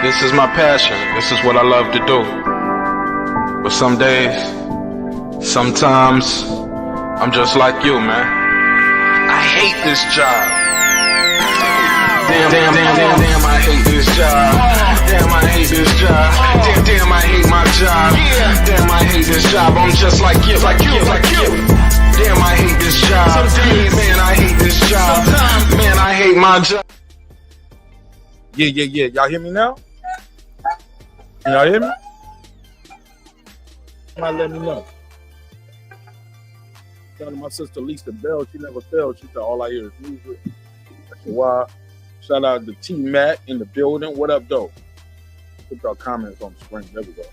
This is my passion, this is what I love to do. But some days, sometimes, I'm just like you, man. I hate this job. Damn, I hate this job. Damn, I hate this job. Damn, I hate my job. Damn, I hate this job. I'm just like you, like you, like you. Damn, I hate this job. Man, I hate this job. Man, I hate my job. Yeah. Y'all hear me now? Can y'all hear me? Somebody let me know. Shout out to my sister Lisa Bell. She never failed. She said all I hear is music. That's why. Shout out to T Mac in the building. What up, though? Put y'all comments on the screen. There we go.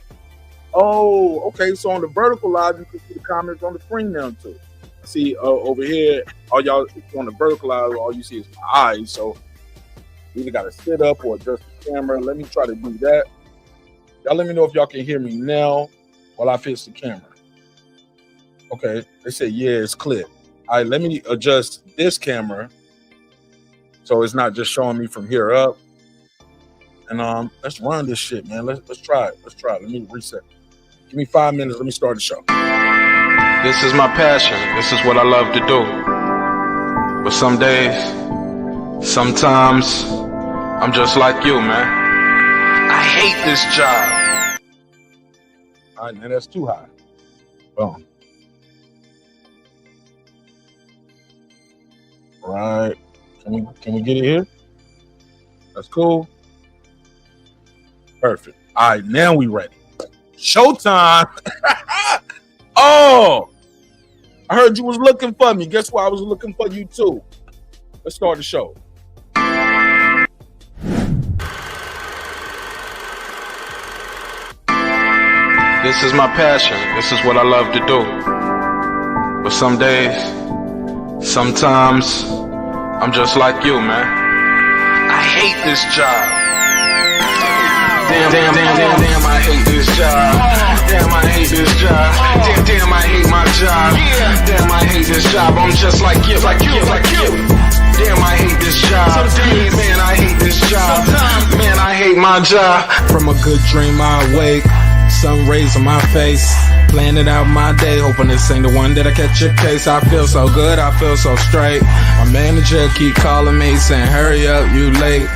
Oh, okay. So on the vertical live, you can see the comments on the screen now too. See over here, all y'all on the vertical live, all you see is my eyes. So you either gotta sit up or adjust the camera. Let me try to do that. Y'all let me know if y'all can hear me now while I fix the camera. Okay, they said yeah, it's clear. All right, let me adjust this camera so it's not just showing me from here up. And let's run this shit, man. Let's try it. Let me reset. Give me 5 minutes. Let me start the show. This is my passion. This is what I love to do. But some days, sometimes, I'm just like you, man. I hate this job. All right, man, that's too high. Boom. All right. Can we get it here? That's cool. Perfect. All right, now we ready. Showtime. Oh, I heard you was looking for me. Guess what? I was looking for you too. Let's start the show. This is my passion. This is what I love to do. But some days, sometimes, I'm just like you, man. I hate this job. Damn, I hate this job. Damn, I hate this job. Damn, I hate my job. Damn, I hate this job. I'm just like you, like you, like you. Damn, I hate this job. Man, I hate this job. Man, I hate my job. From a good dream I awake, sun rays on my face, planning out my day, hoping this ain't the one that I catch a case. I feel so good, I feel so straight. My manager keep calling me saying hurry up, you late.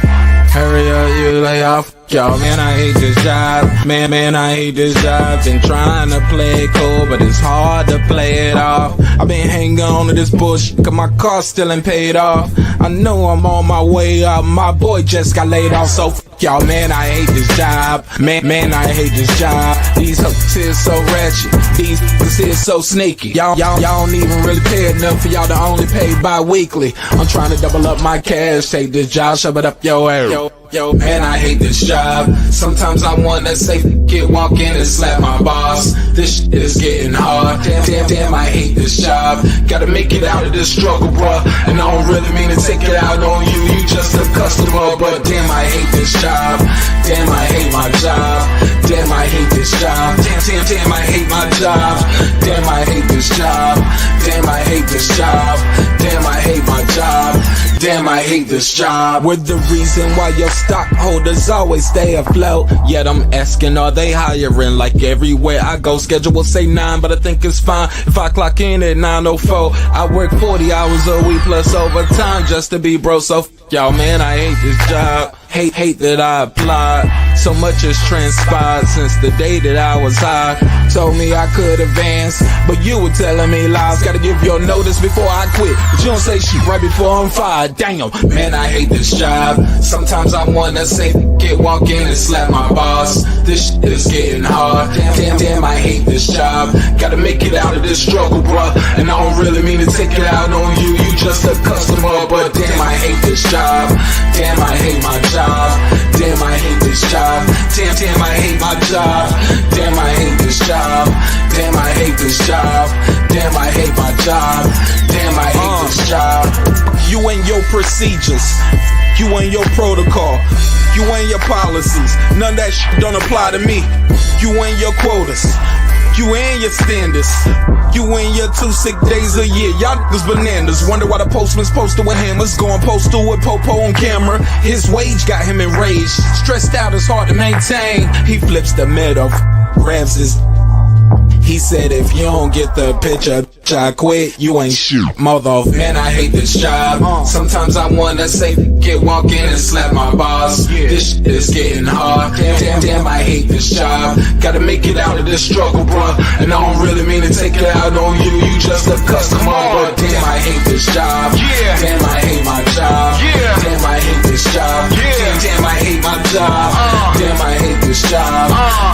Hurry up, you lay off. Y'all, man, I hate this job. Man, I hate this job. Been trying to play it cool, but it's hard to play it off. I've been hanging on to this bullshit, cause my car still ain't paid off. I know I'm on my way up. My boy just got laid off, so y'all, man, I hate this job. Man, I hate this job. These hoes here so ratchet. These niggas here so sneaky. Y'all don't even really pay enough for y'all to only pay bi-weekly. I'm trying to double up my cash. Take this job, shove it up your ass. Yo, man, I hate this job. Sometimes I wanna say, walk in and slap my boss. This shit is getting hard. Damn, I hate this job. Gotta make it out of this struggle, bruh. And I don't really mean to take it out on you. You just a customer, but damn, I hate this job. Damn, I hate my job. Damn, I hate this job. Damn, I hate my job. Damn, I hate this job. Damn, I hate this job. Damn, I hate my job. Damn, I hate this job. We're the reason why your stockholders always stay afloat. Yet I'm asking, are they hiring? Like everywhere I go, schedule will say 9, but I think it's fine if I clock in at 9:04. I work 40 hours a week plus overtime just to be bro. So y'all, man, I hate this job. Hate that I applied. So much has transpired since the day that I was high. Told me I could advance, but you were telling me lies. Gotta give your notice before I quit, but you don't say shit right before I'm fired. Damn, man, I hate this job. Sometimes I wanna say, walk in and slap my boss. This shit is getting hard. Damn, I hate this job. Gotta make it out of this struggle, bruh. And I don't really mean to take it out on you. You just a customer, but damn, I hate this job. Damn, I hate my job. Damn, I hate this job. Damn, I hate my job. Damn, I hate this job. Damn, I hate this job. Damn, I hate my job. Damn, I hate this job. You and your procedures, you and your protocol, you and your policies, none of that shit don't apply to me. You and your quotas, You and your standards. You and your 2 sick days a year. Y'all niggas bananas. Wonder why the postman's posted with hammers. Going postal with Popo on camera. His wage got him enraged. Stressed out, it's hard to maintain. He flips the middle, grabs his. He said, if you don't get the picture, I quit, you ain't shoot. Mother, man, I hate this job. Sometimes I wanna say, walk in and slap my boss. This shit is getting hard. Damn, I hate this job. Gotta make it out of this struggle, bruh. And I don't really mean to take it out on you. You just a customer, but damn, I hate this job. Damn, I hate my job. Damn, I hate this job. Damn, I hate my job. Damn, I hate this job.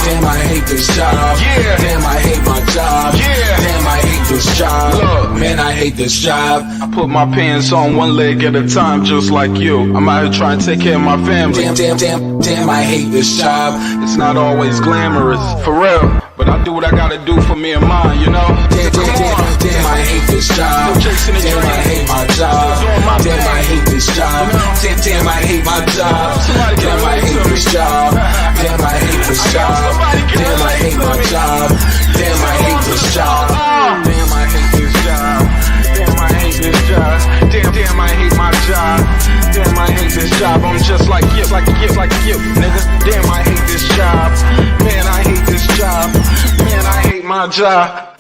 Damn, I hate this job. Damn, I hate my job. Damn, I hate this job. Look, man, I hate this job. I put my pants on one leg at a time, just like you. I'm out here trying to take care of my family. Damn, I hate this job. It's not always glamorous, for real, but I do what I gotta do for me and mine, you know? Damn, I hate this job. Damn, I hate my job. Damn, I hate this job. Damn, I hate my job. Damn, I hate this job. Damn, I hate this job. Damn, I hate my job. Damn, I hate this job. Damn, I hate this job. Damn, I hate this job. Damn, I hate my job. Damn, I hate this job. I'm just like you, nigga. Damn, I hate this job. Man, I hate this job. Man, I hate my job.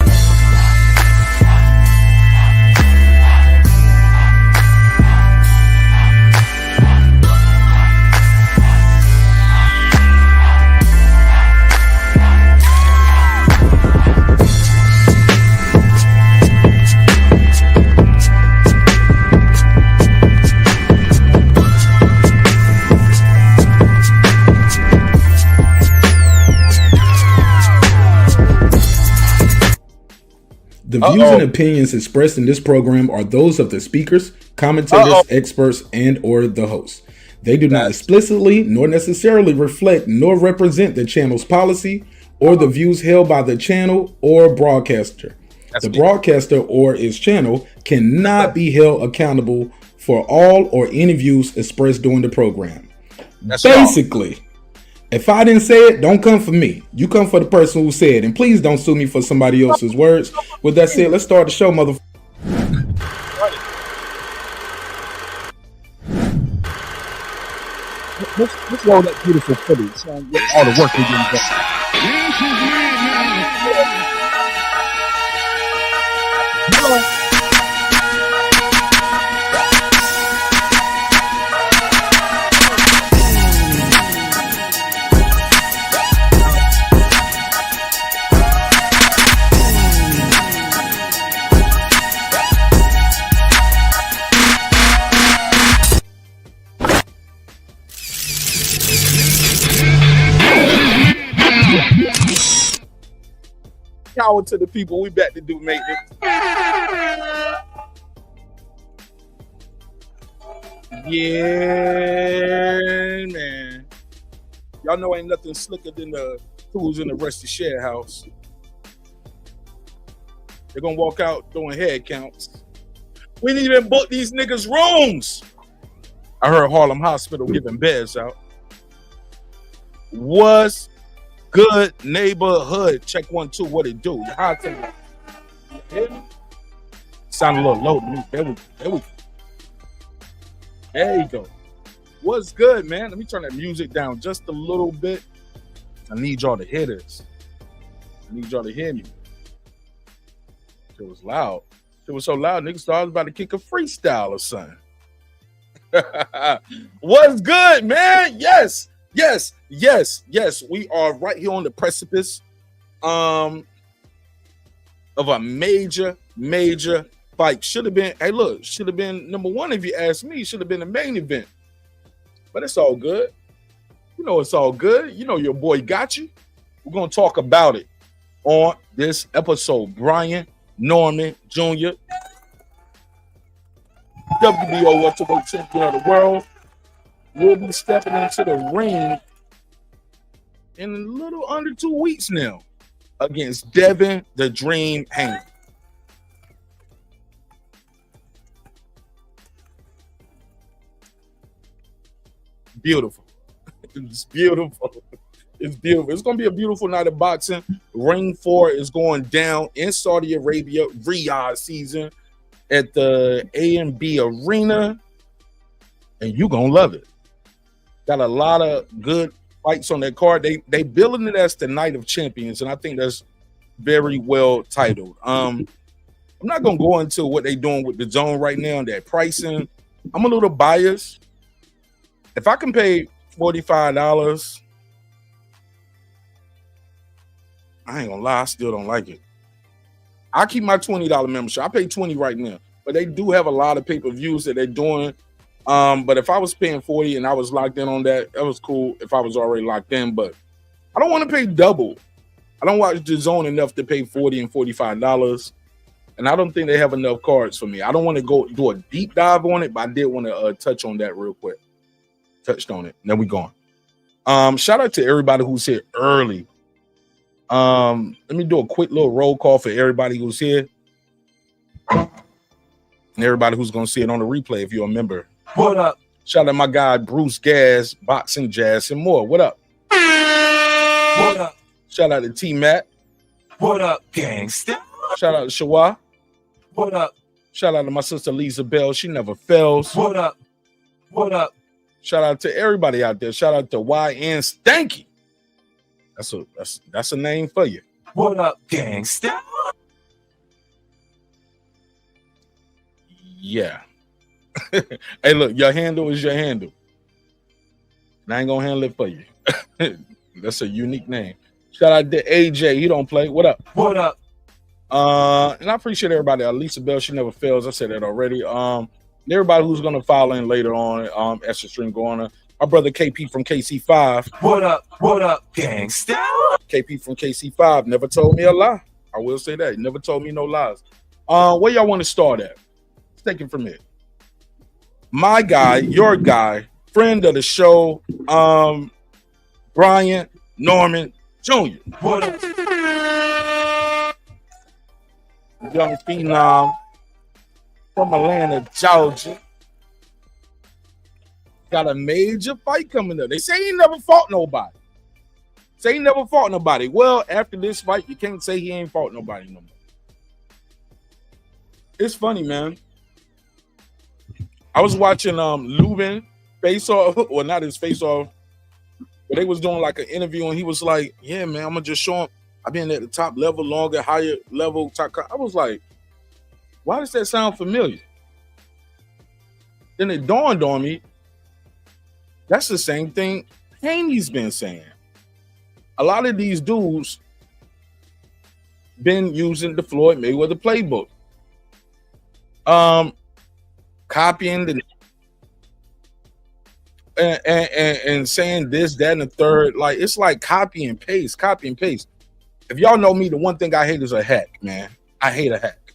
The views and opinions expressed in this program are those of the speakers, commentators, experts, and or the host. They do not explicitly nor necessarily reflect nor represent the channel's policy or the views held by the channel or broadcaster. The broadcaster or its channel cannot be held accountable for all or any views expressed during the program. Basically, if I didn't say it, don't come for me. You come for the person who said it. And please don't sue me for somebody else's words. With that said, let's start the show, motherfucker. Let's roll that beautiful footage. All the work we're doing. Power to the people. We back to do maintenance. Yeah, man. Y'all know ain't nothing slicker than the tools in the rusty share house. They're gonna walk out doing head counts. We didn't even book these niggas' rooms. I heard Harlem Hospital giving beds out. What's good neighborhood? Check 1 2. What it do? Sound a little low to me. There you go. What's good, man? Let me turn that music down just a little bit. I need y'all to hear this. I need y'all to hear me. It was loud. It was so loud, niggas thought I was about to kick a freestyle or something. What's good, man? Yes. We are right here on the precipice of a major fight. Should have been number one if you ask me. Should have been the main event. But it's all good. You know it's all good. You know your boy got you. We're going to talk about it on this episode. Brian Norman Jr., WBO welterweight champion of the world, will be stepping into the ring in a little under 2 weeks now against Devin the Dream Haney. Beautiful. It's beautiful. It's beautiful. It's gonna be a beautiful night of boxing. Ring 4 is going down in Saudi Arabia, Riyadh season at the A&B Arena, and you gonna love it. Got a lot of good fights on that card. They billing it as the Night of Champions, and I think that's very well titled. I'm not gonna go into what they're doing with the zone right now and that pricing. I'm a little biased. If I can pay $45, I ain't gonna lie, I still don't like it. I keep my $20 membership. I pay $20 right now, but they do have a lot of pay-per-views that they're doing. But if I was paying $40 and I was locked in on that, that was cool if I was already locked in. But I don't want to pay double. I don't watch the zone enough to pay $40 and $45. And I don't think they have enough cards for me. I don't want to go do a deep dive on it, but I did want to touch on that real quick. Touched on it. Then we gone. Shout out to everybody who's here early. Let me do a quick little roll call for everybody who's here. And everybody who's going to see it on the replay if you're a member. What up? Shout out my guy, Bruce Gaz, Boxing, Jazz, and more. What up? What up? Shout out to T-Matt. What up, gangsta? Shout out to Shawa. What up? Shout out to my sister, Lisa Bell. She never fails. What up? What up? Shout out to everybody out there. Shout out to YN Stanky. That's a name for you. What up, gangsta? Yeah. Hey, look, your handle is your handle. And I ain't gonna handle it for you. That's a unique name. Shout out to AJ. He don't play. What up? What up? And I appreciate everybody. Lisa Bell, she never fails. I said that already. And everybody who's gonna follow in later on, as the stream go on. Our brother KP from KC5. What up? What up, gangsta? KP from KC5 never told me a lie. I will say that. He never told me no lies. Where y'all want to start at? Let's take it from here. My guy, your guy, friend of the show, Brian Norman Jr. What up? Young phenom from Atlanta, Georgia. Got a major fight coming up. They say he never fought nobody. Well, after this fight, you can't say he ain't fought nobody no more. It's funny, man. I was watching Lubin face off, or not his face off, but they was doing like an interview, and he was like, "Yeah, man, I'm gonna just show him I've been at the top level longer, higher level." I was like, "Why does that sound familiar?" Then it dawned on me. That's the same thing Haney's been saying. A lot of these dudes been using the Floyd Mayweather playbook. Copying the and saying this, that, and the third. Like, it's like copy and paste. If y'all know me, the one thing I hate is a hack, man. I hate a hack.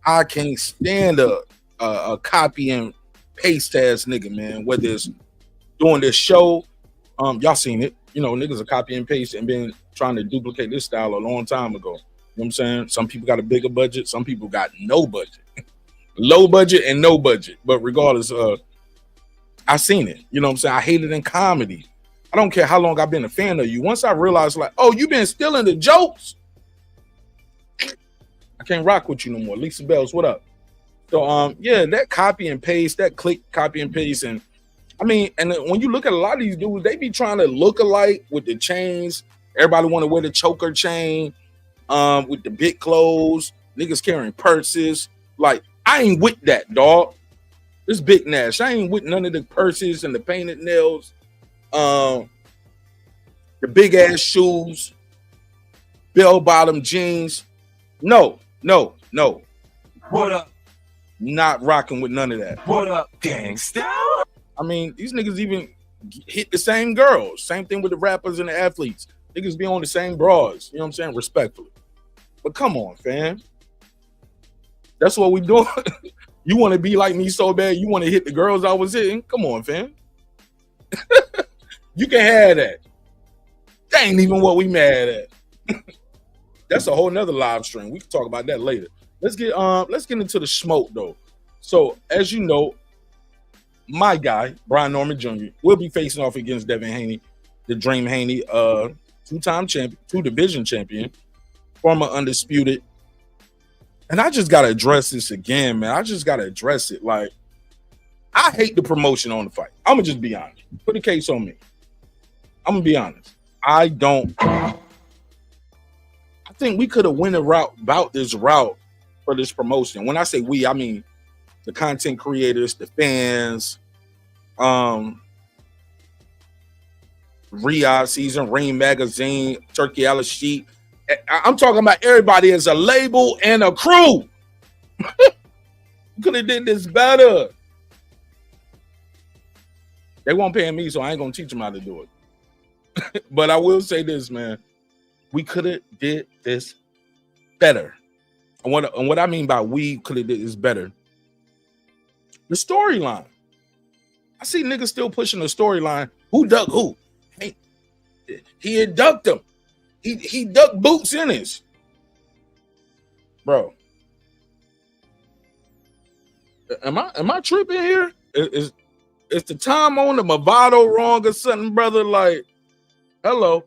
I can't stand a copy and paste ass nigga, man. Whether it's doing this show, y'all seen it. You know, niggas are copy and paste and been trying to duplicate this style a long time ago. You know what I'm saying? Some people got a bigger budget. Some people got no budget. Low budget and no budget. But regardless, I seen it. You know what I'm saying? I hate it in comedy. I don't care how long I've been a fan of you. Once I realized, like, oh, you've been stealing the jokes, I can't rock with you no more. Lisa Bells, what up? So, yeah, that copy and paste, that click, copy and paste. And I mean, and when you look at a lot of these dudes, they be trying to look alike with the chains. Everybody want to wear the choker chain with the big clothes. Niggas carrying purses. Like, I ain't with that, dog. This Big Nash. I ain't with none of the purses and the painted nails. The big ass shoes, bell bottom jeans. No. What up? Not rocking with none of that. What up, gangsta? I mean, these niggas even hit the same girls. Same thing with the rappers and the athletes. Niggas be on the same bras. You know what I'm saying? Respectfully. But come on, fam. That's what we doing. You want to be like me so bad, you want to hit the girls I was hitting? Come on, fam. You can have that. That ain't even what we mad at. That's a whole nother live stream. We can talk about that later. Let's get into the smoke though. So as you know, my guy, Brian Norman Jr., will be facing off against Devin Haney the Dream Haney, two-time champion, 2 division champion, former undisputed. And I just gotta address this again, man. I just gotta address it. Like, I hate the promotion on the fight. I'm gonna just be honest. Put the case on me. I'm gonna be honest. I think we could have went about this route for this promotion. When I say we, I mean the content creators, the fans, Riyadh Season, Rain Magazine, Turkey Al Sheet. I'm talking about everybody as a label and a crew. Could have did this better. They won't pay me, so I ain't gonna teach them how to do it. But I will say this, man. We could have did this better. And what I mean by we could have did this better. The storyline. I see niggas still pushing the storyline. Who ducked who? Hey, he had ducked him. He ducked Boots Ennis. Bro. Am I tripping here? Is the time on the Movado wrong or something, brother? Like, hello.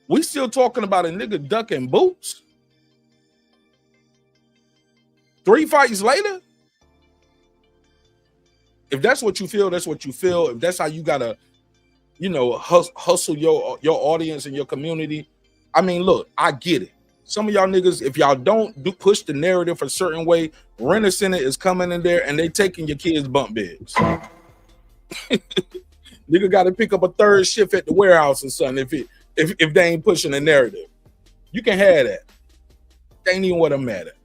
We still talking about a nigga ducking Boots? 3 fights later? If that's what you feel, that's what you feel. If that's how you gotta, hustle your audience and your community. I mean, look, I get it. Some of y'all niggas, if y'all don't push the narrative a certain way, Rent Center is coming in there and they taking your kids' bump beds. Nigga got to pick up a 3rd shift at the warehouse or something if they ain't pushing the narrative. You can have that. That ain't even what I'm mad at.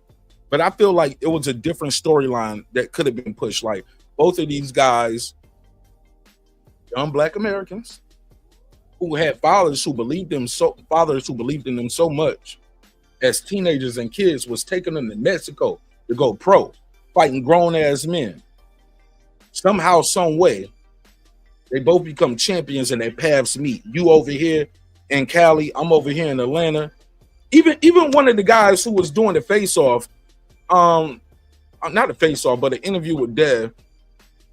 But I feel like it was a different storyline that could have been pushed. Like, both of these guys, young Black Americans, who had fathers who believed in them so much as teenagers and kids, was taking them to Mexico to go pro, fighting grown-ass men. Somehow, some way, they both become champions and their paths meet. You over here in Cali, I'm over here in Atlanta. Even one of the guys who was doing the face-off, not a face-off, but an interview with Dev,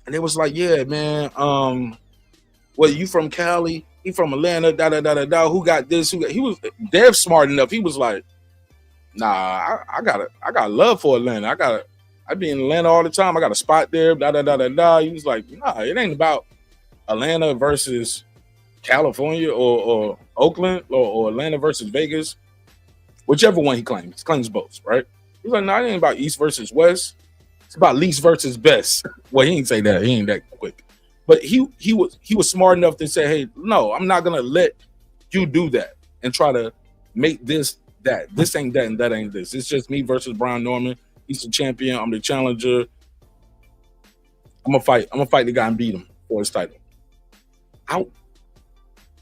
and it was like, yeah, man, well, you from Cali? He from Atlanta, da-da-da-da-da. Who got this? He was Dev smart enough. He was like, nah, I got love for Atlanta. I be in Atlanta all the time. I got a spot there, da-da-da-da-da. He was like, nah, it ain't about Atlanta versus California or Oakland or Atlanta versus Vegas. Whichever one he claims. He claims both, right? He's like, nah, it ain't about East versus West. It's about least versus best. Well, he didn't say that. He ain't that quick. But he was smart enough to say, hey, no, I'm not gonna let you do that and try to make this that. This ain't that and that ain't this. It's just me versus Brian Norman. He's the champion. I'm the challenger. I'm gonna fight the guy and beat him for his title.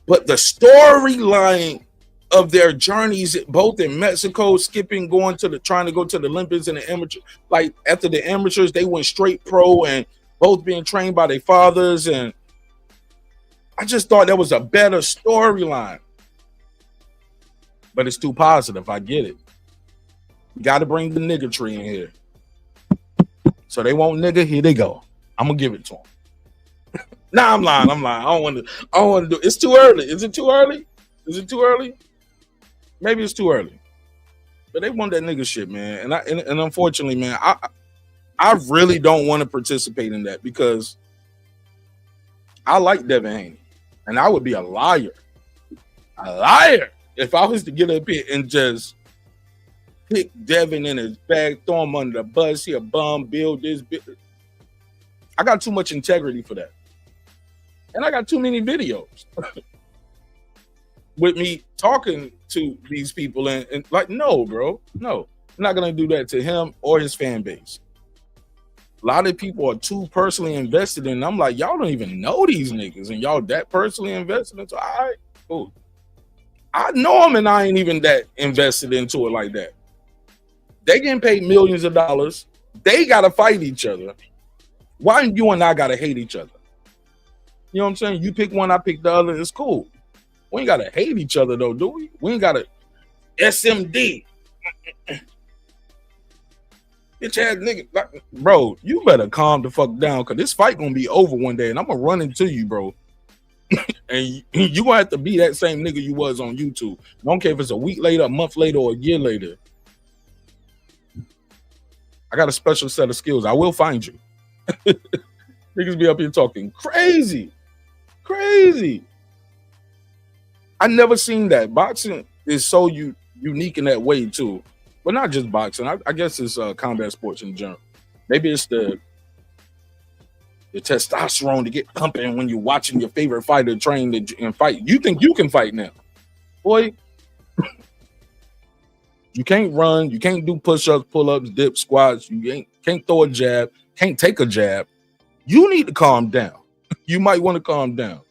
But the storyline of their journeys, both in Mexico, trying to go to the Olympics and the amateur. Like, after the amateurs, they went straight pro and both being trained by their fathers. And I just thought that was a better storyline. But it's too positive. I get it. You got to bring the nigga tree in here. So they want nigga. Here they go. I'm gonna give it to them. Nah, I'm lying. I don't want to do it. It's too early. Is it too early? Maybe it's too early. But they want that nigga shit, man. And unfortunately, man, I really don't want to participate in that because I like Devin Haney. And I would be a liar if I was to get up here and just pick Devin in his bag, throw him under the bus, he a bum, build this. I got too much integrity for that. And I got too many videos with me talking to these people and like, no, bro, no. I'm not going to do that to him or his fan base. A lot of people are too personally invested in. I'm like, y'all don't even know these niggas, and y'all that personally invested into. All right, cool. I know them, and I ain't even that invested into it like that. They getting paid millions of dollars. They gotta fight each other. Why you and I gotta hate each other? You know what I'm saying? You pick one, I pick the other. It's cool. We ain't gotta hate each other though, do we? We ain't gotta SMD. Bitch ass nigga, like, bro, you better calm the fuck down, cause this fight gonna be over one day, and I'm gonna run into you, bro. And you gonna have to be that same nigga you was on YouTube. I don't care if it's a week later, a month later, or a year later. I got a special set of skills. I will find you. Niggas be up here talking crazy. I never seen that. Boxing is so unique in that way too. But not just boxing. I guess it's combat sports in general. Maybe it's the testosterone to get pumping when you're watching your favorite fighter train and fight. You think you can fight now. Boy, you can't run. You can't do push-ups, pull-ups, dips, squats. You can't throw a jab. Can't take a jab. You need to calm down. You might want to calm down.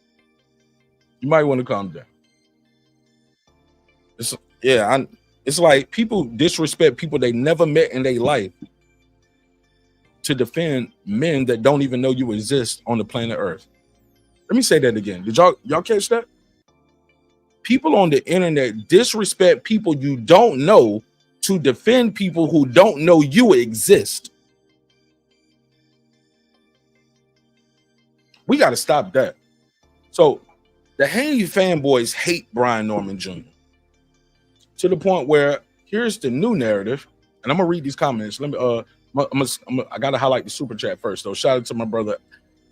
It's like people disrespect people they never met in their life to defend men that don't even know you exist on the planet Earth. Let me say that again. Did y'all catch that? People on the internet disrespect people you don't know to defend people who don't know you exist. We got to stop that. So the Haney fanboys hate Brian Norman Jr. to the point where here's the new narrative, and I'm gonna read these comments. Let me I gotta highlight the super chat first though. Shout out to my brother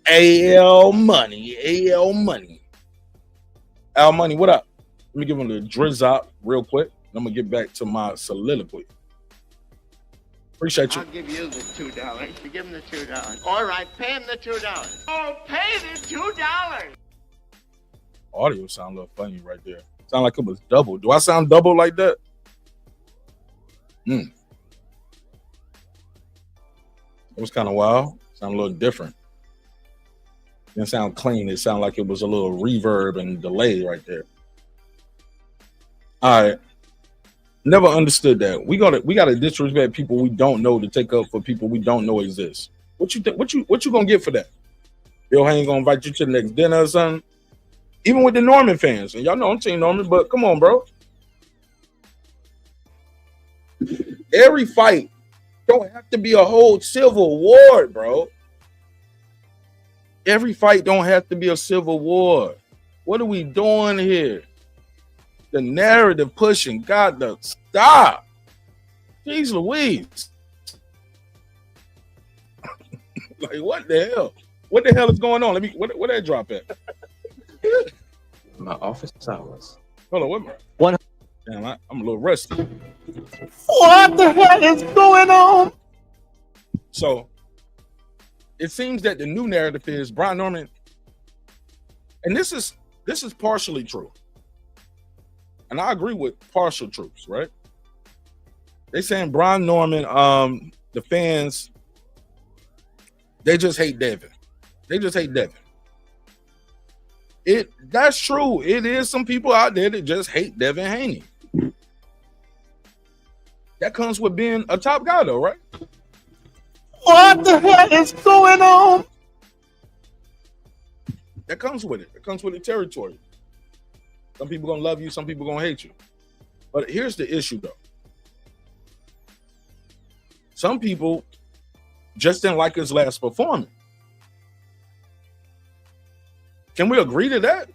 AL Money. Al Money, what up? Let me give him the drizz out real quick. I'm gonna get back to my soliloquy. Appreciate you. I'll give you the $2. You give him the $2. All right, pay him the $2. Oh, pay the $2. Audio sound a little funny right there. Sound like it was double. Do I sound double like that? It was kind of wild. Sound a little different. Didn't sound clean. It sounded like it was a little reverb and delay right there. All right. Never understood that. We gotta disrespect people we don't know to take up for people we don't know exist. What you gonna get for that? Bill Haney gonna invite you to the next dinner or something? Even with the Norman fans, and y'all know I'm Team Norman, but come on, bro. Every fight don't have to be a whole civil war, bro. Every fight don't have to be a civil war. What are we doing here? The narrative pushing got to stop. Jeez Louise. Like, what the hell? What the hell is going on? Where that drop at? My office hours. Hold on, what? One. Damn, I'm a little rusty. What the hell is going on? So it seems that the new narrative is Brian Norman, and this is partially true. And I agree with partial truths, right? They saying Brian Norman, the fans, they just hate Devin. That's true. It is some people out there that just hate Devin Haney. That comes with being a top guy, though, right? What the hell is going on? That comes with it. It comes with the territory. Some people gonna love you, some people gonna hate you. But here's the issue, though. Some people just didn't like his last performance. Can we agree to that?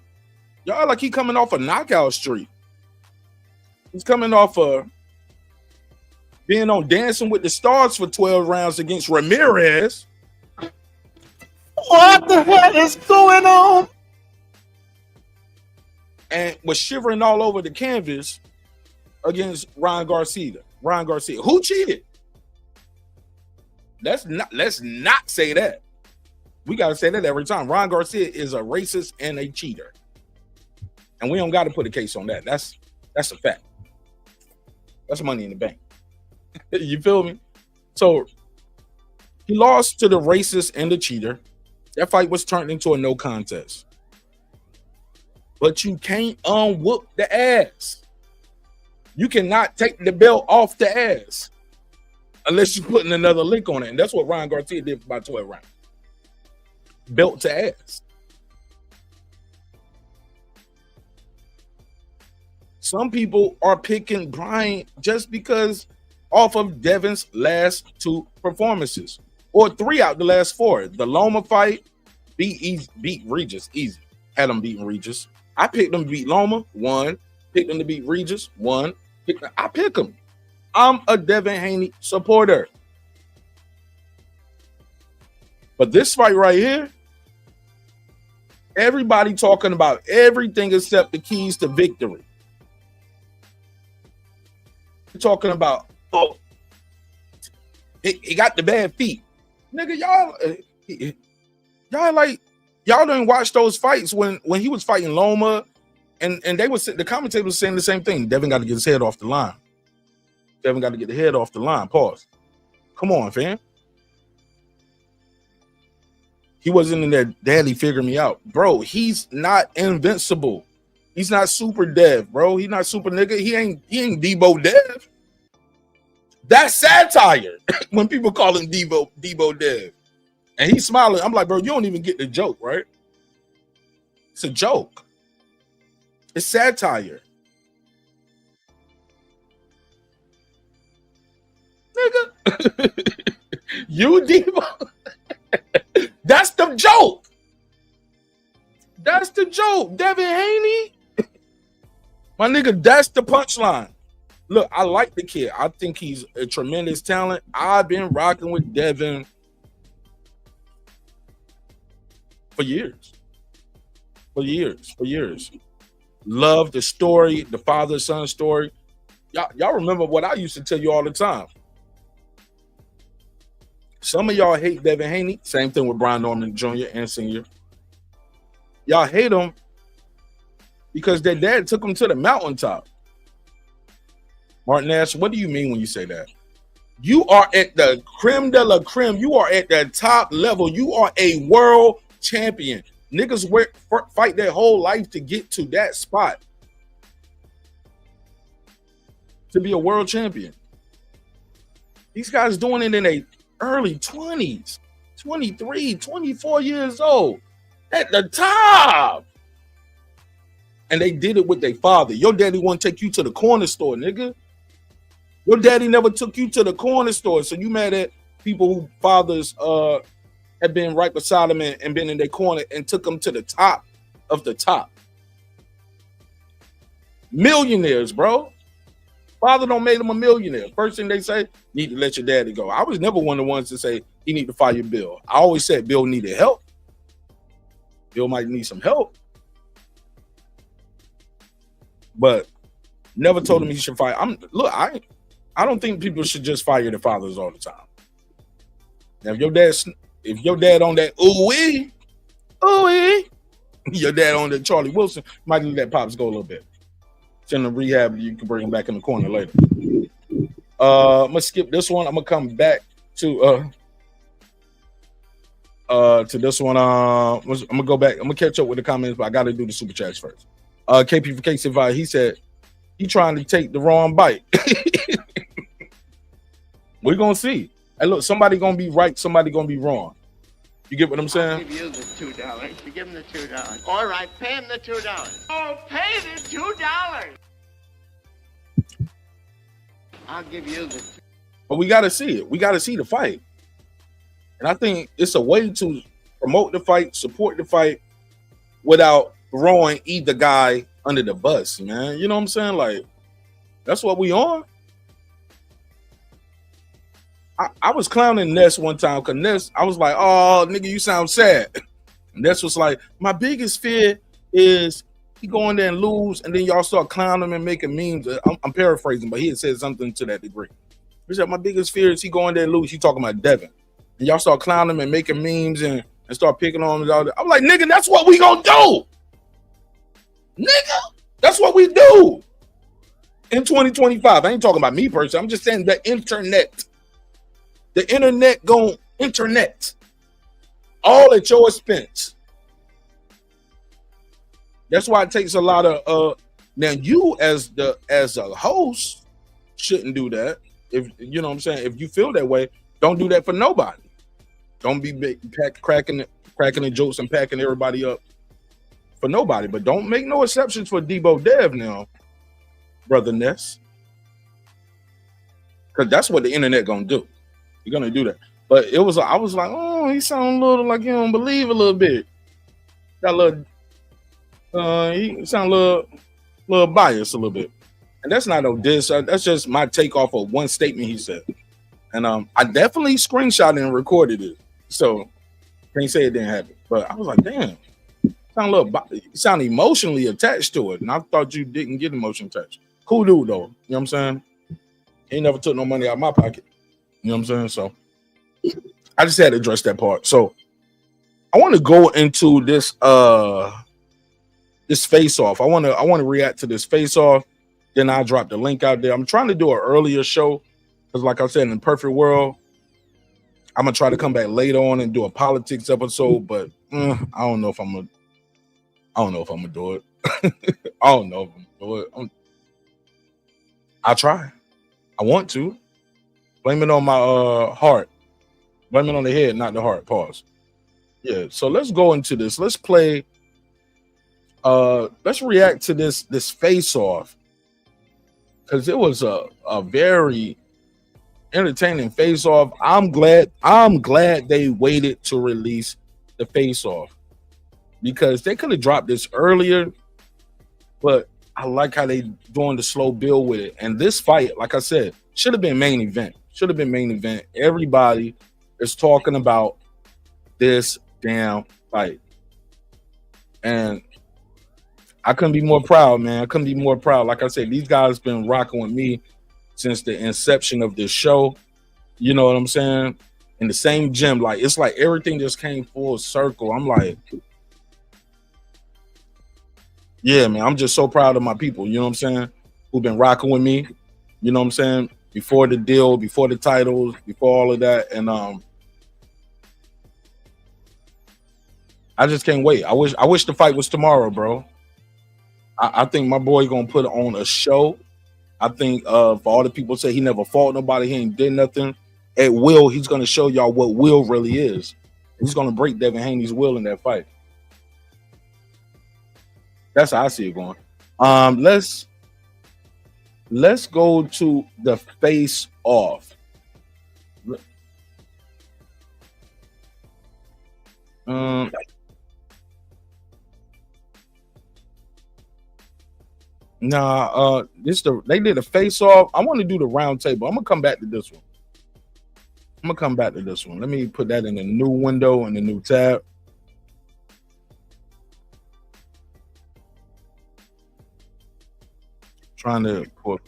Y'all like he coming off a knockout streak. He's coming off a being on Dancing with the Stars for 12 rounds against Ramirez. What the hell is going on? And was shivering all over the canvas against Ryan Garcia. Who cheated? Let's not say that. We gotta say that every time. Ryan Garcia is a racist and a cheater. And we don't gotta put a case on that. That's a fact. That's money in the bank. You feel me? So he lost to the racist and the cheater. That fight was turned into a no contest. But you can't whoop the ass. You cannot take the belt off the ass unless you're putting another lick on it. And that's what Ryan Garcia did for about 12 rounds. Belt to ass. Some people are picking Brian just because off of Devin's last 2 performances, or 3 out the last 4. The Loma fight beat Regis easy. had them beating Regis. I picked them to beat Loma, won. Picked them to beat Regis, won. I pick them. I'm a Devin Haney supporter. But this fight right here, everybody talking about everything except the keys to victory. They're talking about, oh, he got the bad feet. Nigga, y'all didn't watch those fights when he was fighting Loma, and they was the commentator was saying the same thing. Devin got to get his head off the line. Devin got to get the head off the line. Pause. Come on, fam. He wasn't in there, daddy, figure me out. Bro, he's not invincible. He's not super Dev, bro. He's not super nigga. He ain't Debo Dev. That's satire when people call him Debo Dev. And he's smiling. I'm like, bro, you don't even get the joke, right? It's a joke. It's satire. Nigga. You Debo. That's the joke. That's the joke. Devin Haney. My nigga, that's the punchline. Look, I like the kid. I think he's a tremendous talent. I've been rocking with Devin for years. For years. Love the story, the father-son story. Y'all remember what I used to tell you all the time. Some of y'all hate Devin Haney. Same thing with Brian Norman Jr. and Sr. Y'all hate him because their dad took him to the mountaintop. Martin Nash, what do you mean when you say that? You are at the creme de la creme. You are at the top level. You are a world champion. Niggas fight their whole life to get to that spot. To be a world champion. These guys doing it in their early 20s, 23, 24 years old. At the top. And they did it with their father. Your daddy won't take you to the corner store, nigga. Your daddy never took you to the corner store. So you mad at people who fathers have been right beside them and been in their corner and took them to the top of the top. Millionaires, bro. Father don't make them a millionaire. First thing they say, need to let your daddy go. I was never one of the ones to say he need to fire Bill. I always said Bill needed help. Bill might need some help. But never told him he should fire. I don't think people should just fire their fathers all the time. Now, if your dad on that ooh-wee, your dad on that Charlie Wilson, might let pops go a little bit. Send him to rehab, you can bring him back in the corner later. I'm gonna skip this one. I'm gonna come back to this one. I'm gonna go back. I'm gonna catch up with the comments, but I gotta do the super chats first. KP for KC5, he said he trying to take the wrong bite. We're gonna see. Hey, look, somebody gonna be right, somebody gonna be wrong. You get what I'm saying? I'll give you the $2. You give him the $2. All right, pay him the $2. Oh, pay the $2. I'll give you the $2. But we gotta see it. We gotta see the fight. And I think it's a way to promote the fight, support the fight, without throwing either guy under the bus, man. You know what I'm saying? Like, that's what we on. I was clowning Ness one time because Ness, I was like, oh, nigga, you sound sad. And Ness was like, my biggest fear is he go in there and lose, and then y'all start clowning him and making memes. I'm paraphrasing, but he had said something to that degree. He said, my biggest fear is he go in there and lose. He talking about Devin. And y'all start clowning him and making memes and start picking on him. I'm like, nigga, that's what we gonna do. Nigga, that's what we do. In 2025, I ain't talking about me personally. I'm just saying the internet. The internet gon' internet. All at your expense. That's why it takes a lot of now you as a host shouldn't do that. If you know what I'm saying, if you feel that way, don't do that for nobody. Don't be cracking the jokes and packing everybody up for nobody. But don't make no exceptions for Debo Dev now, brother Ness. Because that's what the internet gonna do. You're gonna do that. But I was like, oh, he sound a little like you don't believe a little bit. Got a little He sound a little biased a little bit. And that's not no diss. That's just my take off of one statement he said. And I definitely screenshotted and recorded it. So can't say it didn't happen. But I was like, damn, sound emotionally attached to it. And I thought you didn't get emotion attached. Cool dude though. You know what I'm saying? He never took no money out of my pocket. You know what I'm saying? So I just had to address that part. So I want to go into this this face off. I want to react to this face off. Then I'll drop the link out there. I'm trying to do an earlier show because, like I said, in the perfect world, I'm gonna try to come back later on and do a politics episode. But I don't know if I'm gonna. I don't know if I'm gonna do it. I don't know if I'm gonna do it. I'll try. I want to. Blame it on my heart. Blame it on the head, not the heart. Pause. Yeah. So let's go into this. Let's play. Let's react to this face off. Because it was a very entertaining face off. I'm glad they waited to release the face off because they could have dropped this earlier, but I like how they doing the slow build with it. And this fight, like I said, should have been main event. Should have been main event. Everybody is talking about this damn fight, and I couldn't be more proud, man. I couldn't be more proud. Like I said, these guys been rocking with me since the inception of this show. You know what I'm saying? In the same gym. Like, it's like everything just came full circle. I'm like, yeah, man, I'm just so proud of my people, you know what I'm saying? Who've been rocking with me, you know what I'm saying? Before the deal, before the titles, before all of that. And I just can't wait. I wish the fight was tomorrow, bro. I think my boy gonna put on a show. I think for all the people say he never fought nobody, he ain't did nothing. At will, he's gonna show y'all what will really is. He's gonna break Devin Haney's will in that fight. That's how I see it going. Let's go to the face off. They did a face off. I want to do the round table. I'm gonna come back to this one. Let me put that in a new window in the new tab. Trying to put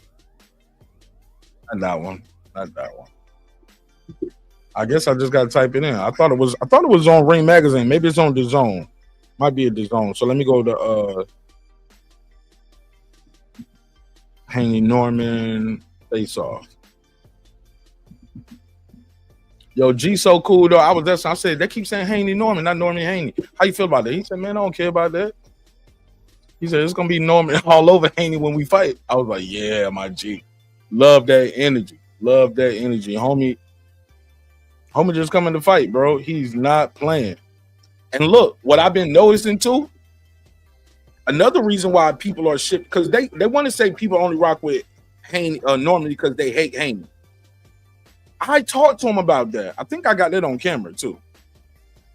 not that one. I guess I just gotta type it in. I thought it was on Ring Magazine. Maybe it's on the Zone. Might be a the Zone. So let me go to Haney Norman face off. Yo, G so cool though. I said they keep saying Haney Norman, not Norman Haney. How you feel about that? He said, man, I don't care about that. He said it's gonna be Norman all over Haney when we fight. I was like, yeah, my G. Love that energy. Homie just coming to fight, bro. He's not playing. And look, what I've been noticing too. Another reason why people are shit, because they want to say people only rock with Haney Norman because they hate Haney. I talked to him about that. I think I got that on camera too,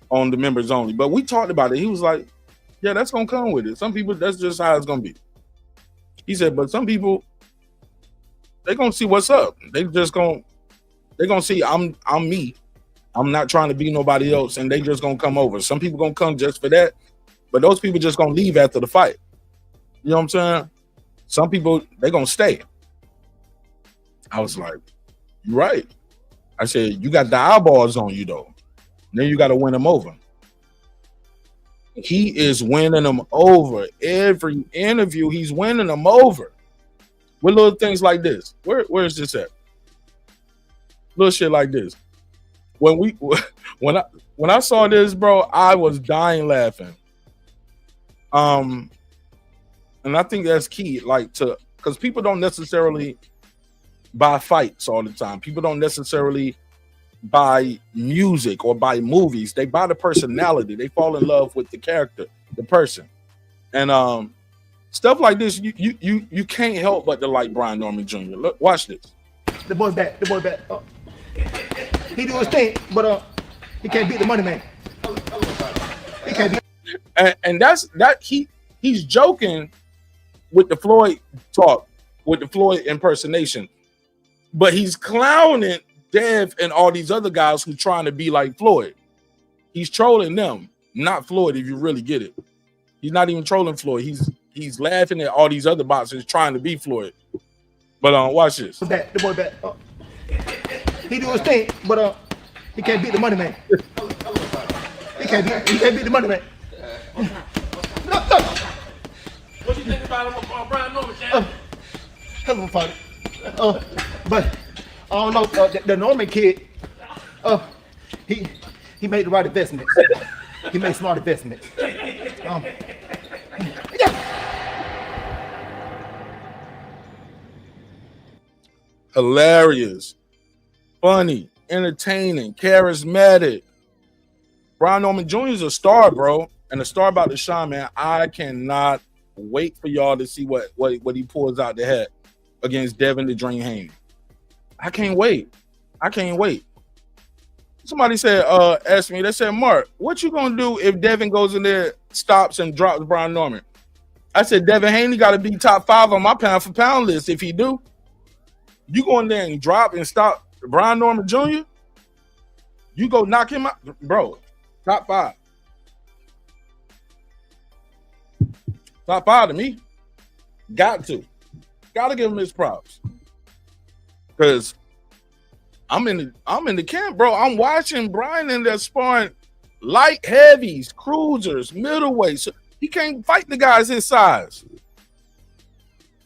on the members only. But we talked about it. He was like, yeah, that's gonna come with it. Some people, that's just how it's gonna be. He said, but some people, they're gonna see what's up. They're gonna see I'm me. I'm not trying to be nobody else, and they just gonna come over. Some people gonna come just for that. But those people just gonna leave after the fight. You know what I'm saying? Some people, they gonna stay. I was like, you're right. I said, you got the eyeballs on you though. Then you gotta win them over. He is winning them over. Every interview, he's winning them over. With little things like this. Where is this at? Little shit like this. When I saw this, bro, I was dying laughing. And I think that's key, because people don't necessarily buy fights all the time. People don't necessarily buy music or buy movies. They buy the personality. They fall in love with the character, the person. And stuff like this, you can't help but to like Brian Norman Jr. Look, watch this. The boy back. He do his thing, but he can't beat the money man. He can't beat. And that's that he's joking with the Floyd talk, with the Floyd impersonation, but he's clowning Dev and all these other guys who trying to be like Floyd. He's trolling them, not Floyd. If you really get it, he's not even trolling Floyd. He's laughing at all these other boxers trying to be Floyd. But watch this. The boy back. He do his thing, but he can't beat the money man. He can't beat the money man. No. What you think about Brian Norman, Chad? Hell of a fighter. But I don't know, the Norman kid, he made the right investments. He made smart investments. Hilarious, funny, entertaining, charismatic. Brian Norman Jr. is a star, bro, and a star about to shine, man. I cannot wait for y'all to see what he pulls out the hat against Devin the Dream Haney. I can't wait. Somebody said, asked me, they said, Mark, what you gonna do if Devin goes in there, stops and drops Brian Norman? I said, Devin Haney got to be top 5 on my pound for pound list. If he do, you go in there and drop and stop Brian Norman Jr., you go knock him out, bro. Top 5. Top 5 to me. Got to give him his props. Because I'm in the camp, bro. I'm watching Brian in there sparring light heavies, cruisers, middleweights. He can't fight the guys his size.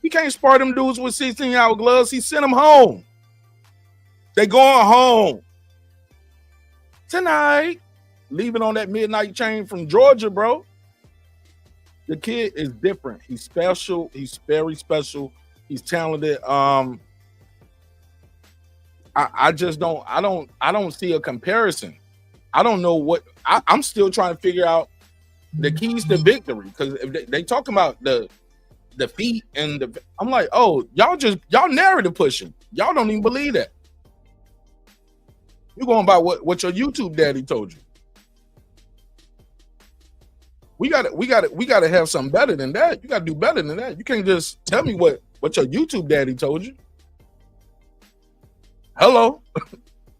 He can't spar them dudes with 16-hour gloves. He sent them home. They going home tonight. Leaving on that midnight train from Georgia, bro. The kid is different. He's special. He's very special. He's talented. I just don't. I don't see a comparison. I don't know what. I'm still trying to figure out the keys to victory, because if they talking about the feet and the. I'm like, oh, y'all narrative pushing. Y'all don't even believe that. You're going by what your YouTube daddy told you. We gotta have something better than that. You gotta do better than that. You can't just tell me what your YouTube daddy told you. Hello.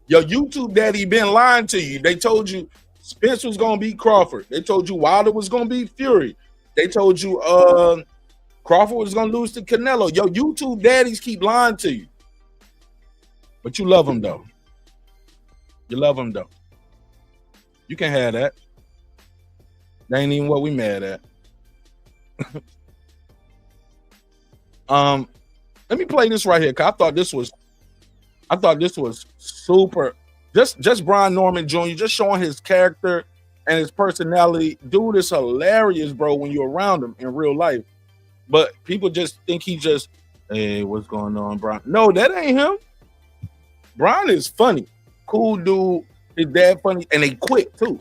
Your YouTube daddy been lying to you. They told you Spence was gonna beat Crawford. They told you Wilder was gonna beat Fury. They told you Crawford was gonna lose to Canelo. Your YouTube daddies keep lying to you. But you love them though. You love them though. You can have that. That ain't even what we mad at. Let me play this right here, cause I thought this was super. Just Brian Norman Jr. just showing his character and his personality. Dude is hilarious, bro, when you're around him in real life. But people just think he just, hey, what's going on, Brian? No, that ain't him. Brian is funny, cool dude. His dad funny, and they quick too.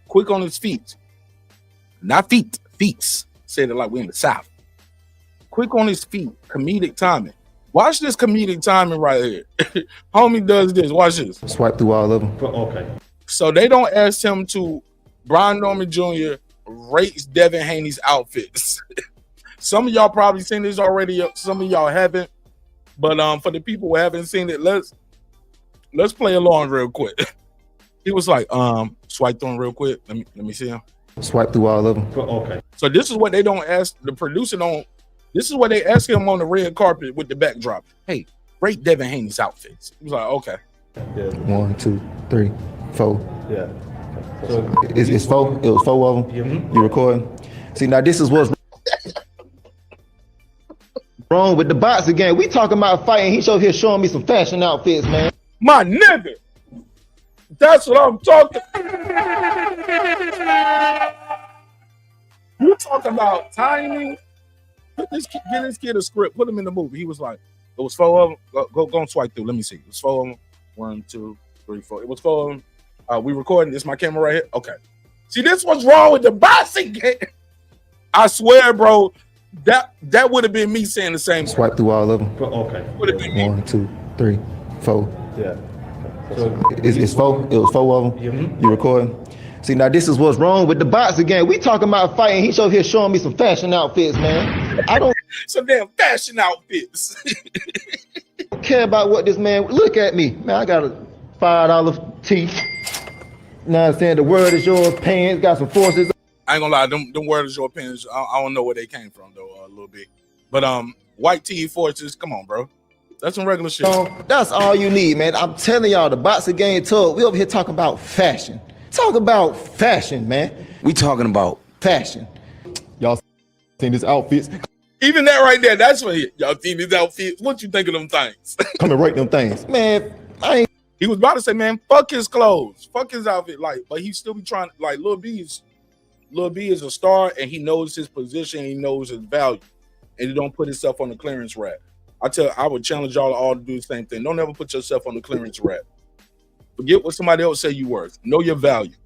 Quick on his feet. Not feet, feet. Said it like we in the South. Quick on his feet, comedic timing. Watch this comedic timing right here. Homie does this. Watch this. Swipe through all of them. Okay. So they don't ask him to. Brian Norman Jr. rates Devin Haney's outfits. Some of y'all probably seen this already. Some of y'all haven't. But for the people who haven't seen it, let's play along real quick. He was like, swipe through him real quick. Let me see him. Swipe through all of them. Okay. So this is what they don't ask the producer on. This is what they ask him on the red carpet with the backdrop. Hey, rate Devin Haney's outfits. He was like, okay. Yeah. 1, 2, 3, 4. Yeah. So it's 4. It was 4 of them. Mm-hmm. You recording? See, now this is what's wrong with the box again. We talking about fighting. He's over here showing me some fashion outfits, man. My nigga. That's what I'm talking. You talking about timing? Get this kid a script. Put him in the movie. He was like, it was 4 of them. Go and swipe through. Let me see. It was 4 of them. 1, 2, 3, 4. It was 4 of them. We recording. This is my camera right here. Okay. See, this what's wrong with the boxing game. I swear, bro. That would have been me saying the same. Swipe through all of them. Okay. Would have been 1, 2, 3, 4. Yeah. It's 4. It was 4 of them. Mm-hmm. You recording? See, now this is what's wrong with the boxing game. We talking about fighting. He's over here showing me some fashion outfits, man. I don't Some damn fashion outfits. care about what this man. Look at me, man. I got a $5 tee. You know what I'm saying? The word is yours. Pants got some forces. I ain't gonna lie, them words your opinions. I don't know where they came from though, a little bit. But white tee forces, come on, bro. That's some regular shit. That's all you need, man. I'm telling y'all, the boxing game tough. We over here talking about fashion. Talk about fashion, man. We talking about Fashion. Y'all seen this outfits? Even that right there, that's what y'all see these outfits. What you think of them things? Come and write them things, man. I ain't. He was about to say, man, fuck his clothes, fuck his outfit, like, but he still be trying. Like, Lil B is a star, and he knows his position, he knows his value, and he don't put himself on the clearance rack. I would challenge y'all all to do the same thing. Don't ever put yourself on the clearance rack. Forget what somebody else say you worth. Know your value.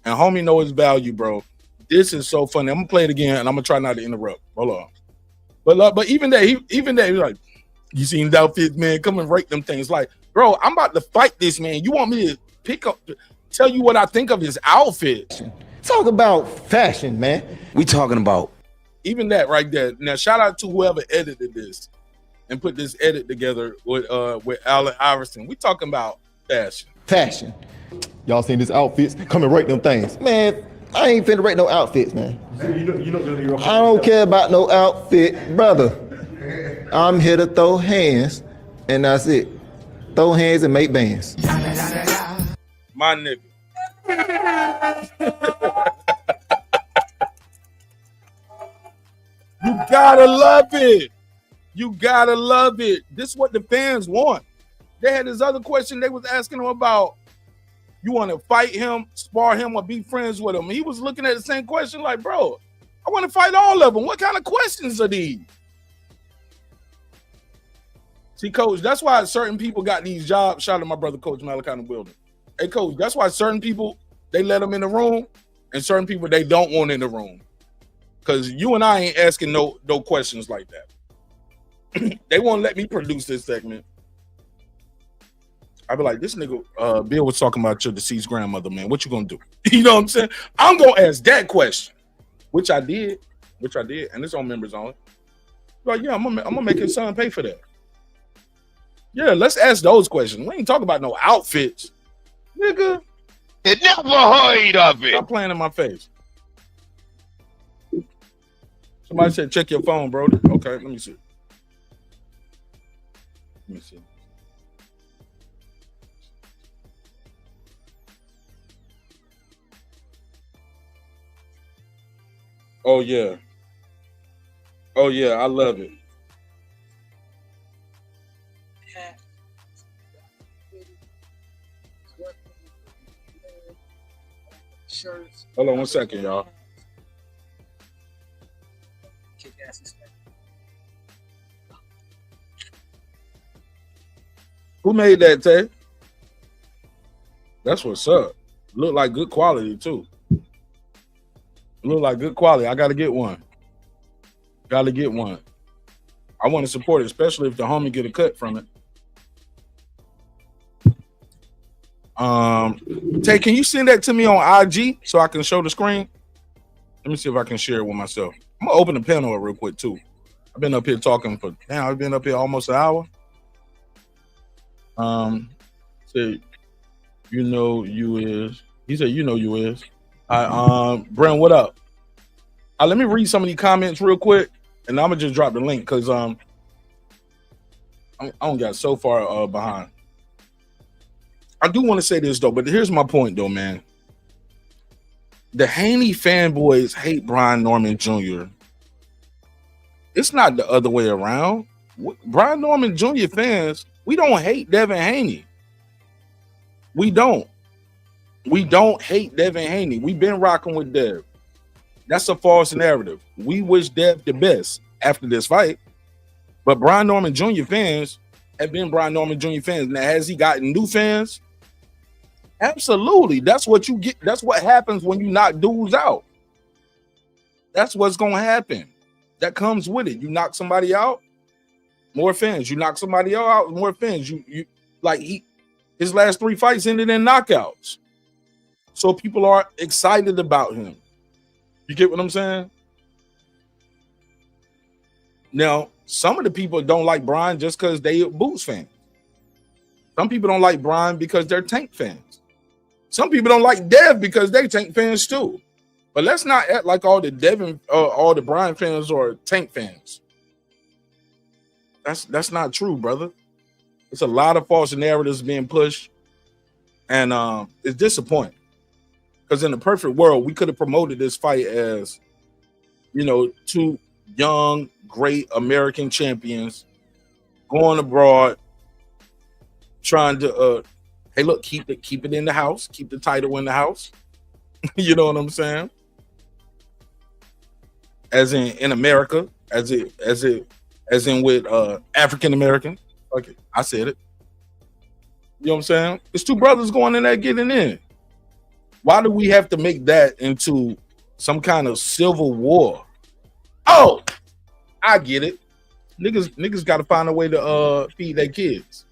And homie know his value, bro. This is so funny. I'm gonna play it again, and I'm gonna try not to interrupt. Hold on. But even that, he was like, you seen the outfits, man? Come and rate them things. Like, bro, I'm about to fight this man. You want me to tell you what I think of his outfit? Talk about fashion, man. we talking about Even that right there. Now, shout out to whoever edited this and put this edit together with Allen Iverson. We talking about fashion. Fashion. Y'all seen this outfits? Come and write them things, man. I ain't finna rate no outfits, man. I don't care about no outfit, brother. I'm here to throw hands, and that's it. Throw hands and make bands. My nigga. You gotta love it. You gotta love it. This is what the fans want. They had this other question they was asking him about. You want to fight him, spar him, or be friends with him? He was looking at the same question like, bro, I want to fight all of them. What kind of questions are these? See, Coach, that's why certain people got these jobs. Shout out to my brother, Coach Malachi in the building. Hey, Coach, that's why certain people, they let them in the room, and certain people they don't want in the room. Because you and I ain't asking no questions like that. They won't let me produce this segment. I be like, this nigga, Bill was talking about your deceased grandmother, man. What you gonna do? You know what I'm saying? I'm gonna ask that question, which I did, and it's on members only. Like, yeah, I'm gonna make his son pay for that. Yeah, let's ask those questions. We ain't talking about no outfits, nigga. You never heard of it. Stop playing in my face. Somebody said, check your phone, bro. Okay, let me see. Let me see. Oh yeah, I love it. Hold on 1 second, y'all. Who made that, Tay? That's what's up. Look like good quality too. Look like good quality. I gotta get one. Gotta get one. I want to support it, especially if the homie get a cut from it. Tay, can you send that to me on IG so I can show the screen? Let me see if I can share it with myself. I'm gonna open the panel up real quick too. I've been up here talking for I've been up here almost an hour. Say, you know you is. He said, you know you is. Brent, what up? Let me read some of these comments real quick, and I'm gonna just drop the link because I don't got so far behind. I do want to say this though, but here's my point though, man. The Haney fanboys hate Brian Norman Jr. It's not the other way around. Brian Norman Jr. fans, we don't hate Devin Haney. We don't hate Devin Haney. We've been rocking with Dev. That's a false narrative. We wish Dev the best after this fight. But Brian Norman Jr. fans have been Brian Norman Jr. fans. Now, has he gotten new fans? Absolutely. That's what you get. That's what happens when you knock dudes out. That's what's going to happen. That comes with it. You knock somebody out, more fans. You knock somebody out, more fans. You like his last 3 fights ended in knockouts. So people are excited about him. You get what I'm saying? Now, some of the people don't like Brian just because they are Boots fans. Some people don't like Brian because they're Tank fans. Some people don't like Dev because they Tank fans too. But let's not act like all the Brian fans are Tank fans. That's not true, brother. It's a lot of false narratives being pushed, and it's disappointing. Because in the perfect world, we could have promoted this fight as, you know, two young, great American champions going abroad, trying to, hey, look, keep it in the house, keep the title in the house. You know what I'm saying? As in America, as in with African American. Okay, I said it. You know what I'm saying? It's two brothers going in there getting in. Why do we have to make that into some kind of civil war? Oh, I get it. Niggas got to find a way to feed their kids,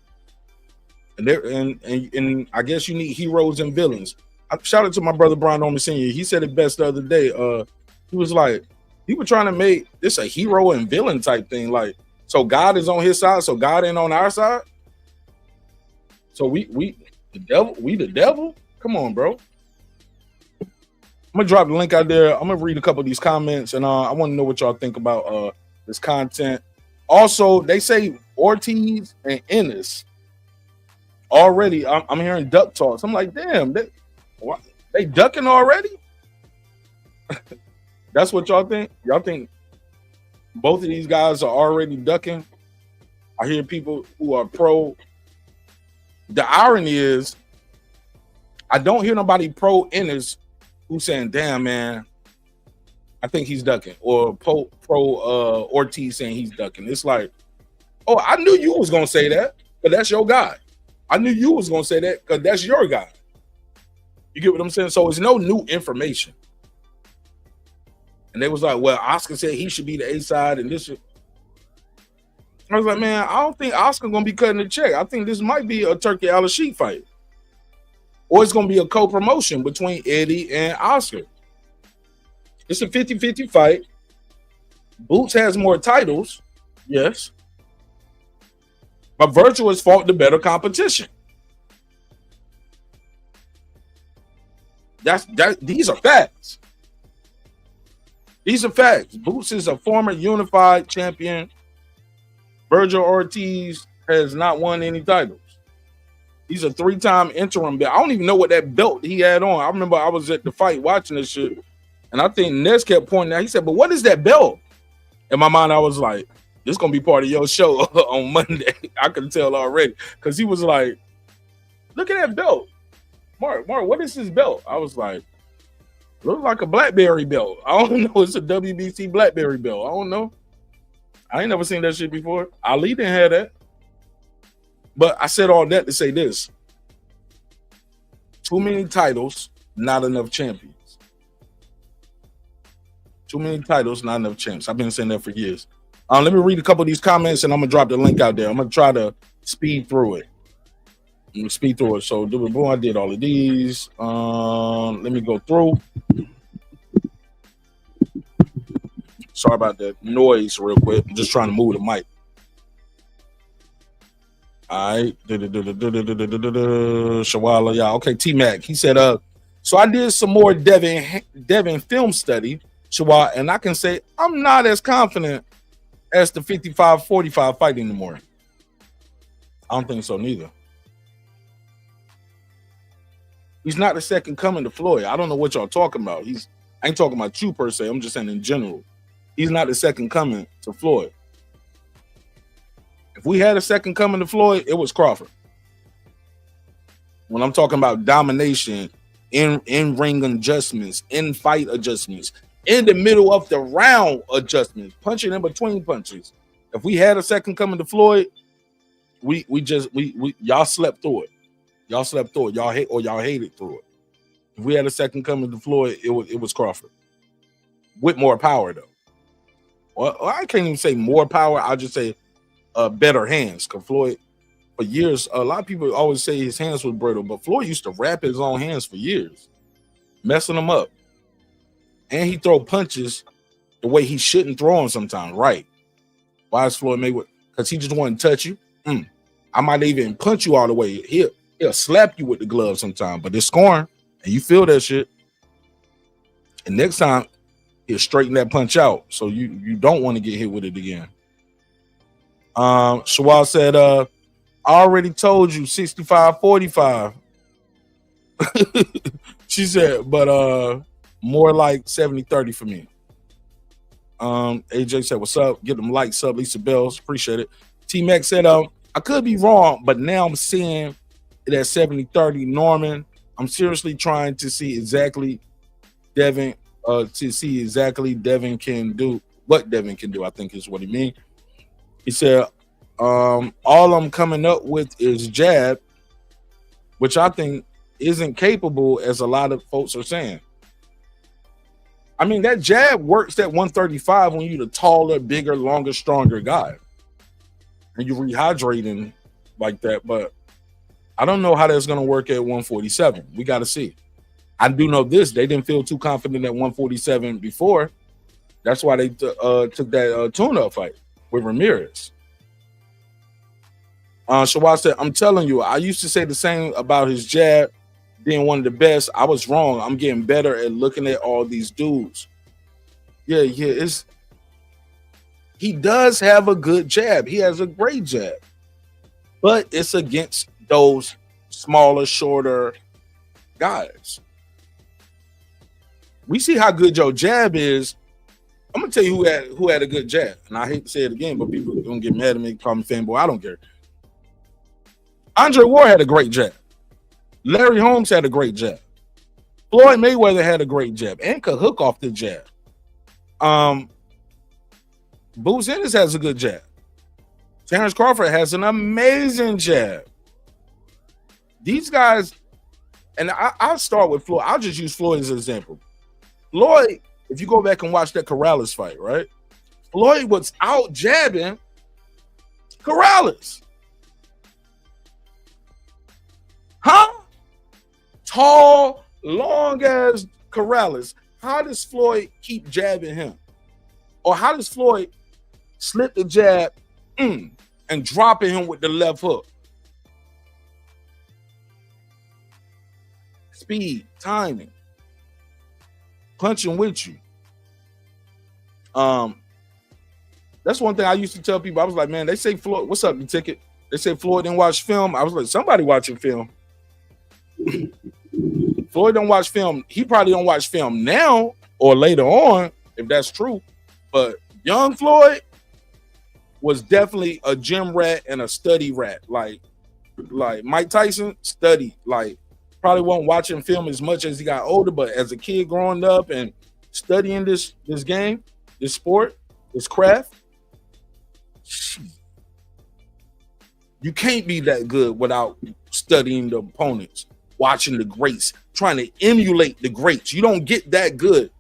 and I guess you need heroes and villains. Shout out to my brother Brian Norman Sr. He said it best the other day. He was like, he was trying to make this a hero and villain type thing. Like, so God is on his side, so God ain't on our side. So we the devil. Come on, bro. I'm gonna drop the link out there. I'm gonna read a couple of these comments, and I want to know what y'all think about this content. Also, they say Ortiz and Ennis already. I'm hearing duck talks. I'm like, damn, they ducking already? That's what y'all think? Y'all think both of these guys are already ducking? I hear people who are pro. The irony is, I don't hear nobody pro Ennis who's saying, damn, man, I think he's ducking, or pro Ortiz saying he's ducking. It's like, oh, I knew you was gonna say that, but that's your guy. I knew you was gonna say that because that's your guy. You get what I'm saying? So it's no new information. And they was like, well, Oscar said he should be the A side, and this should. I was like, man, I don't think Oscar gonna be cutting the check. I think this might be a Turkey Al-Sheikh fight. Or it's going to be a co-promotion between Eddie and Oscar. It's a 50-50 fight. Boots has more titles, yes. But Virgil has fought the better competition. These are facts. These are facts. Boots is a former unified champion. Virgil Ortiz has not won any titles. He's a 3-time interim belt. I don't even know what that belt he had on. I remember I was at the fight watching this shit, and I think Ness kept pointing out. He said, but what is that belt? In my mind, I was like, this is going to be part of your show on Monday. I could tell already. Because he was like, look at that belt. Mark, what is this belt? I was like, looks like a BlackBerry belt. I don't know. It's a WBC BlackBerry belt. I don't know. I ain't never seen that shit before. Ali didn't have that. But I said all that to say this. Too many titles, not enough champions. Too many titles, not enough champs. I've been saying that for years. Let me read a couple of these comments, and I'm going to drop the link out there. I'm going to try to speed through it. So, boom, I did all of these. Let me go through. Sorry about that noise real quick. I'm just trying to move the mic. All right. Shawala, yeah. Okay, T-Mac. He said, so I did some more Devin film study, Shawala, and I can say I'm not as confident as the 55-45 fight anymore. I don't think so neither. He's not the second coming to Floyd. I don't know what y'all talking about. I ain't talking about you per se. I'm just saying in general. He's not the second coming to Floyd. If we had a second coming to Floyd, it was Crawford. When I'm talking about domination, in ring adjustments, in fight adjustments, in the middle of the round adjustments, punching in between punches. If we had a second coming to Floyd, we y'all slept through it. Y'all slept through it. Y'all hated through it. If we had a second coming to Floyd, it was Crawford. With more power though. Well, I can't even say more power. I'll just say better hands. Because Floyd, for years, a lot of people always say his hands were brittle, but Floyd used to wrap his own hands for years. messing him up. And he throw punches the way he shouldn't throw them sometimes. Right. Why is Floyd Mayweather? Because he just want to touch you. I might even punch you all the way. He'll slap you with the glove sometimes, but it's scoring, and you feel that shit. And next time, he'll straighten that punch out, so you don't want to get hit with it again. Shawal said, I already told you 65-45. She said, but more like 70-30 for me. AJ said, what's up? Get them likes up, Lisa Bells. Appreciate it. T-Mac said, I could be wrong, but now I'm seeing it at 70-30. Norman, I'm seriously trying to see exactly Devin can do what Devin can do, I think is what he mean. He said, all I'm coming up with is jab, which I think isn't capable as a lot of folks are saying. I mean, that jab works at 135 when you're the taller, bigger, longer, stronger guy. And you're rehydrating like that. But I don't know how that's going to work at 147. We got to see. I do know this. They didn't feel too confident at 147 before. That's why they took that tune-up fight with Ramirez. Shawad said, I'm telling you, I used to say the same about his jab being one of the best. I was wrong. I'm getting better at looking at all these dudes. Yeah, he does have a good jab. He has a great jab. But it's against those smaller, shorter guys. We see how good your jab is. I'm gonna tell you who had a good jab. And I hate to say it again, but people are gonna get mad at me, call me fanboy. I don't care. Andre Ward had a great jab. Larry Holmes had a great jab. Floyd Mayweather had a great jab and could hook off the jab. Boots Ennis has a good jab. Terrence Crawford has an amazing jab. These guys, and I'll start with Floyd. I'll just use Floyd as an example. Floyd, if you go back and watch that Corrales fight, right? Floyd was out jabbing Corrales. Huh? Tall, long as Corrales. How does Floyd keep jabbing him? Or how does Floyd slip the jab and dropping him with the left hook? Speed, timing, punching with you. That's one thing I used to tell people. I was like, man, they say Floyd, what's up, the ticket? They say Floyd didn't watch film. I was like, somebody watching film. Floyd don't watch film. He probably don't watch film now or later on, if that's true. But young Floyd was definitely a gym rat and a study rat. Like Mike Tyson studied. Like probably wasn't watching film as much as he got older, but as a kid growing up and studying this game, this sport, this craft, you can't be that good without studying the opponents, watching the greats, trying to emulate the greats. You don't get that good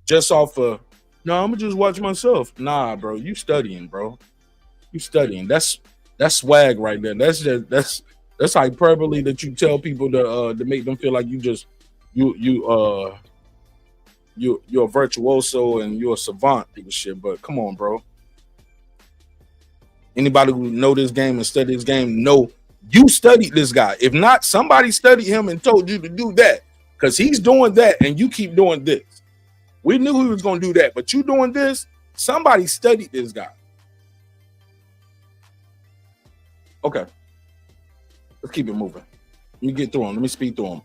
just off of, no, I'm gonna just watch myself. Nah, bro, you studying, bro. You studying. That's swag right there. That's hyperbole that you tell people to make them feel like you're a virtuoso and you're a savant and shit. But come on, bro. Anybody who know this game and study this game know you studied this guy. If not, somebody studied him and told you to do that because he's doing that and you keep doing this. We knew he was going to do that, but you doing this, somebody studied this guy. Okay. Let's keep it moving. Let me get through him. Let me speed through him.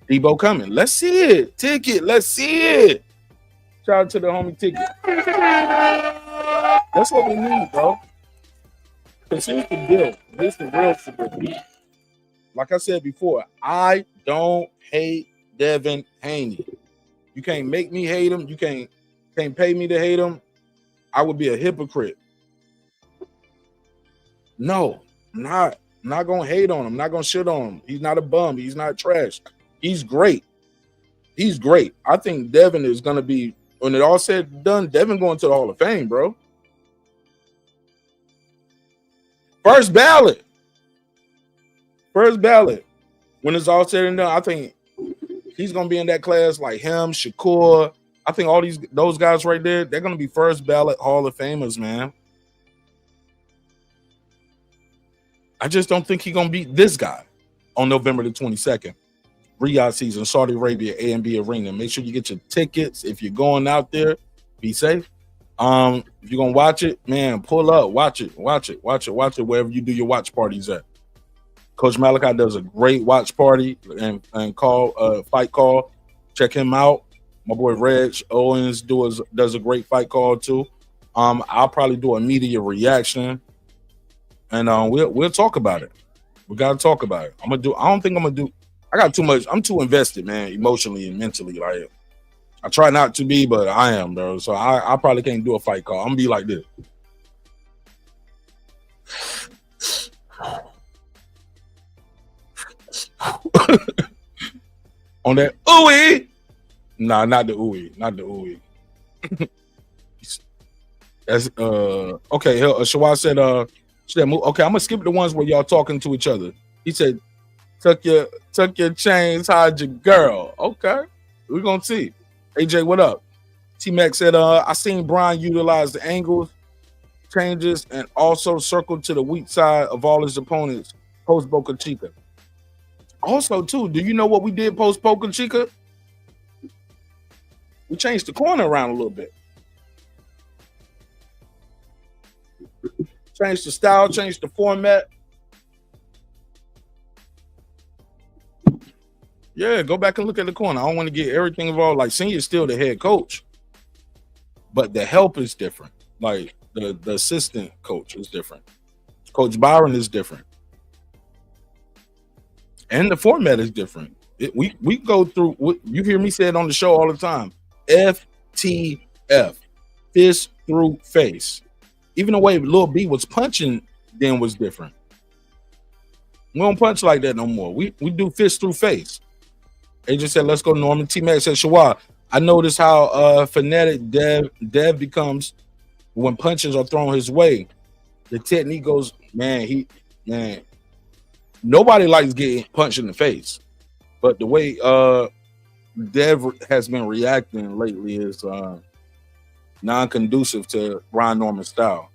Debo coming. Let's see it. Ticket. Let's see it. Shout out to the homie Ticket. That's what we need, bro. Because here's the deal. This is the real shit. Like I said before, I don't hate Devin Haney. You can't make me hate him. You can't pay me to hate him. I would be a hypocrite. No, I'm not gonna hate on him. I'm not gonna shit on him. He's not a bum. He's not trash. He's great. He's great. I think Devin is gonna be, when it all said and done, Devin going to the Hall of Fame, bro. First ballot. when it's all said and done, I think he's gonna be in that class like him, Shakur. I think all those guys right there, they're gonna be first ballot Hall of Famers, man. I just don't think he's gonna beat this guy on November the 22nd. Riyadh season, Saudi Arabia, A&B Arena. Make sure you get your tickets. If you're going out there, be safe. If you're gonna watch it, man, pull up, watch it wherever you do your watch parties at. Coach Malachi does a great watch party and fight call. Check him out. My boy Reg Owens does a great fight call too. I'll probably do a media reaction, and we'll talk about it. We gotta talk about it. I got too much. I'm too invested, man, emotionally and mentally. Like, I try not to be, but I am, bro. So I probably can't do a fight call. I'm gonna be like this. On that ooey. Nah, not the ooey. Not the ooey. That's okay. Shawad said okay, I'm gonna skip the ones where y'all talking to each other. He said, Tuck your chains, hide your girl. Okay, we're gonna see. AJ, what up? T-Mac said, I seen Brian utilize the angles, changes, and also circle to the weak side of all his opponents post Boca Chica. Also, too, do you know what we did post Boca Chica? We changed the corner around a little bit. Changed the style, changed the format. Yeah, go back and look at the corner. I don't want to get everything involved. Like, Senior's still the head coach, but the help is different. Like, the assistant coach is different. Coach Byron is different. And the format is different. We go through, you hear me say it on the show all the time, FTF, fist through face. Even the way Lil B was punching then was different. We don't punch like that no more. We do fist through face. They just said, let's go Norman. T-Mac said, Shawad, I noticed how phonetic Dev becomes when punches are thrown his way. The technique goes, man, nobody likes getting punched in the face. But the way Dev has been reacting lately is non-conducive to Brian Norman's style.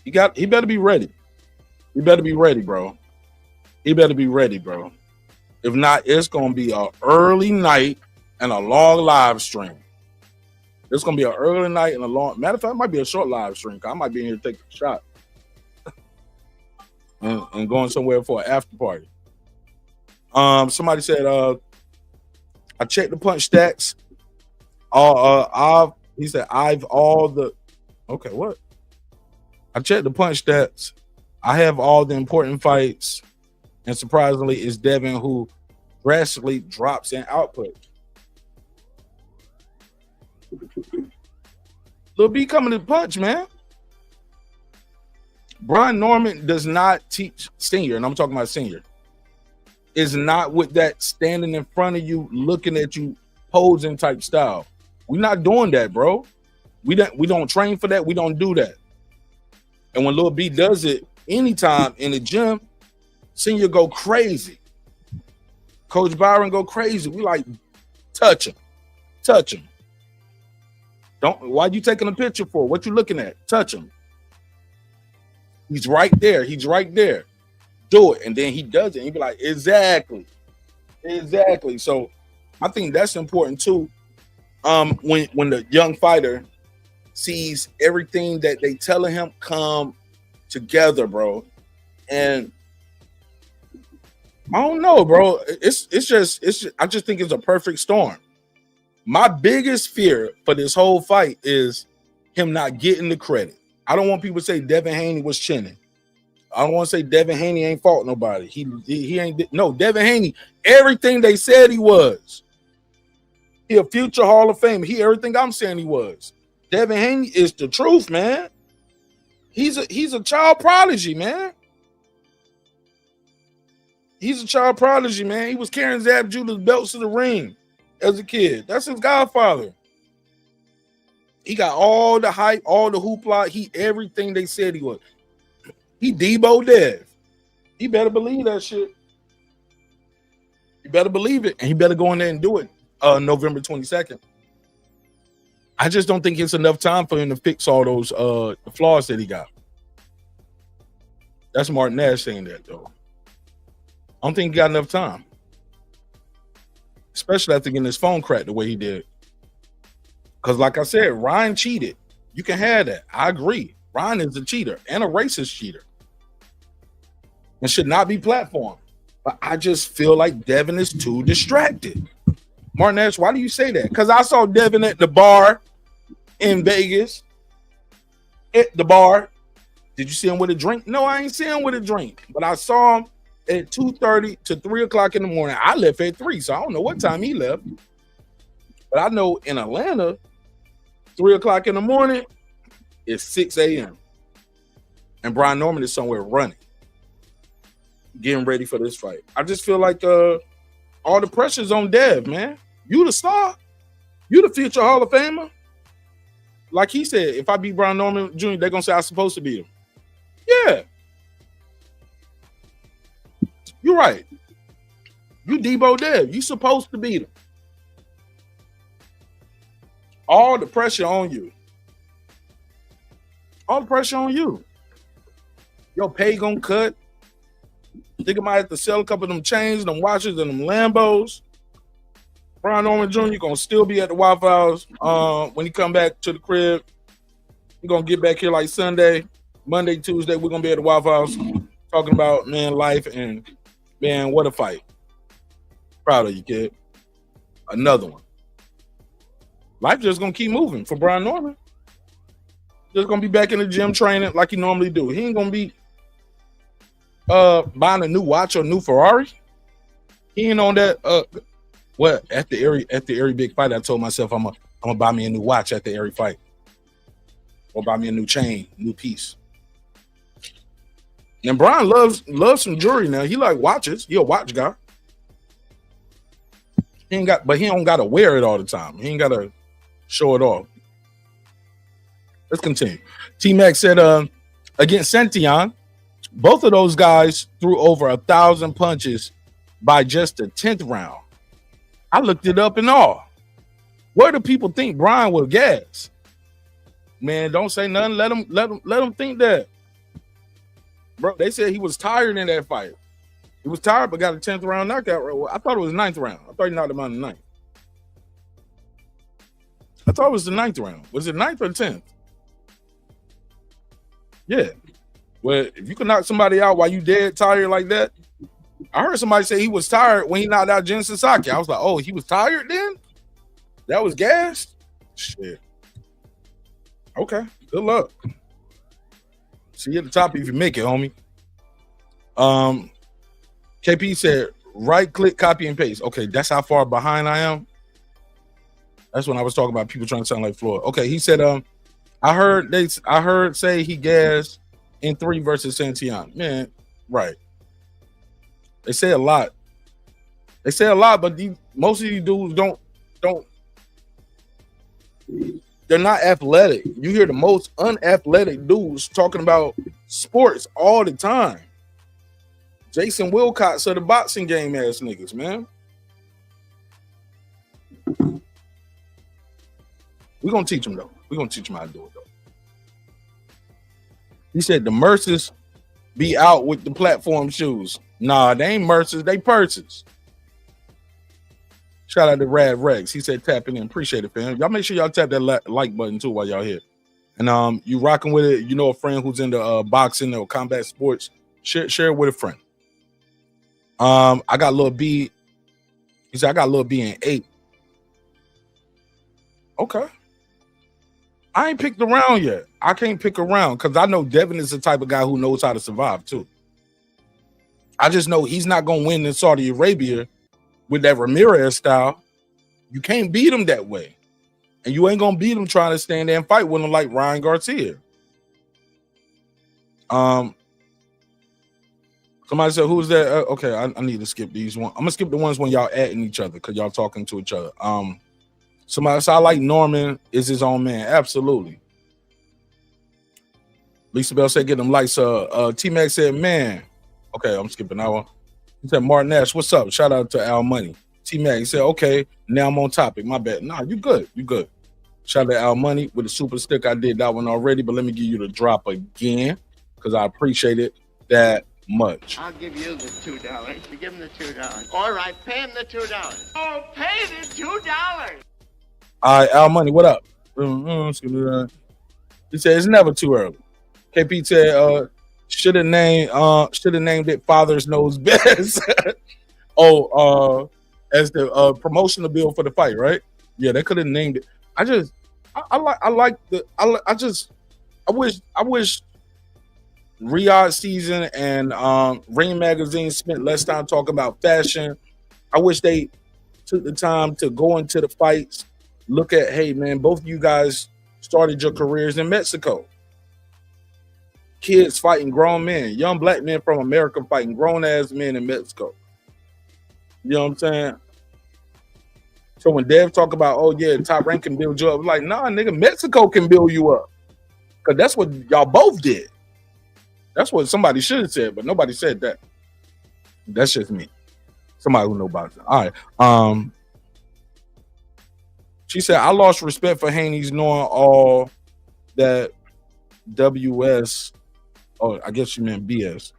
He better be ready. He better be ready, bro. He better be ready, bro. If not, it's gonna be an early night and a long live stream. It's gonna be an early night and a long. Matter of fact, it might be a short live stream. I might be in here to take a shot and going somewhere for an after party. Somebody said, I checked the punch stats. He said, okay, what? I checked the punch stats. I have all the important fights. And surprisingly, it's Devin who drastically drops in output. Lil B coming to punch, man. Brian Norman does not teach Senior, and I'm talking about Senior. Is not with that standing in front of you, looking at you, posing type style. We're not doing that, bro. We don't train for that. We don't do that. And when Lil B does it anytime in the gym, Senior go crazy. Coach Byron go crazy. We like, touch him. Why you taking a picture for? What you looking at? Touch him. He's right there. Do it. And then he does it. And he be like, exactly. So I think that's important too. When the young fighter sees everything that they telling him come together, bro. And I don't know, bro. It's just I just think it's a perfect storm. My biggest fear for this whole fight is him not getting the credit. I don't want people to say Devin Haney was chinning. I don't want to say Devin Haney ain't fought nobody. He ain't. No, Devin Haney, everything they said he was. He a future Hall of Fame. He everything I'm saying he was. Devin Haney is the truth, man. He's a child prodigy, man. He's a child prodigy, man. He was carrying Zab Judah's belts to the ring as a kid. That's his godfather. He got all the hype, all the hoopla. He everything they said he was. He Debo Dev. He better believe that shit. You better believe it, and he better go in there and do it November 22nd. I just don't think it's enough time for him to fix all those flaws that he got. That's Martin Nash saying that, though. I don't think he got enough time. Especially after getting his phone cracked the way he did. Because like I said, Ryan cheated. You can have that. I agree. Ryan is a cheater and a racist cheater. And should not be platformed. But I just feel like Devin is too distracted. Martin Nash, why do you say that? Because I saw Devin at the bar in Vegas. At the bar. Did you see him with a drink? No, I ain't see him with a drink. But I saw him at 2:30 to 3 o'clock in the morning. I left at 3, so I don't know what time he left. But I know in Atlanta, 3 o'clock in the morning, it's 6 a.m. And Brian Norman is somewhere running, getting ready for this fight. I just feel like all the pressure's on Dev, man. You the star. You the future Hall of Famer. Like he said, if I beat Brian Norman Jr., they're going to say I'm supposed to beat him. Yeah. You're right. You Debo Dev. You supposed to beat him. All the pressure on you. All the pressure on you. Your pay gonna cut. Think I might have to sell a couple of them chains, them watches, and them Lambos. Brian Norman Jr. gonna still be at the Waffle House when he come back to the crib. We're gonna get back here like Sunday, Monday, Tuesday. We're gonna be at the Waffle House talking about man life and man, what a fight. Proud of you, kid. Another one. Life just gonna keep moving for Brian Norman. Just gonna be back in the gym training like he normally do. He ain't gonna be buying a new watch or new Ferrari. He ain't on that. At the Airy big fight, I told myself I'm gonna buy me a new watch at the Airy fight, or buy me a new chain, new piece. And Brian loves some jewelry now. He like watches. He a watch guy. He don't gotta wear it all the time. He ain't gotta show it off. Let's continue. T-Mac said against Sention, both of those guys threw over 1,000 punches by just the 10th round. I looked it up and all. Where do people think Brian will gas? Man, don't say nothing. Let him think that. Bro, they said he was tired in that fight. He was tired, but got a 10th round knockout. I thought it was the 9th round. I thought he knocked him out in the 9th. I thought it was the 9th round. Was it 9th or 10th? Yeah. Well, if you can knock somebody out while you dead tired like that, I heard somebody say he was tired when he knocked out Jen Sasaki. I was like, oh, he was tired then? That was gassed? Shit. Okay. Good luck. See you at the top if you make it, homie. KP said, right click, copy and paste. Okay, that's how far behind I am. That's when I was talking about people trying to sound like Floyd. Okay, he said, I heard say he gassed in 3 versus Santillan. Man, right. They say a lot. But most of these dudes don't. They're not athletic. You hear the most unathletic dudes talking about sports all the time. Jason Wilcox of the boxing game ass niggas, man. We're gonna teach them though. We're gonna teach them how to do it though. He said the Merces be out with the platform shoes. Nah, they ain't Merces, they purses. Shout out to Rad Rex. He said tapping in. Appreciate it, fam. Y'all make sure y'all tap that like button too while y'all here. And you rocking with it. You know a friend who's into boxing or combat sports. Share it with a friend. I got Lil B. He said I got Lil B in 8. Okay. I ain't picked around yet. I can't pick around because I know Devin is the type of guy who knows how to survive too. I just know he's not gonna win in Saudi Arabia with that Ramirez style. You can't beat him that way. And you ain't gonna beat him trying to stand there and fight with him like Ryan Garcia. Somebody said, who's that? Okay, I need to skip these one. I'm gonna skip the ones when y'all adding each other because y'all talking to each other. Somebody said, I like Norman is his own man. Absolutely. Lisa Bell said, get them likes. T-Mac said, man. Okay, I'm skipping that one. He said, Martin Nash, what's up? Shout out to Al Money. T-Mac, he said, okay, now I'm on topic. My bad. Nah, you good. You good. Shout out to Al Money with the super stick. I did that one already, but let me give you the drop again because I appreciate it that much. I'll give you the $2. You give him the $2. All right, pay him the $2. Oh, pay the $2. All right, Al Money, what up? He said it's never too early. KP said should have named it Fathers Knows Best. As the promotional bill for the fight, right? Yeah, they could have named it. I wish Riyadh season and Ring Magazine spent less time talking about fashion. I wish they took the time to go into the fights, look at, hey man, both of you guys started your careers in Mexico. Kids fighting grown men, young black men from America fighting grown ass men in Mexico. You know what I'm saying? So when Dev talk about, oh yeah, Top Rank can build you up, like, nah, nigga, Mexico can build you up. Cause that's what y'all both did. That's what somebody should have said, but nobody said that. That's just me. Somebody who knows about it. All right. She said, I lost respect for Haney's knowing all that WS, oh, I guess you meant BS.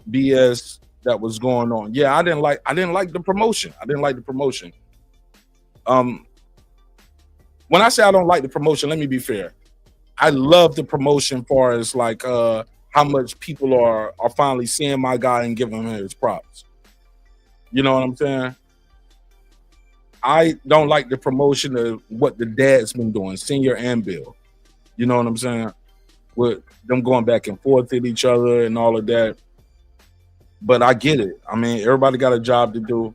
BS that was going on. Yeah, I didn't like the promotion. I didn't like the promotion. When I say I don't like the promotion, let me be fair. I love the promotion far as like how much people are finally seeing my guy and giving him his props. You know what I'm saying? I don't like the promotion of what the dad's been doing, Senior and Bill. You know what I'm saying? With them going back and forth with each other and all of that. But I get it. I mean, everybody got a job to do.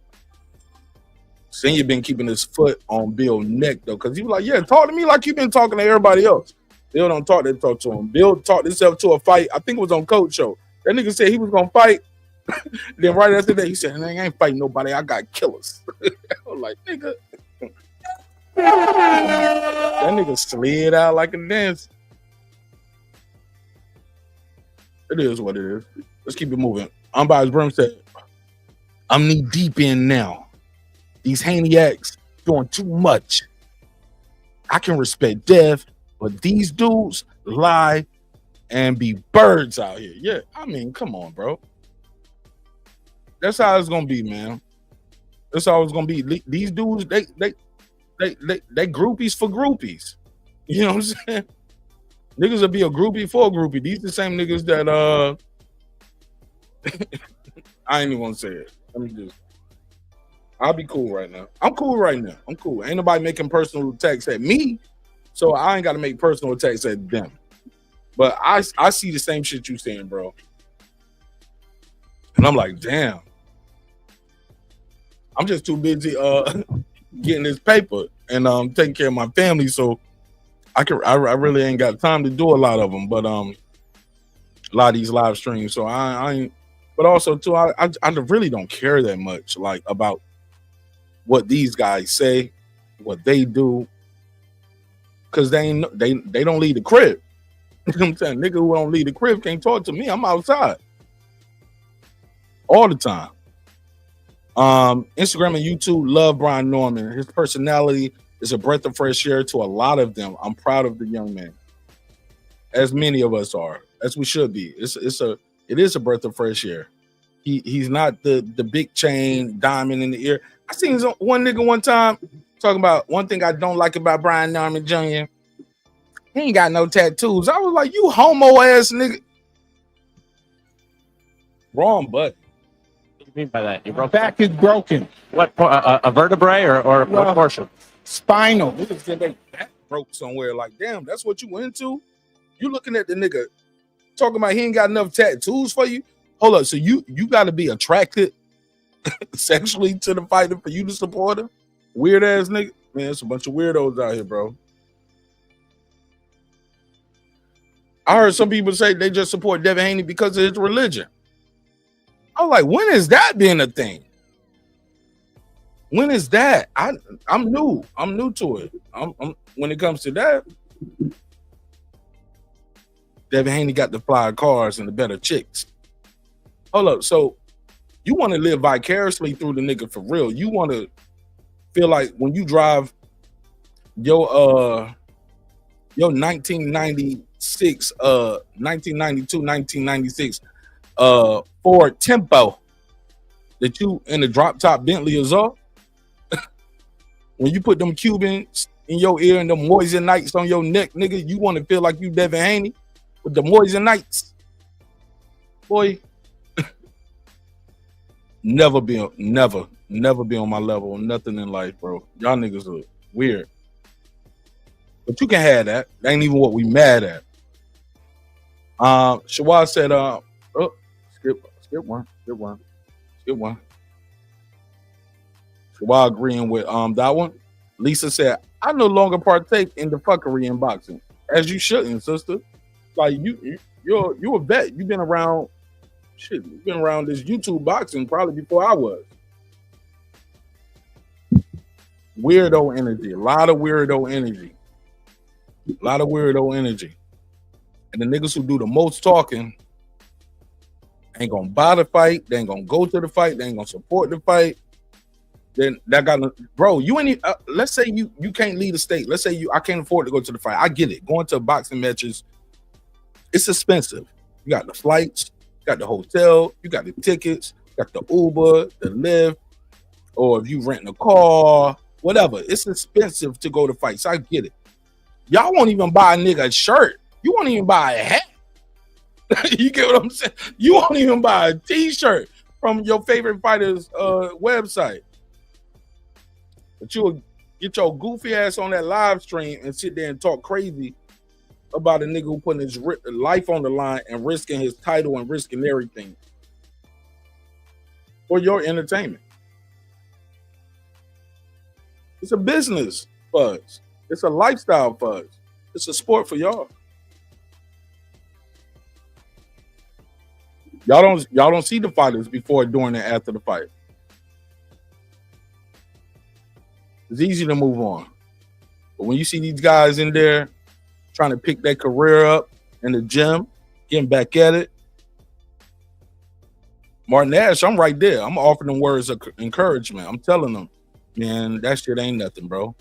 Senior been keeping his foot on Bill's neck, though, because he was like, yeah, talk to me like you've been talking to everybody else. Bill don't talk, they talk to him. Bill talked himself to a fight. I think it was on Coach Show. That nigga said he was going to fight. Then right after that, he said, I ain't fighting nobody. I got killers. I was like, nigga. That nigga slid out like a dance. It is what it is. Let's keep it moving. Unbiased Brim said, I'm knee deep in now. These Haneyacks doing too much. I can respect death, but these dudes lie and be birds out here. Yeah, I mean, come on, bro. That's how it's gonna be, man. That's how it's gonna be. These dudes, they groupies for groupies. You know what I'm saying? Niggas will be a groupie for a groupie. These the same niggas that I ain't even gonna say it. Let me just. I'll be cool right now. I'm cool right now. I'm cool. Ain't nobody making personal attacks at me, so I ain't got to make personal attacks at them. But I see the same shit you saying, bro. And I'm like, damn. I'm just too busy getting this paper and taking care of my family, so I really ain't got time to do a lot of them. But a lot of these live streams, so I ain't. But also too, I really don't care that much, like, about what these guys say, what they do, because they don't leave the crib. You know what I'm saying? Nigga who don't leave the crib can't talk to me. I'm outside all the time. Instagram and YouTube love Brian Norman. His personality is a breath of fresh air to a lot of them. I'm proud of the young man, as many of us are, as we should be. It is a breath of fresh air. He's not the big chain diamond in the ear. I seen one nigga one time talking about one thing I don't like about Brian Norman Jr. He ain't got no tattoos. I was like, you homo ass nigga. Wrong button. What do you mean by that? Your Back is broken. What, a vertebrae or what portion? Spinal. Niggas said they back broke somewhere. Like, damn, that's what you into? You looking at the nigga talking about he ain't got enough tattoos for you? Hold up, so you got to be attracted sexually to the fighter for you to support him? Weird ass nigga. Man, it's a bunch of weirdos out here, bro. I heard some people say they just support Devin Haney because of his religion. I was like, when is that being a thing? When is that? I'm new. I'm new to it. I'm when it comes to that. Devin Haney got the fly cars and the better chicks. Hold up. So You want to live vicariously through the nigga for real. You want to feel like when you drive your 1996 1992 1996 Ford Tempo that you in the drop top Bentley is up. When you put them Cubans in your ear and them Moissanite on your neck, nigga, you want to feel like you Devin Haney with the Moissanite. Boy, never be on my level, nothing in life, bro. Y'all niggas are weird. But you can have that. That ain't even what we mad at. Shawad said, skip one. Shawad agreeing with that one. Lisa said, I no longer partake in the fuckery in boxing. As you shouldn't, sister. Like you're a vet. You've been around shit. You've been around this YouTube boxing probably before I was. Weirdo energy. A lot of weirdo energy. And the niggas who do the most talking ain't gonna buy the fight. They ain't gonna go to the fight. They ain't gonna support the fight. Then that got bro. You ain't. Let's say you can't leave the state. Let's say I can't afford to go to the fight. I get it. Going to boxing matches, it's expensive. You got the flights, you got the hotel, you got the tickets, you got the Uber, the Lyft, or if you rent a car, whatever. It's expensive to go to fights. I get it. Y'all won't even buy a nigga a shirt. You won't even buy a hat. You get what I'm saying? You won't even buy a t-shirt from your favorite fighter's website. But you'll get your goofy ass on that live stream and sit there and talk crazy about a nigga who putting his life on the line and risking his title and risking everything for your entertainment. It's a business for us. It's a lifestyle for us. It's a sport for y'all. Y'all don't see the fighters before, during, and after the fight. It's easy to move on. But when you see these guys in there trying to pick their career up in the gym, getting back at it, Martin Ash, I'm right there. I'm offering them words of encouragement. I'm telling them, man, that shit ain't nothing, bro.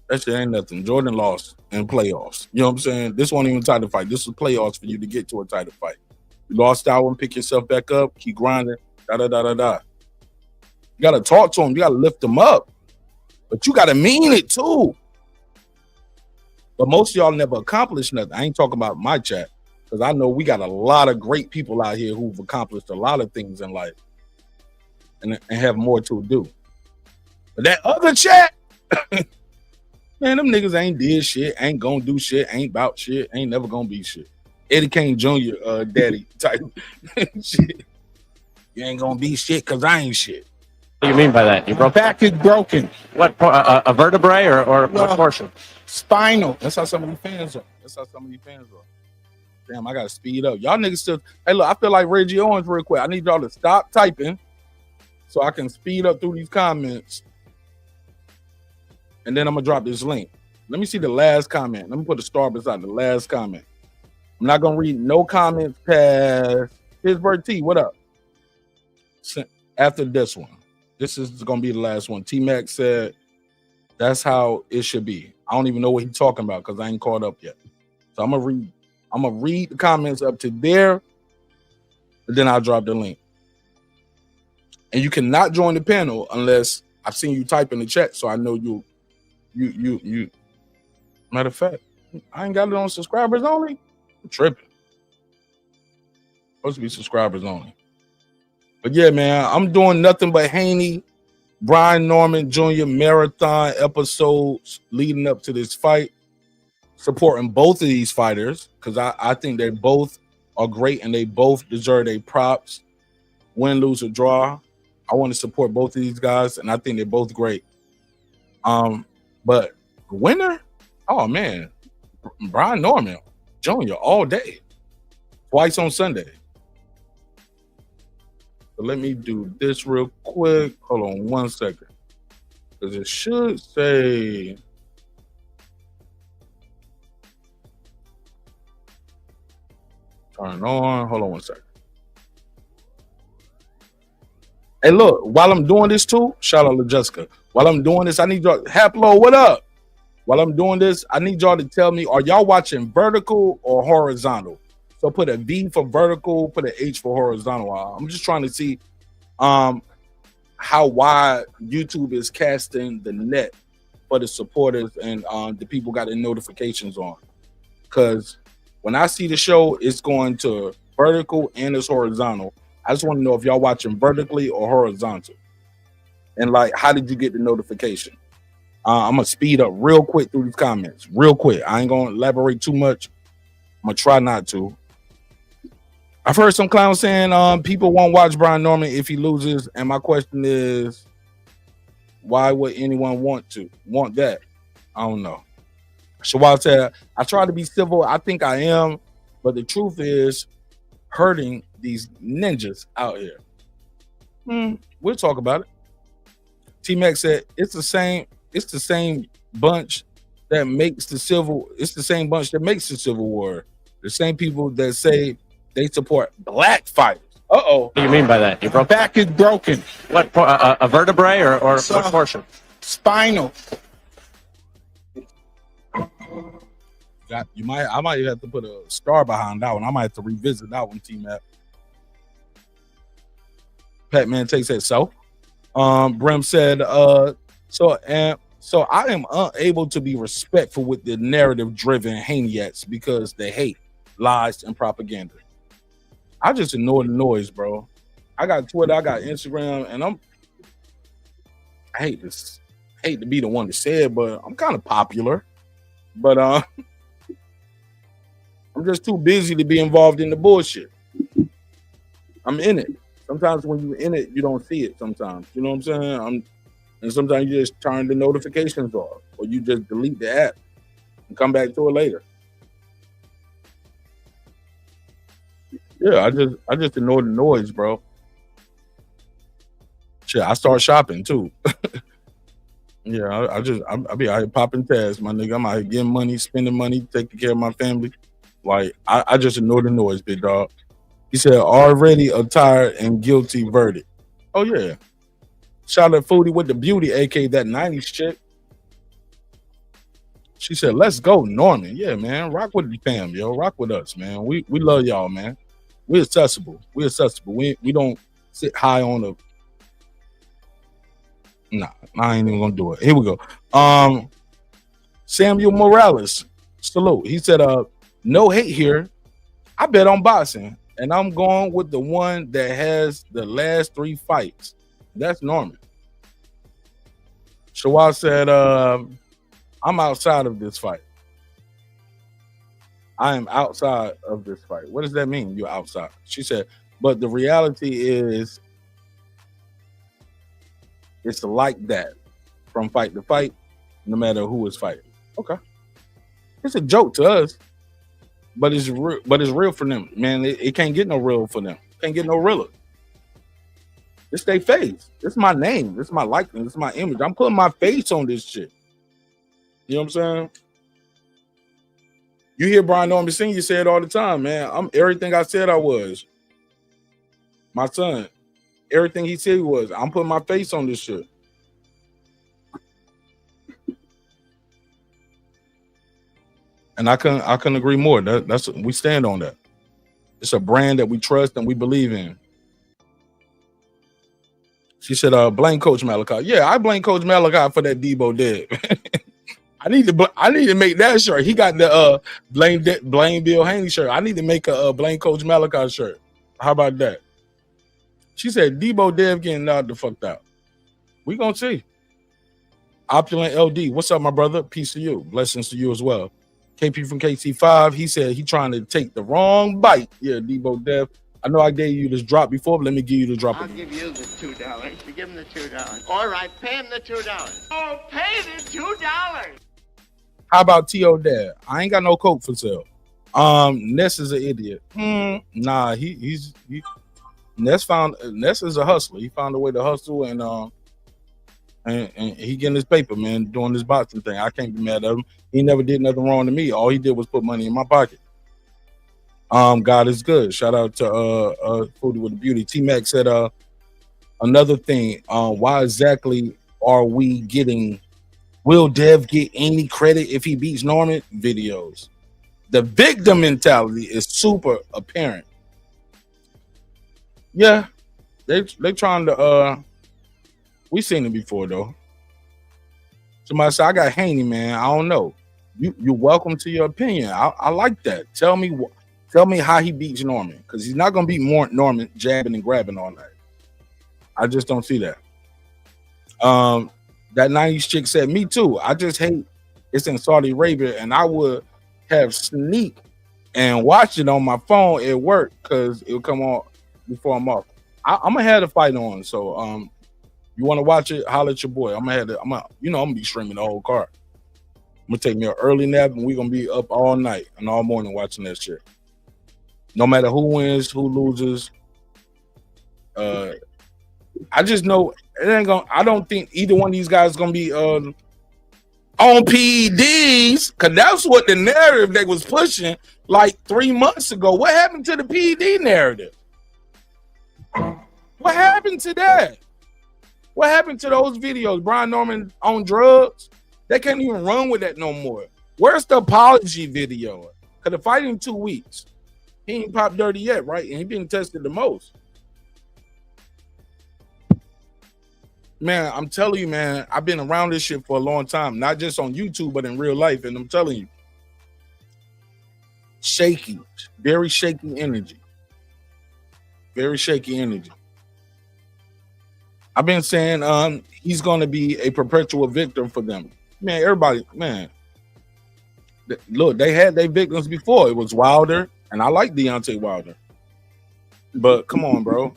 That shit ain't nothing. Jordan lost in playoffs. You know what I'm saying? This wasn't even a title fight. This was playoffs for you to get to a title fight. You lost that one, pick yourself back up, keep grinding, da-da-da-da-da. You got to talk to him. You got to lift them up. But you got to mean it, too. But most of y'all never accomplished nothing. I ain't talking about my chat, because I know we got a lot of great people out here who've accomplished a lot of things in life and have more to do. But that other chat, man, them niggas ain't did shit, ain't gonna do shit, ain't about shit, ain't never gonna be shit. Eddie Kane Jr. Daddy type shit. You ain't gonna be shit because I ain't shit. What do you mean by that? You broke Back is broken. what? A vertebrae or what portion? Spinal. That's how some of these fans are. Damn, I gotta speed up. Y'all niggas still. Hey, look, I feel like Reggie Owens real quick. I need y'all to stop typing so I can speed up through these comments. And then I'm gonna drop this link. Let me see the last comment. Let me put a star beside the last comment. I'm not gonna read no comments past Pittsburgh T. What up? After this one, this is gonna be the last one. T-Mac said that's how it should be. I don't even know what he's talking about because I ain't caught up yet. So I'm gonna read the comments up to there, and then I'll drop the link. And you cannot join the panel unless I've seen you type in the chat, so I know you. Matter of fact, I ain't got it on subscribers only. I'm tripping. Supposed to be subscribers only. But yeah, man, I'm doing nothing but Haney, Brian Norman Jr. marathon episodes leading up to this fight, supporting both of these fighters because I think they both are great and they both deserve their props. Win, lose, or draw. I want to support both of these guys, and I think they're both great. But the winner, oh man, Brian Norman Jr. all day, twice on Sunday. So let me do this real quick. Hold on 1 second, because it should say. Turn on. Hold on 1 second. Hey, look, while I'm doing this too, shout out to Jessica. While I'm doing this, I need y'all. Haplo, what up? While I'm doing this, I need y'all to tell me: are y'all watching vertical or horizontal? So put a V for vertical, put an H for horizontal. I'm just trying to see how wide YouTube is casting the net for the supporters and the people got the notifications on. Because when I see the show, it's going to vertical and it's horizontal. I just want to know if y'all watching vertically or horizontal. And like, how did you get the notification? I'm going to speed up real quick through these comments. Real quick. I ain't going to elaborate too much. I'm going to try not to. I've heard some clowns saying people won't watch Brian Norman if he loses. And my question is, why would anyone want that? I don't know. Shawal said, I try to be civil. I think I am. But the truth is hurting these ninjas out here. We'll talk about it. T-Mac said, it's the same bunch that makes the Civil War. The same people that say they support black fighters. What do you mean by that? You broke Back is broken. what? A vertebrae or what portion? Spinal. I might have to put a star behind that one. I might have to revisit that one, T-Mac. Pat-Man takes that so. Brim said, so I am unable to be respectful with the narrative-driven Haneyats because they hate lies and propaganda. I just ignore the noise, bro. I got Twitter, I got Instagram, and I hate to be the one to say it, but I'm kind of popular. But I'm just too busy to be involved in the bullshit. I'm in it. Sometimes when you're in it, you don't see it sometimes. You know what I'm saying? And sometimes you just turn the notifications off or you just delete the app and come back to it later. Yeah, I just ignore the noise, bro. Shit, I start shopping too. Yeah, I be out here popping tags, my nigga. I'm out here getting money, spending money, taking care of my family. Like, I just ignore the noise, big dog. He said, already a tired and guilty verdict. Oh, yeah. Shout out Foodie with the beauty, a.k.a. that 90s chick. She said, let's go, Norman. Yeah, man. Rock with the fam, yo. Rock with us, man. We love y'all, man. We're accessible. We don't sit high on the... Nah, I ain't even gonna do it. Here we go. Samuel Morales. Salute. He said, no hate here. I bet on boxing. And I'm going with the one that has the last 3 fights. That's Norman. Shawal said, I'm outside of this fight. I am outside of this fight. What does that mean? You're outside. She said, but the reality is it's like that from fight to fight, no matter who is fighting. Okay. It's a joke to us. But it's real for them, man. It can't get no real for them. Can't get no realer. It's their face. It's my name. It's my likeness. It's my image. I'm putting my face on this shit. You know what I'm saying? You hear Brian Norman Sr. say it all the time, man. I'm everything I said I was. My son, everything he said he was. I'm putting my face on this shit. And I couldn't agree more. That's we stand on that. It's a brand that we trust and we believe in. She said, blame Coach Malachi. Yeah, I blame Coach Malachi for that Debo dead. I need to make that shirt. He got the blame Bill Haney shirt. I need to make a blame Coach Malachi shirt. How about that? She said Debo Dev getting knocked the fuck out. We gonna see. Opulent LD, what's up, my brother? Peace to you. Blessings to you as well. KP from KC5, he said he trying to take the wrong bite. Yeah, Debo Dev. I know I gave you this drop before, but let me give you the drop I'll again. give you the $2. You give him the $2. All right, pay him the $2. Oh, pay the $2. How about T.O. Dad? I ain't got no coke for sale. Ness is an idiot. Nah, Ness is a hustler. He found a way to hustle and he getting his paper, man, doing this boxing thing. I can't be mad at him. He never did nothing wrong to me. All he did was put money in my pocket. God is good. Shout out to Foodie with the Beauty. T-Mac said another thing. Why exactly are we getting? Will Dev get any credit if he beats Norman? Videos. The victim mentality is super apparent. Yeah, they trying to. We seen it before though. Somebody said I got Haney, man. I don't know. You're welcome to your opinion. I like that. Tell me how he beats Norman, because he's not gonna beat Norman jabbing and grabbing all night. I just don't see that. That 90s chick said, me too. I just hate it's in Saudi Arabia, and I would have sneak and watch it on my phone at work because it'll come on before I'm off. I'm gonna have the fight on, so you want to watch it? Holler at your boy. I'm gonna be streaming the whole card. I'm gonna take me an early nap, and we're gonna be up all night and all morning watching that shit. No matter who wins, who loses. I just know it ain't gonna. I don't think either one of these guys is gonna be on PEDs, because that's what the narrative they was pushing like 3 months ago. What happened to the PED narrative? What happened to that? What happened to those videos? Brian Norman on drugs? They can't even run with that no more. Where's the apology video? Because the fight in 2 weeks. He ain't popped dirty yet, right? And he been tested the most. Man, I'm telling you, man, I've been around this shit for a long time, not just on YouTube, but in real life. And I'm telling you, shaky, very shaky energy. Very shaky energy. I've been saying he's going to be a perpetual victim for them. Man, everybody, man. Look, they had their victims before. It was Wilder, and I like Deontay Wilder. But come on, bro.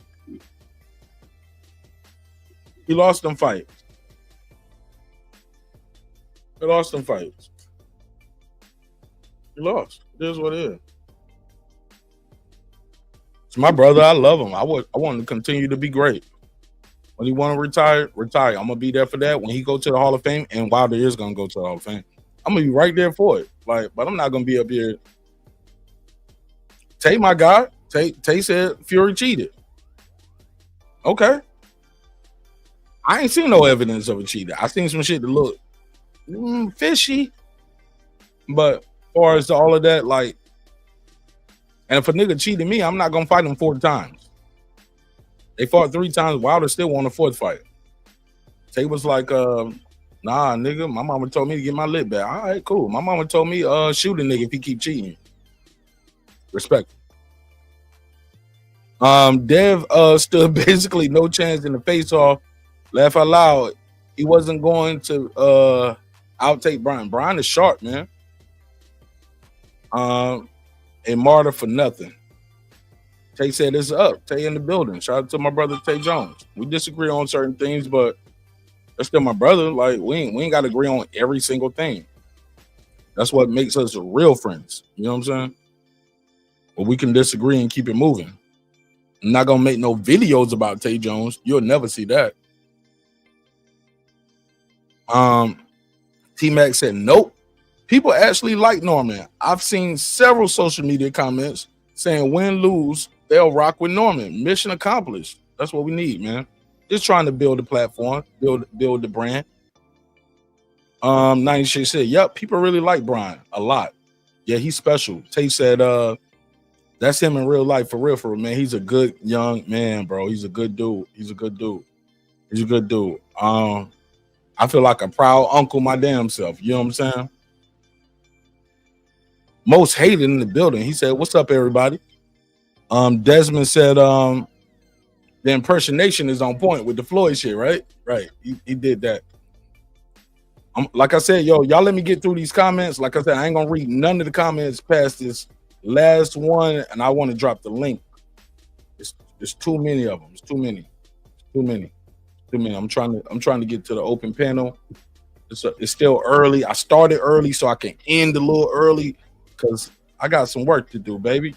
He lost them fights. He lost them fights. He lost. It is what it is. It's my brother. I love him. I want him to continue to be great. When he want to retire, retire. I'm gonna be there for that. When he go to the Hall of Fame, and Wilder is gonna go to the Hall of Fame, I'm gonna be right there for it. Like, but I'm not gonna be up here. Tay, my guy. Tay said Fury cheated. Okay. I ain't seen no evidence of a cheater. I seen some shit that look fishy. But as far as all of that, like, and if a nigga cheated me, I'm not gonna fight him 4 times. They fought 3 times. Wilder still won the 4th fight. Tay was like, nah, nigga, my mama told me to get my lip back. All right, cool. My mama told me shoot a nigga if he keep cheating. Respect. Dev stood basically no chance in the face-off. Laugh out loud. He wasn't going to outtake Brian. Brian is sharp, man. A martyr for nothing. Tay said it's up. Tay in the building. Shout out to my brother Tay Jones. We disagree on certain things, but that's still my brother. Like, we ain't got to agree on every single thing. That's what makes us real friends. You know what I'm saying? But we can disagree and keep it moving. I'm not gonna make no videos about Tay Jones. You'll never see that. T-Mac said nope. People actually like Norman. I've seen several social media comments saying win, lose, they'll rock with Norman. Mission accomplished. That's what we need, man. Just trying to build a platform, build the brand. 96 said, yep, people really like Brian a lot. Yeah, he's special. Tay said, that's him in real life, for real, man. He's a good young man, bro. He's a good dude. He's a good dude. I feel like a proud uncle my damn self. You know what I'm saying? Most hated in the building. He said, what's up, everybody? Desmond said, the impersonation is on point with the Floyd shit, right? Right. He did that. Like I said, y'all let me get through these comments. Like I said, I ain't gonna read none of the comments past this last one, and I want to drop the link. There's too many of them. It's too many. I'm trying to get to the open panel. It's still early. I started early so I can end a little early because I got some work to do, baby.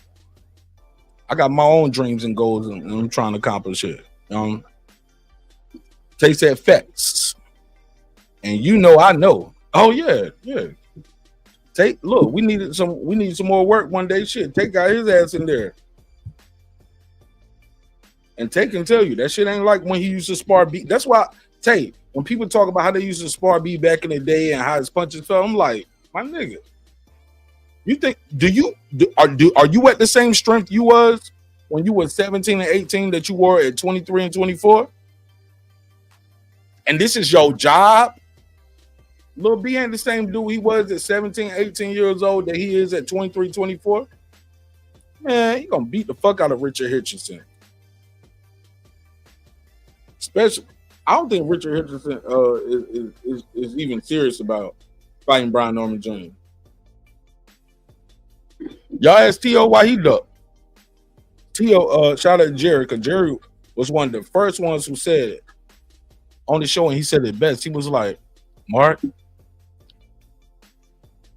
I got my own dreams and goals, and I'm trying to accomplish it. Tay said facts, and I know. Oh yeah. Take look, we need some more work one day. Shit, Take got his ass in there. And Tay can tell you that shit ain't like when he used to spar B. That's why Tay, when people talk about how they used to spar B back in the day and how his punches felt, I'm like, my nigga, you think are you at the same strength you was when you were 17 and 18 that you were at 23 and 24? And this is your job? Lil B ain't the same dude he was at 17, 18 years old that he is at 23, 24. Man, he gonna beat the fuck out of Richard Hitchinson. Especially, I don't think Richard Hitchinson is even serious about fighting Brian Norman Jr. Y'all ask T.O. why he ducked. T.O. Shout out to Jerry, because Jerry was one of the first ones who said it on the show, and he said it best. He was like, Mark, I'm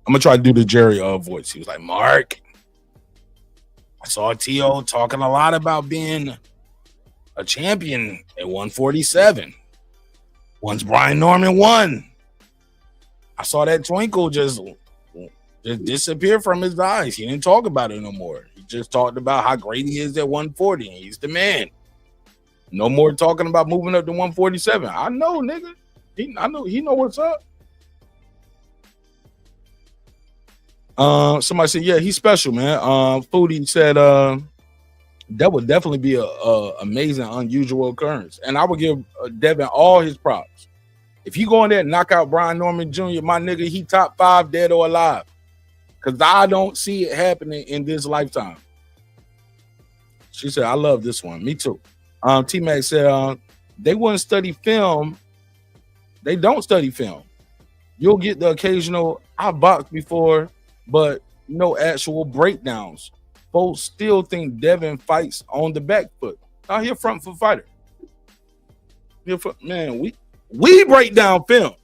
gonna try to do the Jerry voice. He was like, Mark, I saw T.O. talking a lot about being a champion at 147. Once Brian Norman won, I saw that twinkle just disappear from his eyes. He didn't talk about it no more. He just talked about how great he is at 140. And he's the man. No more talking about moving up to 147. I know, nigga. He know what's up. Somebody said, yeah, he's special, man. Foodie said that would definitely be a amazing, unusual occurrence. And I would give Devin all his props. If he go in there and knock out Brian Norman Jr., my nigga, he top 5 dead or alive. Because I don't see it happening in this lifetime. She said, I love this one. Me too. T-Mac said, they wouldn't study film. They don't study film. You'll get the occasional, I boxed before, but no actual breakdowns. Folks still think Devin fights on the back foot. Now he a front foot fighter. Man, we break down film.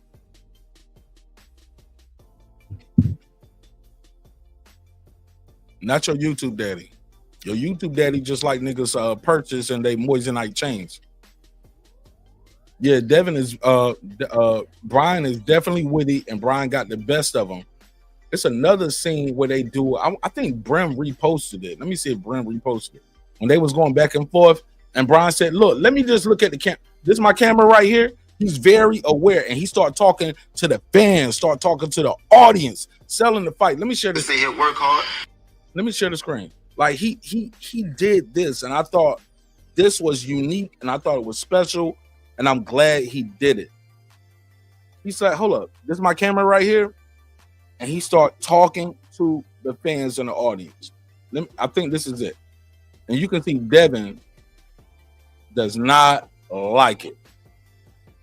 Not your YouTube daddy. Your YouTube daddy just like niggas purchase and they moissanite chains. Yeah, Devin is Brian is definitely witty, and Brian got the best of him. It's another scene where they do. I think Brim reposted it. Let me see if Brim reposted it. When they was going back and forth, and Brian said, "Look, let me just look at the camera. This is my camera right here." He's very aware, and he started talking to the fans, start talking to the audience, selling the fight. Let me share this. Say here, work hard. Let me share the screen. Like he did this, and I thought this was unique, and I thought it was special, and I'm glad he did it. He said, "Hold up, this is my camera right here," and he started talking to the fans and the audience. I think this is it, and you can see Devin does not like it.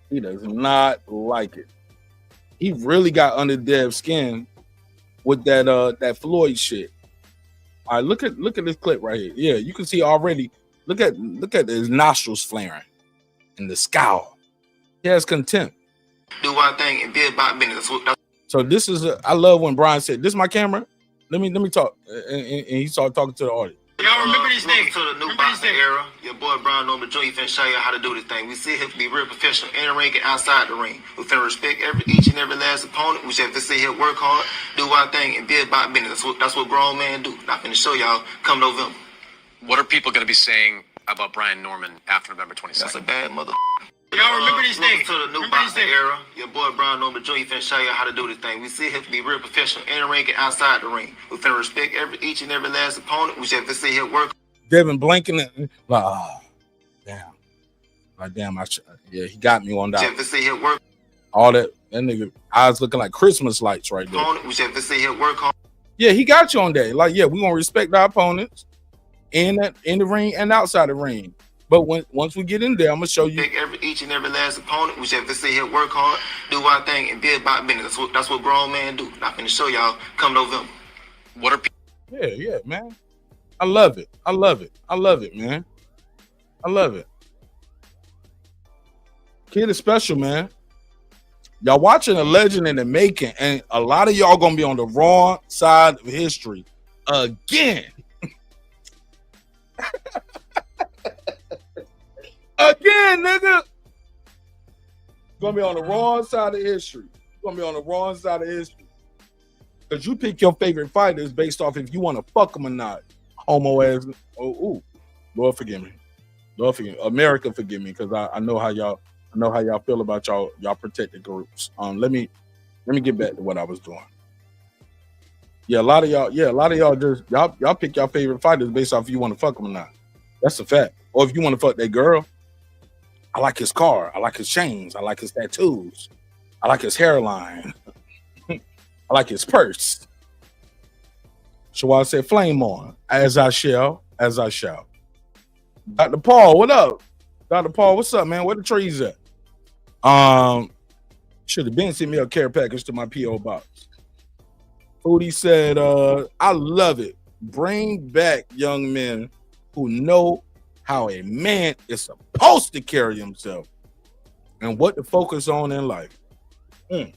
He does not like it. He really got under Dev's skin with that Floyd shit. All right, look at this clip right here. Yeah, you can see already. Look at his nostrils flaring and the scowl. He has contempt. Do one thing and be about business. So this is I love when Brian said, "This is my camera. Let me talk," and he started talking to the audience. Y'all remember these things? To the new boxing era, your boy Brian Norman Jr. finna show you how to do this thing. We see him be real professional in the ring and outside the ring. We finna respect each and every last opponent. We should sit here, work hard, do our thing, and be about business. That's what grown men do. I'm finna show y'all come November. What are people gonna be saying about Brian Norman after November 22nd? That's a bad mother. Y'all remember these things? To the new boxing era, your boy Brian Norman Jr. finna show you how to do this thing. We see him be real professional in the ring and outside the ring. We finna respect each and every last opponent. We should sit here, work. Devin blinking and damn. Like damn, he got me on that. We should sit here, work. All that nigga eyes looking like Christmas lights right there. We should sit here, work hard. Yeah, he got you on that. Like, yeah, we gonna respect our opponents in the ring and outside the ring. But once we get in there, I'm gonna show you each and every last opponent. We should sit here, work hard, do our thing, and be about business. That's what grown men do. I'm finna show y'all come November. What are Yeah, man. I love it, man. I love it. Kid is special, man. Y'all watching a legend in the making, and a lot of y'all gonna be on the wrong side of history again. Again, nigga. Gonna be on the wrong side of history. Gonna be on the wrong side of history. Because you pick your favorite fighters based off if you want to fuck them or not. Homo ass. Oh, ooh. Lord forgive me. America, forgive me, because I know how y'all feel about y'all protected groups. Let me get back to what I was doing. Yeah, a lot of y'all just y'all pick your favorite fighters based off if you want to fuck them or not. That's a fact. Or if you want to fuck that girl, I like his car, I like his chains, I like his tattoos, I like his hairline, I like his purse. So I said, flame on, as I shall. Dr. Paul, what up? Dr. Paul, what's up, man? Where the trees at? Should have been sent me a care package to my P.O. box. Foodie said, I love it. Bring back young men who know how a man is supposed to carry himself and what to focus on in life. I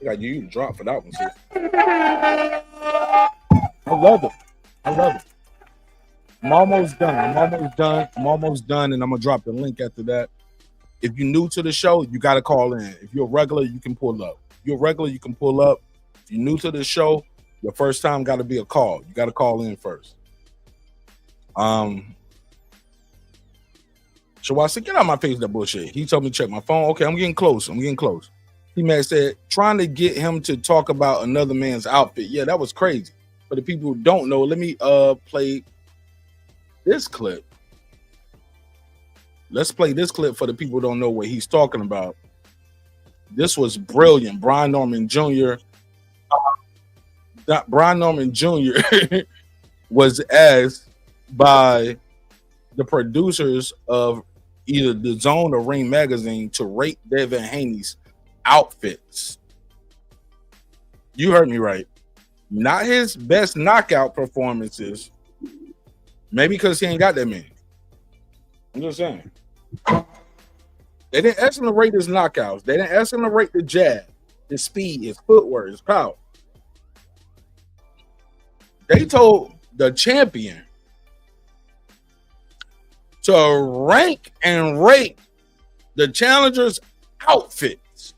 got you drop for that one, sis. I love it. I'm almost done, and I'm gonna drop the link after that. If you're new to the show, you gotta call in. If you're a regular, you can pull up. If you're new to the show, your first time gotta be a call. You gotta call in first. So I said, get out my face, that bullshit. He told me to check my phone. Okay, I'm getting close. T-Mac said, trying to get him to talk about another man's outfit. Yeah, that was crazy. For the people who don't know, let me play this clip. Let's play this clip for the people who don't know what he's talking about. This was brilliant. Brian Norman Jr. was asked by the producers of either The Zone or Ring Magazine to rate Devin Haney's outfits. You heard me right. Not his best knockout performances. Maybe because he ain't got that many. I'm just saying. They didn't ask him to rate his knockouts. They didn't ask him to rate the jab, his speed, his footwork, his power. They told the champion to rank and rate the challenger's outfits.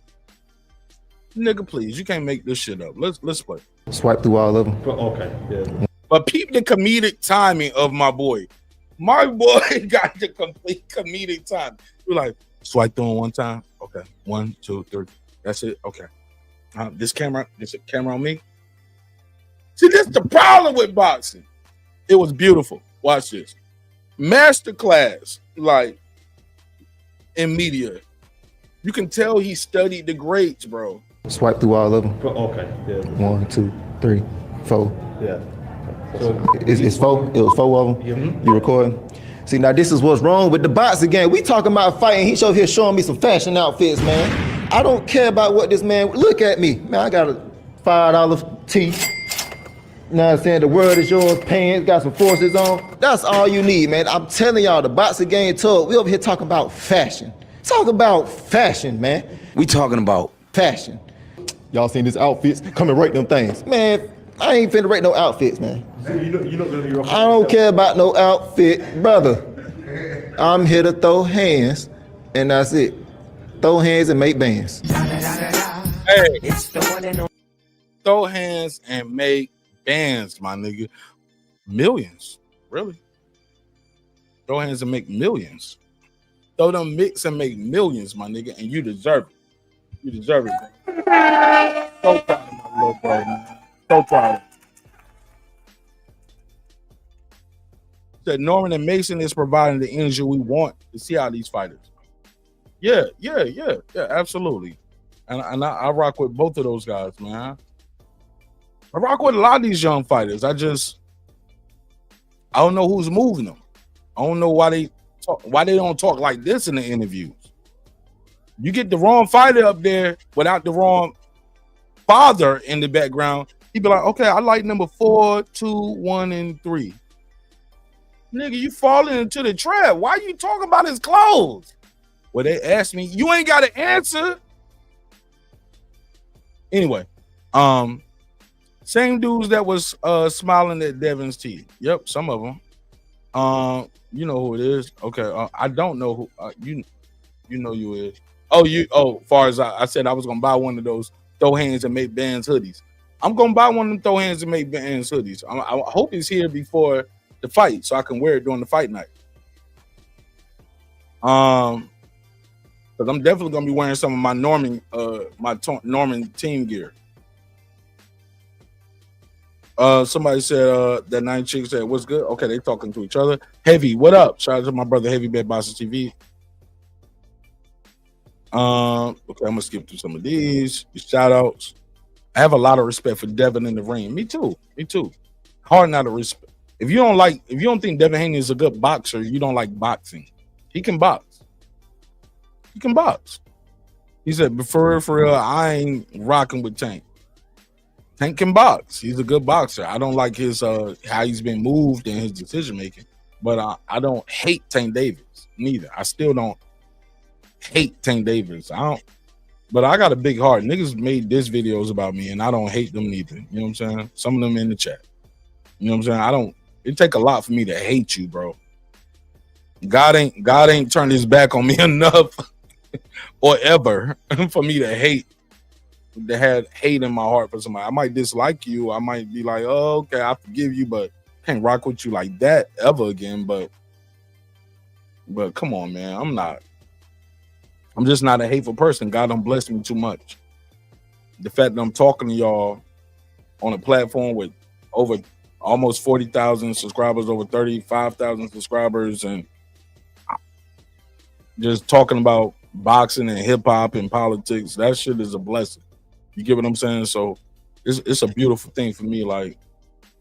Nigga, please, you can't make this shit up. Let's play. Swipe through all of them. Okay, yeah. But peep the comedic timing of my boy. My boy got the complete comedic time. You're like, swipe through one time. Okay, 1, 2, 3. That's it. Okay. This camera on me. See, this is the problem with boxing. It was beautiful. Watch this. Masterclass, like in media. You can tell he studied the greats, bro. Swipe through all of them. Okay. Yeah. 1, 2, 3, 4. Yeah. So it's 4. It was 4 of them. Mm-hmm. You recording? See, now this is what's wrong with the boxing game. We talking about fighting. He's over here showing me some fashion outfits, man. I don't care about what this man. Look at me, man. I got a $5 tee. You know what I'm saying? The world is yours. Pants, got some forces on. That's all you need, man. I'm telling y'all, the boxing game tough. We over here talking about fashion. Talk about fashion, man. We talking about fashion. Y'all seen these outfits? Come and rate them things. Man, I ain't finna rate no outfits, man. I don't care about no outfit, brother. I'm here to throw hands, and that's it. Throw hands and make bands. Hey, throw hands and make bands, my nigga. Millions, really. Throw hands and make millions. Throw them mix and make millions, my nigga, and you deserve it. You deserve it, man. So proud of my little bro, man. So proud of him. That Norman and Mason is providing the energy we want to see out these fighters. Yeah, absolutely. And I rock with both of those guys, man. I rock with a lot of these young fighters. I don't know who's moving them. I don't know why they don't talk like this in the interviews. You get the wrong fighter up there without the wrong father in the background, he'd be like, okay, I like number 4, 2, 1, and 3. Nigga, you falling into the trap. Why you talking about his clothes? Well, they asked me, you ain't got an answer. Anyway, same dudes that was smiling at Devin's teeth. Yep, some of them. You know who it is. Okay, I don't know who you know you is. Far as I said I was gonna buy one of those throw hands and make bands hoodies. I'm gonna buy one of them throw hands and make bands hoodies. I hope it's here before the fight so I can wear it during the fight night. Because I'm definitely gonna be wearing some of my Norman team gear. Somebody said that 9 chicks said what's good. Okay, they talking to each other. Heavy, what up? Shout out to my brother Heavy Bed Bosses TV. Okay, I'm gonna skip through some of these shout outs. I have a lot of respect for Devin in the ring. Me too. Hard not to respect. If you don't think Devin Haney is a good boxer, you don't like boxing. He can box. He said, for real, I ain't rocking with Tank. Tank can box. He's a good boxer. I don't like his how he's been moved and his decision making, but I don't hate Tank Davis neither. I still don't hate Tank Davis. But I got a big heart. Niggas made diss videos about me, and I don't hate them neither. You know what I'm saying? Some of them in the chat. You know what I'm saying? It take a lot for me to hate you, bro. God ain't turned his back on me enough or ever for me to have hate in my heart for somebody. I might dislike you. I might be like, oh, okay, I forgive you, but can't rock with you like that ever again. But come on, man. I'm just not a hateful person. God don't bless me too much. The fact that I'm talking to y'all on a platform with over almost 40,000 subscribers, over 35,000 subscribers, and just talking about boxing and hip hop and politics, that shit is a blessing. You get what I'm saying? So it's a beautiful thing for me. Like,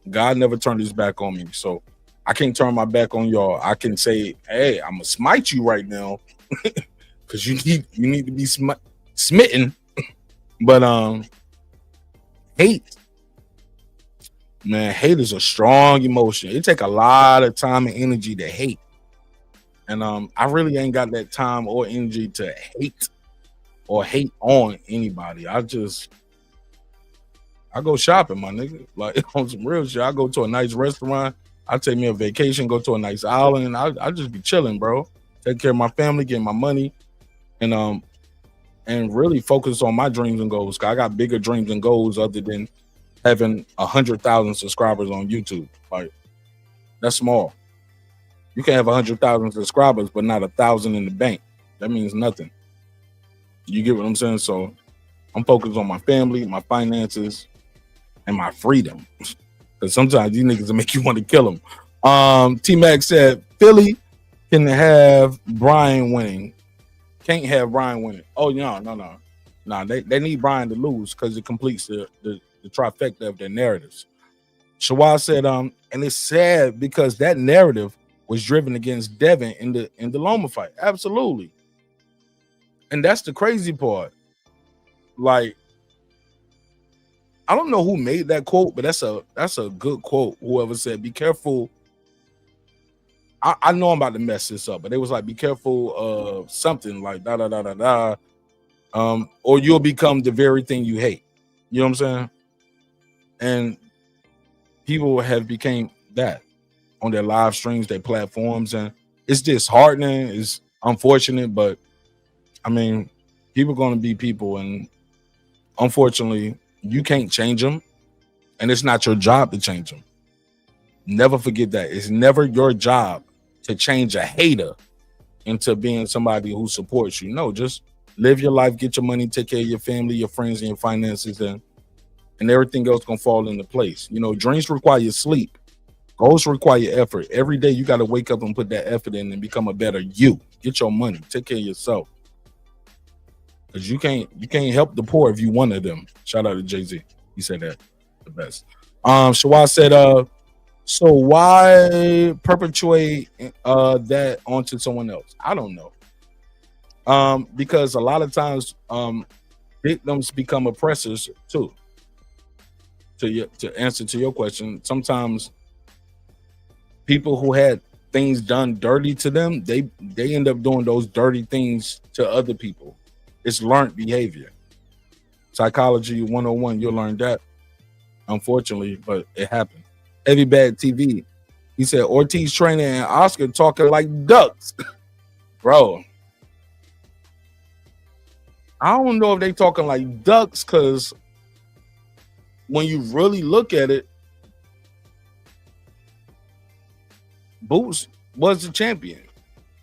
God never turned his back on me. So I can't turn my back on y'all. I can say, hey, I'm gonna smite you right now. Because you need to be smitten. But hate, man, hate is a strong emotion. It take a lot of time and energy to hate. And I really ain't got that time or energy to hate or hate on anybody. I go shopping, my nigga. Like, on some real shit. I go to a nice restaurant. I take me a vacation, go to a nice island. I just be chilling, bro. Take care of my family, get my money, and really focus on my dreams and goals. Cause I got bigger dreams and goals other than having 100,000 subscribers on YouTube. Like, that's small. You can have 100,000 subscribers, but not 1,000 in the bank. That means nothing. You get what I'm saying? So I'm focused on my family, my finances, and my freedom. Because sometimes these niggas will make you want to kill them. T-Mac said, Philly can have Brian winning. Can't have Brian winning. Oh, no. They need Brian to lose because it completes the trifecta of their narratives. Shawaz said, and it's sad because that narrative was driven against Devin in the Loma fight. Absolutely. And that's the crazy part. Like, I don't know who made that quote, but that's a good quote. Whoever said, be careful. I know I'm about to mess this up, but it was like, be careful of something like or you'll become the very thing you hate. You know what I'm saying? And people have became that on their live streams, their platforms, and it's disheartening. It's unfortunate, but I mean, people are going to be people, and unfortunately, you can't change them, and it's not your job to change them. Never forget that. It's never your job to change a hater into being somebody who supports you. No, just live your life, get your money, take care of your family, your friends, and your finances, and everything else gonna fall into place. You know, dreams require sleep. Goals require effort. Every day you got to wake up and put that effort in and become a better you. Get your money. Take care of yourself. Because you can't help the poor if you one of them. Shout out to Jay-Z. He said that the best. Shawaz said, so why perpetuate that onto someone else? I don't know. Because a lot of times victims become oppressors too. To answer to your question, sometimes people who had things done dirty to them, they end up doing those dirty things to other people. It's learned behavior. Psychology 101, you'll learn that, unfortunately, but it happened. Heavy Bad TV, he said, Ortiz trainer and Oscar talking like ducks. Bro, I don't know if they talking like ducks, because when you really look at it, Boots was the champion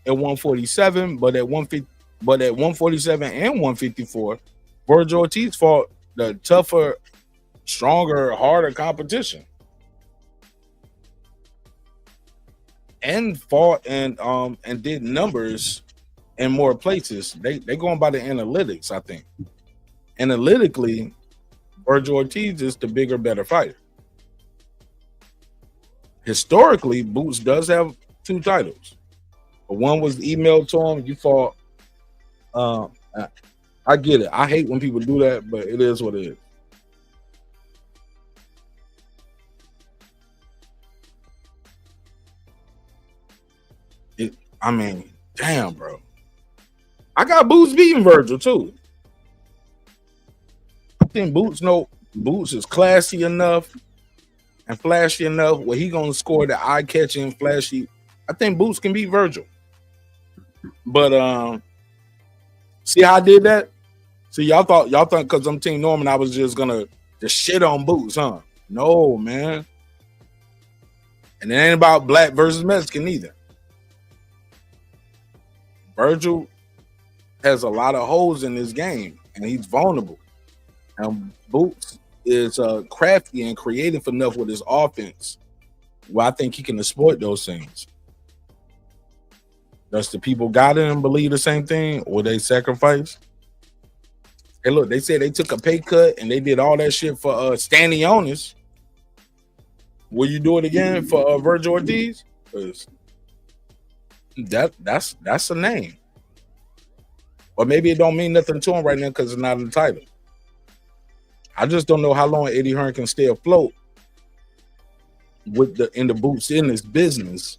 at 147, but at 147 and 154, Virgil Ortiz fought the tougher, stronger, harder competition. And fought and did numbers in more places. They going by the analytics, I think. Analytically, Virgil Ortiz is the bigger, better fighter. Historically, Boots does have 2 titles. But one was emailed to him. You fought. I get it. I hate when people do that, but it is what it is. I mean, damn, bro. I got Boots beating Virgil too. I think Boots is classy enough and flashy enough where he gonna score the eye-catching, flashy. I think Boots can beat Virgil. But see how I did that? See, y'all thought because I'm Team Norman, I was just gonna just shit on Boots, huh? No, man. And it ain't about black versus Mexican either. Virgil has a lot of holes in his game, and he's vulnerable. And Boots is crafty and creative enough with his offense, where I think he can exploit those things. Does the people got in him believe the same thing, or they sacrifice? Hey, look, they said they took a pay cut and they did all that shit for Stanley Ennis. Will you do it again for Virgil Ortiz? Because that's a name. Or maybe it don't mean nothing to him right now because it's not in the title. I just don't know how long Eddie Hearn can stay afloat with in the Boots in this business.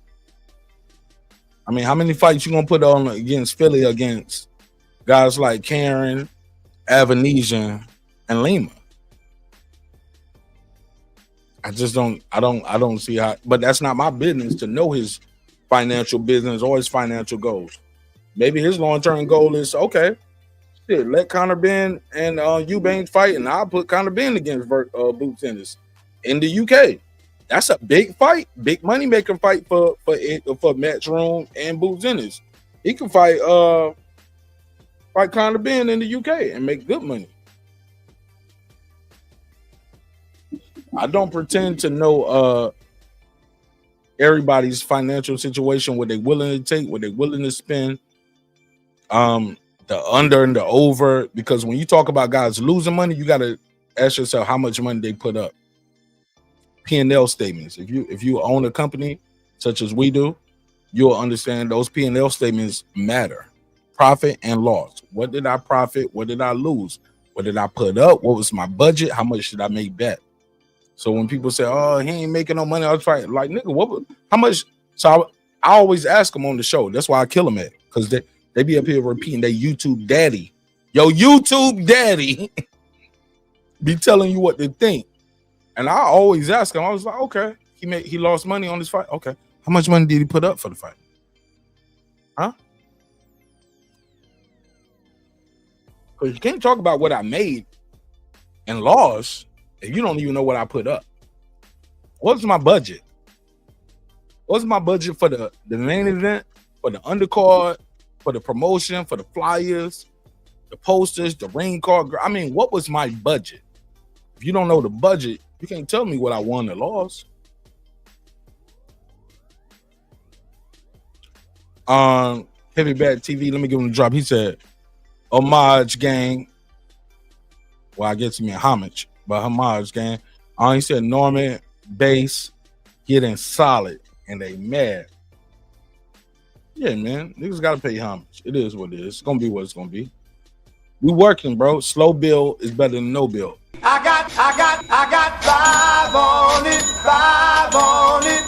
I mean, how many fights you gonna put on against Philly against guys like Karen, Avanesian, and Lima? I just don't see how, but that's not my business to know his financial business or his financial goals. Maybe his long-term goal is, okay, shit, let Conor Benn and Eubanks fight, and I'll put Conor Benn against Boots Ennis in the UK. That's a big fight, big money-making fight for Matchroom and Boots Ennis. He can fight Conor Benn in the UK and make good money. I don't pretend to know everybody's financial situation, what they're willing to take, what they're willing to spend, the under and the over. Because when you talk about guys losing money, you got to ask yourself how much money they put up. P&L statements. If you own a company such as we do, you'll understand those P&L statements matter. Profit and loss. What did I profit? What did I lose? What did I put up? What was my budget? How much did I make back? So when people say, "Oh, he ain't making no money," I was like, "Nigga, how much?" So I always ask them on the show. That's why I kill them at, because they be up here repeating their YouTube daddy. Yo, YouTube daddy be telling you what to think. And I always ask him, I was like, okay, he lost money on this fight. Okay. How much money did he put up for the fight? Huh? Because you can't talk about what I made and lost if you don't even know what I put up. What's my budget? What's my budget for the main event, for the undercard, for the promotion, for the flyers, the posters, the ring card? I mean, what was my budget? If you don't know the budget, you can't tell me what I won or lost. Heavy Bad TV, let me give him a drop. He said, homage gang. Well, I guess he meant homage, but homage gang. He said Norman base getting solid and they mad. Yeah, man. Niggas gotta pay homage. It is what it is. It's gonna be what it's gonna be. We working, bro. Slow build is better than no build. I got 5 on it.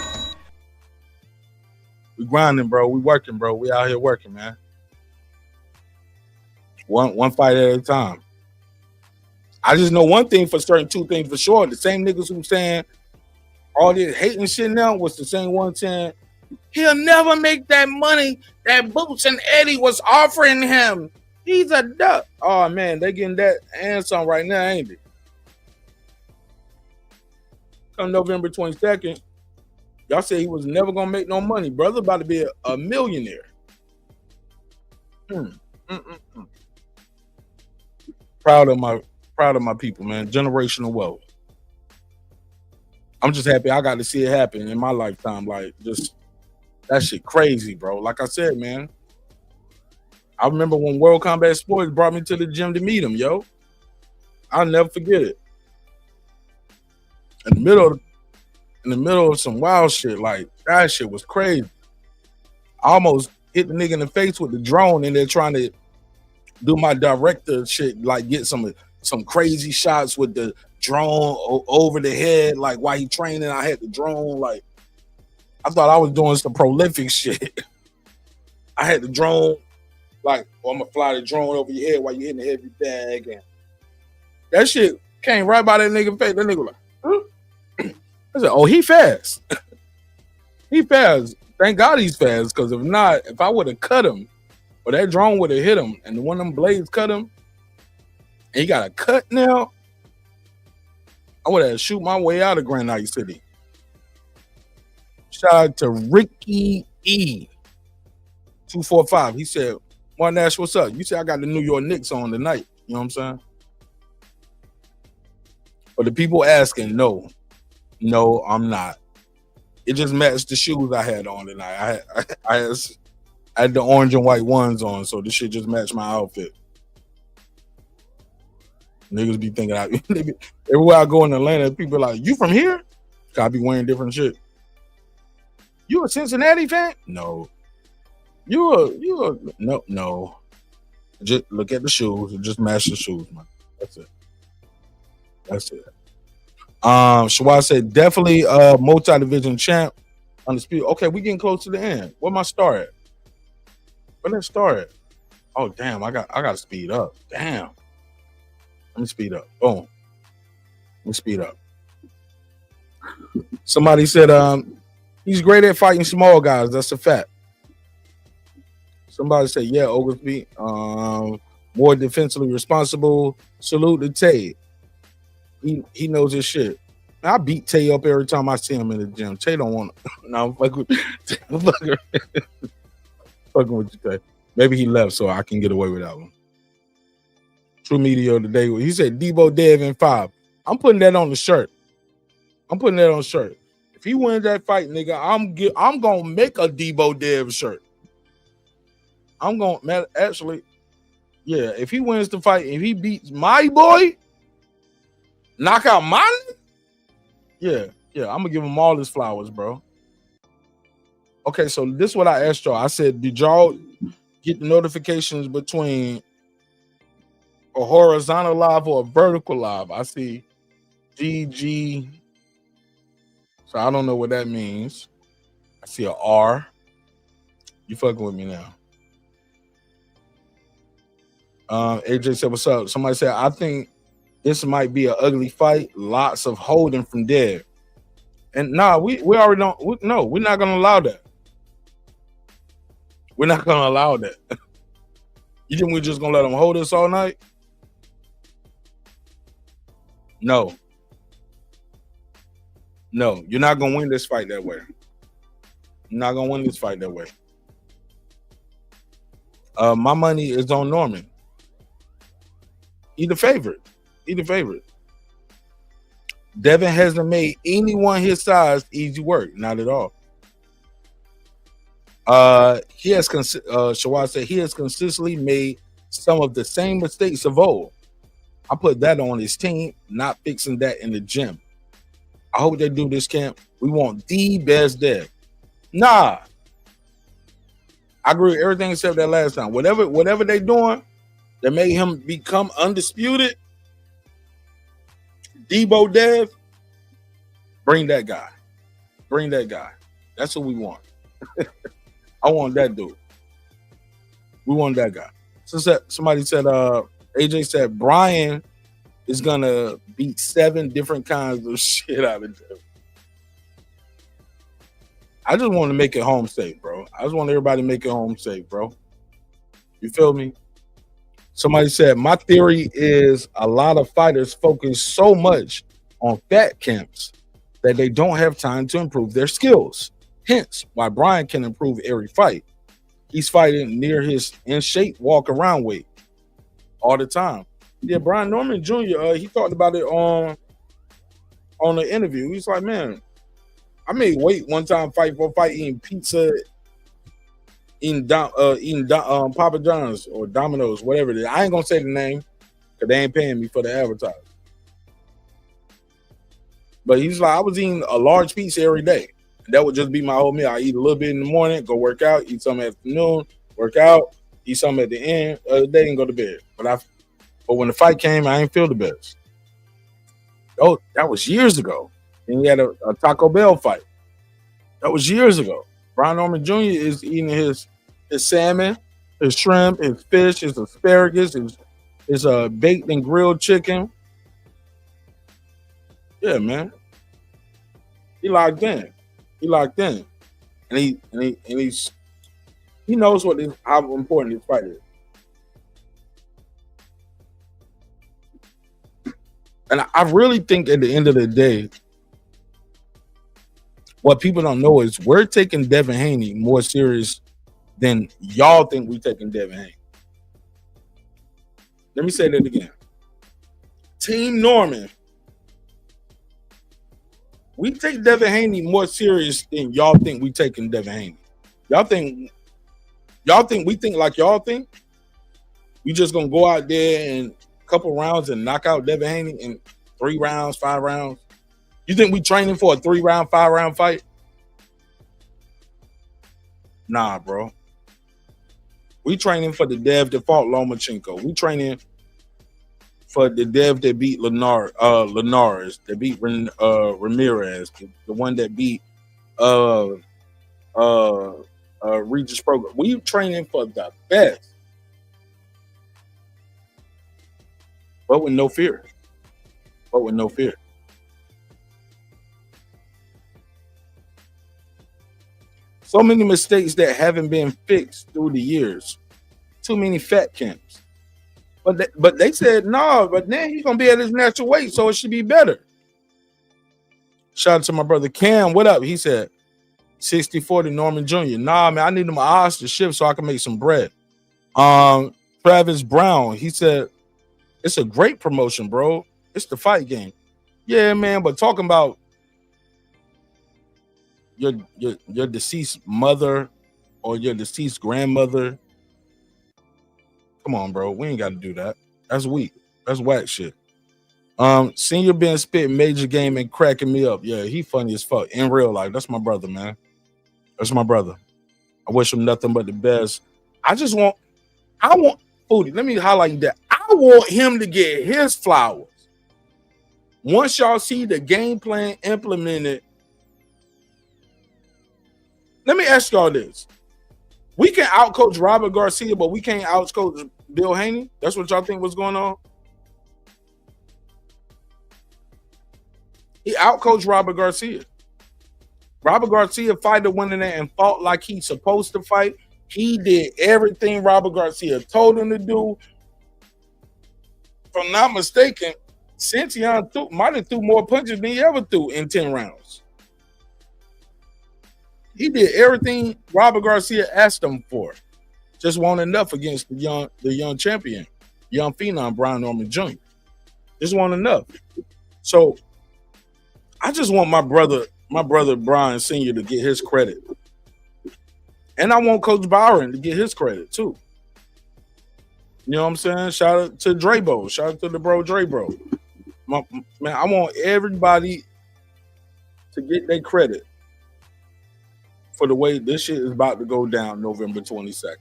We grinding, bro. We working, bro. We out here working, man. One fight at a time. I just know one thing for certain, 2 things for sure. The same niggas who saying all this hating shit now was the same one saying he'll never make that money that Boots and Eddie was offering him. He's a duck. Oh man, they getting that and some right now, ain't they? Come November 22nd, y'all say he was never gonna make no money. Brother about to be a millionaire. Proud of my people, man. Generational wealth. I'm just happy I got to see it happen in my lifetime. Like, just that shit crazy, bro. Like I said, man. I remember when World Combat Sports brought me to the gym to meet him, yo. I'll never forget it. In the middle of some wild shit, like that shit was crazy. I almost hit the nigga in the face with the drone, and they're trying to do my director shit, like get some crazy shots with the drone over the head, like while he training. I had the drone, like I thought I was doing some prolific shit. I had the drone, like, I'm gonna fly the drone over your head while you're hitting the heavy bag, and that shit came right by that nigga face. That nigga like, huh? I said, oh, he fast. He fast. Thank God he's fast, because if not, if I would have cut him, or that drone would have hit him, and one of them blades cut him, and he got a cut now, I would have shoot my way out of Granite City. Shout out to Ricky E. 245. He said, Martin Nash, what's up? You said I got the New York Knicks on tonight. You know what I'm saying? But the people asking, no, I'm not. It just matched the shoes I had on tonight. I had the orange and white ones on, so this shit just matched my outfit. Niggas be thinking, everywhere I go in Atlanta, people are like, you from here? I be wearing different shit. You a Cincinnati fan? No. You a no. Just look at the shoes and just match the shoes, man. That's it. Shawad said definitely multi-division champ, undisputed. Okay, we getting close to the end. Where my star at? Where that star at? Oh damn, I got to speed up. Damn. Let me speed up. Boom. Let me speed up. Somebody said he's great at fighting small guys. That's a fact. Somebody said, yeah, Oglesby, more defensively responsible. Salute to Tay. He knows his shit. I beat Tay up every time I see him in the gym. Tay don't want to. No, I'm fucking with you, Tay. Maybe he left so I can get away with that one. True Media today. He said Debo Dev in 5. I'm putting that on the shirt. If he wins that fight, nigga, I'm gonna make a Debo Dev shirt. I'm gonna actually, yeah. If he wins the fight, if he beats my boy, knock out mine, yeah. I'm gonna give him all his flowers, bro. Okay, so this is what I asked y'all. I said, did y'all get the notifications between a horizontal live or a vertical live? I see GG. So I don't know what that means. I see a R. You fucking with me now. AJ said, what's up? Somebody said, I think this might be an ugly fight. Lots of holding from Dev. And nah, we already don't. We're not going to allow that. We're not going to allow that. You think we're just going to let them hold us all night? No, you're not going to win this fight that way. My money is on Norman. He the favorite. Devin hasn't made anyone his size easy work. Not at all. Shawad said he has consistently made some of the same mistakes of old. I put that on his team, not fixing that in the gym. I hope they do this camp. We want the best Dev. Nah. I agree with everything except that last time. Whatever they doing that made him become undisputed, Debo Dev, bring that guy. That's what we want. I want that dude. We want that guy. So somebody said, AJ said Brian is gonna beat 7 different kinds of shit out of Dev. I just want to make it home safe, bro. I just want everybody to make it home safe, bro. You feel me? Somebody said, my theory is a lot of fighters focus so much on fat camps that they don't have time to improve their skills. Hence, why Brian can improve every fight. He's fighting near his in shape walk around weight all the time. Yeah, Brian Norman Jr. He talked about it on the interview. He's like, man, I made weight one time fight for a fight eating pizza, eating Papa John's or Domino's, whatever it is. I ain't gonna say the name because they ain't paying me for the advertising. But he's like, I was eating a large pizza every day. That would just be my whole meal. I eat a little bit in the morning, go work out, eat something afternoon, work out, eat something at the end of the day, and go to bed. But when the fight came, I didn't feel the best. Oh, that was years ago. And he had a Taco Bell fight. That was years ago. Brian Norman Jr. is eating his salmon, his shrimp, his fish, his asparagus, his baked and grilled chicken. Yeah, man. He locked in. And he knows how important this fight is. And I really think at the end of the day, what people don't know is we're taking Devin Haney more serious than y'all think we taking Devin Haney. Let me say that again. Team Norman, we take Devin Haney more serious than y'all think we taking Devin Haney. Y'all think we think like y'all think? We just gonna go out there and a couple rounds and knock out Devin Haney in 3 rounds, 5 rounds? You think we training for a 3-round, 5-round fight? Nah, bro. We training for the Dev that fought Lomachenko. We training for the Dev that beat Linares, that beat Ramirez, the one that beat Regis Program. We training for the best, but with no fear. So many mistakes that haven't been fixed through the years. Too many fat camps. But they said, no, but then he's going to be at his natural weight, so it should be better. Shout out to my brother Cam. What up? He said, 60-40 Norman Jr. Nah, man, I need my odds to shift so I can make some bread. Travis Brown, he said, it's a great promotion, bro. It's the fight game. Yeah, man, but talking about your deceased mother or your deceased grandmother, come on, bro. We ain't got to do that. That's weak. That's whack shit. Senior been spitting major game and cracking me up. Yeah, he funny as fuck in real life. That's my brother, man. That's my brother. I wish him nothing but the best. I want Foodie. Let me highlight that. I want him to get his flowers. Once y'all see the game plan implemented, let me ask y'all this. We can outcoach Robert Garcia, but we can't outcoach Bill Haney? That's what y'all think was going on? He outcoached Robert Garcia. Robert Garcia fighted winning that and fought like he's supposed to fight. He did everything Robert Garcia told him to do. If I'm not mistaken, Santiago might have threw more punches than he ever threw in 10 rounds. He did everything Robert Garcia asked him for. Just wasn't enough against the young champion, young phenom Brian Norman Jr. Just wasn't enough. So I just want my brother Brian Sr. to get his credit. And I want Coach Byron to get his credit too. You know what I'm saying? Shout out to Drebo. Shout out to the bro Drebo. Man, I want everybody to get their credit for the way this shit is about to go down November 22nd.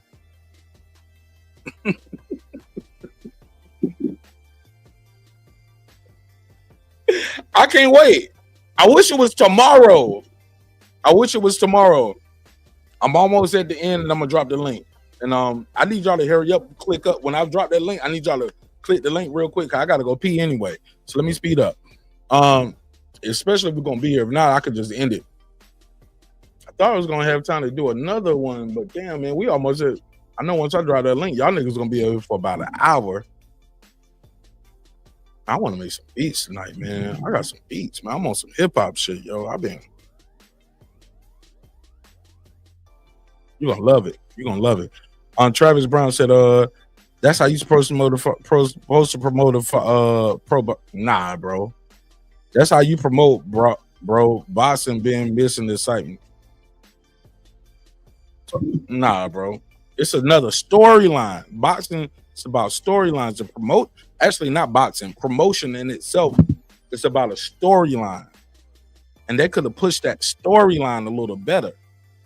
I can't wait. I wish it was tomorrow. I'm almost at the end and I'm gonna drop the link. And I need y'all to hurry up, click up. When I drop that link, I need y'all to click the link real quick. I gotta go pee anyway. So let me speed up. Especially if we're gonna be here. If not, I could just end it. I thought I was gonna have time to do another one, but damn, man, we almost at. I know once I drop that link, y'all niggas gonna be here for about an hour. I want to make some beats tonight, man. I got some beats, man. I'm on some hip hop shit, yo. You're gonna love it. You're gonna love it. Travis Brown said, that's how you supposed to promote a pro. Nah, bro. That's how you promote, bro. Boxing being missing excitement. Nah, bro. It's another storyline. Boxing, it's about storylines to promote. Actually, not boxing. Promotion in itself, it's about a storyline. And they could have pushed that storyline a little better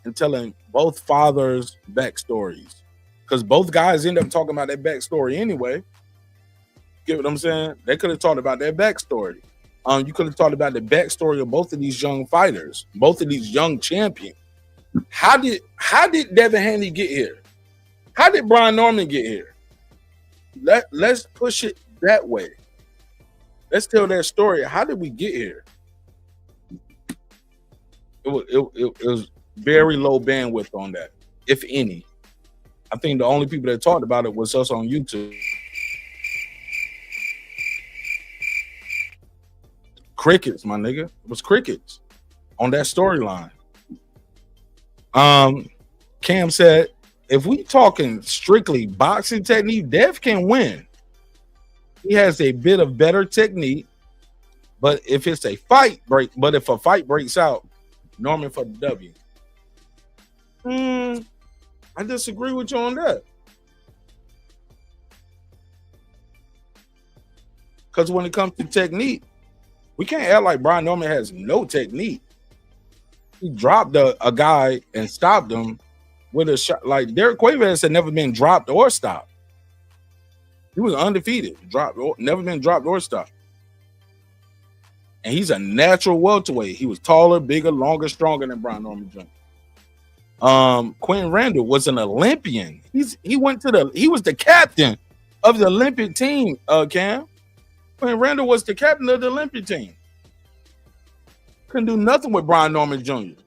and telling both fathers' backstories. Because both guys end up talking about their backstory anyway. Get what I'm saying? They could have talked about their backstory. You could have talked about the backstory of both of these young fighters, both of these young champions. How did Devin Haney get here? How did Brian Norman get here? Let's push it that way. Let's tell that story. How did we get here? It was very low bandwidth on that, if any. I think the only people that talked about it was us on YouTube. Crickets, my nigga. It was crickets on that storyline. Cam said, if we talking strictly boxing technique, Dev can win. He has a bit of better technique, but if it's a fight break, if a fight breaks out, Norman for the W. I disagree with you on that. Because when it comes to technique, we can't act like Brian Norman has no technique. He dropped a guy and stopped him with a shot. Like Derek Cuevas had never been dropped or stopped. He was undefeated, never been dropped or stopped. And he's a natural welterweight. He was taller, bigger, longer, stronger than Brian Norman Jr. Quentin Randall was an Olympian. He was the captain of the Olympic team, Cam. Quentin Randall was the captain of the Olympic team. Couldn't do nothing with Brian Norman Jr.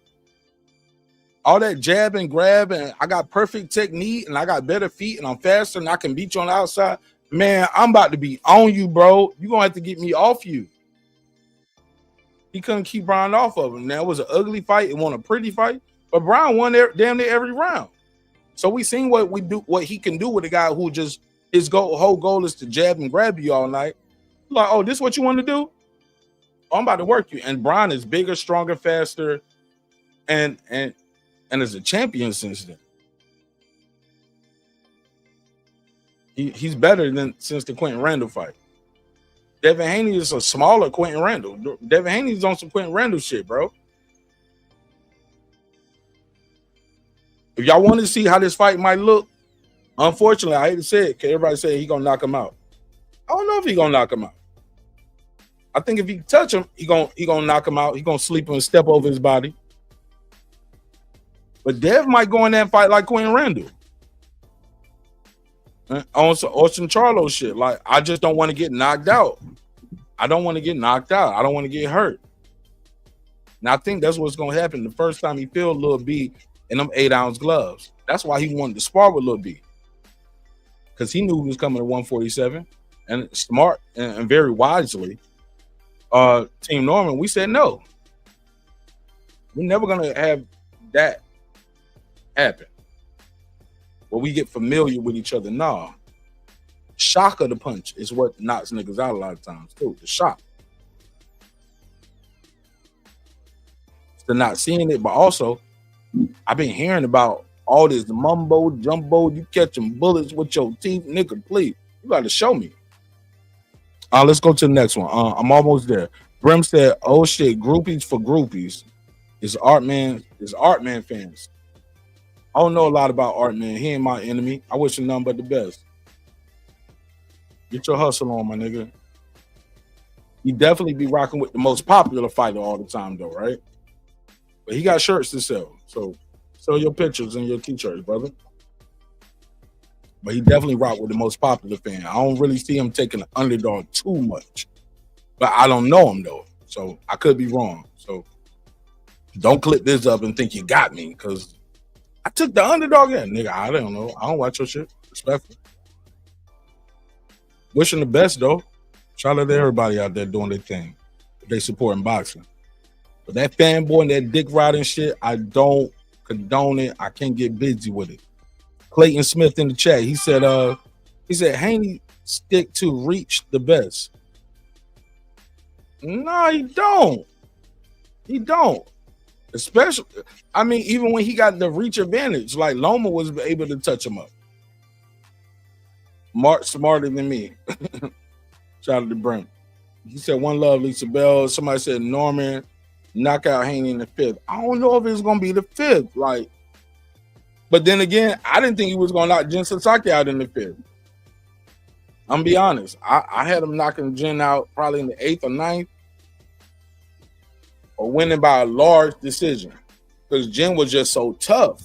All that jab and grab, and I got perfect technique, and I got better feet, and I'm faster, and I can beat you on the outside. Man, I'm about to be on you, bro. You're going to have to get me off you. He couldn't keep Brian off of him. Now, it was an ugly fight. It wasn't a pretty fight, but Brian won damn near every round. So we seen what he can do with a guy who just his whole goal is to jab and grab you all night. Like, oh, this is what you want to do? Oh, I'm about to work you. And Brian is bigger, stronger, faster, and is a champion since then. He's better than since the Quentin Randall fight. Devin Haney is a smaller Quentin Randall. Devin Haney's on some Quentin Randall shit, bro. If y'all want to see how this fight might look, unfortunately, I hate to say it, because everybody say he gonna knock him out. I don't know if he gonna knock him out. I think if he touch him, he gonna knock him out. He gonna sleep and step over his body. But Dev might go in there and fight like Quentin Randall. On some Charlo shit. Like, I just don't want to get knocked out. I don't want to get knocked out. I don't want to get hurt. And I think that's what's going to happen the first time he feels Lil B in them 8-ounce gloves. That's why he wanted to spar with Lil B. Because he knew he was coming to 147. And smart and very wisely, Team Norman, we said no. We're never going to have that happen. Well, we get familiar with each other. Nah. Shock of the punch is what knocks niggas out a lot of times, too. The shock. They're not seeing it, but also, I've been hearing about all this mumbo jumbo. You catching bullets with your teeth, nigga, please. You got to show me. Let's go to the next one. I'm almost there. Brim said, oh shit, groupies for groupies. It's Artman fans. I don't know a lot about Artman. He ain't my enemy. I wish him nothing but the best. Get your hustle on, my nigga. He definitely be rocking with the most popular fighter all the time, though, right? But he got shirts to sell. So sell your pictures and your t-shirts, brother. But he definitely rock with the most popular fan. I don't really see him taking the underdog too much. But I don't know him, though. So I could be wrong. So don't clip this up and think you got me, because I took the underdog in. Nigga, I don't know. I don't watch your shit. Respectful. Wishing the best, though. Shout out to everybody out there doing their thing. They supporting boxing. But that fanboy and that dick riding shit, I don't condone it. I can't get busy with it. Clayton Smith in the chat. He said Haney stick to reach the best. No, he don't. He don't. Especially, I mean, even when he got the reach advantage, like Loma was able to touch him up. Mark smarter than me. Shout out to Brent. He said one love, Lisa Bell. Somebody said Norman knock out Haney in the 5th. I don't know if it's gonna be the 5th, like. But then again, I didn't think he was gonna knock Jen Sasaki out in the 5th. I'm gonna be honest. I had him knocking Jen out probably in the 8th or 9th, or winning by a large decision, because Jen was just so tough.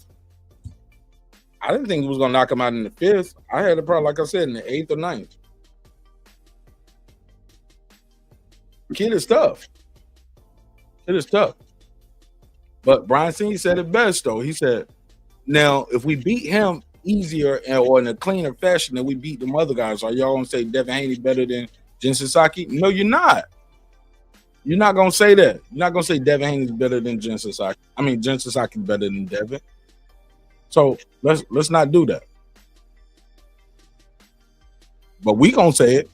I didn't think he was gonna knock him out in the 5th. I had it probably, like I said, in the 8th or 9th. Kid is tough. It is tough. But Brian Singh said it best though. He said, now if we beat him easier or in a cleaner fashion than we beat them other guys, are y'all gonna say Devin Haney better than Jen Sasaki? No, you're not. You're not gonna say that. You're not gonna say Devin Haney's better than Jen Sasaki. I mean, Jen Sasaki better than Devin. So let's not do that. But we gonna say it.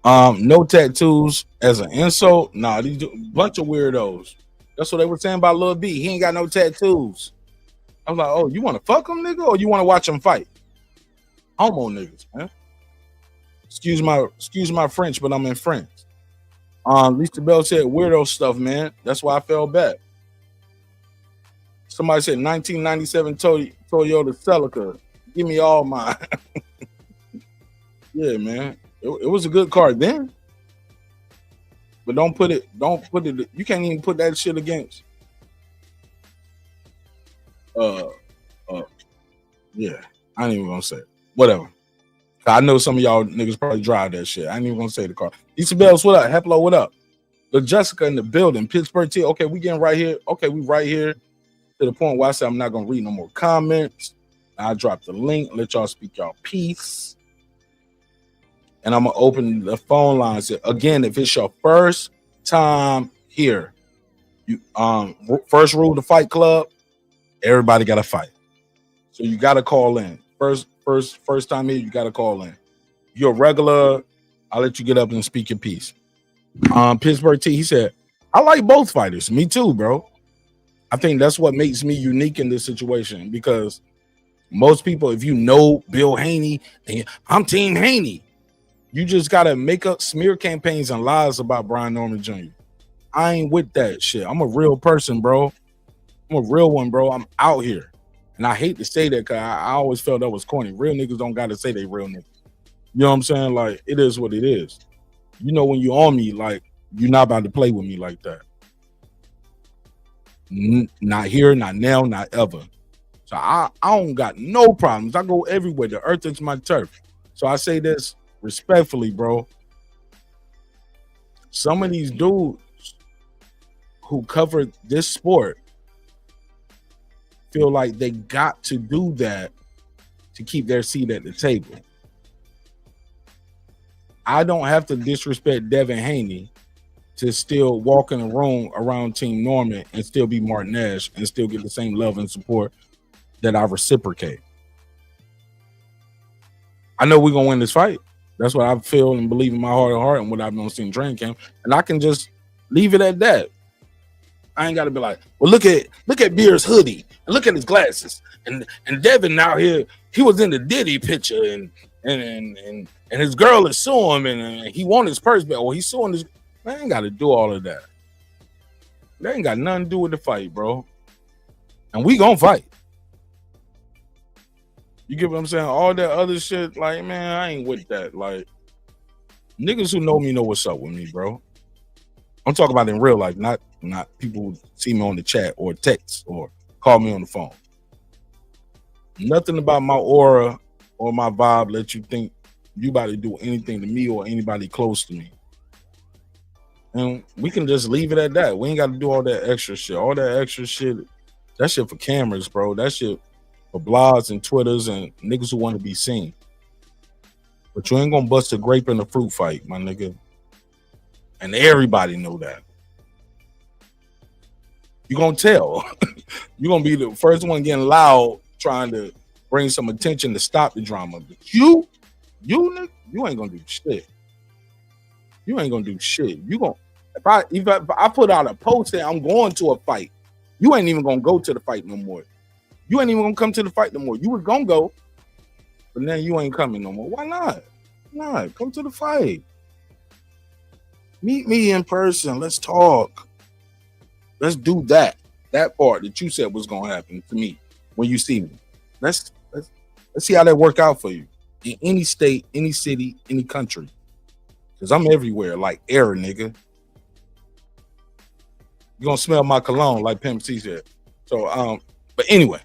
No tattoos as an insult. Nah, these bunch of weirdos. That's what they were saying about Lil B. He ain't got no tattoos. I was like, oh, you want to fuck him, nigga, or you want to watch him fight? Homo niggas, man. Excuse my French, but I'm in France. Lisa Bell said weirdo stuff, man. That's why I fell back. Somebody said 1997 Toyota Celica. Give me all mine. Yeah, man. It was a good car then. But don't put it, you can't even put that shit against. Yeah, I ain't even gonna say it. Whatever. I know some of y'all niggas probably drive that shit. I ain't even gonna say the car. Lisa Bells, what up? Heplo, what up? But Jessica in the building, Pittsburgh T. Okay, we getting right here. Okay, we right here to the point where I said I'm not gonna read no more comments. I drop the link, let y'all speak y'all piece. And I'm gonna open the phone lines. Again, if it's your first time here, you first rule of the Fight Club, everybody gotta fight. So you gotta call in. First time here, you gotta call in. If you're a regular, I'll let you get up and speak your piece. Pittsburgh T, he said, I like both fighters. Me too, bro. I think that's what makes me unique in this situation, because most people, if you know Bill Haney, and I'm Team Haney, you just gotta make up smear campaigns and lies about Brian Norman Jr. I ain't with that shit. I'm a real person, bro. I'm a real one, bro. I'm out here. And I hate to say that, because I always felt that was corny. Real niggas don't gotta say they real niggas. You know what I'm saying? Like, it is what it is. You know, when you on me, like, you're not about to play with me like that. Not here, not now, not ever. So I don't got no problems. I go everywhere. The earth is my turf. So I say this respectfully, bro. Some of these dudes who covered this sport feel like they got to do that to keep their seat at the table. I don't have to disrespect Devin Haney to still walk in a room around Team Norman and still be Martin Nash and still get the same love and support that I reciprocate. I know we're gonna win this fight. That's what I feel and believe in my heart of heart and what I've been seeing training camp. And I can just leave it at that. I ain't gotta be like, well, look at Beer's hoodie and look at his glasses. And Devin out here, he was in the Diddy picture and his girl is suing him and he won his purse back. Well, he's suing his. Man, I ain't gotta do all of that. That ain't got nothing to do with the fight, bro. And we gonna fight. You get what I'm saying? All that other shit, like, man, I ain't with that. Like, niggas who know me know what's up with me, bro. I'm talking about in real life, not people who see me on the chat or text or call me on the phone. Nothing about my aura or my vibe let you think you about to do anything to me or anybody close to me. And we can just leave it at that. We ain't got to do all that extra shit. All that extra shit, that shit for cameras, bro. That shit for blogs and Twitters and niggas who want to be seen. But you ain't gonna bust a grape in a fruit fight, my nigga. And everybody know that. You gonna tell. You gonna be the first one getting loud trying to bring some attention to stop the drama. But you nigga, you ain't gonna do shit. You ain't gonna do shit. You gonna if I put out a post saying I'm going to a fight, you ain't even gonna go to the fight no more. You ain't even gonna come to the fight no more. You was gonna go, but now you ain't coming no more. Why not? Come to the fight. Meet me in person. Let's talk. Let's do that. That part that you said was gonna happen to me when you see me. Let's see how that work out for you in any state, any city, any country. Cause I'm everywhere, like air, nigga. You're gonna smell my cologne, like Pimp C said. So, but anyway,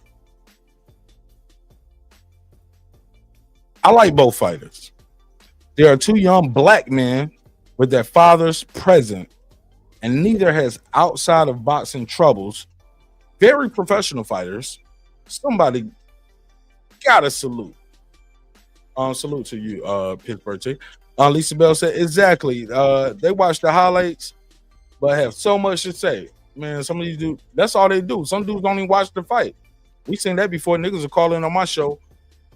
I like both fighters. There are two young black men with their fathers present, and neither has outside of boxing troubles. Very professional fighters. Somebody gotta salute. Salute to you, Pittsburgh chick. Lisa Bell said exactly. They watch the highlights, but have so much to say. Man, some of these dudes, that's all they do. Some dudes don't even watch the fight. We seen that before. Niggas are calling on my show.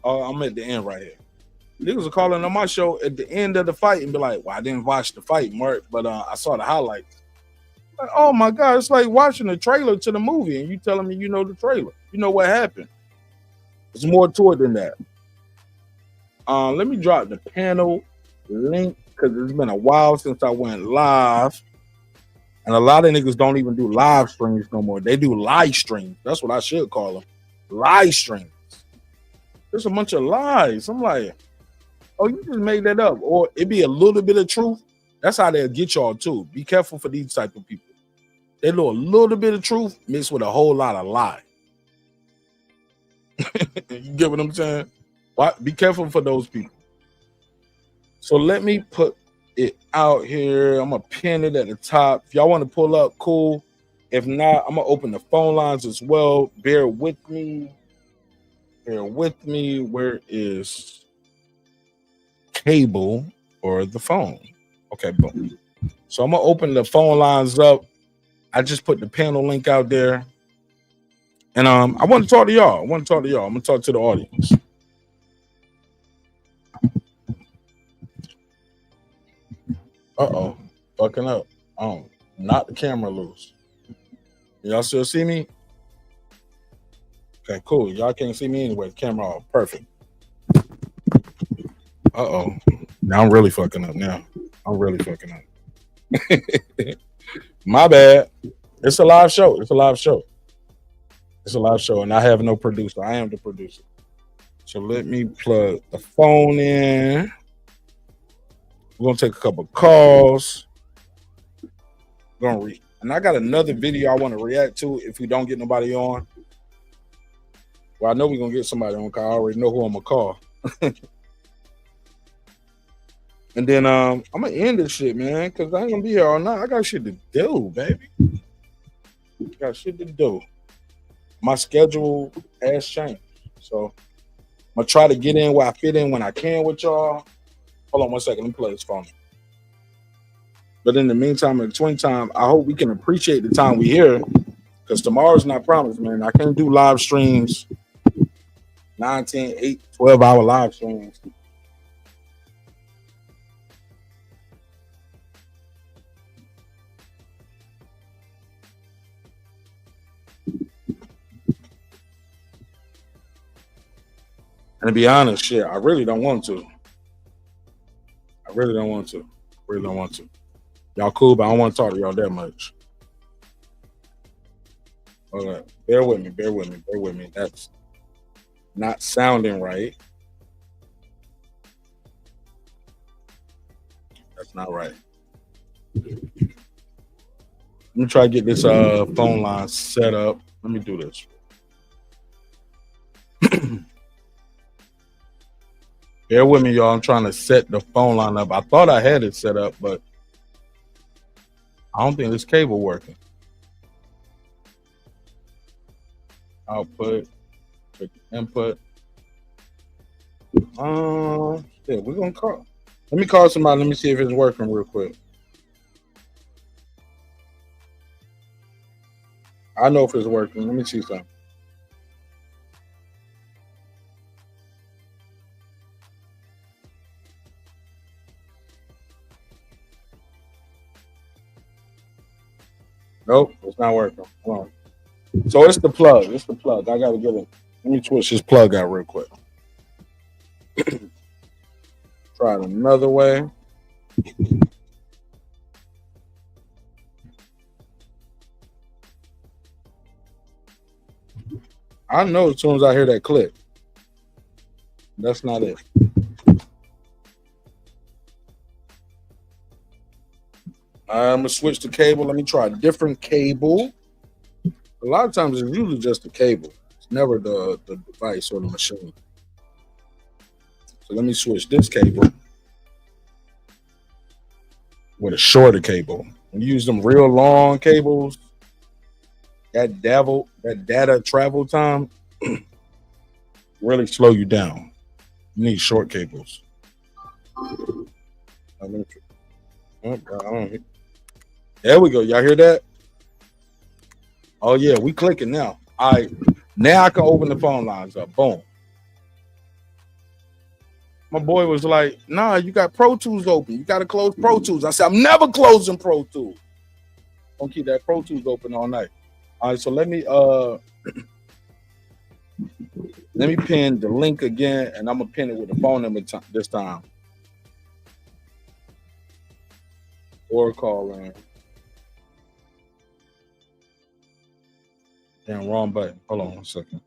I'm at the end right here. Niggas are calling on my show at the end of the fight and be like, well, I didn't watch the fight, Mark, but I saw the highlights. Like, oh my God, it's like watching the trailer to the movie and you telling me you know the trailer. You know what happened. There's more to it than that. Let me drop the panel link because it's been a while since I went live. And a lot of niggas don't even do live streams no more. They do live streams. That's what I should call them. Live streams. There's a bunch of lies. I'm like, oh, you just made that up. Or it be a little bit of truth. That's how they'll get y'all too. Be careful for these type of people. They do a little bit of truth mixed with a whole lot of lie. You get what I'm saying? Be careful for those people. So let me put it out here. I'm going to pin it at the top. If y'all want to pull up, cool. If not, I'm going to open the phone lines as well. Bear with me. Bear with me. Where is cable or the phone? Okay, boom. So I'm going to open the phone lines up. I just put the panel link out there. And I want to talk to y'all. I'm going to talk to the audience. Uh-oh. Fucking up. Knock the camera loose. Y'all still see me? Okay, cool. Y'all can't see me anyway. Camera off. Perfect. Uh-oh. Now I'm really fucking up now. My bad. It's a live show. And I have no producer. I am the producer. So let me plug the phone in. We're going to take a couple calls. And I got another video I want to react to if we don't get nobody on. Well, I know we're going to get somebody on because I already know who I'm going to call. And then I'm going to end this shit, man, because I ain't going to be here all night. I got shit to do, baby. My schedule has changed. So I'm going to try to get in where I fit in when I can with y'all. Hold on one second. Let me play this phone. But in the meantime, in between time, I hope we can appreciate the time we here because tomorrow's not promised, man. I can't do live streams, 9, 10, 8, 12-hour live streams. And to be honest, shit, I really don't want to. Y'all cool, but I don't want to talk to y'all that much. Okay, bear with me. That's not sounding right. That's not right. Let me try to get this phone line set up. Let me do this. Bear with me, y'all. I'm trying to set the phone line up. I thought I had it set up, but I don't think this cable working. Output, check the input. Yeah, we're gonna call. Let me call somebody. Let me see if it's working real quick. I know if it's working. Let me see something. Nope, it's not working. Hold on. So it's the plug. It's the plug. I gotta get it. Let me switch this plug out real quick. Try it another way. I know as soon as I hear that click. That's not it. I'm gonna switch the cable. Let me try a different cable. A lot of times it's usually just the cable. It's never the device or the machine. So let me switch this cable with a shorter cable. When you use them real long cables, that data travel time really slow you down. You need short cables. There we go. Y'all hear that? Oh yeah, we clicking now. All right, now I can open the phone lines up. Boom. My boy was like, "Nah, you got Pro Tools open. You got to close Pro Tools." I said, "I'm never closing Pro Tools. Don't keep that Pro Tools open all night." All right, so let me pin the link again, and I'm gonna pin it with the phone number this time. Or call in. Damn, wrong button. Hold on 1 second.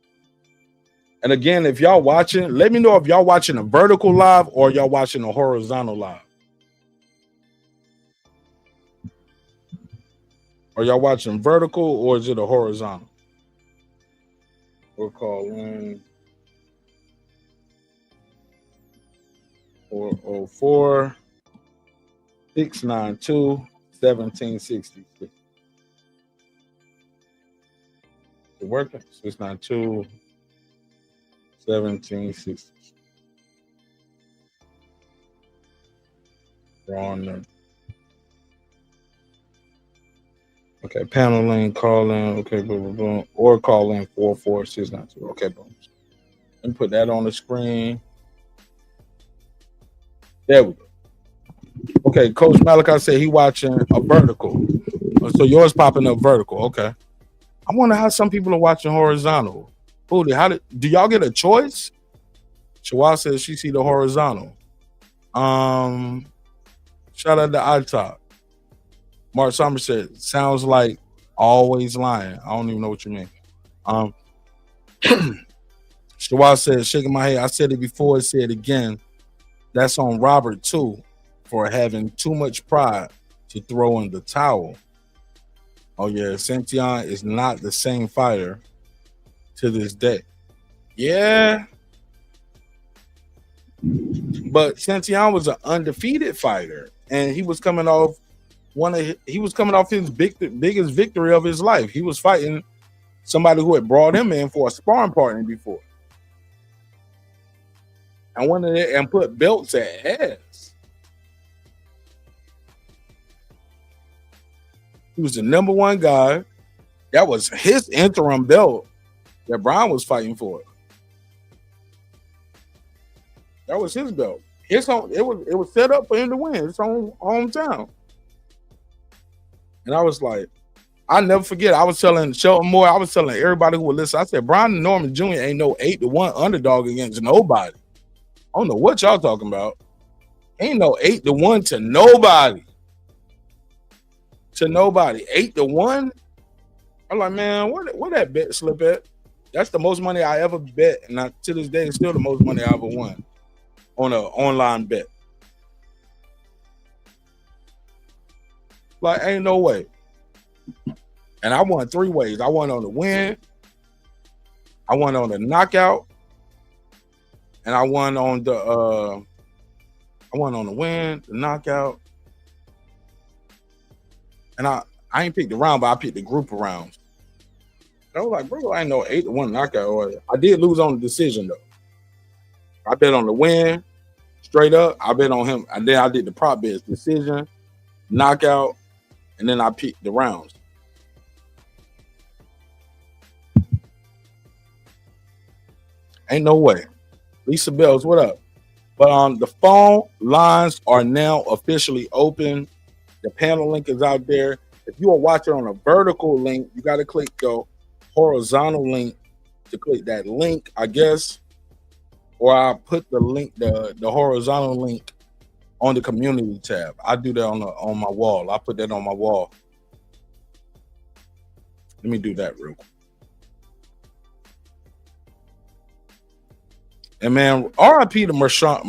And again, if y'all watching, let me know if y'all watching a vertical live or y'all watching a horizontal live. Are y'all watching vertical or is it a horizontal? We'll call in 404 692 1766. It working? 692 1760. Wrong number. Okay, panel link, call in. Okay, boom, boom, boom. Or call in 44692. Okay, boom. Let me put that on the screen. There we go. Okay, Coach Malachi said he watching a vertical. So yours popping up vertical. Okay. I wonder how some people are watching horizontal. Booty, do y'all get a choice? Shawal says she see the horizontal. Shout out to iTop. Mark Summers said, sounds like always lying. I don't even know what you mean. Shawal says, shaking my head. I said it before, say it again. That's on Robert too for having too much pride to throw in the towel. Oh yeah, Santion is not the same fighter to this day. Yeah. But Santion was an undefeated fighter, and he was coming off his biggest victory of his life. He was fighting somebody who had brought him in for a sparring partner before. And put belts at ass. He was the number one guy. That was his interim belt that Brown was fighting for. That was his belt. It was set up for him to win his own hometown. And I was like, I never forget. I was telling Shelton Moore, I was telling everybody who would listen. I said, Brian Norman Jr. ain't no 8-1 underdog against nobody. I don't know what y'all talking about. Ain't no 8-1 to nobody. To nobody. 8-1? I'm like, man, where that bet slip at? That's the most money I ever bet. And to this day, it's still the most money I ever won on an online bet. Like, ain't no way. And I won 3 ways. I won on the win. I won on the knockout. And I won on the win, the knockout. And I ain't picked the round, but I picked the group of rounds. And I was like, bro, I ain't no 8-1 knockout. I did lose on the decision though. I bet on the win, straight up. I bet on him. And then I did the prop bets, decision, knockout, and then I picked the rounds. Ain't no way. Lisa Bells, what up? But the phone lines are now officially open. The panel link is out there. If you are watching on a vertical link, you got to click the horizontal link to click that link, I guess. Or I put the link, the horizontal link on the community tab. I do that on my wall. I put that on my wall. Let me do that real quick. And man, RIP to Marshawn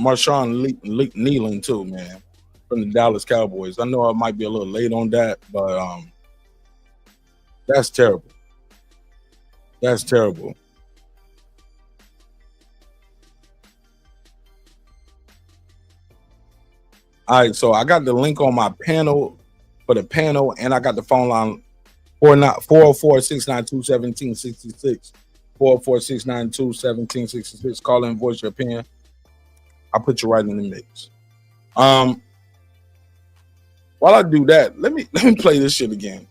Nealon too, man, from the Dallas Cowboys. I know I might be a little late on that, but that's terrible. That's terrible. All right, so I got the link on my panel for the panel, and I got the phone line 404-692-1766. 404-692-1766. Call in, voice your opinion. I'll put you right in the mix. While I do that, let me play this shit again.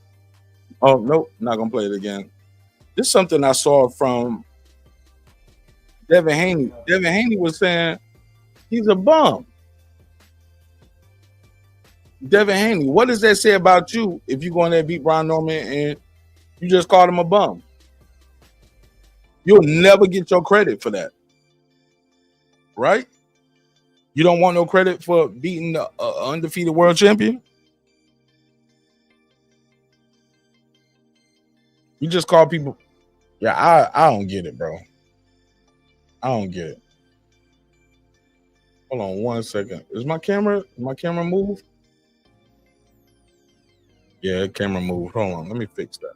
Oh, nope, not gonna play it again. This is something I saw from Devin Haney. Devin Haney was saying he's a bum. Devin Haney, what does that say about you if you go in there and beat Brian Norman and you just called him a bum? You'll never get your credit for that, right? You don't want no credit for beating the undefeated world champion? You just call people. Yeah, I don't get it, bro. I don't get it. Hold on 1 second. Is my camera moved? Yeah, camera moved. Hold on. Let me fix that.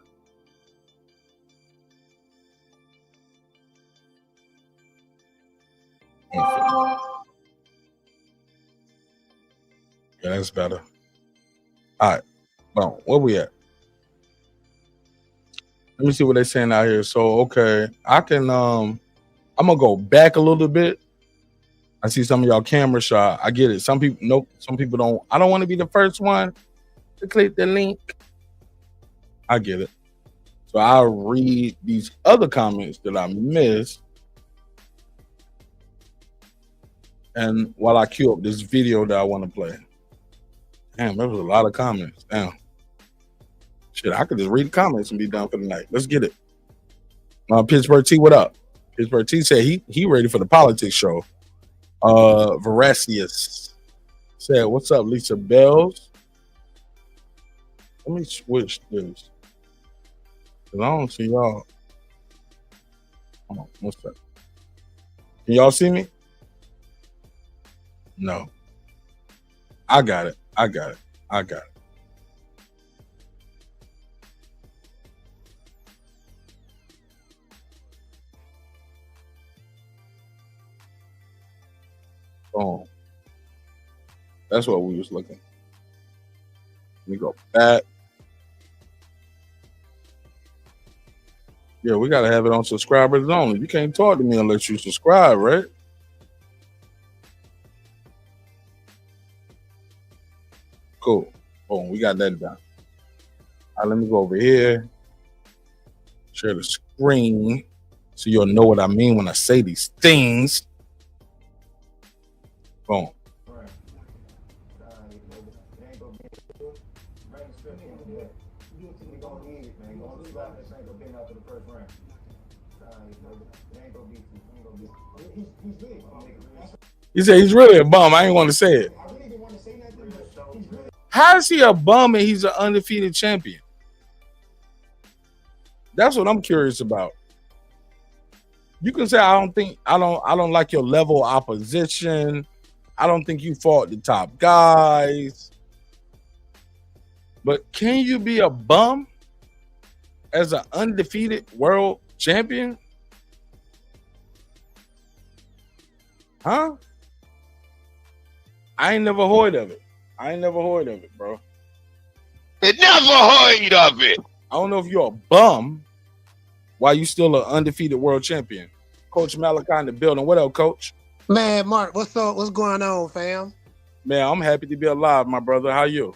Yeah, that's better. All right. Well, where we at? Let me see what they're saying out here. So, okay, I can I'm gonna go back a little bit. I see some of y'all camera shy. I get it. Some people, nope, some people don't. I don't want to be the first one to click the link. I get it. So I'll read these other comments that I missed. And while I queue up this video that I want to play. Damn, there was a lot of comments. Damn. Shit, I could just read the comments and be done for the night. Let's get it. Pittsburgh T, what up? Pittsburgh T said he ready for the politics show. Veracious said, what's up, Lisa Bells? Let me switch this. Cause I don't see y'all. Hold on, what's that? Can y'all see me? No. I got it. Oh, that's what we was looking. Let me go back. Yeah, we gotta have it on subscribers only. You can't talk to me unless you subscribe, right? Cool. Boom, we got that done. All right, let me go over here. Share the screen so you'll know what I mean when I say these things. Boom. He said he's really a bum. I ain't want to say it. How is he a bum and he's an undefeated champion? That's what I'm curious about. You can say I don't like your level of opposition. I don't think you fought the top guys. But can you be a bum as an undefeated world champion? Huh? I ain't never heard of it. Bro. It never heard of it. I don't know if you're a bum while you still an undefeated world champion. Coach Malachi in the building. What up, Coach? Man, Mark, what's up? What's going on, fam? Man, I'm happy to be alive, my brother. How you?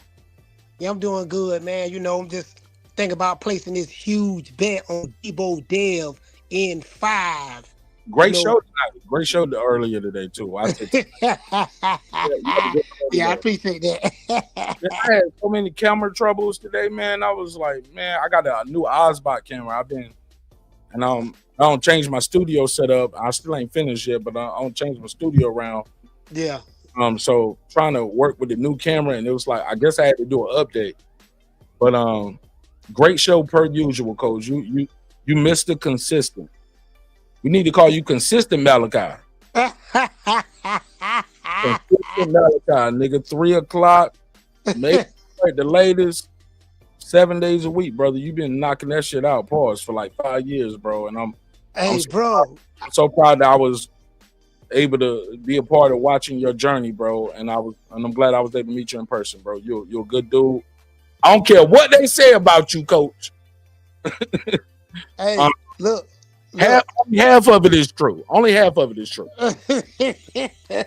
Yeah, I'm doing good, man. You know, I'm just thinking about placing this huge bet on Debo Dev in 5. Great show tonight. Great show earlier today, too. I said Yeah, I appreciate that. I had so many camera troubles today, man. I was like, man, I got a new Osbot camera. I don't change my studio setup. I still ain't finished yet, but I don't change my studio around. Yeah. So trying to work with the new camera, and it was like, I guess I had to do an update. But great show per usual, Coach. You missed the consistent. We need to call you consistent Malachi. Consistent Malachi, nigga. 3 o'clock, maybe like the latest. 7 days a week, brother. You've been knocking that shit out, pause, for like 5 years, bro. And I'm so proud that I was able to be a part of watching your journey, bro. And I'm glad I was able to meet you in person, bro. You're a good dude. I don't care what they say about you, Coach. Hey, look. Half of it is true. Only half of it is true.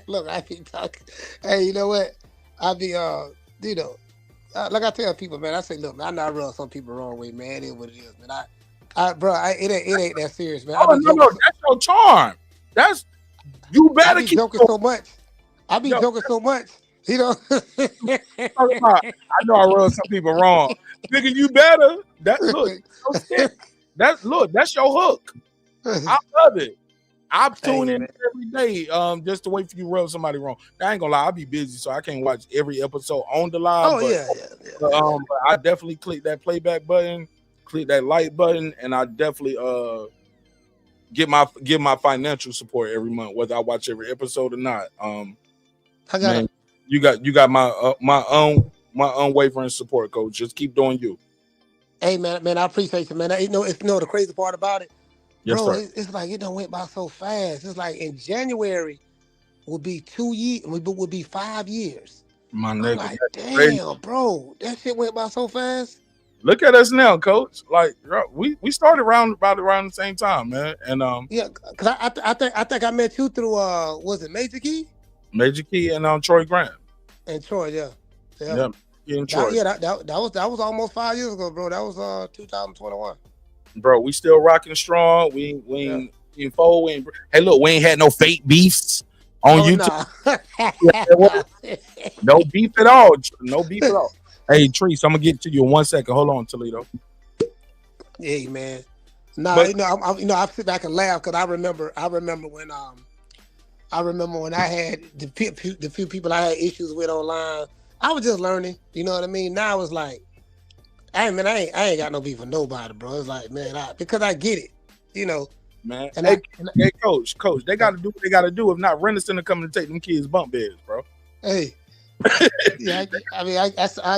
Look, I be talking. Hey, you know what? I be like I tell people, man. I say, look, man, I not rub some people the wrong way, man. It is what it is, man. It ain't that serious, man. No, that's your charm. You better keep joking so much. I be joking so much. You know, I know I rub some people wrong. Nigga, you better. That's your hook. I love it. I tune in every day just to wait for you to rub somebody wrong. I ain't gonna lie, I be busy, so I can't watch every episode on the live. But I definitely click that playback button, click that like button, and I definitely give my financial support every month, whether I watch every episode or not. You got my unwavering support, Coach. Just keep doing you. Hey man, I appreciate you, man. The crazy part about it, yes, bro. Sir. It's like it done went by so fast. It's like in January will be 2 years, will be 5 years. My nigga, like, damn, bro, that shit went by so fast. Look at us now, Coach. Like we started around the same time, man. And yeah, cause I think I met you through was it Major Key? Major Key and Troy Graham. And Troy, yeah. That was almost 5 years ago, bro. That was 2021. Bro, we still rocking strong. We ain't fold. Hey, look, we ain't had no fake beefs on YouTube. Nah. No beef at all. No beef at all. Hey, Treese, I'm gonna get to you in 1 second. Hold on, Toledo. Yeah, man. I sit back and laugh because I remember when I had the few people I had issues with online. I was just learning, you know what I mean? Now it's like, I ain't got no beef with nobody, bro. It's like, man, because I get it, you know. Man, hey, Coach, they got to do what they got to do. If not, Renison to come and take them kids' bump beds, bro. Hey, yeah, I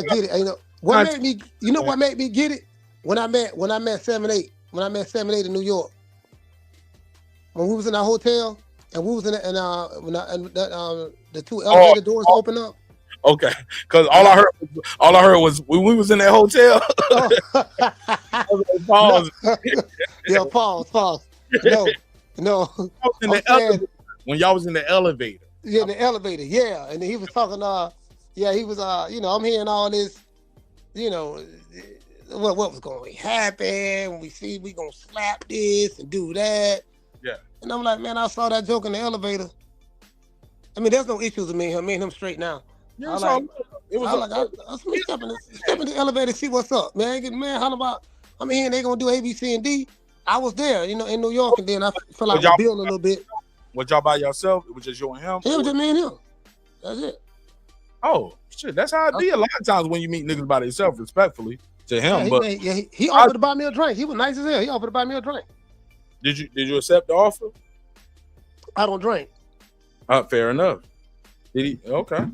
get it. You know what made me? You know what made me get it? When I met 7-8, in New York, when we was in our hotel and we was in the two elevator doors open up. Okay, because all I heard was when we was in that hotel. Pause. Yeah, pause. No. When y'all was in the elevator. Yeah, in the elevator. Yeah, and he was talking. He was. I'm hearing all this. You know, what was going to happen when we gonna slap this and do that. Yeah. And I'm like, man, I saw that joke in the elevator. I mean, there's no issues with me and him straight now. Yeah, I step in the elevator, see what's up, man. How about? I'm hearing they gonna do A, B, C, and D. I was there, you know, in New York, and then I feel like I build a little bit. Was y'all by yourself? It was just you and him? It was just me and him. That's it. Oh shit, that's how it be a lot of times when you meet niggas by themselves, respectfully to him. He offered to buy me a drink. He was nice as hell. He offered to buy me a drink. Did you accept the offer? I don't drink. Fair enough. Did he? Okay.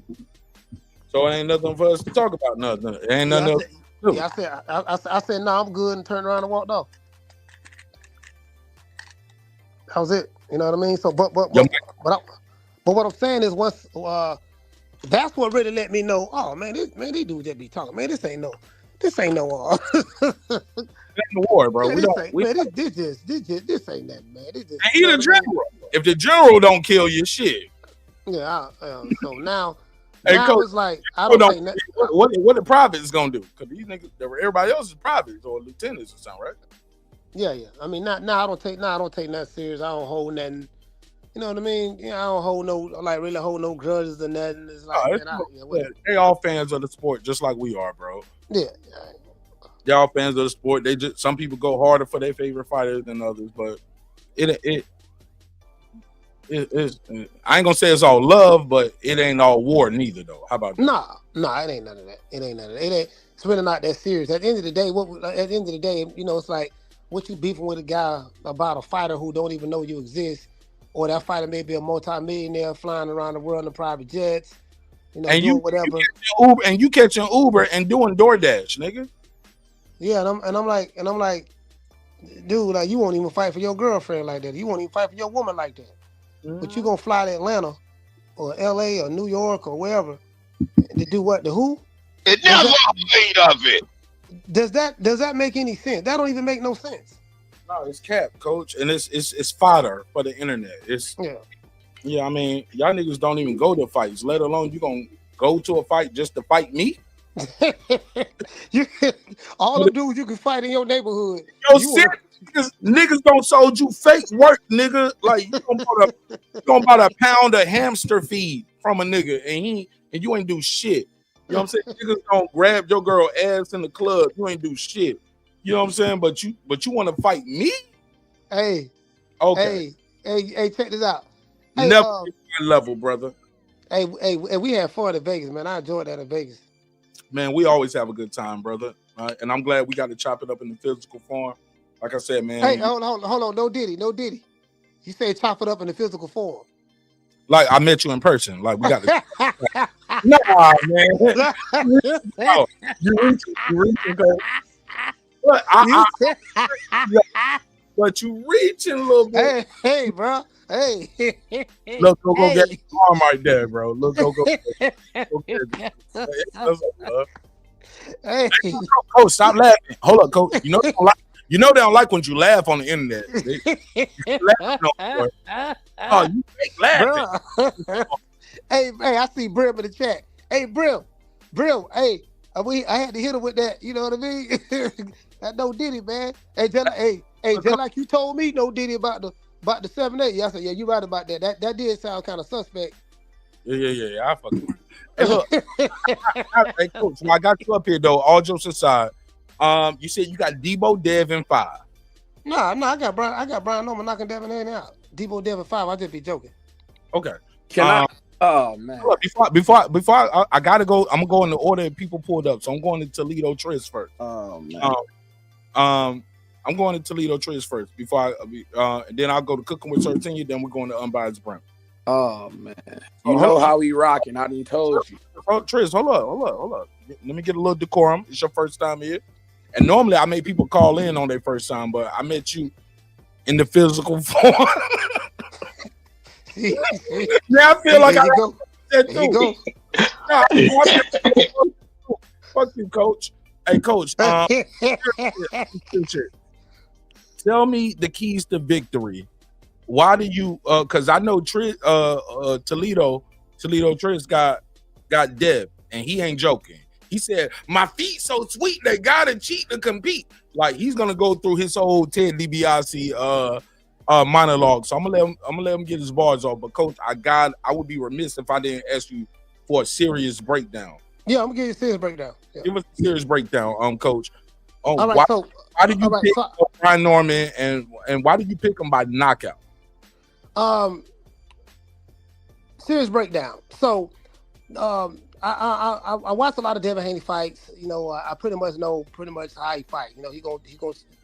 So it ain't nothing for us to talk about. Nothing. It ain't nothing else. I said, no, I'm good, and turned around and walked off. That was it. You know what I mean? So, but what I'm saying is, once that's what really let me know. Oh man, these dudes just be talking. Man, this ain't no. This ain't no war, bro. Man, this ain't that, man. This just, he the general. If the general don't kill you, shit. Yeah. So now. Hey, now Coach, it's like I don't think that. What the privates gonna do? Because these niggas, everybody else is privates or lieutenants or something, right? Yeah. I mean, now I don't take nothing serious. I don't hold nothing. You know what I mean? You know, I don't hold no really hold no grudges or nothing. It's like they all fans of the sport, just like we are, bro. Yeah. Y'all fans of the sport. They just some people go harder for their favorite fighters than others, but it is. I ain't gonna say it's all love, but it ain't all war neither, though. How about that? Nah, it ain't none of that. It ain't. It's really not that serious. At the end of the day, you know, it's like what you beefing with a guy about a fighter who don't even know you exist, or that fighter may be a multi-millionaire flying around the world in private jets, you know, doing whatever. You catching Uber and doing DoorDash, nigga. Yeah, and I'm like, dude, like you won't even fight for your girlfriend like that. You won't even fight for your woman like that. Mm-hmm. But you gonna fly to Atlanta or LA or New York or wherever to do what? The who? It never made of it. Does that make any sense? That don't even make no sense. No, it's cap, coach, and it's fodder for the internet. Yeah. I mean, y'all niggas don't even go to fights, let alone you gonna go to a fight just to fight me. All the dudes you can fight in your neighborhood. Because niggas don't sold you fake work, nigga. Like you gonna buy a pound of hamster feed from a nigga, and you ain't do shit. You know what I'm saying? Niggas don't grab your girl ass in the club. You ain't do shit. You know what I'm saying? But you want to fight me? Hey. Okay. Hey, check this out. Hey, never get to that level, brother. Hey, we had fun in Vegas, man. I enjoyed that in Vegas. Man, we always have a good time, brother. And I'm glad we got to chop it up in the physical form. Like I said, man. Hey, hold on. No diddy. You say chop it up in the physical form. Like I met you in person. Like we got to. Nah, man. No, you reaching, but you reaching a little bit. Hey, bro. Hey. Look, go get the arm right there, bro. Look, go get it. Hey, coach, stop laughing. Hold up, coach. You know they don't like when you laugh on the internet. You fake laughing. Hey, I see Brim in the chat. Hey, Brim. Hey, I had to hit him with that. You know what I mean? That no Diddy, man. Hey, just like you told me, no Diddy about the 7-8. Yeah, I said, yeah, you right about that. That did sound kind of suspect. Yeah. I fucking. Hey, look. Hey, coach. So I got you up here though. All jokes aside, you said you got Debo, Dev, and 5. No, I got Brian Norman knocking Devin Haney out. Debo, Dev, and 5. I just be joking. Okay. Can I? Oh man. Before I gotta go. I'm gonna go in the order that people pulled up. So I'm going to Toledo Tris first. Oh man. I'm going to Toledo Tris first before then I'll go to Cooking with Sertenia. Then we're going to Unbiased Brent. Oh man. You know how we rocking. I done told you. Tris, hold up. Let me get a little decorum. It's your first time here. And normally I make people call in on their first time, but I met you in the physical form. I feel like I go. Fuck you, coach. Hey, coach. Tell me the keys to victory. Why do you? Because I know Toledo Tris got Dev, and he ain't joking. He said, "My feet so sweet, they gotta cheat to compete." Like he's gonna go through his whole Ted DiBiase monologue. So I'm gonna let him get his bars off. But coach, I would be remiss if I didn't ask you for a serious breakdown. Yeah, I'm gonna give you a serious breakdown. Yeah. Give us a serious breakdown, coach. All right, why did you pick Brian Norman and why did you pick him by knockout? Serious breakdown. So, I watched a lot of Devin Haney fights. You know, I pretty much know how he fight. You know, he goes.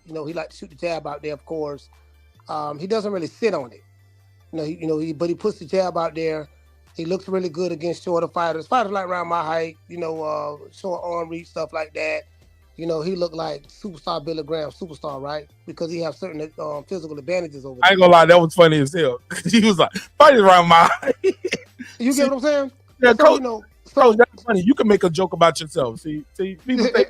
You know, he like to shoot the jab out there. Of course, he doesn't really sit on it. But he puts the jab out there. He looks really good against shorter fighters. Fighters like around my height. You know, short arm reach, stuff like that. You know, he looked like superstar Billy Graham, superstar, right? Because he has certain physical advantages over there. I ain't gonna lie, that was funny as hell. He was like, fighters around my height. You get what I'm saying? Yeah, so, coach, coach, that's funny. You can make a joke about yourself. See, people think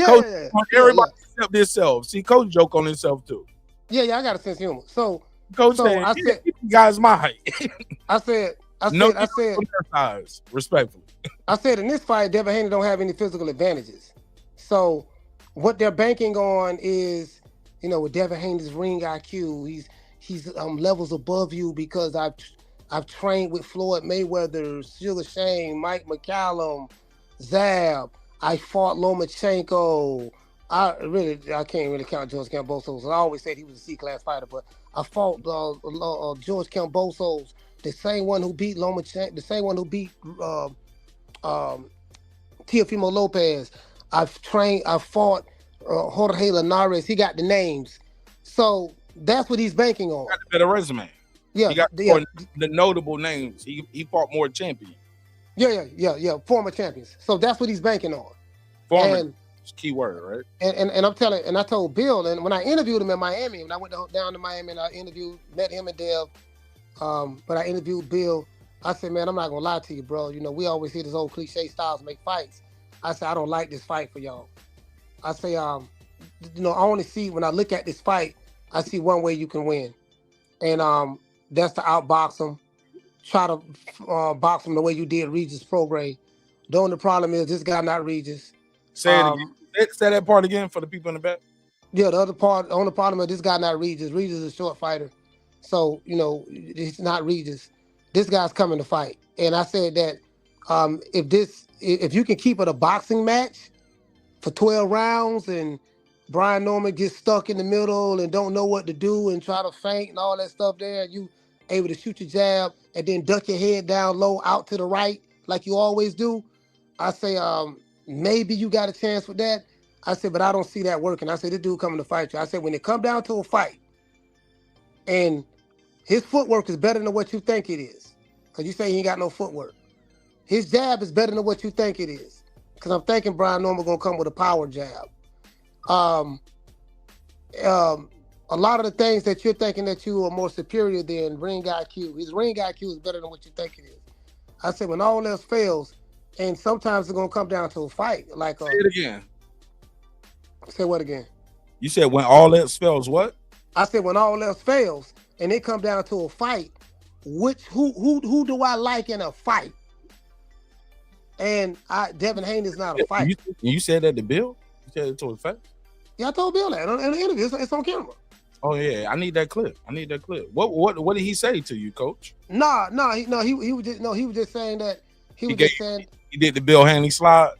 coach, everybody except themselves. See, coach joke on himself too. Yeah, I got a sense of humor. So, coach said, I said, guys, my height. I said, size, respectfully. I said in this fight, Devin Haney don't have any physical advantages. So, what they're banking on is, you know, with Devin Haney's ring IQ, he's levels above you because I've trained with Floyd Mayweather, Sugar Shane, Mike McCallum, Zab. I fought Lomachenko. I can't really count George Kambosos. I always said he was a C-class fighter, but I fought George Kambosos, the same one who beat Lomachenko, the same one who beat Teofimo Lopez. I fought Jorge Linares. He got the names. So that's what he's banking on. He got a better resume. Yeah, he got more the notable names. He fought more champions. Yeah. Former champions. So that's what he's banking on. Former, key word, right? And I'm telling, and I told Bill, and when I interviewed him in Miami, when I went down to Miami and I met him and Dev, but I interviewed Bill. I said, man, I'm not gonna lie to you, bro. You know, we always hear this old cliche styles make fights. I said, I don't like this fight for y'all. I say, you know, I only see when I look at this fight, I see one way you can win, and that's to outbox him, try to box him the way you did Regis Prograis. The only problem is this guy not Regis. Say it again. Say that part again for the people in the back. Yeah, the only problem is this guy not Regis. Regis is a short fighter, so you know it's not Regis. This guy's coming to fight, and I said that if you can keep it a boxing match for 12 rounds, and Brian Norman gets stuck in the middle and don't know what to do and try to feint and all that stuff there, you able to shoot your jab and then duck your head down low out to the right like you always do. I say maybe you got a chance with that. I said, but I don't see that working. I said, this dude coming to fight you. I said, when it come down to a fight and his footwork is better than what you think it is, because you say he ain't got no footwork. His jab is better than what you think it is, because I'm thinking Brian Norman going to come with a power jab. A lot of the things that you're thinking that you are more superior than ring IQ, his ring IQ is better than what you think it is. I said, when all else fails, and sometimes it's going to come down to a fight. Like say it again. Say what again? You said when all else fails, what? I said when all else fails, and it come down to a fight, who do I like in a fight? And Devin Haney is not a fight. You said that to Bill? You said it to his face? Yeah, I told Bill that in the interview. It's on camera. Oh yeah, I need that clip. What did he say to you, Coach? He was just saying that he did the Bill Haney slide.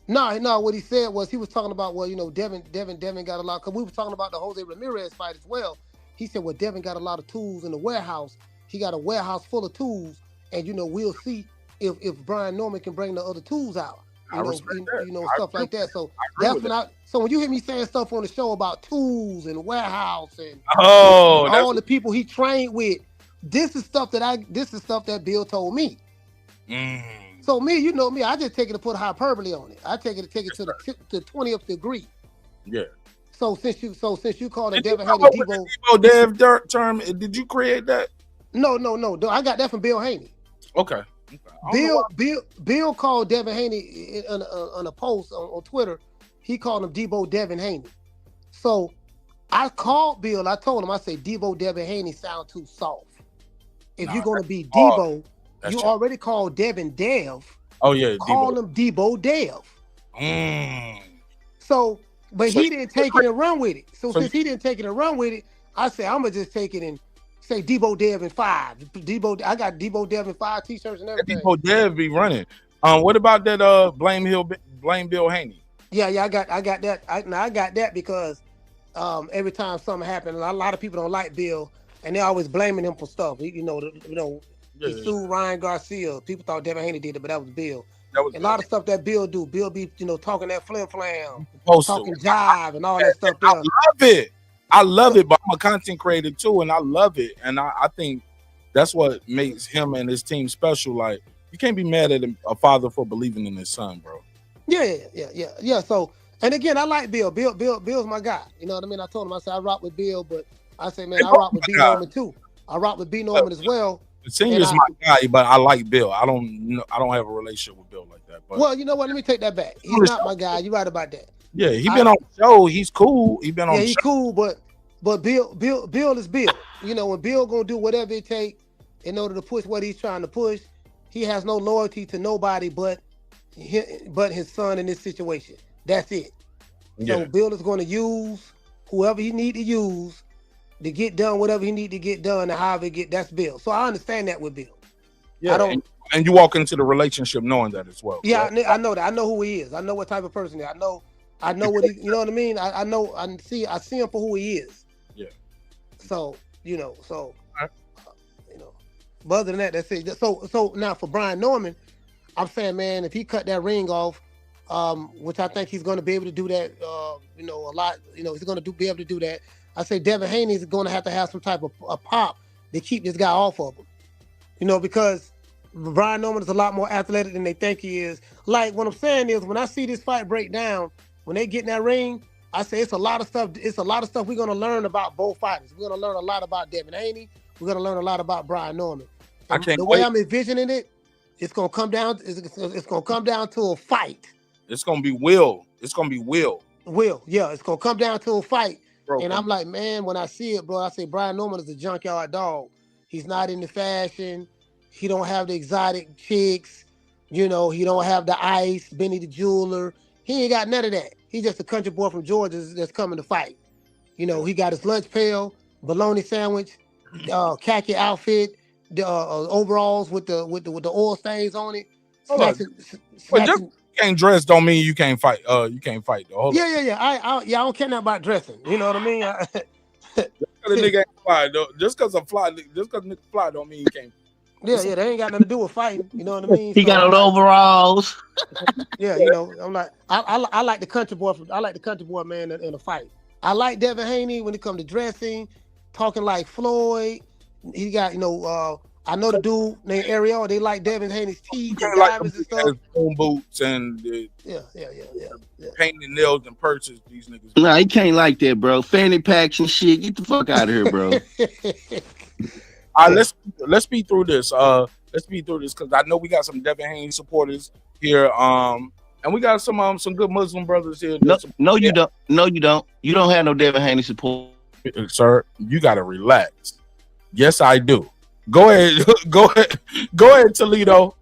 No, what he said was he was talking about, well, you know, Devin got a lot, because we were talking about the Jose Ramirez fight as well. He said, well, Devin got a lot of tools in the warehouse. He got a warehouse full of tools, and you know, we'll see if Brian Norman can bring the other tools out. Stuff like that. So that's when so when you hear me saying stuff on the show about tools and warehouse and all the people he trained with, this is stuff that Bill told me. So me, you know me, I just take it to put hyperbole on it. I take it to the 20th degree. Yeah. So since you called it Devin Haney, Debo Dev term, did you create that? No. I got that from Bill Haney. Okay. Bill called Devin Haney on a post on Twitter. He called him Debo Devin Haney. So I called Bill. I told him, I said, Debo Devin Haney sound too soft. If you're going to be Debo, you already called Devin Dev. Oh, yeah. Call him Debo Dev. So, but he didn't take it and run with it. So since he didn't take it and run with it, I said, I'm going to just take it and say Debo Dev in 5. I got Debo Dev in 5 t-shirts and everything. Debo Dev be running. What about that blame Bill Haney? Yeah, I got that. I got that because every time something happened, a lot of people don't like Bill, and they're always blaming him for stuff. He sued Ryan Garcia. People thought Devin Haney did it, but that was Bill. A lot of stuff that Bill do. Bill be talking that flam, talking jive and all that stuff. I love it, but I'm a content creator too, and I love it, and I think that's what makes him and his team special. Like, you can't be mad at a father for believing in his son, bro. Yeah. So, and again, I like Bill. Bill's my guy. You know what I mean? I told him, I said, I rock with Bill, but I say, man, I rock with B. Norman too. I rock with B. Norman as well. Senior's my guy, but I like Bill. I don't have a relationship with Bill like that. But well, you know what? Let me take that back. He's not my guy. You're right about that. Yeah, he been on the show. He's cool. He been on. Yeah, he's cool, but Bill is Bill. You know, when Bill gonna do whatever it takes in order to push what he's trying to push, he has no loyalty to nobody but his son in this situation. That's it. Yeah. So Bill is going to use whoever he need to use to get done whatever he need to get done and however it get. That's Bill. So I understand that with Bill. Yeah, I don't. And you walk into the relationship knowing that as well. Yeah, right? I know that. I know who he is. I know what type of person he is. I know what he. You know what I mean? I know. I see him for who he is. Yeah. So but other than that, that's it. So now for Brian Norman, I'm saying, man, if he cut that ring off, which I think he's going to be able to do that, a lot. He's going to be able to do that. I say Devin Haney is going to have some type of a pop to keep this guy off of him. Because Brian Norman is a lot more athletic than they think he is. Like, what I'm saying is, when I see this fight break down, when they get in that ring, I say it's a lot of stuff. It's a lot of stuff we're going to learn about both fighters. We're going to learn a lot about Devin Haney. We're going to learn a lot about Brian Norman. And the way I'm envisioning it, it's going to come down. It's going to come down to a fight. It's going to be will. It's going to be will. Will, yeah. It's going to come down to a fight. Bro, and I'm like, man, when I see it, bro, I say Brian Norman is a junkyard dog. He's not into fashion. He don't have the exotic chicks. He don't have the ice, Benny the jeweler. He ain't got none of that. He's just a country boy from Georgia that's coming to fight. He got his lunch pail, bologna sandwich, khaki outfit, the overalls with the oil stains on it. But just you can't dress don't mean you can't fight. You can't fight though. Yeah. I don't care nothing about dressing. You know what I mean? The nigga ain't fly though. Just because nigga fly don't mean you can't. Yeah, they ain't got nothing to do with fighting. You know what I mean? He got overalls. Yeah, I'm like, I like the country boy. I like the country boy man in a fight. I like Devin Haney when it comes to dressing, talking like Floyd. He got, I know the dude named Ariel. They like Devin Haney's teeth and diamonds and stuff. Boom boots and yeah. Painting nails and purses. These niggas. Nah, he can't like that, bro. Fanny packs and shit. Get the fuck out of here, bro. All right, let's speed through this. Let's speed through this because I know we got some Devin Haney supporters here. And we got some good Muslim brothers here. No, you don't. No, you don't. You don't have no Devin Haney support, sir. You gotta relax. Yes, I do. Go ahead. Go ahead, Toledo.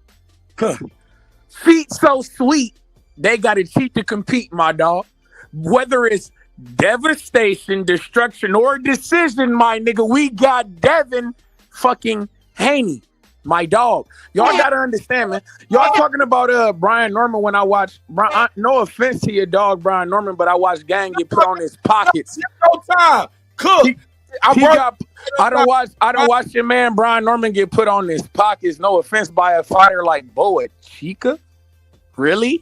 Feet so sweet, they gotta cheat to compete, my dog. Whether it's devastation, destruction, or decision, my nigga, we got Devin fucking Haney, my dog. Y'all gotta understand, man. Y'all talking about Brian Norman. When I watch no offense to your dog Brian Norman, but I watched Gang get put on his pockets. No time. Cook. I don't watch your man Brian Norman get put on his pockets. No offense, by a fighter like Boa Chica. Really?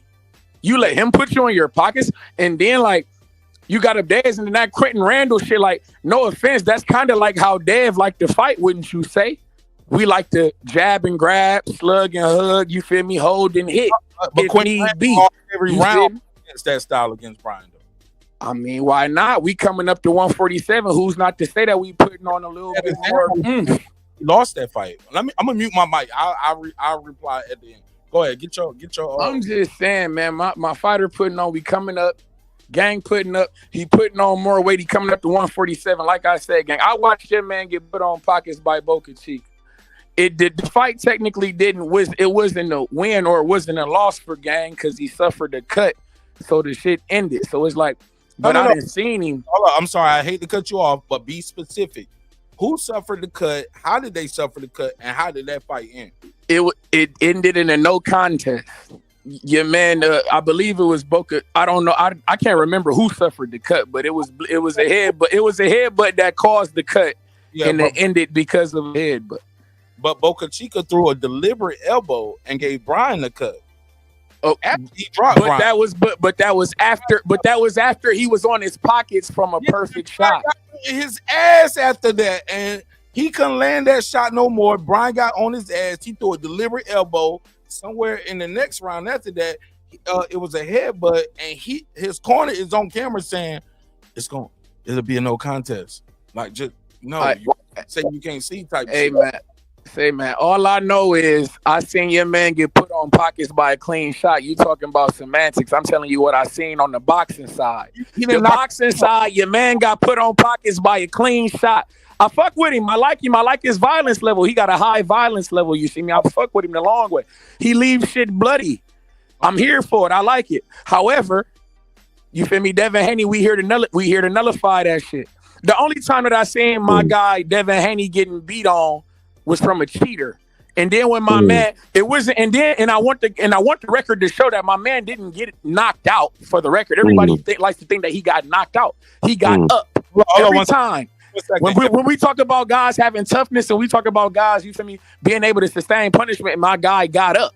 You let him put you on your pockets, and then like you got up Dez and then that Quentin Randall shit. Like, no offense, that's kind of like how Dev like to fight, wouldn't you say? We like to jab and grab, slug and hug. You feel me? Hold and hit. But Quentin Randall every round against that style against Brian. I mean, why not? We coming up to 147. Who's not to say that we putting on a little bit more? He lost that fight. I'm gonna mute my mic. I'll reply at the end. Go ahead, get your. I'm just saying, man. My fighter putting on. We coming up. Gang putting up. He putting on more weight. He coming up to 147. Like I said, gang. I watched your man get put on pockets by Boca Chica. The fight technically wasn't a win or it wasn't a loss for Gang because he suffered a cut. So the shit ended. So it's like. But I didn't see him. I'm sorry, I hate to cut you off, but be specific. Who suffered the cut? How did they suffer the cut? And how did that fight end? It ended in a no contest. Your man, I believe it was Boca. I don't know. I can't remember who suffered the cut, but it was a head. But it was a headbutt that caused the cut, and it ended because of a headbutt. But Boca Chica threw a deliberate elbow and gave Brian the cut. Oh, after he dropped but that was after he was on his pockets from a perfect shot. His ass after that, and he couldn't land that shot no more. Brian got on his ass. He threw a deliberate elbow somewhere in the next round. After that, it was a headbutt, and his corner is on camera saying it'll be a no contest. Like just you say you can't see type. Hey shit. Man, all I know is I seen your man get put on pockets by a clean shot. You talking about semantics. I'm telling you what I seen on the boxing side. Boxing side, your man got put on pockets by a clean shot. I fuck with him. I like him. I like his violence level. He got a high violence level. You see me? I fuck with him the long way. He leaves shit bloody. I'm here for it. I like it. However, you feel me? Devin Haney, we here to nullify that shit. The only time that I seen my guy Devin Haney getting beat on was from a cheater. And then when my man, it wasn't, and I want the record to show that my man didn't get knocked out. For the record, everybody likes to think that he got knocked out. He got up every time. When we talk about guys having toughness, and we talk about guys, you feel me, being able to sustain punishment, my guy got up.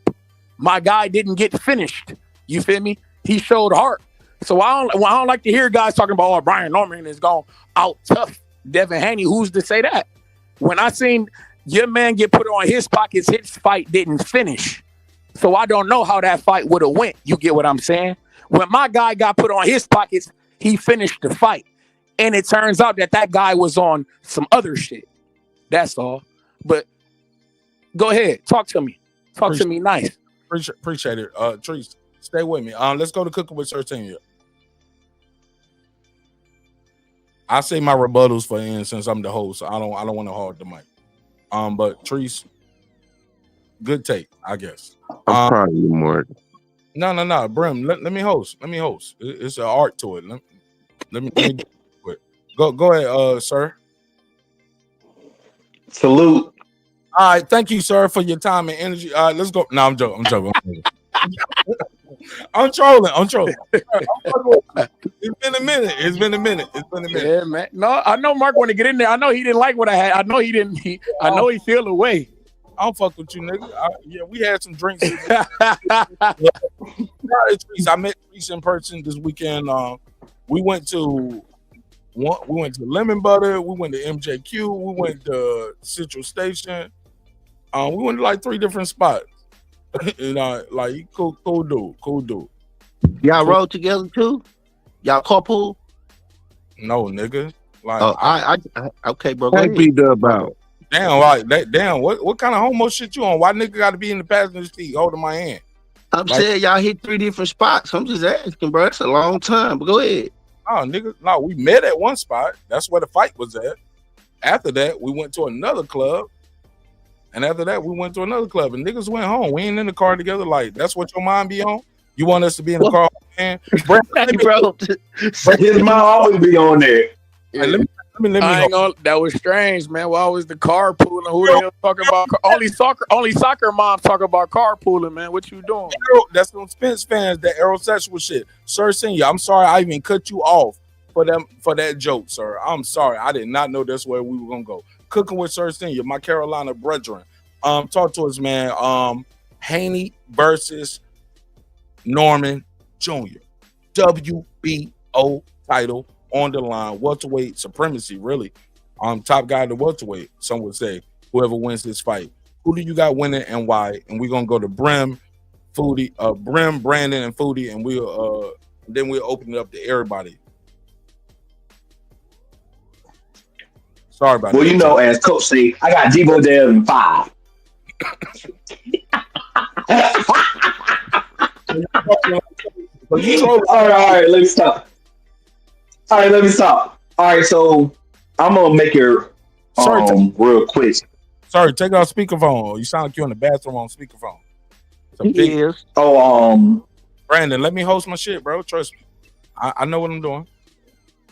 My guy didn't get finished. You feel me? He showed heart. So I don't like to hear guys talking about, oh, Brian Norman is going out tough Devin Haney. Who's to say that? When I seen your man get put on his pockets, his fight didn't finish. So I don't know how that fight would have went. You get what I'm saying? When my guy got put on his pockets, he finished the fight. And it turns out that guy was on some other shit. That's all. But go ahead. Talk to me. Talk to me nice. Appreciate it. Trees, stay with me. Let's go to Cooking with Sir Senior. I say my rebuttals for Ennis since I'm the host. I don't want to hog the mic. But Trees, good take, I guess. I'm proud of you, Mark. No. Brim, let me host. It's an art to it. Let me do it. Go ahead, sir. Salute. All right, thank you, sir, for your time and energy. All right, let's go. No, I'm joking. I'm trolling. It's been a minute. Yeah, man. No, I know Mark want to get in there. I know he didn't like what I had. I know he didn't. I know he feel away. I don't fuck with you, nigga. Yeah, we had some drinks. I met Trees in person this weekend. We went to Lemon Butter. We went to MJQ. We went to Central Station. We went to like 3 different spots. Like cool dude. Y'all rode together too? Y'all carpool? No, nigga. Like, I okay, bro. What be about? Damn, like that. Damn, what kind of homo shit you on? Why nigga got to be in the passenger seat holding my hand? I'm saying y'all hit 3 different spots. I'm just asking, bro. It's a long time, but go ahead. Oh, nigga, no, we met at one spot. That's where the fight was at. After that, we went to another club. And after that, we went to another club. And niggas went home. We ain't in the car together. Like, that's what your mind be on? You want us to be in the car, man? Bro, his mind always be on there. Hey, let me I ain't gonna, that was strange, man. Why was the carpooling? Who the hell talking about only soccer moms talk about carpooling, man? What you doing? That's some Spence fans, that aerosexual shit. Sir Senior, I'm sorry I even cut you off for that joke, sir. I'm sorry. I did not know that's where we were gonna go. Cooking with Sir Senior, my Carolina brethren. Talk to us, man. Haney versus Norman Jr. WBO title on the line, welterweight supremacy, really. Top guy to welterweight, some would say, whoever wins this fight. Who do you got winning and why? And we're gonna go to Brim, Brandon, and Foodie, and then we'll open it up to everybody. Sorry about that. Well, you know, as Coach say, I got Debo there in 5. All right, let me stop. All right, so I'm gonna make it real quick. Sorry, take out speakerphone. You sound like you're in the bathroom on speakerphone. Yes. Brandon, let me host my shit, bro. Trust me. I know what I'm doing.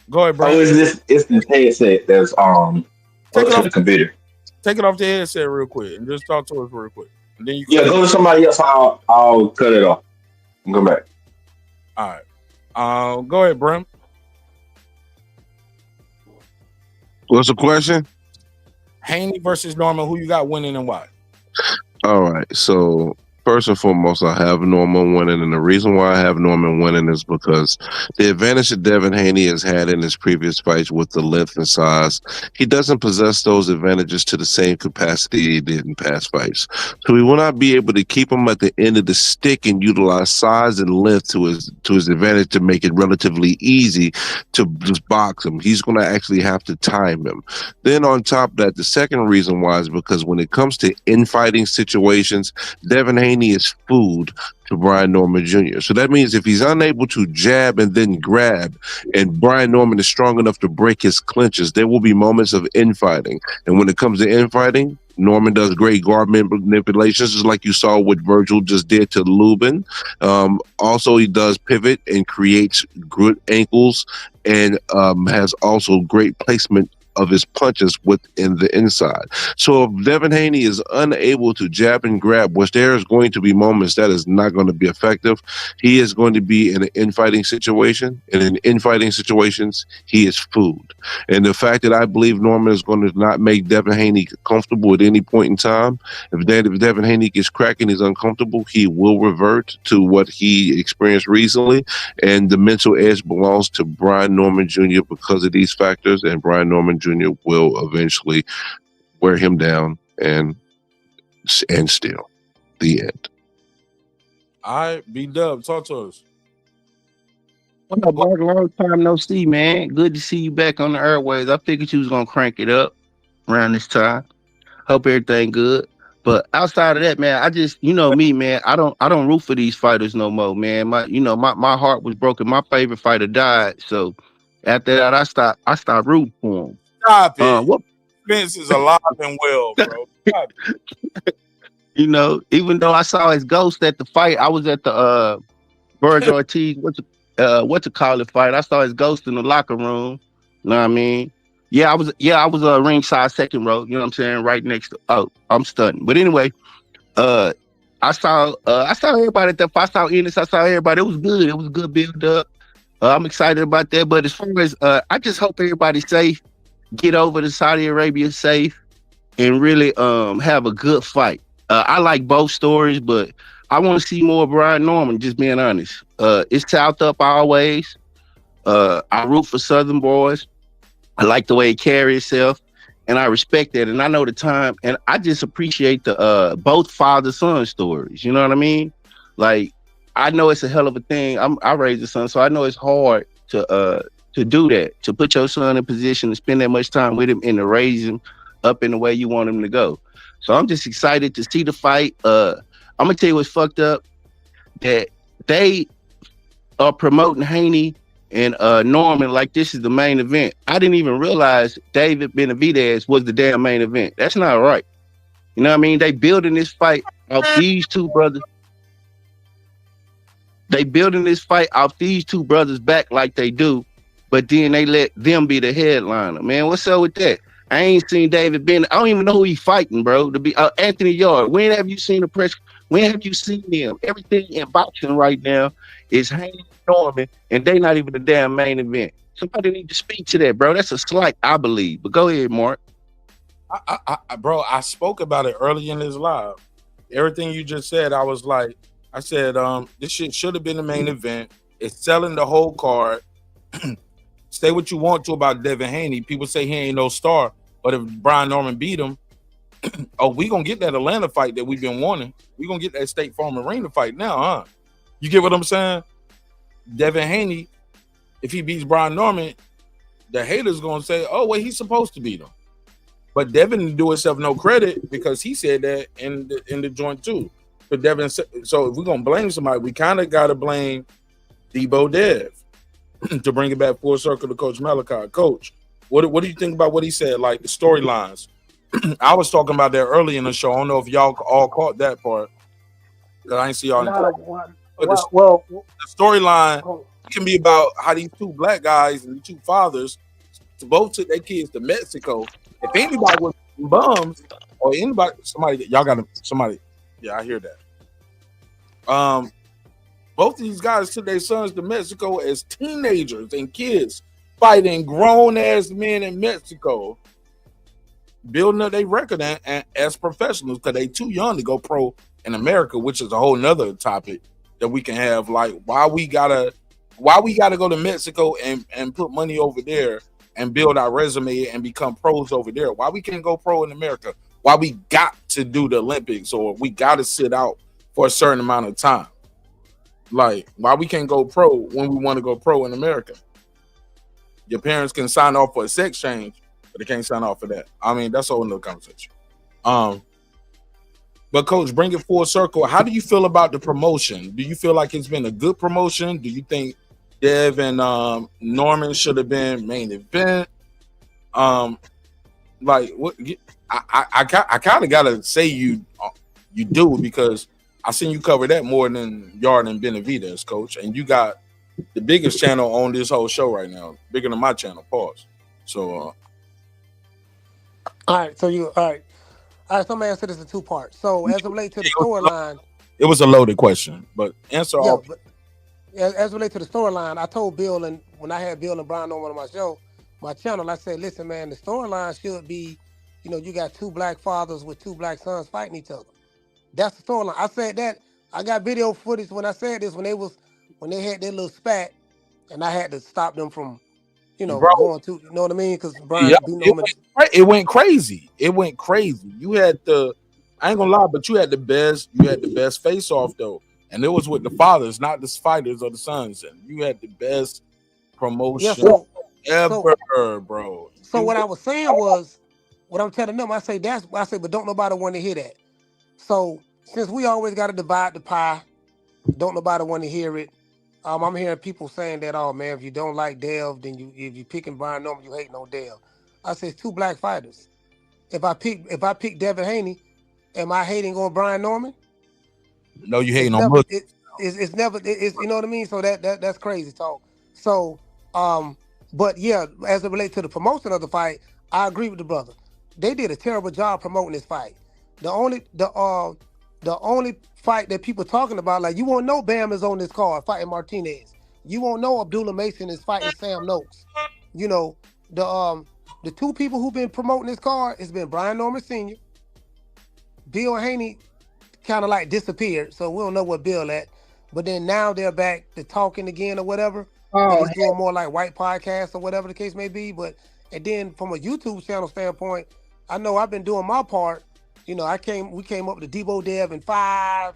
Go ahead, bro. It's this headset that's take it off the computer. Take it off the headset real quick and just talk to us real quick. And then you go to somebody else. I'll cut it off and go back. All right. Go ahead, Brim. What's the question? Haney versus Norman. Who you got winning and why? All right. So first and foremost, I have Norman winning, and the reason why I have Norman winning is because the advantage that Devin Haney has had in his previous fights with the length and size, he doesn't possess those advantages to the same capacity he did in past fights. So he will not be able to keep him at the end of the stick and utilize size and length to his advantage to make it relatively easy to just box him. He's going to actually have to time him. Then on top of that, the second reason why is because when it comes to infighting situations, Devin Haney is food to Brian Norman Jr. So that means if he's unable to jab and then grab, and Brian Norman is strong enough to break his clinches, there will be moments of infighting. And when it comes to infighting, Norman does great guard manipulations, just like you saw what Virgil just did to Lubin. Also, he does pivot and creates good ankles, and has also great placement of his punches within the inside. So if Devin Haney is unable to jab and grab, which there is going to be moments that is not going to be effective, he is going to be in an infighting situation. And in infighting situations, he is food. And the fact that I believe Norman is going to not make Devin Haney comfortable at any point in time, if Devin Haney gets cracking, he's uncomfortable, he will revert to what he experienced recently. And the mental edge belongs to Brian Norman Jr. because of these factors, and Brian Norman Jr. will eventually wear him down and still the end. All right, B-Dub, talk to us. What up, Mark? Long time no see, man. Good to see you back on the airways. I figured you was gonna crank it up around this time. Hope everything good. But outside of that, man, I just, you know me, man, I don't root for these fighters no more, man. My heart was broken. My favorite fighter died. So after that, I stopped rooting for him. Stop it. Vince is alive and well, bro. You know, even though I saw his ghost at the fight, I was at the Burge Ortiz, what to call it fight. I saw his ghost in the locker room. You know what I mean? I was ringside second row, you know what I'm saying? Right next to I'm stunning. But anyway, I saw everybody at the fight. I saw Ennis, I saw everybody. It was good. It was a good build up. I'm excited about that. But as far as I just hope everybody's safe, get over to Saudi Arabia safe, and really have a good fight. I like both stories, but I want to see more of Brian Norman, just being honest. It's South up always. I root for Southern boys. I like the way he carries himself, and I respect that. And I know the time, and I just appreciate the both father-son stories. You know what I mean? Like, I know it's a hell of a thing. I raised a son, so I know it's hard to do that, to put your son in position to spend that much time with him and to raise him up in the way you want him to go. So I'm just excited to see the fight. I'm gonna tell you what's fucked up, that they are promoting Haney and Norman like this is the main event. I didn't even realize David Benavidez was the damn main event. That's not right. You know what I mean? They building this fight off these two brothers. They building this fight off these two brothers back like they do, but then they let them be the headliner. Man, what's up with that? I ain't seen David Ben. I don't even know who he fighting, bro. To be Anthony Yard. When have you seen the press? When have you seen them? Everything in boxing right now is Haney Norman, and they not even the damn main event. Somebody need to speak to that, bro. That's a slight, I believe. But go ahead, Mark. Bro, I spoke about it early in this live. Everything you just said, I said, this shit should have been the main event. It's selling the whole card. Say what you want to about Devin Haney. People say he ain't no star, but if Brian Norman beat him, we gonna get that Atlanta fight that we've been wanting. We gonna get that State Farm Arena fight now, huh? You get what I'm saying? Devin Haney, if he beats Brian Norman, the haters gonna say, "Oh, well, he's supposed to beat him." But Devin didn't do himself no credit because he said that in the joint too. But Devin, so if we're gonna blame somebody, we kind of gotta blame Debo Dev. To bring it back full circle to Coach Malachi. Coach, what do you think about what he said, like the storylines? I was talking about that early in the show. I don't know if y'all all caught that part. I ain't see y'all. But the storyline can be about how these two black guys and the two fathers both took their kids to Mexico. If anybody was bums or somebody, yeah, I hear that. Both of these guys took their sons to Mexico as teenagers and kids, fighting grown-ass men in Mexico, building up their record and as professionals because they too young to go pro in America, which is a whole nother topic that we can have. Like, why we gotta go to Mexico and put money over there and build our resume and become pros over there? Why we can't go pro in America? Why we got to do the Olympics or we got to sit out for a certain amount of time? Like, why we can't go pro when we want to go pro in America? Your parents can sign off for a sex change, but they can't sign off for that. I mean, that's a whole nother conversation. But Coach, bring it full circle. How do you feel about the promotion? Do you feel like it's been a good promotion? Do you think Dev and Norman should have been main event? Like, what? I kind of gotta say you do, because I seen you cover that more than Yard and Benavidez, coach, and you got the biggest channel on this whole show right now, bigger than my channel. Pause. So, all right. So all right. So I'm gonna answer this in two parts. So as it relates to the storyline, it was a loaded question, but answer all. But as it relates to the storyline, I told Bill, and when I had Bill and Brian on one of my channel, I said, listen, man, the storyline should be, you got two black fathers with two black sons fighting each other. That's the storyline. I said that. I got video footage when I said this, when they had their little spat, and I had to stop them from, going to, you know what I mean? Because Brian, it went crazy. It went crazy. You had I ain't gonna lie, but you had the best face off though, and it was with the fathers, not the fighters or the sons. And you had the best promotion ever, bro. So what I was saying was, what I'm telling them, I say, but don't nobody want to hear that. So since we always got to divide the pie, don't nobody want to hear it. I'm hearing people saying that, oh man, if you don't like Dev, then if you picking Brian Norman, you hate no Dev. I say it's two black fighters. If I pick Devin Haney, am I hating on Brian Norman? No, you hating on Bush. It's never, you know what I mean? So that's crazy talk. So, but yeah, as it relates to the promotion of the fight, I agree with the brother. They did a terrible job promoting this fight. The only fight that people talking about, like, you won't know Bam is on this card fighting Martinez. You won't know Abdullah Mason is fighting Sam Noakes. The two people who've been promoting this card has been Brian Norman Sr. Bill Haney kind of like disappeared, so we don't know what Bill at. But then now they're back to talking again or whatever. He's doing more like white podcasts or whatever the case may be. And then from a YouTube channel standpoint, I know I've been doing my part. We came up with the Debo Dev in 5.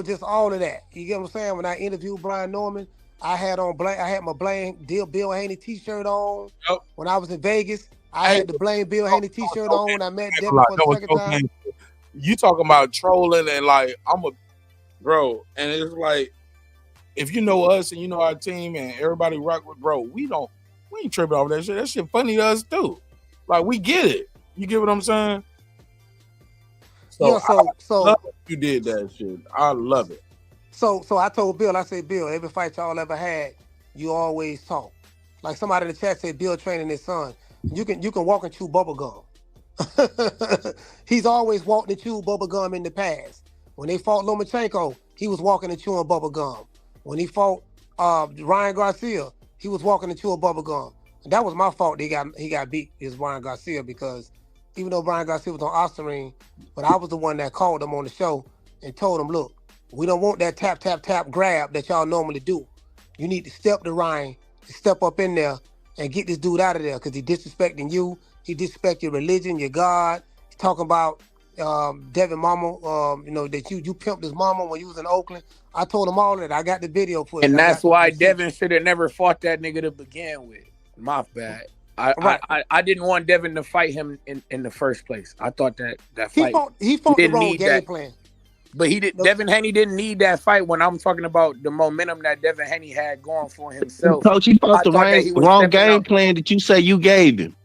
Just all of that. You get what I'm saying? When I interviewed Brian Norman, I had my Bill Haney t-shirt on. Yep. When I was in Vegas, I had the Blame Bill Haney t-shirt on when I met Devin for the second time. You talking about trolling and like, bro, and it's like, if you know us and you know our team and everybody rock with, bro, we ain't tripping over that shit. That shit funny to us too. Like, we get it. You get what I'm saying? So you did that shit. I love it. So I told Bill, I said, Bill, every fight y'all ever had, you always talk. Like somebody in the chat said, Bill training his son. You can walk and chew bubble gum. He's always walked and chewed bubble gum in the past. When they fought Lomachenko, he was walking and chewing bubble gum. When he fought Ryan Garcia, he was walking and chewing bubble gum. That was my fault. He got beat is Ryan Garcia, because even though Ryan Garcia was on Osterine, but I was the one that called him on the show and told him, look, we don't want that tap, tap, tap grab that y'all normally do. You need to step to Ryan, step up in there and get this dude out of there, because he disrespecting you. He disrespect your religion, your God. He's talking about Devin mama, that you pimped his mama when you was in Oakland. I told him all that. I got the video for it. And that's why Devin should have never fought that nigga to begin with. My bad. I didn't want Devin to fight him in the first place. I thought that fight he fought the wrong game plan. But he did. Devin Haney didn't need that fight. When I'm talking about the momentum that Devin Haney had going for himself, Coach, he fought the wrong game plan that you say you gave him.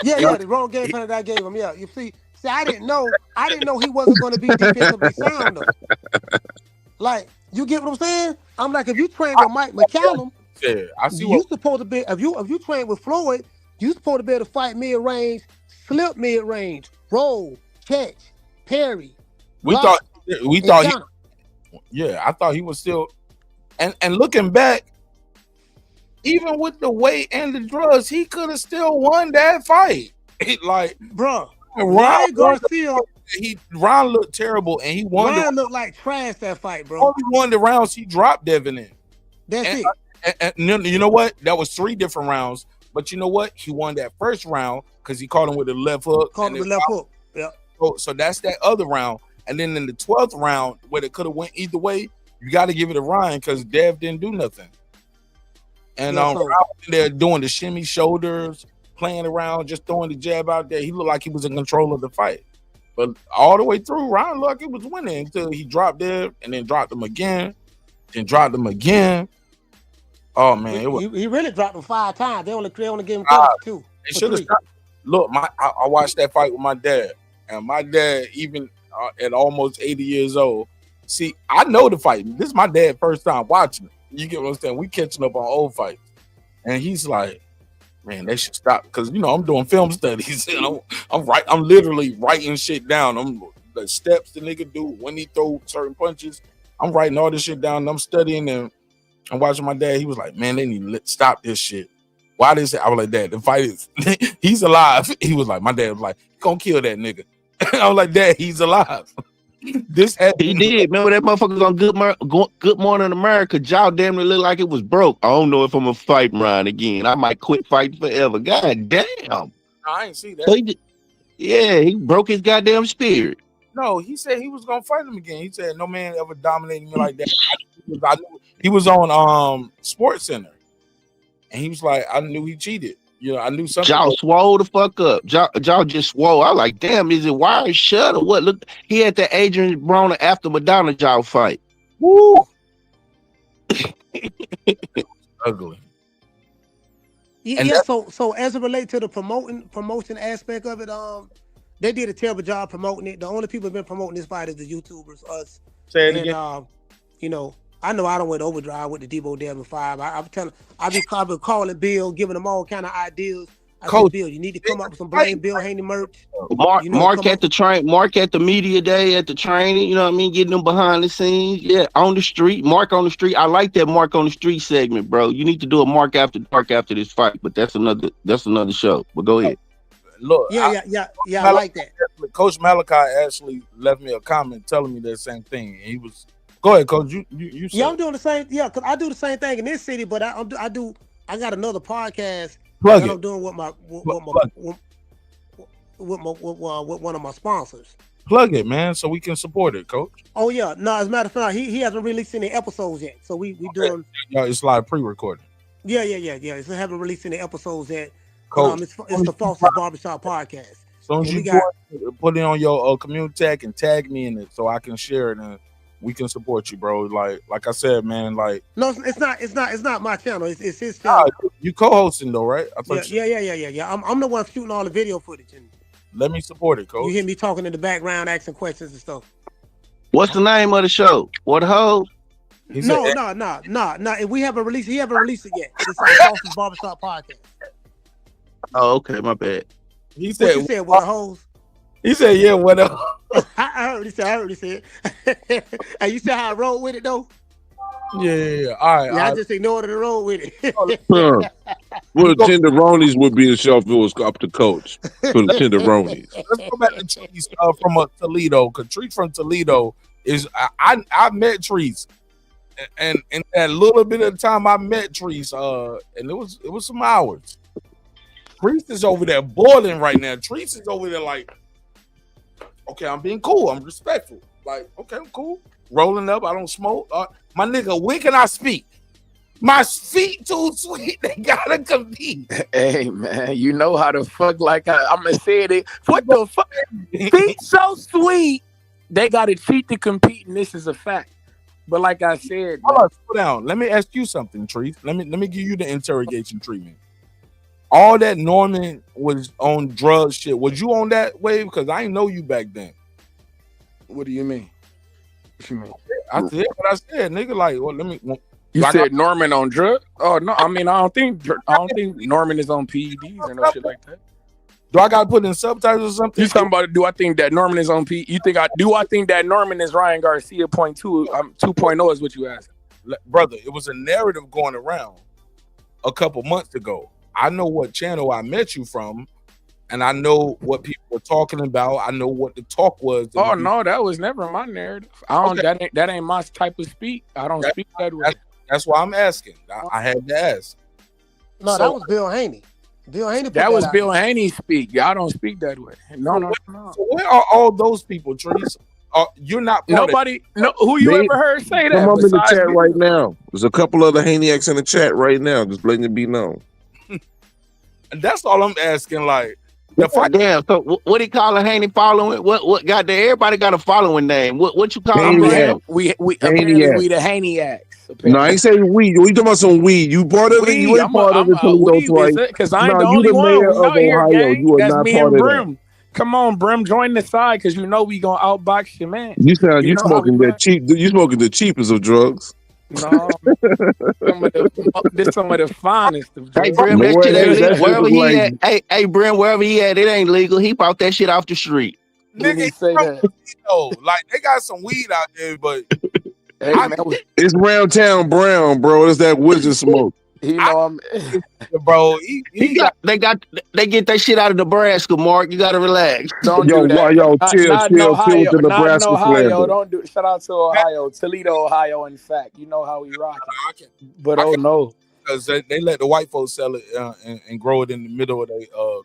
Yeah, the wrong game plan that I gave him. Yeah, you see, I didn't know he wasn't going to be defensively sound though. Like, you get what I'm saying? I'm like, if you train with Mike McCallum, yeah, I see. You supposed to be if you train with Floyd, you supposed to be able to fight mid range, slip mid range, roll, catch, parry. We thought I thought he was still, and looking back, even with the weight and the drugs, he could have still won that fight. Like, bro, Ryan Garcia, Ryan looked terrible, and he won. Ryan looked like trash that fight, bro. Only won the rounds he dropped Devin in. That's it. And you know what? That was 3 different rounds. But you know what? He won that first round because he caught him with the left hook. Yeah. So that's that other round. And then in the 12th round, where it could have went either way, you got to give it to Ryan because Dev didn't do nothing. And they're doing the shimmy shoulders, playing around, just throwing the jab out there. He looked like he was in control of the fight. But all the way through, Ryan looked like he was winning until he dropped Dev and then dropped him again, then dropped him again. Oh man, he really dropped him 5 times. They only gave him 32. look, I watched that fight with my dad, and my dad, even at almost 80 years old, see, I know the fight. This is my dad's first time watching it. You get what I'm saying? We catching up on old fights, and he's like, "Man, they should stop," because I'm doing film studies. I'm literally writing shit down. The steps the nigga do when he throw certain punches. I'm writing all this shit down. And I'm studying and I'm watching my dad. He was like, "Man, they need to stop this shit." Why they say? I was like, "Dad, the fight is he's alive." He was like, my dad was like, "You gonna kill that nigga?" I was like, "Dad, he's alive." This he did. Remember that motherfucker on Good Morning America? Jaw damn near looked like it was broke. I don't know if I'm gonna fight Ryan again. I might quit fighting forever. God damn. I ain't see that. So he broke his goddamn spirit. No, he said he was gonna fight him again. He said no man ever dominated me like that. I knew he was on Sports Center, and he was like, I knew he cheated. I knew something. Jaw swole the fuck up. Jaw just swole. I like, damn, is it wired shut or what? Look, he had the Adrian Broner after Madonna Jaw fight. Woo! Ugly. Yeah. So as it relates to the promotion aspect of it, they did a terrible job promoting it. The only people who've been promoting this fight is the YouTubers, us. Say it again. I know I don't went overdrive with the Debo Devin 5. I be calling Bill, giving them all kind of ideas. Coach, Bill, you need to come up with some Blame Bill Haney merch. Mark at the media day at the training, you know what I mean? Getting them behind the scenes. Yeah, on the street. Mark on the street. I like that Mark on the street segment, bro. You need to do a Mark after dark after this fight, but that's another show. But go ahead. Look, I like that. Coach Malachi actually left me a comment telling me that same thing. And he was, go ahead, Coach. You said. Yeah, I'm doing the same. Yeah, because I do the same thing in this city, but I got another podcast that I'm doing with one of my sponsors. Plug it, man, so we can support it, Coach. Oh yeah, no. As a matter of fact, he hasn't released any episodes yet, so we doing. Yeah, it's like pre-recording. Yeah. It haven't released any episodes yet. Coach, it's the Foster's Barbershop Podcast. As soon as you put it on your community tag and tag me in it, so I can share it and we can support you, bro. Like I said, man. Like no, it's not my channel. It's his channel. You co-hosting though, right? Yeah. I'm the one shooting all the video footage. And let me support it, Coach. You hear me talking in the background, asking questions and stuff. What's the name of the show? What ho? No. We haven't released. He haven't released it yet. It's on Foster's Barbershop Podcast. Oh, okay, my bad. He said, what you said, what a hose? He said, yeah, what up? I heard he said. And you see how I roll with it though? Yeah. All right. Yeah, I just ignored it and roll with it. Well, the tenderonis would be the shelf if it was up to Coach for the tenderonis. Let's go back to Trees from Toledo, because Trees from Toledo is I met Trees, and in that little bit of time I met Trees, and it was some hours. Trees is over there boiling right now. Trees is over there like, okay, I'm being cool. I'm respectful. Like, okay, I'm cool. Rolling up. I don't smoke. My nigga, when can I speak? My feet too sweet. They gotta compete. Hey, man, you know how the fuck, like, I'm going to say it. What the fuck? Feet so sweet. They got to cheat to compete, and this is a fact. But like I said. Hold on, slow down. Let me ask you something, Trees. Let me give you the interrogation treatment. All that Norman was on drug shit. Was you on that wave? Because I didn't know you back then. What do you mean? What you mean? I said what I said, nigga. Like, well, let me. You said Norman on drug? Oh no, I mean I don't think Norman is on PEDs or no shit like that. Do I gotta put in subtitles or something? You talking about? Do I think that Norman is on P? Do I think that Norman is Ryan Garcia 2.0? 2.0 is what you asked, brother. It was a narrative going around a couple months ago. I know what channel I met you from, and I know what people were talking about. I know what the talk was. Oh no, that was never my narrative. I don't. Okay. That ain't my type of speak. I don't speak that way. That's why I'm asking. I had to ask. No, that was Bill Haney. Bill Haney. That was Bill Haney speak. Y'all don't speak that way. No. So where are all those people, Trees? You're not. Nobody. No. Who you ever heard say that? Come up in the chat right now. There's a couple other Haneyaks in the chat right now. Just letting it be known. That's all I'm asking. Like, damn. So what he call a Haney following? What got there? Everybody got a following name. What you call him? We the Haneyaks. No, I ain't saying weed. We talking about some weed. You part of it? You ain't part of it, Toledo twice. Because I ain't No, the you only the one. mayor We of out here, Ohio. gang. You are That's not me part and of that. Brim. Come on, Brim, join the side because you know we gonna outbox your man. You sound you know how we smoking that rock. cheap. You smoking the cheapest of drugs. No, this some of the finest of Hey, drugs. Brim, that shit ain't legal. That shit Wherever was he like at, hey, Brim, wherever he at, it ain't legal. He bought that shit off the street. Didn't he say that? Like they got some weed out there, but Hey, man, it's round town brown, bro. It's that wizard smoke. you know I'm. bro, They get that shit out of Nebraska, Mark. You gotta relax. Don't Yo, do that. yo, Not in chill Ohio. with the Not in Nebraska Ohio. slander. Don't do. Shout out to Ohio, Toledo, Ohio. In fact, you know how we rock it. But no, because they let the white folks sell it and grow it in the middle of their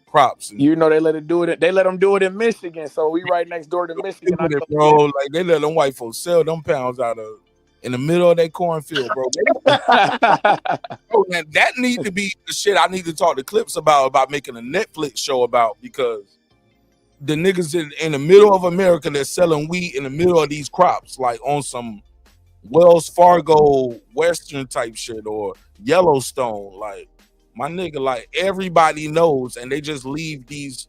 crops. And you know they let it do it. They let them do it in Michigan, so we right next door to Michigan. bro, like they let them white folks sell them pounds out of in the middle of their cornfield, bro. Bro, man, that need to be the shit I need to talk to Clips about making a Netflix show about, because the niggas in the middle of America that's selling wheat in the middle of these crops, like on some Wells Fargo Western type shit or Yellowstone, like my nigga, like everybody knows, and they just leave these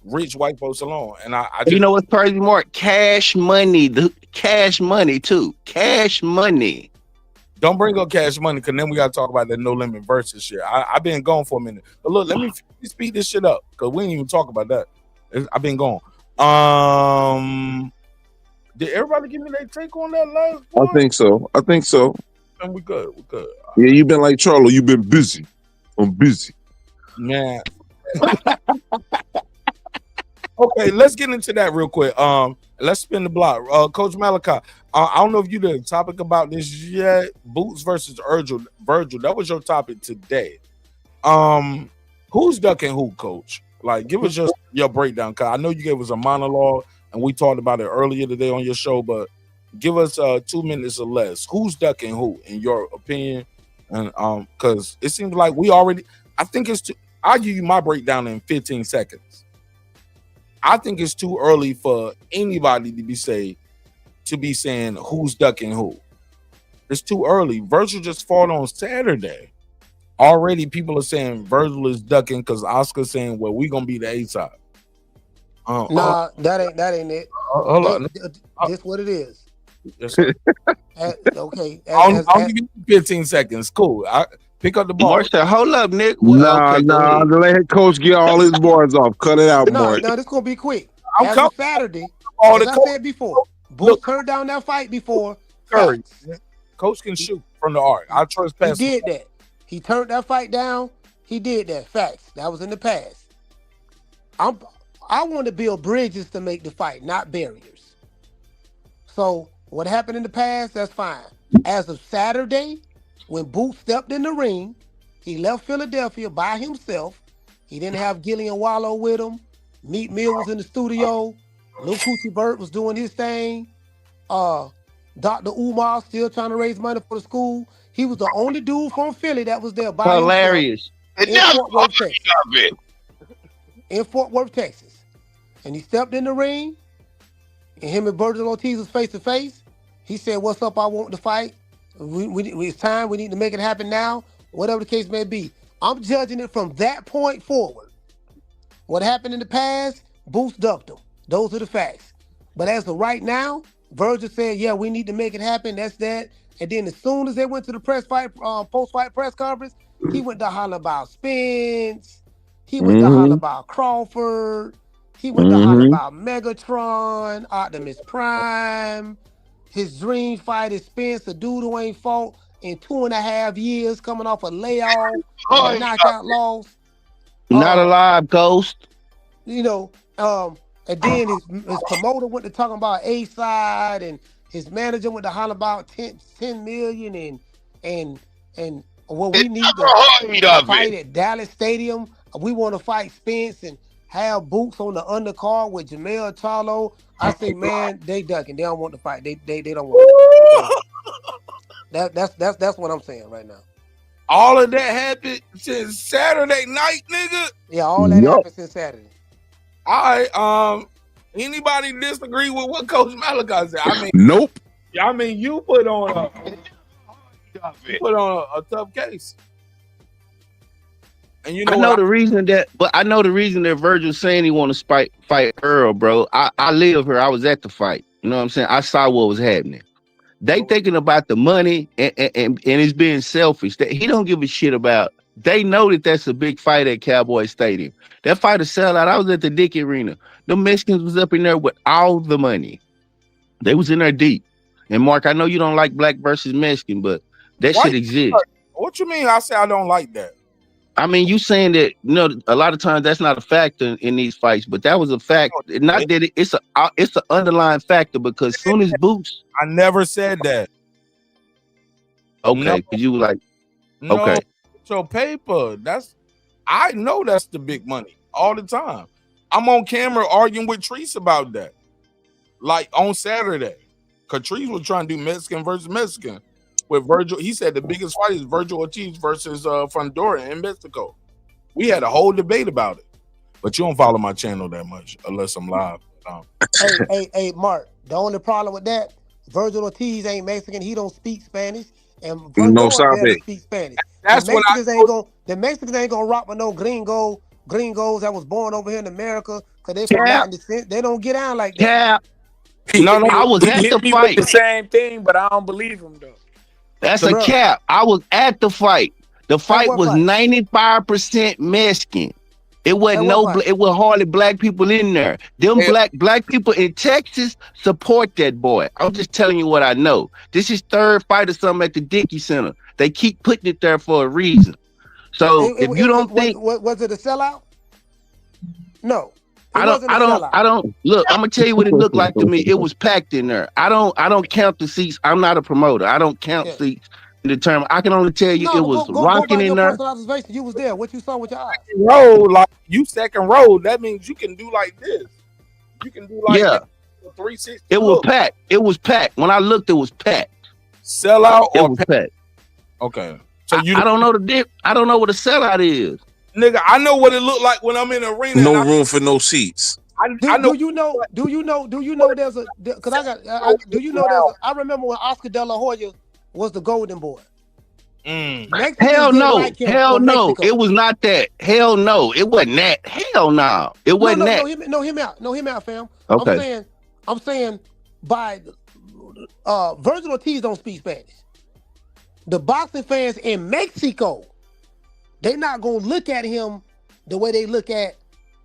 rich white folks alone. And I just, you know what's crazy, Mark? Cash money, cash money too. Cash money. don't bring up Cash Money, because then we gotta talk about that No Limit versus shit. I've been gone for a minute, but look, let me speed this shit up because we didn't even talk about that. I've been gone. Did everybody give me their take on that last one? I think so. And we good. Yeah, you've been like Charlo. You've been busy. I'm busy. Man. Okay, let's get into that real quick. Let's spin the block. Coach Malachi, I don't know if you did a topic about this yet. Boots versus Virgil. That was your topic today. Who's ducking who, Coach? Like, give us just your breakdown. Cause I know you gave us a monologue and we talked about it earlier today on your show, but give us 2 minutes or less. Who's ducking who, in your opinion? And because it seems like I think it's I'll give you my breakdown in 15 seconds. I think it's too early for anybody to be saying who's ducking who. It's too early. Virgil just fought on Saturday. Already people are saying Virgil is ducking because Oscar's saying, well, we're gonna be the A side. Nah, that ain't it. Hold on. This what it is. Yes, okay. I'll give you 15 seconds. Cool. Pick up the ball. Mark said, hold up, Nick. Nah. Let Coach get all his bars off. Cut it out, Mark. No, this gonna be quick. I'm As of Saturday, as I said before, Boots turned down that fight before. Curry. Coach can shoot from the arc. I trust pass. He did that. He turned that fight down. He did that. Facts. That was in the past. I want to build bridges to make the fight, not barriers. So what happened in the past, that's fine. As of Saturday, when Boots stepped in the ring, he left Philadelphia by himself. He didn't have Gillian Wallow with him. Meat Mill was in the studio. Lil Coochie Burt was doing his thing. Dr. Umar still trying to raise money for the school. He was the only dude from Philly that was there by hilarious. himself in Fort Worth, Texas. And he stepped in the ring, and him and Virgil Ortiz was face to face. He said, "What's up? I want to fight. It's time. We need to make it happen now." Whatever the case may be. I'm judging it from that point forward. What happened in the past, Boots ducked him. Those are the facts. But as of right now, Virgil said, "Yeah, we need to make it happen." That's that. And then as soon as they went to the post-fight press conference, he went to holler about Spence. He went to holler about Crawford. He went to holler about Megatron, Optimus Prime. His dream fight is Spence, a dude who ain't fought in 2.5 years, coming off a layoff, a knockout loss. Not alive, Ghost. You know, and then his promoter went to talking about A-side, and his manager went to holler about 10 million and what we need to fight at Dallas Stadium. We want to fight Spence and have Boots on the undercard with Jamel Charlo. I say, man, they ducking. They don't want to fight. They don't want to. That's what I'm saying right now. All of that happened since Saturday night, nigga. Yeah, all that happened since Saturday. All right. Anybody disagree with what Coach Malachi said? I mean, nope. I mean, you put on put on a tough case. And you know, I know the reason that Virgil's saying he want to fight Earl, bro. I live here. I was at the fight. You know what I'm saying? I saw what was happening. They thinking about the money and it's being selfish. That he don't give a shit about. They know that that's a big fight at Cowboy Stadium. That fight a sellout. I was at the Dick Arena. The Mexicans was up in there with all the money. They was in there deep. And Mark, I know you don't like black versus Mexican, but that shit exists. What you mean? I say I don't like that. I mean, you saying that, you know, a lot of times that's not a factor in these fights, but that was a fact. Not that it's an underlying factor because soon as Boots. I never said that. Okay, because you were like, okay. So paper, I know that's the big money all the time. I'm on camera arguing with Treese about that. Like on Saturday. Because Treese was trying to do Mexican versus Mexican. With Virgil, he said the biggest fight is Virgil Ortiz versus Fundora in Mexico. We had a whole debate about it, but you don't follow my channel that much unless I'm live. Hey, Mark. The only problem with that, Virgil Ortiz ain't Mexican. He don't speak Spanish, and Fundora barely speak Spanish. That's what the Mexicans ain't gonna rock with no gringos that was born over here in America because they from Latin descent. They don't get down like that. No, I was at the fight. The same thing, but I don't believe him though. That's a cap. I was at the fight. The fight was 95% Mexican. It wasn't it was hardly black people in there. Them black people in Texas support that boy. I'm just telling you what I know. This is third fight or something at the Dickey Center. They keep putting it there for a reason. So if you don't think was it a sellout? No. I don't look. I'm gonna tell you what it looked like to me. It was packed in there. I don't count the seats. I'm not a promoter. I don't count seats in the term. I can only tell you it was rocking in there. You was there. What you saw with your eyes? Row, like you second row. That means you can do like this. You can do like 360. It was packed. It was packed. When I looked, it was packed. Sellout or was packed. Okay. So I don't know the dip. I don't know what a sellout is. Nigga, I know what it looked like when I'm in the arena. No room for no seats. Do you know there's a because I remember when Oscar De La Hoya was the golden boy. Hell no. It was not that. Hell no. It wasn't that. Hell no. It wasn't that. No, hear me out, fam. Okay. I'm saying by Virgil Ortiz don't speak Spanish. The boxing fans in Mexico, they're not gonna look at him the way they look at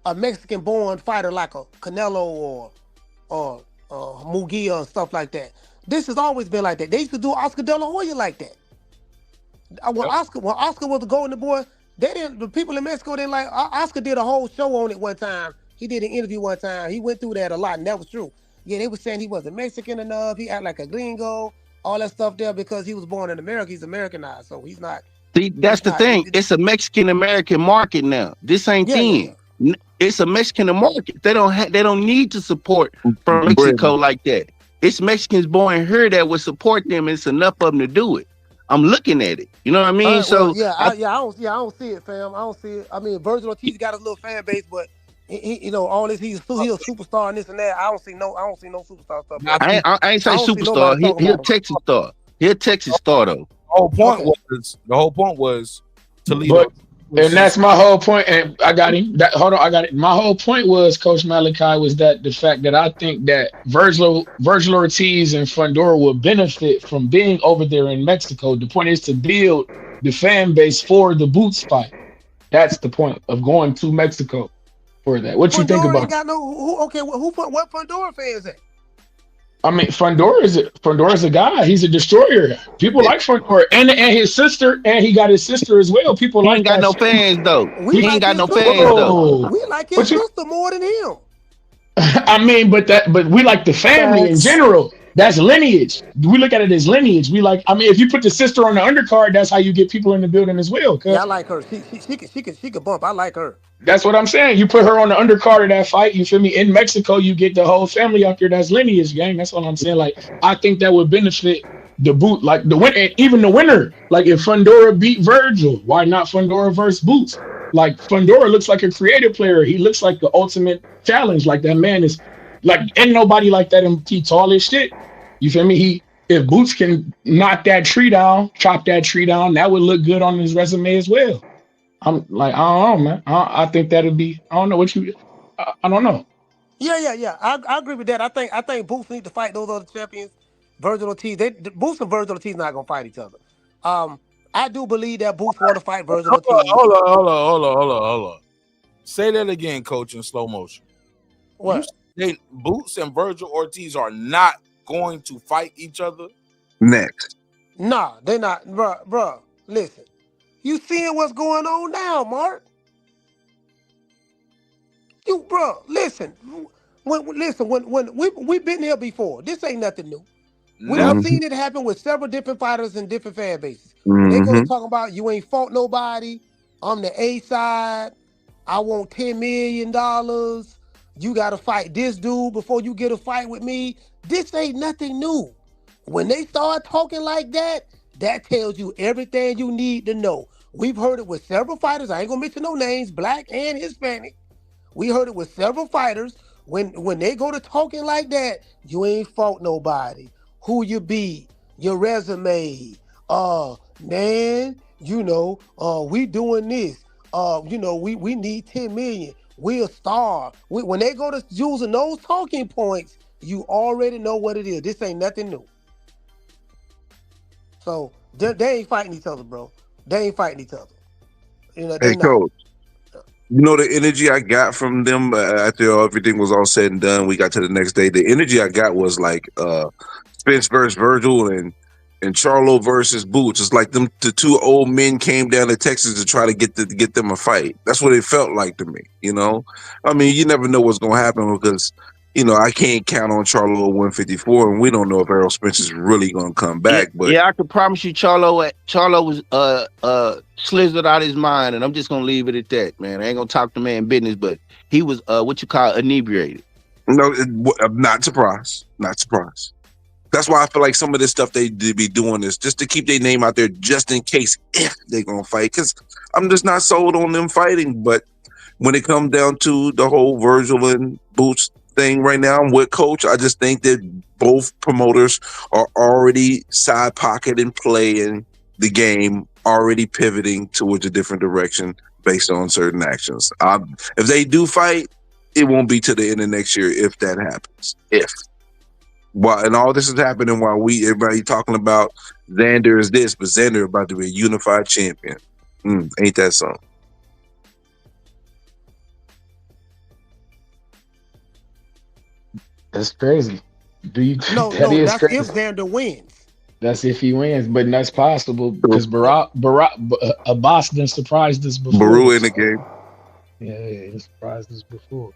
a Mexican-born fighter like a Canelo or Mugia and stuff like that. This has always been like that. They used to do Oscar De La Hoya like that. When Oscar was the golden boy, the people in Mexico didn't like. Oscar did a whole show on it one time. He did an interview one time. He went through that a lot, and that was true. Yeah, they were saying he wasn't Mexican enough. He acted like a gringo, all that stuff there because he was born in America. He's Americanized, so he's not. See, that's the thing. It's a Mexican-American market now. This ain't thin. It's a Mexican market. They don't need to support from Mexico like that. It's Mexicans born here that would support them. And it's enough of them to do it. I'm looking at it. You know what I mean? I don't see it, fam. I don't see it. I mean, Virgil Ortiz got his little fan base, but he all this he's a superstar and this and that. I don't see no superstar stuff. I ain't say superstar. He a Texas star. He a Texas star though. The whole point was Toledo. And that's my whole point. And I got him. I got it. My whole point was, Coach Malachi, was that the fact that I think that Virgil Ortiz and Fundora will benefit from being over there in Mexico. The point is to build the fan base for the Boots fight. That's the point of going to Mexico for that. What you think about? What Fundora fans at? I mean, Fundora's a guy. He's a destroyer. People like Fundora, and his sister, and he got his sister as well. People ain't got no fans though. We like his sister more than him. I mean, but we like the family in general. That's lineage. We look at it as lineage. I mean, if you put the sister on the undercard, that's how you get people in the building as well. Yeah, I like her. She could bump. I like her. That's what I'm saying. You put her on the undercard of that fight, you feel me? In Mexico, you get the whole family out there. That's lineage, gang. That's what I'm saying. Like, I think that would benefit the Boot, like the winner, even the winner. Like, if Fundora beat Virgil, why not Fundora versus Boots? Like, Fundora looks like a creative player. He looks like the ultimate challenge. Like, that man is like, ain't nobody like that. He tall as shit. You feel me? if Boots can knock that tree down, chop that tree down, that would look good on his resume as well. I'm like, I don't know, man. I think that'd be. I don't know what you. I don't know. Yeah. I agree with that. I think Boots need to fight those other champions. Virgil Ortiz, Boots and Virgil Ortiz not gonna fight each other. I do believe that Boots want to fight Virgil Ortiz. Hold on. Say that again, Coach, in slow motion. What? Boots and Virgil Ortiz are not going to fight each other next. Nah, they're not, bruh. Listen, you seeing what's going on now, Mark? Listen. When we've been here before. This ain't nothing new. We've seen it happen with several different fighters and different fan bases. When they go to talk about you ain't fought nobody, I'm the A side, I want $10 million, you gotta fight this dude before you get a fight with me. This ain't nothing new. When they start talking like that, that tells you everything you need to know. We've heard it with several fighters. I ain't gonna mention no names, black and Hispanic. We heard it with several fighters. When they go to talking like that, you ain't fought nobody. Who you be, your resume, man, we doing this. We need 10 million. We a star. When they go to using those talking points, you already know what it is. This ain't nothing new. So they ain't fighting each other, bro. They ain't fighting each other. Hey, Coach. You know the energy I got from them after everything was all said and done. We got to the next day. The energy I got was like Spence versus Virgil and Charlo versus Boots. It's like the two old men came down to Texas to try to get them a fight. That's what it felt like to me. I mean, you never know what's gonna happen because I can't count on Charlo at 154, and we don't know if Errol Spence is really gonna come back. But I can promise you, Charlo was slizzard out his mind, and I'm just gonna leave it at that, man. I ain't gonna talk to man business, but he was inebriated. No, I'm not surprised. Not surprised. That's why I feel like some of this stuff they be doing is just to keep their name out there, just in case if they're gonna fight. Because I'm just not sold on them fighting. But when it comes down to the whole Virgil and Boots thing right now, I'm with Coach. I just think that both promoters are already side pocket and playing the game, already pivoting towards a different direction based on certain actions. If they do fight, it won't be to the end of next year if that happens. And all this is happening while everybody talking about Xander is this, but Xander about to be a unified champion. Ain't that something? That's crazy. No, that's crazy. If Xander wins. That's if he wins, but that's possible because Abbas done surprised us before. Baru in the game. Yeah, he surprised us before.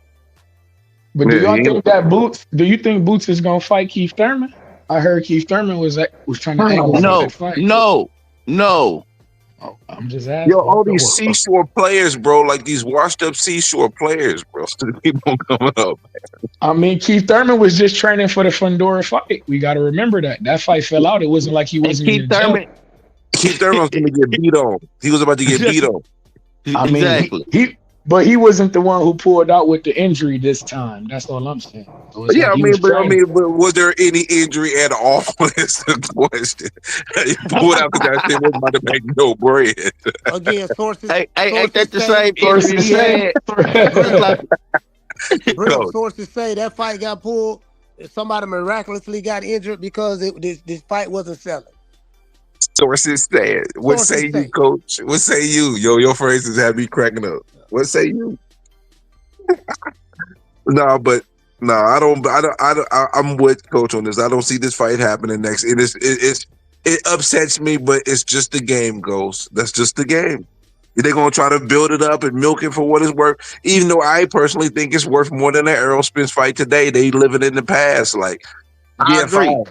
But do y'all think that Boots? Do you think Boots is gonna fight Keith Thurman? I heard Keith Thurman was trying to angle that fight. No. Oh, I'm just asking. Yo, all these seashore players, bro, like these washed up seashore players, bro, still keep on coming up. I mean, Keith Thurman was just training for the Fundora fight. We got to remember that fight fell out. It wasn't like he wasn't. Keith Thurman was going to get beat on. He was about to get beat on. I mean, exactly. But he wasn't the one who pulled out with the injury this time. That's all I'm saying. So yeah, but was there any injury at all? Is the question. He pulled out because that thing was about to make no bread. Again, sources. Ain't that the same injury he had? Sources say that fight got pulled. Somebody miraculously got injured because this fight wasn't selling. Sources said. What say you, Coach? What say you? Yo, your phrases have me cracking up. What say you? I don't. I'm with Coach on this. I don't see this fight happening next. It upsets me, but it's just the game, Ghost. That's just the game. They're gonna try to build it up and milk it for what it's worth. Even though I personally think it's worth more than an Errol Spence fight today. They living in the past. Like, I agree.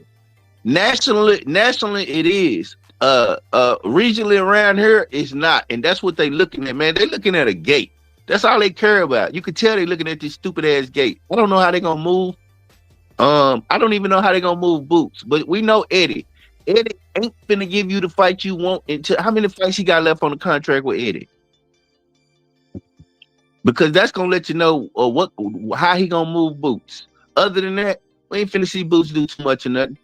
Nationally, it is. Regionally around here, it's not, and that's what they looking at, man. They looking at a gate. That's all they care about. You can tell they looking at this stupid ass gate. I don't know how they gonna move. I don't even know how they gonna move Boots, but we know Eddie. Eddie ain't finna give you the fight you want until how many fights he got left on the contract with Eddie? Because that's gonna let you know how he gonna move Boots. Other than that, we ain't finna see Boots do too much or nothing.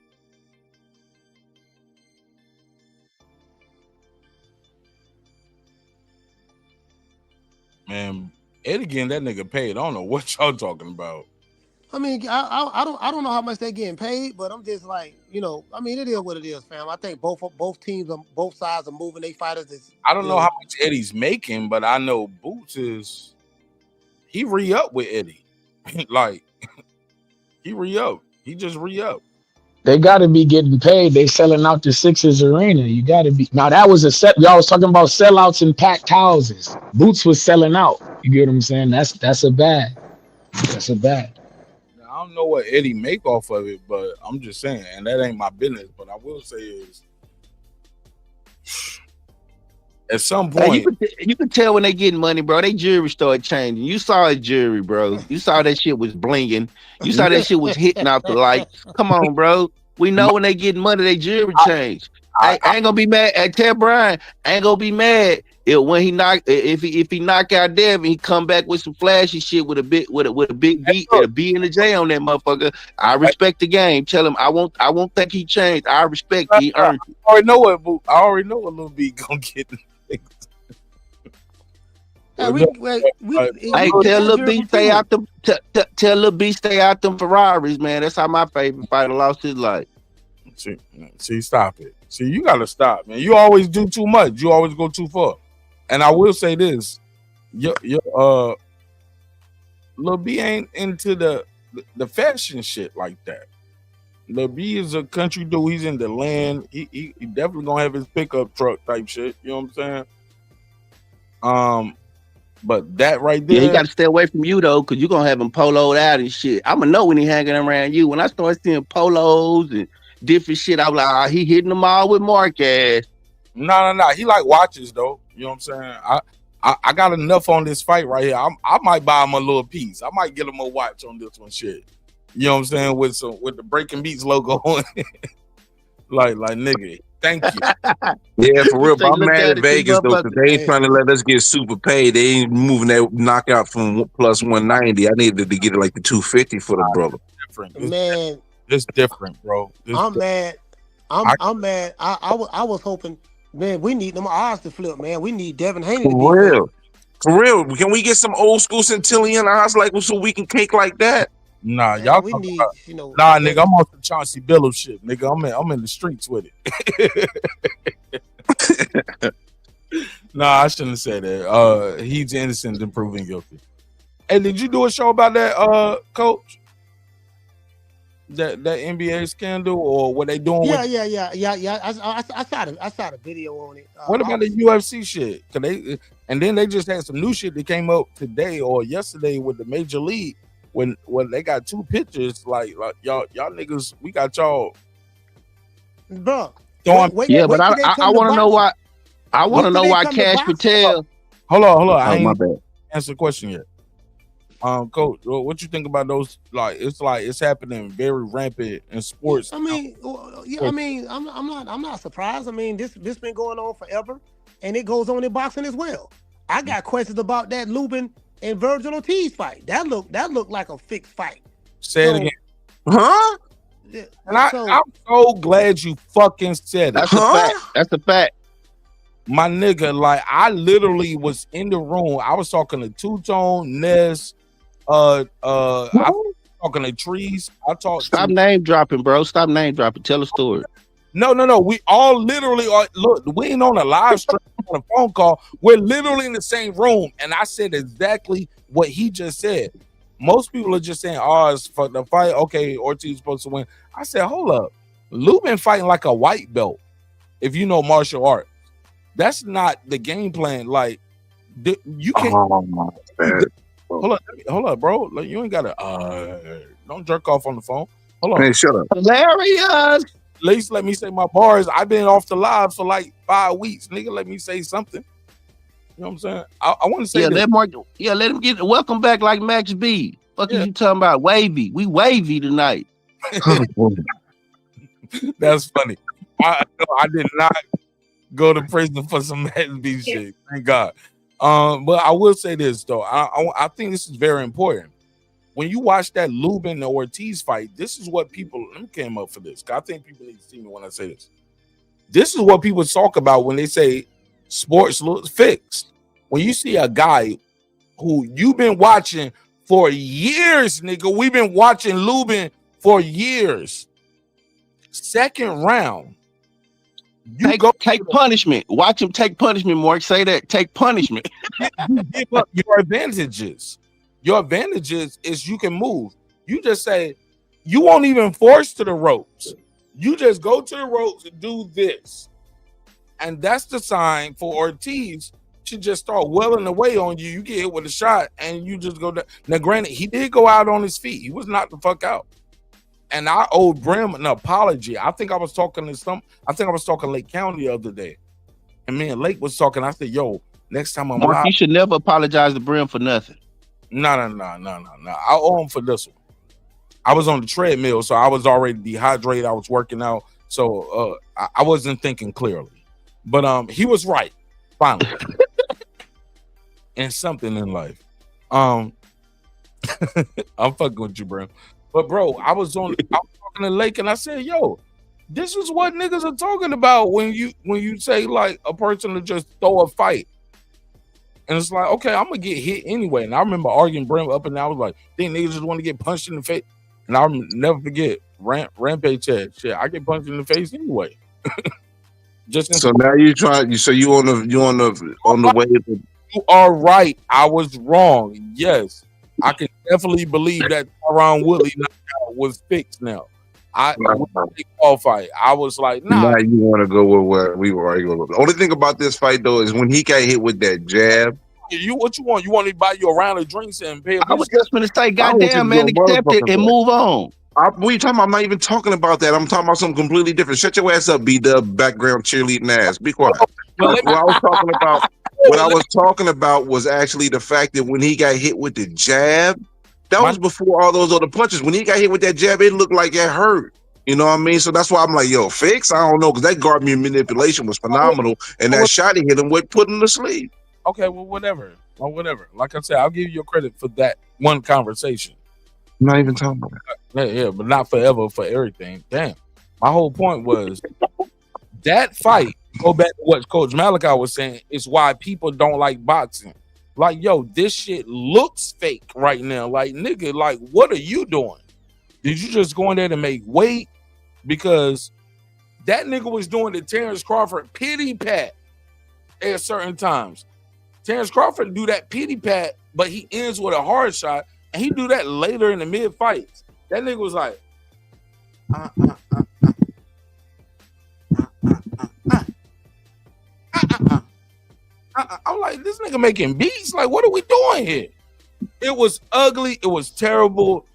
Man, Eddie getting that nigga paid. I don't know what y'all talking about. I mean, I don't know how much they're getting paid, but I'm just like, I mean, it is what it is, fam. I think both teams on both sides are moving their fighters. I don't know how much Eddie's making, but I know Boots he re-up with Eddie. Like he re-up. He just re-up. They got to be getting paid. They selling out the Sixers arena. You got to be. Now that was a set. Y'all was talking about sellouts and packed houses. Boots was selling out. You get what I'm saying? That's a bad. That's a bad. I don't know what Eddie make off of it, but I'm just saying, and that ain't my business. But I will say is, at some point, you can tell when they getting money, bro. They jewelry started changing. You saw his jewelry, bro. You saw that shit was blinging. You saw that shit was hitting out the lights. Come on, bro. We know when they getting money, they jewelry change. I ain't gonna be mad at Ted Bryan. I ain't gonna be mad if he knock out Devin, he come back with some flashy shit with a big beat and a B and a J on that motherfucker. I respect the game. Tell him I won't think he changed. I respect he earned it. I already know what Lil B gonna get. Hey, tell Lil B stay out them. Tell Lil B stay out them Ferraris, man. That's how my favorite fighter lost his life. See, stop it. See, you gotta stop, man. You always do too much. You always go too far. And I will say this: Lil B ain't into the fashion shit like that. Lil B is a country dude. He's in the land. He definitely gonna have his pickup truck type shit. You know what I'm saying? But that right there, yeah, he got to stay away from you though, because you're gonna have him poloed out and shit. I'm gonna know when he hanging around you. When I start seeing polos and different shit, I'm like, he hitting them all with Mark ass. No. He like watches though. You know what I'm saying? I got enough on this fight right here. I might buy him a little piece. I might get him a watch on this one, shit. You know what I'm saying? With the Breaking Beats logo on it. like nigga. Thank you. Yeah, for real. But I'm mad at Vegas though, because they ain't trying to let us get super paid. They ain't moving that knockout from plus 190. I needed to get it like the 250 for the brother. Man, it's different, bro. I'm mad. I'm mad. I was hoping, man, we need them odds to flip, man. We need Devin Haney to be real. For real. Can we get some old school Centillion odds like so we can cake like that? Nah, man, y'all. We need, nah, nigga, I'm on some Chauncey Billups shit, nigga. I'm in the streets with it. Nah, I shouldn't have said that. He's innocent and proven guilty. Hey, did you do a show about that, coach? That NBA scandal or what they doing? Yeah. I saw the video on it. What about the UFC shit? And then they just had some new shit that came up today or yesterday with the Major League. When they got two pictures, like y'all niggas, we got y'all, bro. But I want to know why. I want to know why Cash Patel. Hold on. I my ain't bad. answer the question yet. Coach, what you think about those? Like it's happening very rampant in sports. I mean, I'm not surprised. I mean, this been going on forever, and it goes on in boxing as well. I got questions about that Lubin and Virgil Ortiz fight. That looked like a fixed fight. Say it again. Huh? And I'm so glad you fucking said it. That's a fact. That's a fact. My nigga, like I literally was in the room. I was talking to Two-Tone, Ness, I was talking to Trees. Stop name dropping, bro. Stop name dropping. Tell a story. No. We all literally are. Look, we ain't on a live stream on a phone call. We're literally in the same room, and I said exactly what he just said. Most people are just saying, "Oh, it's for the fight." Okay, Ortiz is supposed to win. I said, "Hold up, Lubin fighting like a white belt. If you know martial arts, that's not the game plan. Like, you can't." Hold up, bro. Like, you ain't gotta. Don't jerk off on the phone. Hold on. Hey, shut up. Hilarious. At least let me say my bars. I've been off the live for like 5 weeks. Nigga, let me say something. You know what I'm saying? I want to say let him get welcome back like Max B. Fuck is you talking about? Wavy. We wavy tonight. That's funny. I did not go to prison for some Max B shit. Thank God. But I will say this though. I think this is very important. When you watch that Lubin and Ortiz fight, this is what people. Let me came up for this. I think people need to see me when I say this. This is what people talk about when they say sports looks fixed. When you see a guy who you've been watching for years, nigga. We've been watching Lubin for years. Second round. Take punishment. Watch him take punishment, Mark. Say that. Take punishment. You give up your advantages. Your advantages is you can move. You just say, you won't even force to the ropes. You just go to the ropes and do this. And that's the sign for Ortiz to just start welling away on you. You get hit with a shot and you just go down. Now, granted, he did go out on his feet. He was knocked the fuck out. And I owed Brim an apology. I think I was talking to Lake County the other day. And me and Lake was talking. I said, yo, next time I'm Mark, live. you should never apologize to Brim for nothing. No. I owe him for this one. I was on the treadmill, so I was already dehydrated. I was working out. So I wasn't thinking clearly. But he was right, finally. And something in life. I'm fucking with you, bro. But bro, I was talking to Lake and I said, yo, this is what niggas are talking about when you say like a person to just throw a fight. And it's like, okay, I'm gonna get hit anyway. And I remember arguing Brim up and down. I was like, think niggas just want to get punched in the face. And I'll never forget Rampage said, shit, I get punched in the face anyway. So now you on the way. You are right. I was wrong. Yes, I can definitely believe that Tyron Woodley knockout was fixed now. I was like, nah. Now you want to go with what we were arguing about. The only thing about this fight though is when he got hit with that jab. What you want? You want me to buy you a round of drinks and pay? I was just gonna say, goddamn, man, accept it and move on. What are you talking about? I'm not even talking about that. I'm talking about something completely different. Shut your ass up, B-Dub, background cheerleading ass. Be quiet. What I was talking about was actually the fact that when he got hit with the jab, that was before all those other punches. When he got hit with that jab, it looked like it hurt. You know what I mean? So that's why I'm like, yo, fix? I don't know, because that guard manipulation was phenomenal, and that shot he hit him with put him to sleep. Okay, well, whatever. Like I said, I'll give you credit for that one conversation. I'm not even talking about that. Yeah, but not forever for everything. Damn. My whole point was that fight, go back to what Coach Malachi was saying, is why people don't like boxing. Like, yo, this shit looks fake right now. Like, nigga, like, what are you doing? Did you just go in there to make weight? Because that nigga was doing the Terrence Crawford pity pat at certain times. Terrence Crawford do that pity pat, but he ends with a hard shot, and he do that later in the mid fights. That nigga was like, I'm like, this nigga making beats. Like, what are we doing here? It was ugly. It was terrible.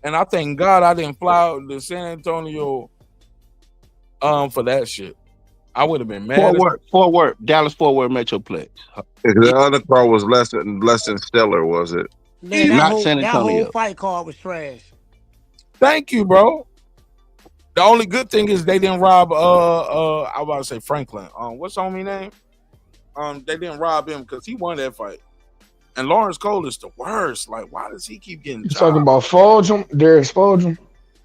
And I thank God I didn't fly out to San Antonio for that shit. I would have been mad. Fort Worth, Dallas-Fort Worth Metroplex. The other car was less than stellar, was it? Man, Not San Antonio. That whole fight card was trash. Thank you, bro. The only good thing is they didn't rob I was about to say Franklin. What's homie name? They didn't rob him because he won that fight. And Lawrence Cole is the worst. Like, why does he keep getting jobbed? Talking about Fulgham, Darius Fulgham.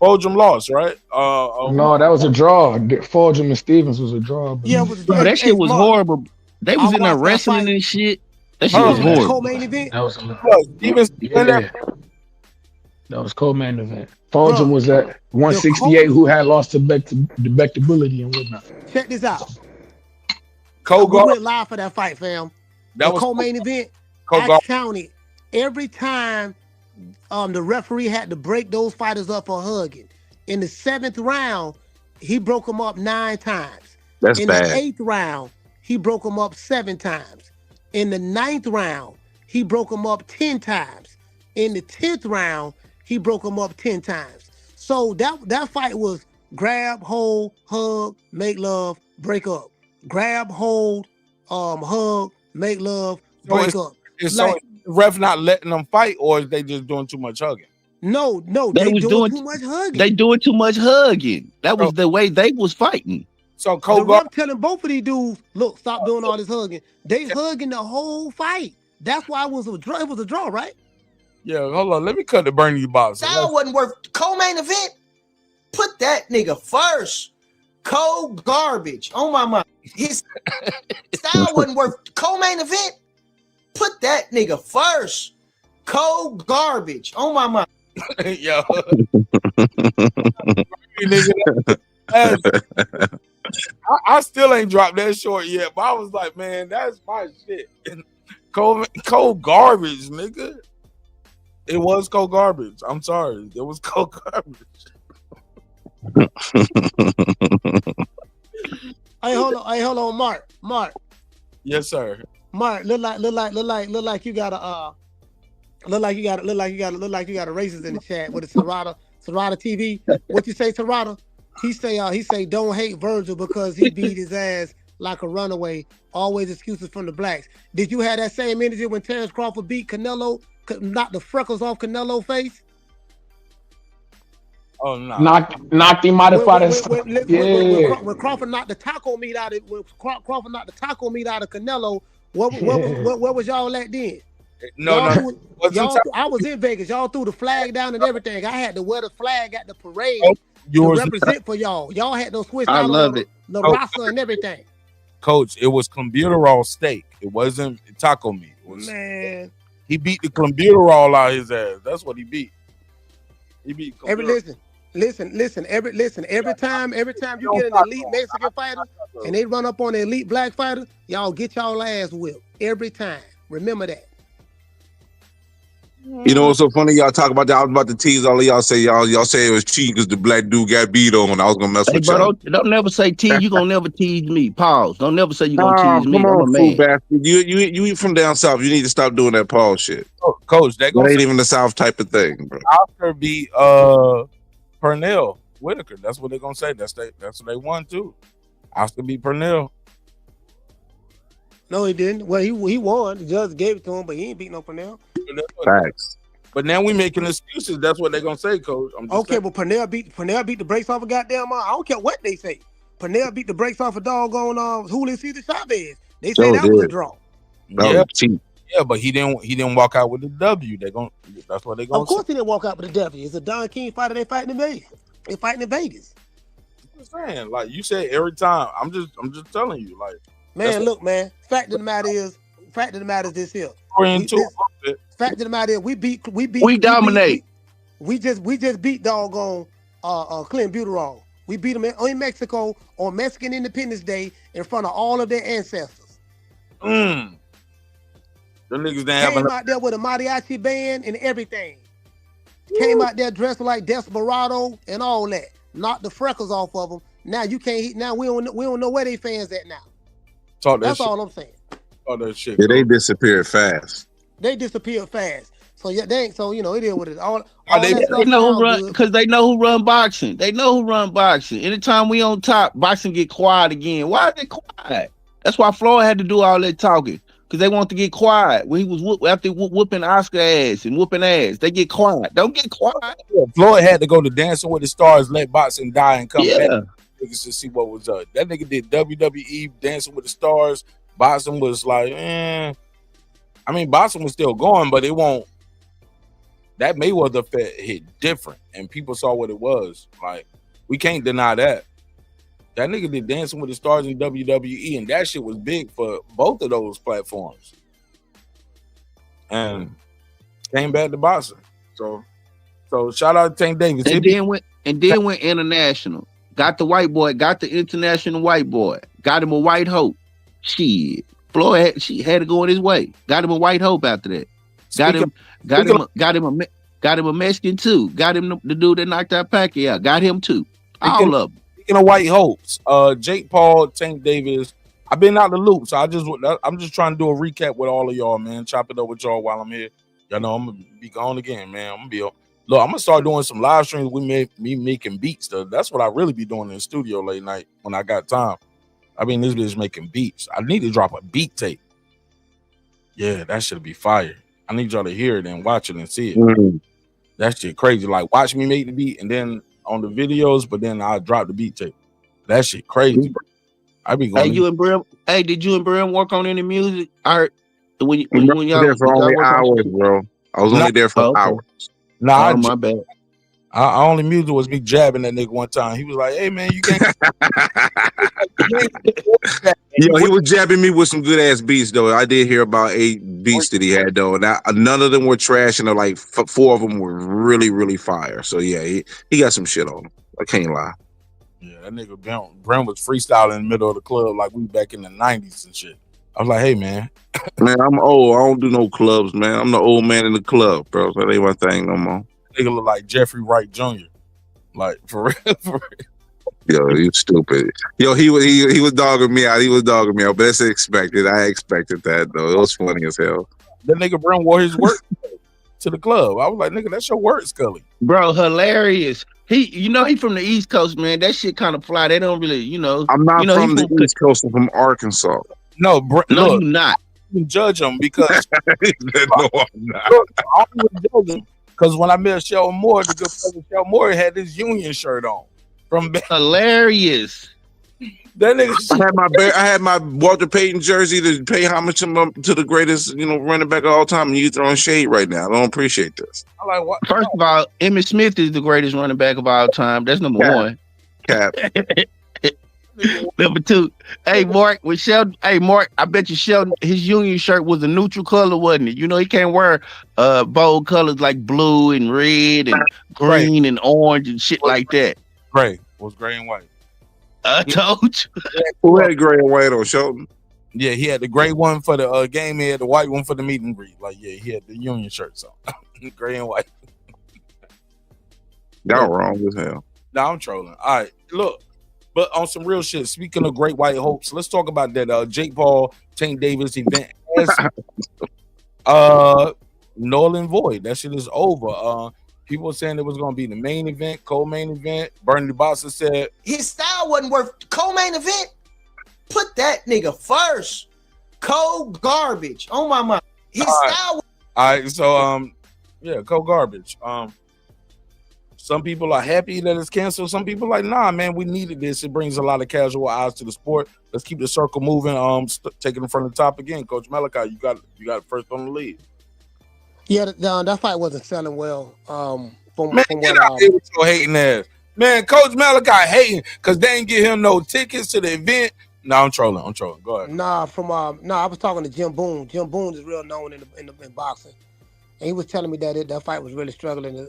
Fulgham lost, right? No, that was a draw. Fulgham and Stevens was a draw. Yeah, that shit was horrible. They was in there wrestling and shit. That shit was horrible. Co-main event. That was that was co-main event. Fulgham was at 168, who had lost to delectability and whatnot. Check this out. We went live for that fight, fam. That was co-main event. I counted every time the referee had to break those fighters up for hugging. In the 7th round, he broke them up 9 times. That's bad. In the 8th round, he broke them up 7 times. In the 9th round, he broke them up 10 times. In the 10th round, he broke them up 10 times. So that fight was grab, hold, hug, make love, break up. Grab, hold, hug, make love, break up. Is like, so ref not letting them fight, or is they just doing too much hugging? No, they was doing too much hugging. They doing too much hugging. That was the way they was fighting. So the ref telling both of these dudes, look, stop doing all this hugging. They hugging the whole fight. That's why it was a draw. It was a draw, right? Yeah, hold on. Let me cut the Bernie box. Style wasn't worth co-main event. Put that nigga first. Cold garbage. Oh my. His style wasn't worth co-main event. Put that nigga first. Cold garbage. On my mind. Yo. I still ain't dropped that short yet, but I was like, man, that's my shit. Cold garbage, nigga. It was cold garbage. I'm sorry. It was cold garbage. Hey, hold on, Mark. Yes, sir. Mark, look like you got a racist in the chat with a Serrata TV. What you say, Serrata? He say don't hate Virgil because he beat his ass like a runaway. Always excuses from the blacks. Did you have that same energy when Terrence Crawford beat Canelo, knocked the freckles off Canelo's face? Oh no! Knocked him out of when Crawford knocked the taco meat out of Canelo. What was y'all at then? No. I was in Vegas. Y'all threw the flag down and everything. I had to wear the flag at the parade to represent for y'all. Y'all had those switch out on the roster and everything. Coach, it was clenbuterol steak. It wasn't taco meat. It was, man, he beat the clenbuterol out of his ass. That's what he beat. He beat Listen. Every time you get an elite Mexican fighter and they run up on an elite black fighter, y'all get y'all ass whipped every time. Remember that. You know what's so funny? Y'all talk about that. I was about to tease all of y'all. Say y'all say it was cheating because the black dude got beat on. I was gonna mess with y'all. Don't never say tease. You gonna never tease me. Pause. Don't never say you gonna tease me. Come I'm a on, man. bastard. You from down south. You need to stop doing that pause shit. Coach, that ain't even the south type of thing, bro. Oscar beat Pernell Whitaker. That's what they're gonna say. That's what they won too. Oscar beat Pernell. No, he didn't. Well, he won. The judge gave it to him, but he ain't beat no Pernell. Facts. But now we making excuses. That's what they're gonna say, Coach. Okay, but Pernell beat the brakes off a goddamn. I don't care what they say. Pernell beat the brakes off a doggone Julio Cesar Chavez. They say that was a draw. Yeah, but he didn't walk out with the W. That's what they gonna. Of course, he didn't walk out with the W. It's a Don King fighter. They fighting in Vegas. They fighting in Vegas. I'm saying, like you said every time. I'm just telling you, like. Man, look, man. Fact of the matter is this here. Fact of the matter is we dominate. We just beat doggone clenbuterol. We beat them in Mexico on Mexican Independence Day in front of all of their ancestors. The niggas came out there with a mariachi band and everything. Came out there dressed like Desperado and all that. Knocked the freckles off of them. Now you can't hit. Now we don't know where they fans at now. That's all I'm saying. All that shit. Yeah, they disappeared fast. They disappeared fast. So yeah, it is what it is. They know who run because they know who run boxing. They know who run boxing. Anytime we on top, boxing get quiet again. Why are they quiet? That's why Floyd had to do all that talking because they want to get quiet. When he was after whooping Oscar ass and whooping ass, they get quiet. Don't get quiet. Yeah, Floyd had to go to Dancing with the Stars, let boxing die, and come back. Niggas to see what was up. That nigga did WWE, Dancing with the Stars. Boxing was like, I mean, boxing was still going, but it won't. That Mayweather hit different, and people saw what it was. Like, we can't deny that. That nigga did Dancing with the Stars in WWE, and that shit was big for both of those platforms. And came back to boxing. So shout out to Tank Davis. And then went international. Got the white boy, got the international white boy, got him a white hope. Shit. Floyd had to go in his way. Got him a white hope after that. Got him a Mexican too. Got him the dude that knocked out Pacquiao. Got him too. All of them. Speaking of white hopes, Jake Paul, Tank Davis. I've been out the loop, so I'm just trying to do a recap with all of y'all, man. Chop it up with y'all while I'm here. Y'all know I'm gonna be gone again, man. I'm gonna start doing some live streams with me making beats. That's what I really be doing in the studio late night when I got time. I mean, this bitch making beats. I need to drop a beat tape. Yeah, that should be fire. I need y'all to hear it and watch it and see it. That shit crazy. Like, watch me make the beat and then on the videos, but then I'll drop the beat tape. That shit crazy, bro. I be going. Did you and Brim work on any music? I heard when y'all there for only hours, bro. I was only there for hours. Nah, my bad. I only music was me jabbing that nigga one time. He was like, "Hey man, you can't." Yo, he was jabbing me with some good ass beats though. I did hear about 8 beats that he had though. And none of them were trash, and like 4 of them were really, really fire. So yeah, he got some shit on him. I can't lie. Yeah, that nigga Brent was freestyling in the middle of the club like we back in the 90s and shit. I was like, hey man. Man, I'm old. I don't do no clubs, man. I'm the old man in the club, bro. So that ain't my thing no more. Nigga look like Jeffrey Wright Jr. Like for real, for real. Yo, you stupid. Yo, he was dogging me out. He was dogging me out, but that's expected. I expected that though. It was funny as hell. That nigga Brent wore his work to the club. I was like, nigga, that's your work, Scully. Bro, hilarious. He from the East Coast, man. That shit kind of fly. They don't really, I'm not from the East Coast. I'm from Arkansas. No, no, look, you not. You can judge him because no, I'm not. Because when I met Sheldon Moore, the good brother Sheldon Moore had his Union shirt on. From hilarious. That nigga. I had my Walter Payton jersey to pay homage to the greatest, running back of all time. And you throwing shade right now. I don't appreciate this. I like what? First of all, Emmitt Smith is the greatest running back of all time. That's number one. Cap. Number 2. Hey Mark, I bet you Sheldon, his Union shirt was a neutral color, wasn't it? He can't wear bold colors like blue and red and green and orange and shit like that. Gray. Was gray and white. I told you. Who had gray and white on Sheldon? Yeah, he had the gray one for the game. He had the white one for the meet and greet. Like, yeah, he had the Union shirts on. Gray and white. Y'all wrong as hell. Nah, I'm trolling. All right, look. But on some real shit, speaking of great white hopes, let's talk about that Jake Paul, Tank Davis event. Null and void. That shit is over. People were saying it was going to be the main event, co-main event. Bernie the Boxer said his style wasn't worth co-main event. Put that nigga first. Co-garbage. Oh my mind. His style. All right, so yeah, co-garbage. Some people are happy that it's canceled. Some people are like, nah, man, we needed this. It brings a lot of casual eyes to the sport. Let's keep the circle moving. Taking it from the top again, Coach Malachi. You got it first on the lead. Yeah, that fight wasn't selling well. From get out here with your hating ass. Man, Coach Malachi hating because they ain't get him no tickets to the event. No, I'm trolling. Go ahead. Nah, I was talking to Jim Boone. Jim Boone is real known in boxing. And he was telling me that that fight was really struggling to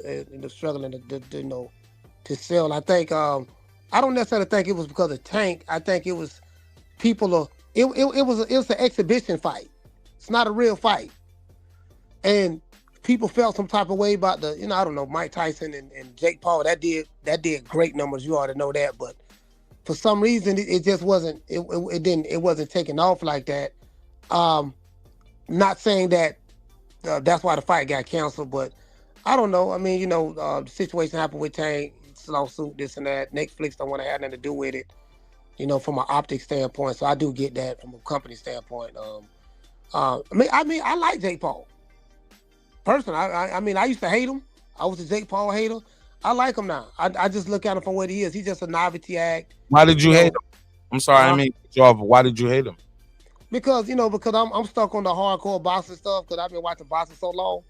sell. I think I don't necessarily think it was because of Tank. I think it was it was an exhibition fight. It's not a real fight. And people felt some type of way about I don't know, Mike Tyson and Jake Paul. That did great numbers. You already know that, but for some reason it just wasn't it wasn't taking off like that. Not saying that that's why the fight got canceled, but I don't know. I mean, the situation happened with Tank, lawsuit, this and that. Netflix don't want to have nothing to do with it, from an optic standpoint. So I do get that from a company standpoint. I like Jake Paul. Personally, I used to hate him. I was a Jake Paul hater. I like him now. I just look at him from what he is. He's just a novelty act. Why did you hate him? I'm sorry, I mean, why did you hate him? Because I'm stuck on the hardcore boxing stuff because I've been watching boxing so long,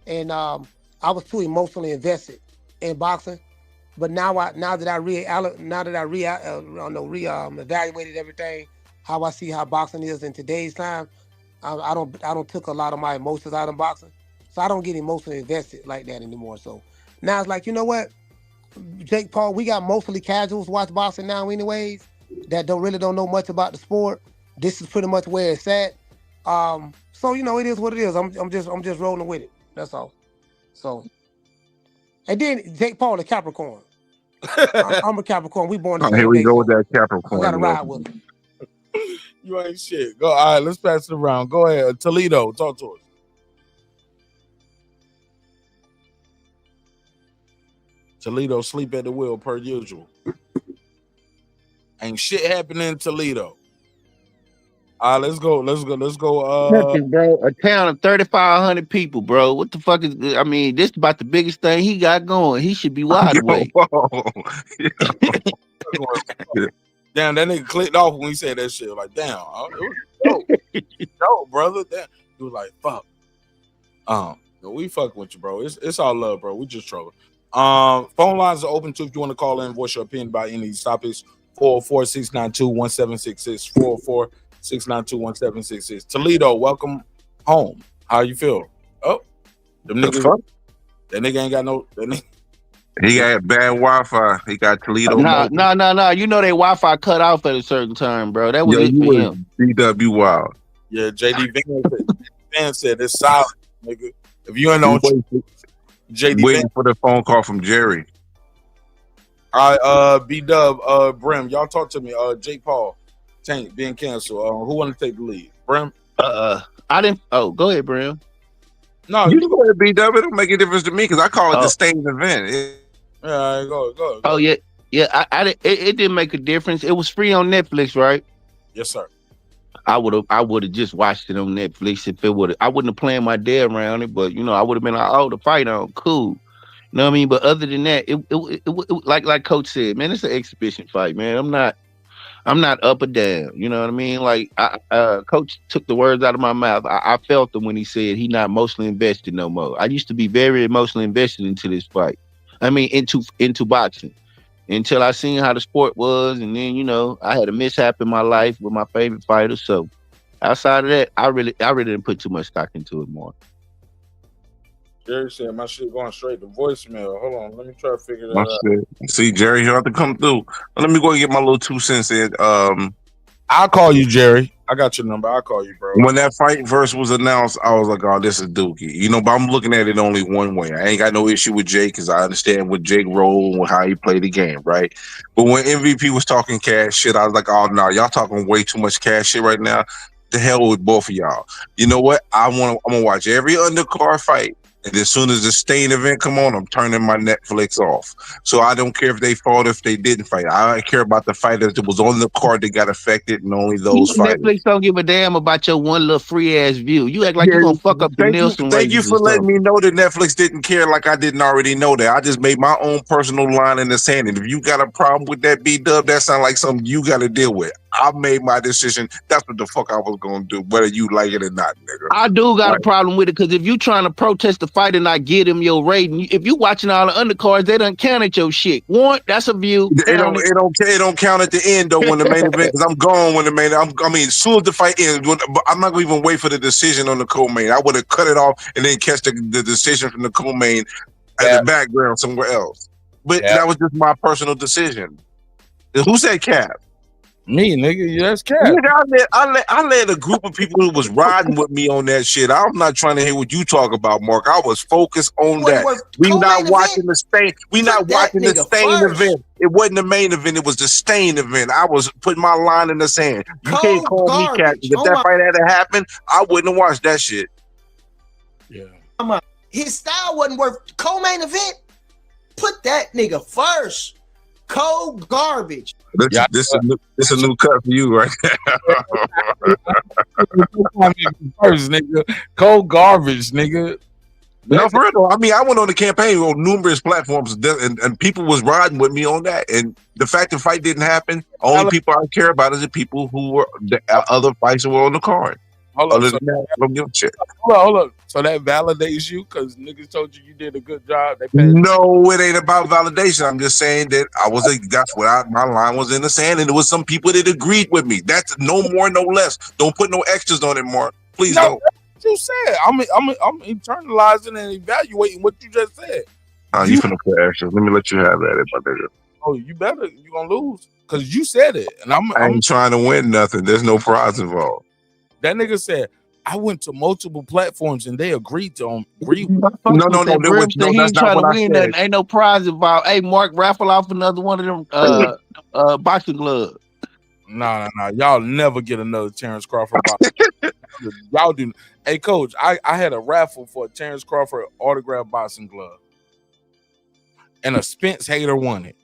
and I was too emotionally invested in boxing. But now that I evaluated everything, how I see how boxing is in today's time, I don't took a lot of my emotions out of boxing, so I don't get emotionally invested like that anymore. So now it's like, you know what, Jake Paul, we got mostly casuals watch boxing now, anyways, that don't know much about the sport. This is pretty much where it's at. So it is what it is. I'm just rolling with it. That's all. So, and then Jake Paul, a Capricorn. I'm a Capricorn. We born the same Here we day, go so with that Capricorn. I gotta ride with him. You ain't shit. Go. All right, let's pass it around. Go ahead, Toledo. Talk to us. Toledo sleep at the wheel per usual. Ain't shit happening in Toledo. Let's go. Nothing, bro. A town of 3,500 people, bro. What the fuck is? I mean, this is about the biggest thing he got going. He should be wide awake. Damn, that nigga clicked off when he said that shit. Like, damn, it was dope. Dope, brother. Damn. He was like, fuck. We fucking with you, bro. It's all love, bro. We just trolling. Phone lines are open too if you want to call in, voice your opinion about any of these topics. 404-692-1766. 404-692-1766. Toledo, welcome home. How you feel? Oh, them The niggas. fuck? That nigga ain't got no. He got bad Wi-Fi. He got Toledo Nah. mobile. You know they Wi-Fi cut off at a certain time, bro. That was Yo, it you for was him. BW Wild. Yeah, JD Van said it's solid, nigga. If you ain't on JD Waiting Van, for the phone call from Jerry. all right, B-Dub, Brim, y'all talk to me. Jake Paul, Tank being canceled. Who want to take the lead? Brim? I didn't. Oh, go ahead, Brim. No, You can go ahead, BW. It don't make a difference to me because I call it the staying event. Yeah, go. Oh yeah. It didn't make a difference. It was free on Netflix, right? Yes, sir. I would have just watched it on Netflix if it would. I wouldn't have planned my day around it, but I would have been like, oh, the fight on, cool. You know what I mean? But other than that, it like Coach said, man, it's an exhibition fight, man. I'm not up or down. You know what I mean? Like Coach took the words out of my mouth. I felt them when he said he not emotionally invested no more. I used to be very emotionally invested into this fight. I mean, into boxing. Until I seen how the sport was, and then I had a mishap in my life with my favorite fighter. So outside of that, I really didn't put too much stock into it more. Jerry said my shit going straight to voicemail. Hold on, let me try to figure that My out. shit. See, Jerry, you have to come through. Let me go and get my little 2 cents in. I'll call you, Jerry. I got your number. I'll call you, bro. When that fight first was announced, I was like, oh, this is Dookie. But I'm looking at it only one way. I ain't got no issue with Jake because I understand what Jake rolled and how he played the game, right? But when MVP was talking cash shit, I was like, oh, no, y'all talking way too much cash shit right now. The hell with both of y'all. You know what? I'm going to watch every undercard fight. And as soon as the stain event come on, I'm turning my Netflix off. So I don't care if they fought, if they didn't fight. I care about the fighters that was on the card that got affected, and only those fighters. Netflix don't give a damn about your one little free ass view. You act like you're gonna fuck up the Nielsen. Thank you for letting me know that Netflix didn't care like I didn't already know that. I just made my own personal line in the sand. And if you got a problem with that B-Dub, that sounds like something you got to deal with. I made my decision. That's what the fuck I was gonna do, whether you like it or not, nigga. I do got a problem with it because if you trying to protest the fight and not get him your rating, if you watching all the undercards, they done counted your shit. One, that's a view. It don't count at the end though when the main event, because I'm gone when the main. As soon as the fight ends, I'm not gonna even wait for the decision on the co-main. I would have cut it off and then catch the decision from the co-main at the background somewhere else. But that was just my personal decision. Who said cap? Me, nigga, that's cap. Nigga, I led a group of people who was riding with me on that shit. I'm not trying to hear what you talk about, Mark. I was focused on that. We not watching the stain. We not watching the stain event. It wasn't the main event. It was the stain event. I was putting my line in the sand. You can't call me captain. If that fight had happened, I wouldn't have watched that shit. Yeah. His style wasn't worth co-main event. Put that nigga first. Cold garbage. This is a new cut for you right now. First, nigga. Cold garbage, nigga. No, for real though. I mean, I went on the campaign on numerous platforms and people was riding with me on that. And the fact the fight didn't happen, only people I care about is the people who were the other fights who were on the card. Hold on. Other than that, I don't give a shit. Hold up. So that validates you because niggas told you did a good job. No, it ain't about validation. I'm just saying that that's what my line was in the sand, and there was some people that agreed with me. That's no more, no less. Don't put no extras on it, Mark. Please don't. That's what you said. I'm internalizing and evaluating what you just said. You finna put extras. Let me let you have that, my nigga. Oh, you better. You gonna lose because you said it, and I ain't trying to win nothing. There's no prize involved. That nigga said, I went to multiple platforms and they agreed to agree. No, he ain't trying to win nothing. Ain't no prize involved. Hey, Mark, raffle off another one of them boxing gloves. Nah. Y'all never get another Terrence Crawford boxing. Y'all do. Hey, Coach, I had a raffle for a Terrence Crawford autographed boxing glove. And a Spence hater won it.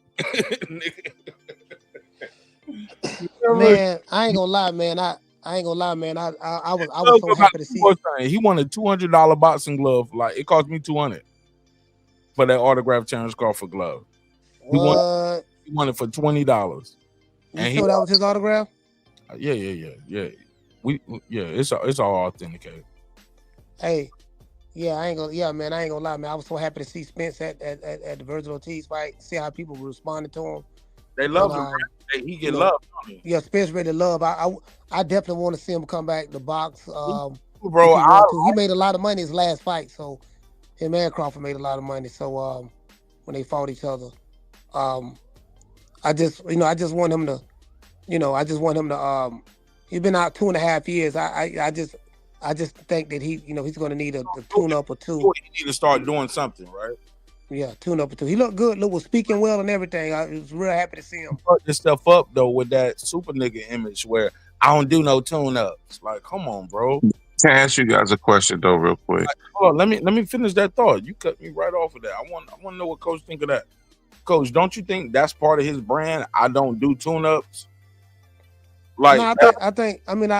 Man, I ain't gonna lie, man. I ain't gonna lie, man. I was so happy to see it. He won a $200 boxing glove. Like it cost me $200 for that autographed Terrence Crawford glove. He won it for $20. You sure that was his autograph? Yeah. It's all authenticated. Hey, I ain't gonna lie, man. I was so happy to see Spence at the Virgil Ortiz fight. See how people were responding to him. They love him. He get love. Yeah, Spence ready to love. I definitely want to see him come back to box. bro. He made a lot of money his last fight, so him and Crawford made a lot of money. So when they fought each other, I just want him to, he's been out 2.5 years. I just think that he's going to need a tune up or two. He need to start doing something, right? Yeah, tune up or two. He looked good. Was speaking well and everything. I was real happy to see him. Fuck this stuff up though with that super nigga image where I don't do no tune ups. Like, come on, bro. Can I ask you guys a question though, real quick? Like, hold on, let me finish that thought. You cut me right off of that. I want to know what Coach think of that. Coach, don't you think that's part of his brand? I don't do tune ups. Like, no,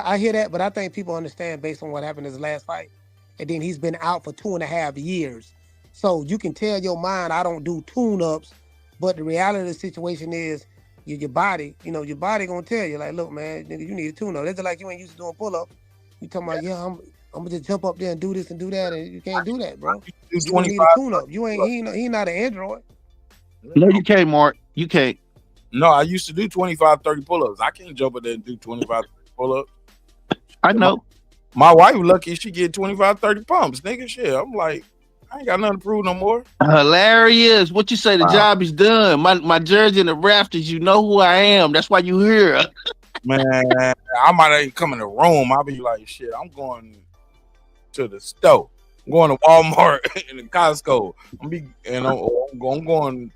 I hear that, but I think people understand based on what happened in his last fight, and then he's been out for 2.5 years. So you can tell your mind I don't do tune-ups, but the reality of the situation is your body gonna tell you, like, look, man, nigga, you need a tune-up. That's like you ain't used to doing pull-ups. You talking about, yeah, I'm gonna just jump up there and do this and do that, and you can't do that, bro. You need a tune-up. He not an android. No, you can't, Mark. You can't. No, I used to do 25, 30 pull-ups. I can't jump up there and do 25, 30 pull-ups. I know. My wife lucky she get 25, 30 pumps, nigga. Shit, I'm like, I ain't got nothing to prove no more. Hilarious. What you say? The job is done. My jersey in the rafters. You know who I am. That's why you here. Man, I might even come in the room. I'll be like, shit, I'm going to the store. I'm going to Walmart and the Costco. I'm going.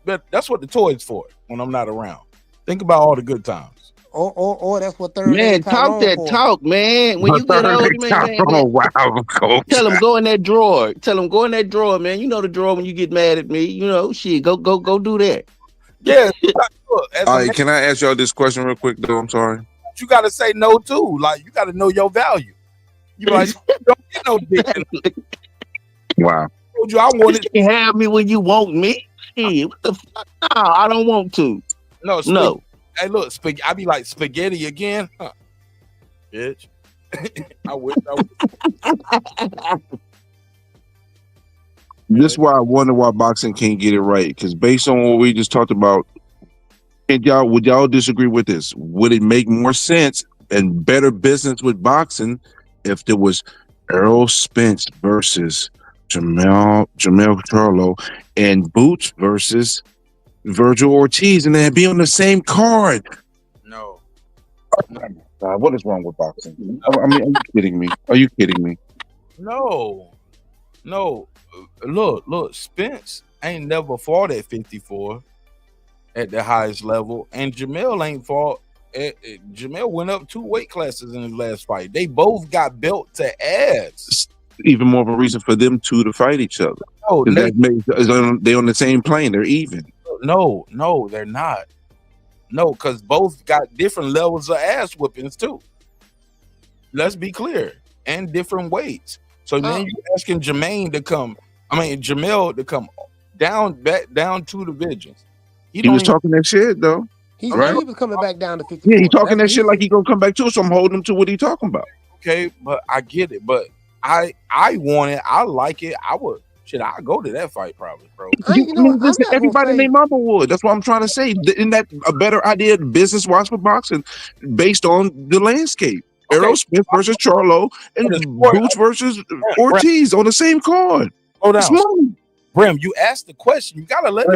That's what the toys for when I'm not around. Think about all the good times. Or that's what third. Man, talk that talk, man. When you get old, man. Oh wow, Coach. Tell him go in that drawer. Tell him go in that drawer, man. You know the drawer when you get mad at me. You know, shit. Go do that. Yeah. All right, can I ask y'all this question real quick though? I'm sorry. You got to say no too. Like, you got to know your value. You like, you don't get no dick. Wow. I told you I wanted to have me when you want me. Hey, what the fuck? No, I don't want to. No. Hey, look, I be like, spaghetti again? Huh. Bitch. I wish. This is why I wonder why boxing can't get it right. Because based on what we just talked about, would y'all disagree with this? Would it make more sense and better business with boxing if there was Errol Spence versus Jamel Charlo and Boots versus Virgil Ortiz, and they'd be on the same card? No. What is wrong with boxing? I mean, are you kidding me? Are you kidding me? No. Look, Spence ain't never fought at 54 at the highest level, and Jamel ain't fought. Jamel went up 2 weight classes in his last fight. They both got belt to ass. Even more of a reason for them two to fight each other. No, they're on the same plane. They're even. No, they're not. No, because both got different levels of ass whippings too. Let's be clear, and different weights. So then you're asking Jamel to come back down 2 divisions. He was talking that shit though. He was coming back down to 54. Yeah, he talking that shit like he gonna come back to it. So I'm holding him to what he talking about. Okay, but I get it. But I want it. I like it. I would. Shit, I'll go to that fight probably, bro. Everybody named Mama would. That's what I'm trying to say. Isn't that a better idea business-wise for boxing based on the landscape? Okay. Errol Smith versus Charlo and Boots versus Ortiz on the same card. Hold on. Brim, you asked the question. You gotta let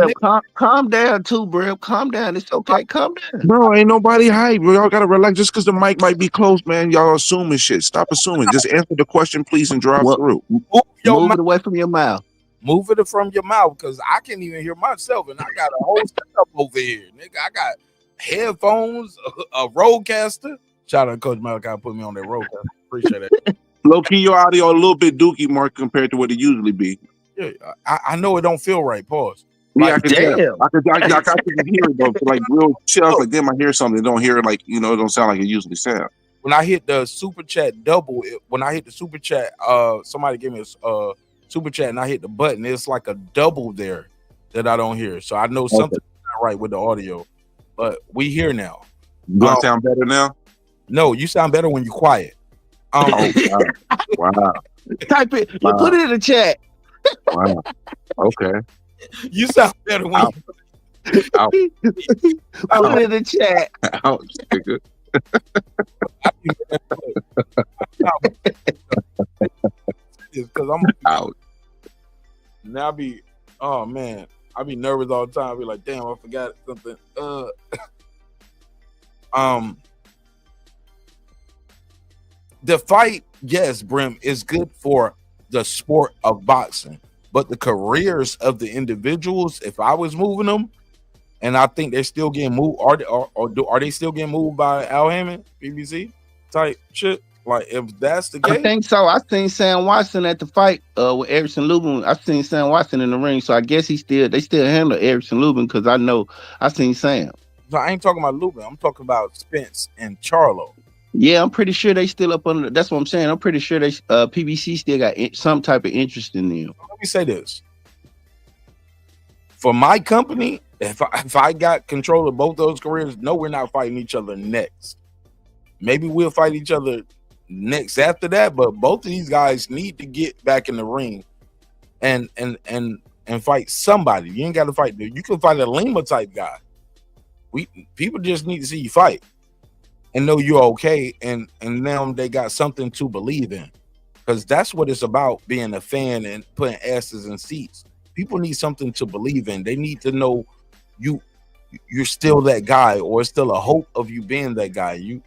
calm down too, Brim. Calm down. It's okay. Calm down. Bro, ain't nobody hype. Y'all gotta relax. Just because the mic might be close, man. Y'all assuming shit. Stop assuming. Just answer the question, please, and drive through. Move it away from your mouth. Move it from your mouth, because I can't even hear myself, and I got a whole setup over here, nigga. I got headphones, a roadcaster. Shout out to Coach Malachi, put me on that roadcaster. Appreciate that. Low key, your audio a little bit dookie, Mark, compared to what it usually be. Yeah, I know it don't feel right. Pause. Yeah, Like, I can tell. I can hear it though. Like real chill. Like then I hear something. Don't hear it like it don't sound like it usually sounds. When I hit the super chat when I hit the super chat, somebody gave me a super chat and I hit the button. It's like a double there that I don't hear. So I know something's not right with the audio. But we here now. Do I sound better now? No, you sound better when you're quiet. Wow. Type it. You put it in the chat. Wow. Okay. You sound better when you put it in the chat. Ouch, nigga. because I'm out. Now oh man, I be nervous all the time. I be like, damn, I forgot something. The fight, yes, Brim, is good for the sport of boxing, but the careers of the individuals, if I was moving them, and I think they're still getting moved, are they still getting moved by Al Hammond, BBC type shit? Like, if that's the case, I think so. I seen Sam Watson at the fight with Erickson Lubin. I seen Sam Watson in the ring, so I guess they still handle Erickson Lubin because I know I seen Sam. So I ain't talking about Lubin. I'm talking about Spence and Charlo. Yeah, I'm pretty sure they still up under. That's what I'm saying. I'm pretty sure they PBC still got some type of interest in them. Let me say this: for my company, if I got control of both those careers, no, we're not fighting each other next. Maybe we'll fight each other next after that, but both of these guys need to get back in the ring and fight somebody. You ain't got to fight. You can fight a Lima type guy. People just need to see you fight and know you're okay, and now they got something to believe in, because that's what it's about, being a fan and putting asses in seats. People need something to believe in. They need to know you're still that guy, or it's still a hope of you being that guy. You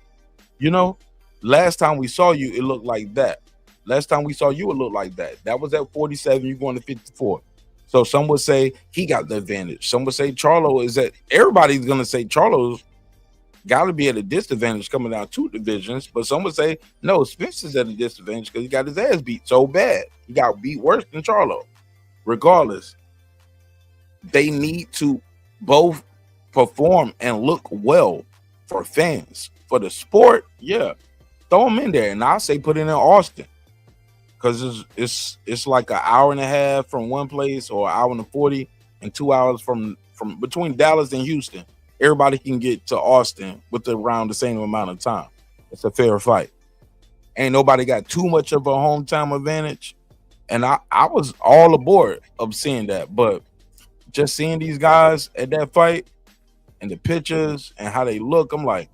know, last time we saw you, it looked like that. Last time we saw you, it looked like that. That was at 47, you going to 54. So some would say he got the advantage. Some would say Charlo is at, everybody's going to say Charlo's got to be at a disadvantage coming down 2 divisions. But some would say, no, Spencer's at a disadvantage because he got his ass beat so bad. He got beat worse than Charlo. Regardless, they need to both perform and look well for fans. For the sport, yeah, throw them in there. And I say put it in Austin, because it's like an hour and a half from one place, or an hour and 40, and 2 hours from between Dallas and Houston. Everybody can get to Austin with around the same amount of time. It's a fair fight. Ain't nobody got too much of a hometown advantage. And I was all aboard of seeing that. But just seeing these guys at that fight and the pictures and how they look, I'm like,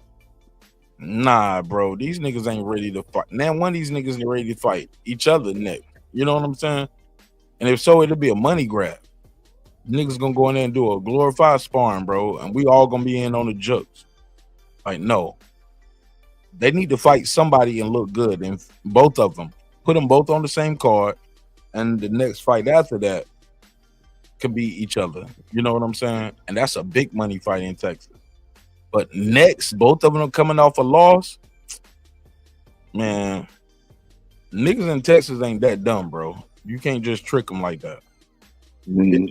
nah, bro, these niggas ain't ready to fight. Now, one of these niggas ain't ready to fight each other next. You know what I'm saying? And if so, it'll be a money grab. Niggas gonna go in there and do a glorified sparring, bro, and we all gonna be in on the jokes. Like, no. They need to fight somebody and look good, and both of them. Put them both on the same card, and the next fight after that could be each other. You know what I'm saying? And that's a big money fight in Texas. But next, both of them are coming off a loss. Man, niggas in Texas ain't that dumb, bro. You can't just trick them like that. Bro.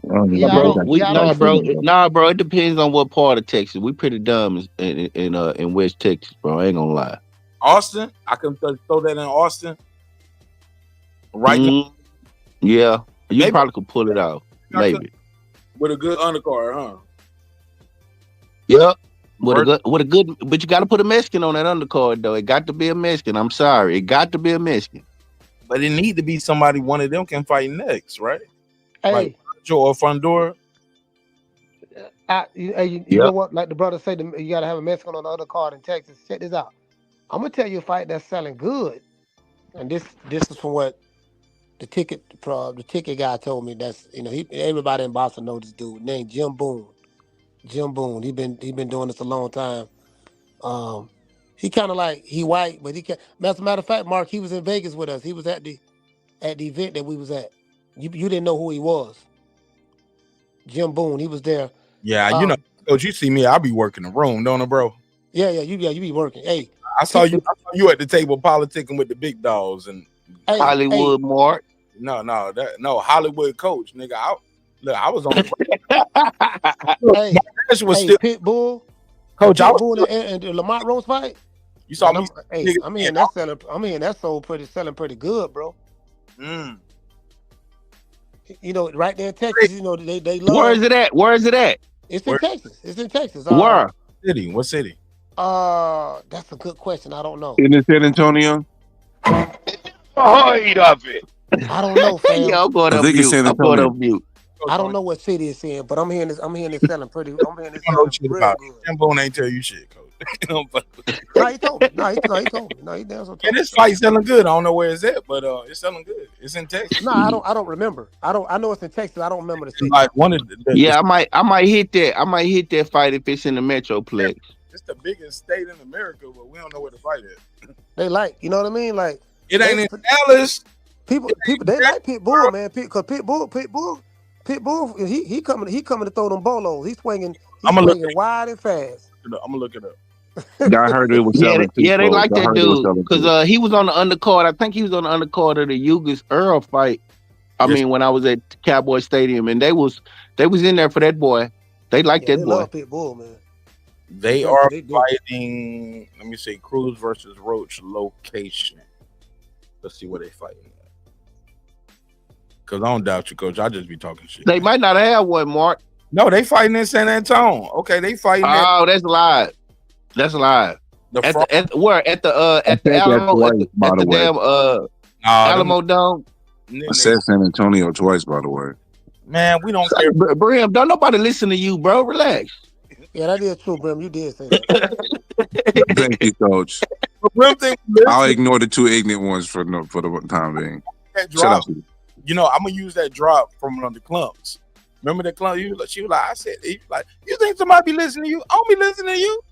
It depends on what part of Texas. We pretty dumb in West Texas, bro. I ain't gonna lie. Austin, I can throw that in Austin. Right now. Yeah, you probably could pull it out. Maybe with a good undercard, huh? Yep. With a good, but you got to put a Mexican on that undercard, though. It got to be a Mexican. I'm sorry, it got to be a Mexican. But it need to be somebody one of them can fight next, right? Hey, like Joe or Fundora. You know what? Like the brother said, you got to have a Mexican on the undercard in Texas. Check this out. I'm gonna tell you a fight that's selling good, and this is from what the ticket guy told me. That's everybody in Boston knows this dude named Jim Boone. Jim Boone. He been doing this a long time. He kind of like he white, but he can. As a matter of fact, Mark, he was in Vegas with us. He was at the event that we was at. You didn't know who he was. Jim Boone. He was there. Yeah, Coach, you see me, I be working the room, don't I, bro? Yeah, you be working. Hey, I saw you at the table politicking with the big dogs and Hollywood Mark. No, Hollywood Coach, nigga. I was on. Hey, Pitbull, Coach. Pitbull and the Lamont Rose fight. You saw me. Hey, I'm hearing that's selling pretty good, bro. Right there in Texas. They love. Where is it at? It's in Texas. It's in Texas. Where? What city? That's a good question. I don't know. In San Antonio. Avoid of it. I don't know, fam. Yeah, I'm going up mute. I don't know what city it's in, but I'm hearing this selling pretty. I'm hearing this selling real good. Jim Boone ain't tell you shit, Coach. No, he told me. No, he told me. No, he damn so told And me. this fight selling good. I don't know where it's at, but it's selling good. It's in Texas. No, I don't remember. I know it's in Texas. I don't remember the city. Like one of Yeah, I might hit that. I might hit that fight if it's in the Metroplex. It's the biggest state in America, but we don't know where the fight is. They like, you know what I mean? Like it ain't in Dallas. People they like Pitbull, man. Because Pitbull, he coming to throw them bolos. He's swinging wide and fast. I'm gonna look it up. I heard it was selling. Yeah, they like that dude because because he was on the undercard. I think he was on the undercard of the Ugas Earl fight. I mean, when I was at Cowboy Stadium, and they was in there for that boy. They like that they boy. Love Pitbull, man. They are fighting. Let me see, Cruz versus Roach location. Let's see where they fighting at. Because I don't doubt you, Coach. I just be talking shit. They might not have one, Mark. No, they fighting in San Antonio. Okay, they fighting. Oh, that's live. That's live. At the Alamo, at the damn Alamo Dome. I said San Antonio twice, by the way. Man, we don't care. Brim, don't nobody listen to you, bro. Relax. Yeah, that is true, Brim. You did say that. Thank you, Coach. I'll ignore the two ignorant ones for the time being. Shut up. You know, I'm gonna use that drop from one of the clumps. Remember that clump? She was like, I said, he was like, you think somebody be listening to you? I don't be listening to you.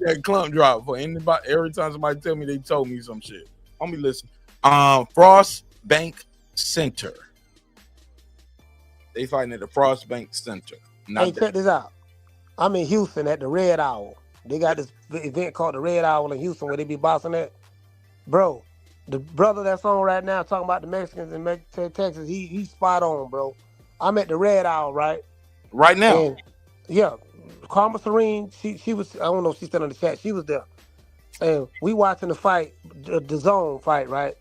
That clump drop for anybody. Every time somebody tell me they told me some shit, I don't be listening. Frost Bank Center. They fighting at the Frost Bank Center. Hey, check this out. I'm in Houston at the Red Owl. They got this event called the Red Owl in Houston where they be boxing at. Bro, the brother that's on right now talking about the Mexicans in Texas, he's spot on, bro. I'm at the Red Owl, right? Right now? And, yeah. Karma Serene, she was, I don't know if she's still in the chat. She was there. And we watching the fight, the zone fight, right?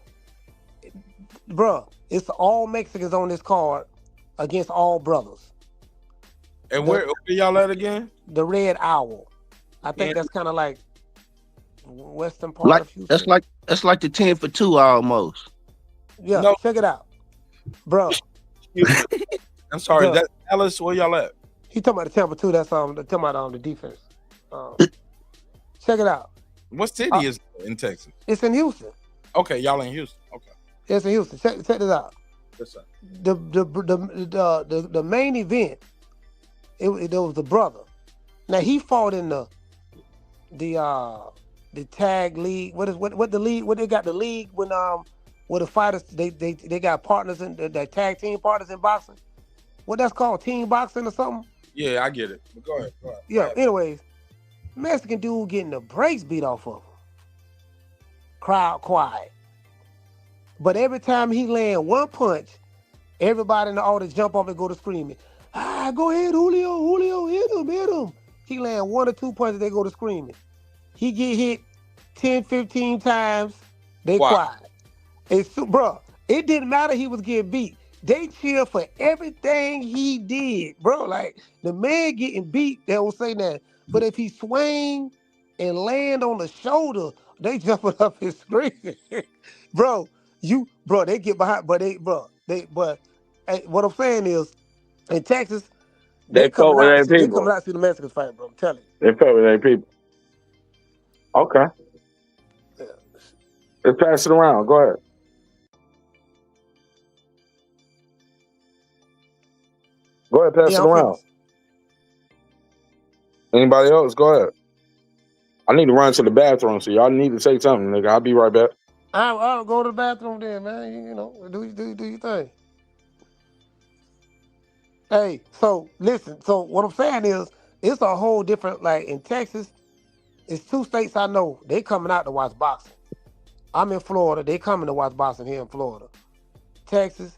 Bro, it's all Mexicans on this card against all brothers. And where y'all at again? The Red Owl. I think that's kind of like western part of Houston. That's like the 10 for 2 almost. Yeah, check it out, bro. I'm sorry, that's Dallas. Where y'all at? He talking about the Tampa 2. That's talking about the defense. Check it out. What city is it in Texas? It's in Houston. Okay, y'all in Houston. Okay, it's in Houston. Check this out. Yes, sir. The main event. It was the brother. Now he fought in the tag league. What the league? What they got the league when where the fighters they got partners in the tag team partners in boxing. What that's called, team boxing or something? Yeah, I get it. But go ahead. Yeah. Anyways, Mexican dude getting the brakes beat off of him. Crowd quiet. But every time he land one punch, everybody in the audience jump up and go to screaming. Go ahead, Julio, hit him. He land 1 or 2 punches, they go to screaming. He get hit 10, 15 times, they quiet. Bro, it didn't matter he was getting beat. They cheer for everything he did, bro. Like, the man getting beat, they don't say that. But if he swing and land on the shoulder, they jumping up and screaming. They get behind, but what I'm saying is, in Texas, they fought with their people. They coming out to see the Mexicans fight, bro. I'm telling you. They fought with their people. Okay. Yeah. Let's pass it around. Go ahead. Go ahead, pass it around. Anybody else? Go ahead. I need to run to the bathroom, so y'all need to say something, nigga. I'll be right back. I'll go to the bathroom then, man. You know, do your thing. Hey, so listen. So what I'm saying is, it's a whole different. Like in Texas, it's 2 states I know they coming out to watch boxing. I'm in Florida. They coming to watch boxing here in Florida. Texas,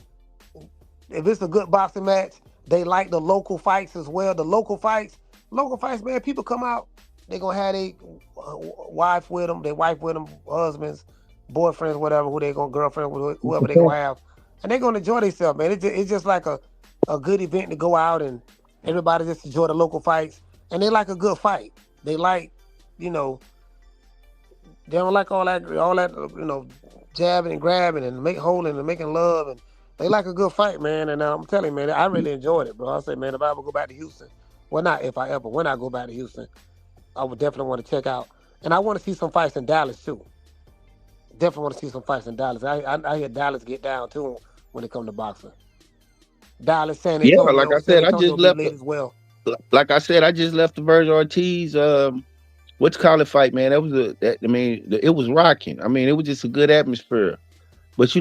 if it's a good boxing match, they like the local fights as well. The local fights, man. People come out. They gonna have their wife with them, husbands, boyfriends, whatever. Who they gonna girlfriend with, whoever they gonna have, and they gonna enjoy themselves, man. It's just like a good event to go out and everybody just enjoy the local fights. And they like a good fight. They like, they don't like all that, jabbing and grabbing and holding and making love. And they like a good fight, man. And I'm telling you, man, I really enjoyed it, bro. I say, man, if I ever go back to Houston, Well, not if I ever, when I go back to Houston, I would definitely want to check out. And I want to see some fights in Dallas too. Definitely want to see some fights in Dallas. I hear Dallas get down too when it comes to boxing. Dallas, San Yeah, Antonio, like I San said, I just Antonio be left. lit as well. Like I said, I just left the Virgil Ortiz. What's call it fight, man? That was it was rocking. I mean, it was just a good atmosphere. But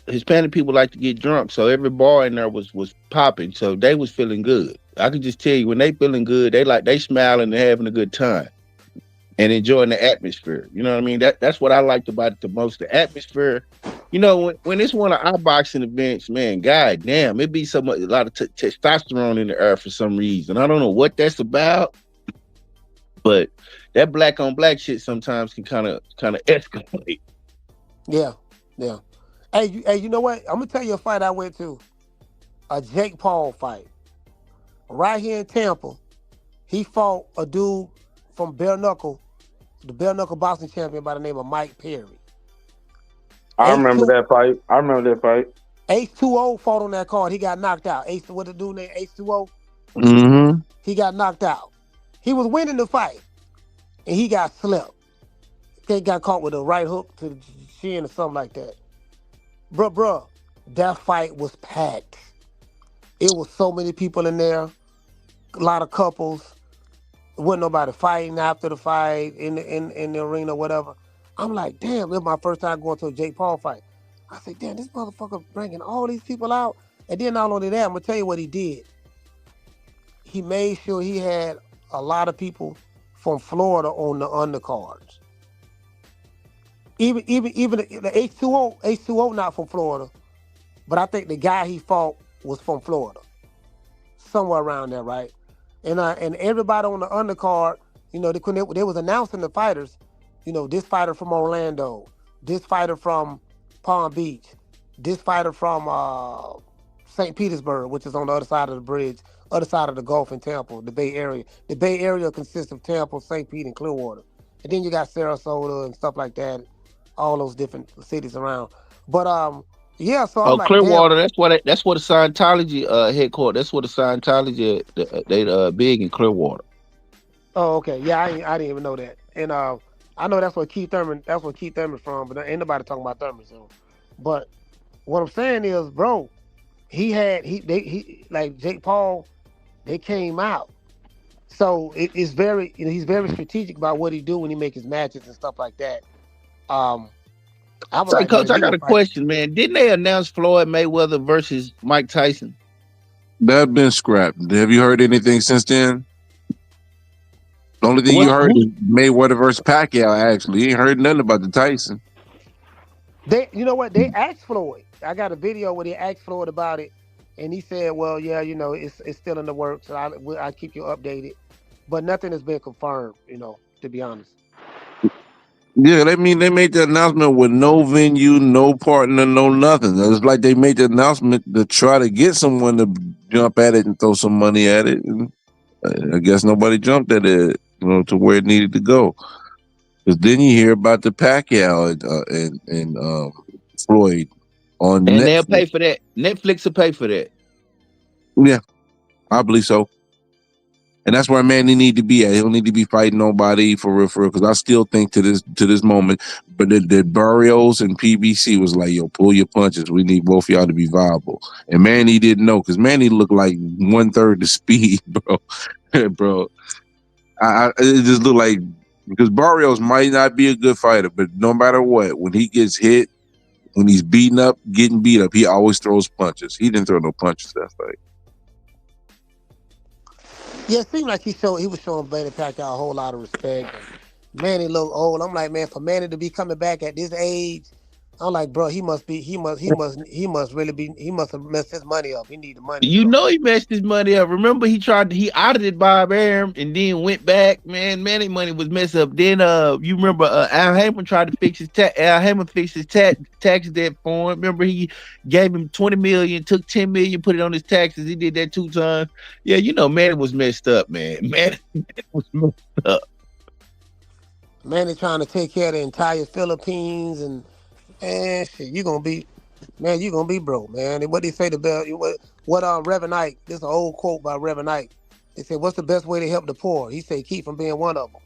Hispanic people like to get drunk, so every bar in there was popping. So they was feeling good. I could just tell you when they feeling good, they smiling and having a good time and enjoying the atmosphere. You know what I mean? That's what I liked about it the most. The atmosphere. When it's one of our boxing events, man, god damn, it be a lot of testosterone in the air for some reason. I don't know what that's about, but that black on black shit sometimes can kind of escalate. Yeah. Hey, you know what? I'm gonna tell you a fight I went to, a Jake Paul fight, right here in Tampa. He fought a dude from bare knuckle, the bare knuckle boxing champion by the name of Mike Perry. I remember that fight. H2O fought on that card. He got knocked out. What the dude named H2O? Mm-hmm. He got knocked out. He was winning the fight, and he got slept. He got caught with a right hook to the shin or something like that. Bruh, that fight was packed. It was so many people in there, a lot of couples. Wasn't nobody fighting after the fight in the arena or whatever. I'm like, damn, this is my first time going to a Jake Paul fight. I said, damn, this motherfucker bringing all these people out. And then not only that, I'm going to tell you what he did. He made sure he had a lot of people from Florida on the undercards. Even the H2O not from Florida, but I think the guy he fought was from Florida. Somewhere around there, right? And everybody on the undercard, they was announcing the fighters, this fighter from Orlando, this fighter from Palm Beach, this fighter from St. Petersburg, which is on the other side of the bridge, other side of the Gulf in Tampa, the Bay Area. The Bay Area consists of Tampa, St. Pete, and Clearwater. And then you got Sarasota and stuff like that, all those different cities around. But yeah, so I'm like, Clearwater, damn. that's what the Scientology headquarters. That's what the Scientology they big in Clearwater. Oh, okay. Yeah, I didn't even know that. And I know that's where Keith Thurman from, but ain't nobody talking about Thurman. So, but what I'm saying is, bro, he like Jake Paul, they came out. So it's very, he's very strategic about what he do when he make his matches and stuff like that. Coach, I got a question, man. Didn't they announce Floyd Mayweather versus Mike Tyson? That been scrapped. Have you heard anything since then? The only thing you heard is Mayweather versus Pacquiao. Actually, you ain't heard nothing about the Tyson. You know what? They asked Floyd. I got a video where they asked Floyd about it, and he said, "Well, yeah, it's still in the works. So I keep you updated, but nothing has been confirmed. To be honest." Yeah, they made the announcement with no venue, no partner, no nothing. It's like they made the announcement to try to get someone to jump at it and throw some money at it. And I guess nobody jumped at it, to where it needed to go. Because then you hear about the Pacquiao and Floyd on Netflix. And they'll pay for that. Netflix will pay for that. Yeah, I believe so. And that's where Manny need to be at. He don't need to be fighting nobody for real, because I still think to this moment, but the Barrios and PBC was like, yo, pull your punches. We need both of y'all to be viable. And Manny didn't know, because Manny looked like 1/3 the speed, bro. Bro. It just looked like, because Barrios might not be a good fighter, but no matter what, when he gets hit, when he's getting beat up, he always throws punches. He didn't throw no punches that fight. Yeah, it seemed like he was showing Manny Pacquiao a whole lot of respect. And Manny looked old. I'm like, man, for Manny to be coming back at this age, I'm like, bro, he must have messed his money up. He need the money. He messed his money up. Remember, he audited Bob Arum and then went back. Man, Manny money was messed up. Then you remember Al Heyman tried to fix his tax debt for him. Remember, he gave him $20 million, took $10 million, put it on his taxes. He did that 2 times. Yeah, Manny was messed up, man. Manny was messed up. Manny trying to take care of the entire Philippines and shit, you're gonna be broke, man. And what they say what Reverend Ike, this is an old quote by Reverend Ike. They said, what's the best way to help the poor? He said, keep from being one of them.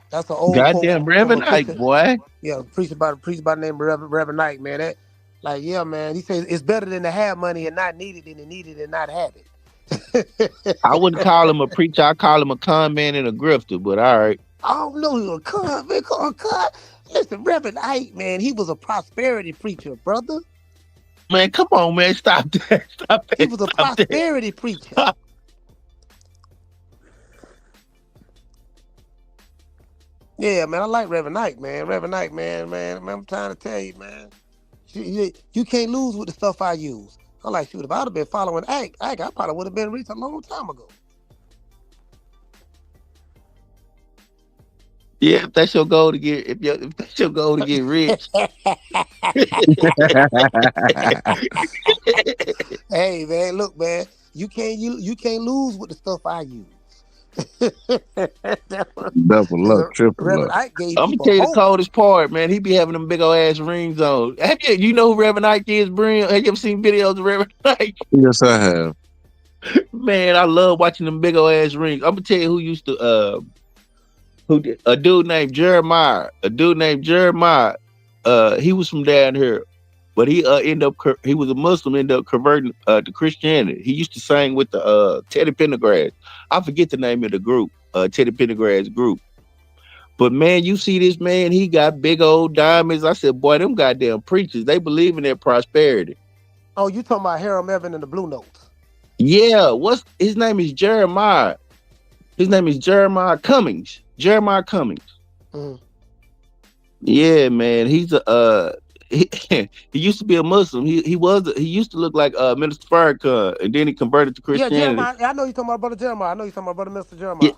That's an old Goddamn quote Reverend from a Ike, preacher. boy. Yeah, preach by the name of Reverend Knight, man. That, like, yeah, man. He says it's better than to have money and not need it than to need it and not have it. I wouldn't call him a preacher. I call him a con man and a grifter, but all right. I don't know, he was a con, man. Listen, Reverend Ike, man, he was a prosperity preacher, brother. Man, come on, man. Stop that. Stop that. He was a prosperity preacher. Stop. Yeah, man, I like Reverend Ike, man. Reverend Ike, man, I'm trying to tell you, man. You can't lose with the stuff I use. I'm like, shoot, if I'd have been following Ike, I probably would have been rich a long time ago. Yeah, if that's your goal to get, if that's your goal to get rich. Hey, man, look, man, you can't lose with the stuff I use. Double luck, triple Reverend luck. Ike gave I'm gonna tell you the coldest part, man. He be having them big old ass rings on. Have you know who Reverend Ike is, Brian? Have you ever seen videos of Reverend Ike? Yes, I have. Man, I love watching them big old ass rings. I'm gonna tell you who used to a dude named Jeremiah. He was from down here, but he he was a Muslim, ended up converting to Christianity. He used to sing with the Teddy Pendergrass. I forget the name of the group, Teddy Pendergrass group. But man, you see this man, he got big old diamonds. I said, boy, them goddamn preachers, they believe in their prosperity. Oh, you talking about Harold Melvin and the Blue Notes? Yeah, his name is Jeremiah. His name is Jeremiah Cummings. Jeremiah Cummings. Mm. Yeah, man. He's he used to be a Muslim. He used to look like Minister Farrakhan, and then he converted to Christianity. Yeah, Jeremiah. I know you're talking about Brother Jeremiah. I know you're talking about Brother Mr. Jeremiah.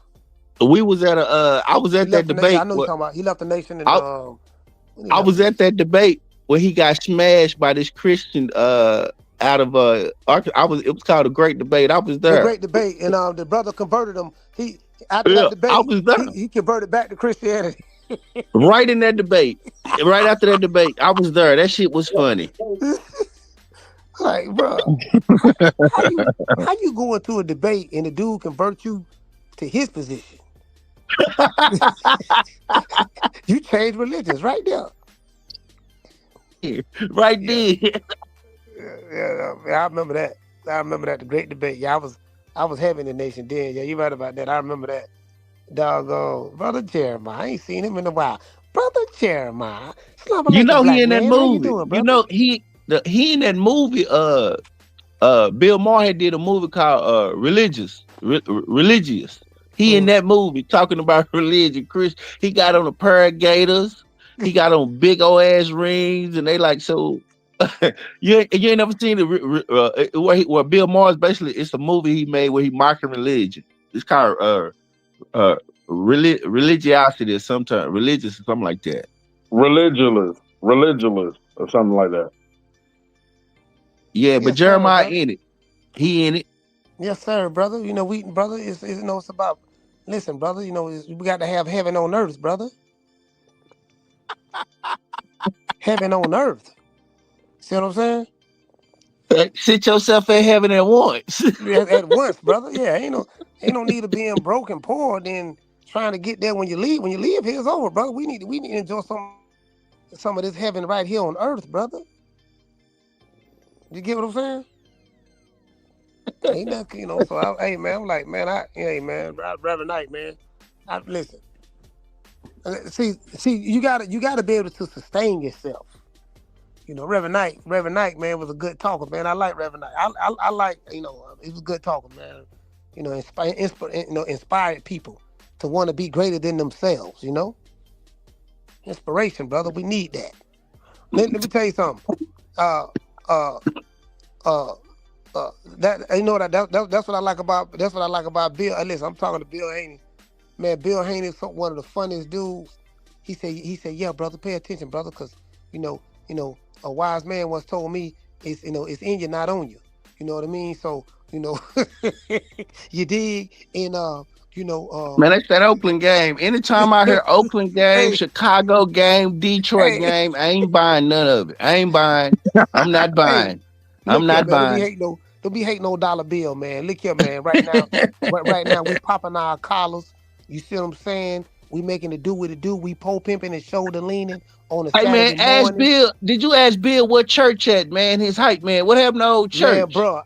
Yeah. We was at I was at that debate. I know you're talking about. He left the nation. And, I was at that debate where he got smashed by this Christian out of it was called a great debate. I was there. The great debate, and the brother converted him. After that debate, I was there. He converted back to Christianity. Right in that debate. Right after that debate, I was there. That shit was funny. Like, bro, how you go into a debate and the dude convert you to his position? You change religions right there. Right there. Yeah, I remember that. The great debate. Yeah, I was having the nation then. Yeah, you right about that. I remember that. Doggone Brother Jeremiah. I ain't seen him in a while. Brother Jeremiah. You know he in that movie. Doing, you know he in that movie. Bill Maher had did a movie called Religious. He in that movie talking about religion. Chris, he got on a pair of gators. He got on big old ass rings, and they like so. you ain't never seen it where Bill Maher's basically it's a movie he made where he mocking religion. It's called religiosity or sometimes religious or something like that. Religulous or something like that. Yeah, but Jeremiah in it. He in it. Yes, sir, brother. You know, brother, it's about. Listen, brother. You know, we got to have heaven on earth, brother. Heaven on earth. See what I'm saying? Sit yourself in heaven at once. At once, brother. Yeah, ain't no need of being broke and poor. Then trying to get there when you leave. When you leave, here's over, brother. We need to enjoy some of this heaven right here on earth, brother. You get what I'm saying? Ain't nothing, you know. So, hey, man, I'm like, man, hey, man, Reverend Knight, man. Listen. See, you gotta be able to sustain yourself. You know, Reverend Knight, man, was a good talker, man. I like Reverend Knight. I like, you know, he was a good talker, man. You know, inspired people to want to be greater than themselves. You know, inspiration, brother. We need that. Let me tell you something. That you know that's what I like about Bill. Listen, I'm talking to Bill Haney. Man, Bill Haney is one of the funniest dudes. He said, yeah, brother, pay attention, brother, because you know, a wise man once told me it's in you, not on you. You know what I mean? So, you know, you dig? And man, that's that Oakland game. Anytime I hear Oakland game, Chicago game, Detroit game, I ain't buying none of it. I ain't buying. I'm not buying. I'm not buying. Don't be hating no dollar bill, man. Look here, man. Right now, right now we popping our collars. You see what I'm saying? We making it do what it do. We pole pimping and shoulder leaning on a Hey man, Saturday ask morning. Bill. Did you ask Bill what church at, man? His hype, man. What happened to old Man, church? bro,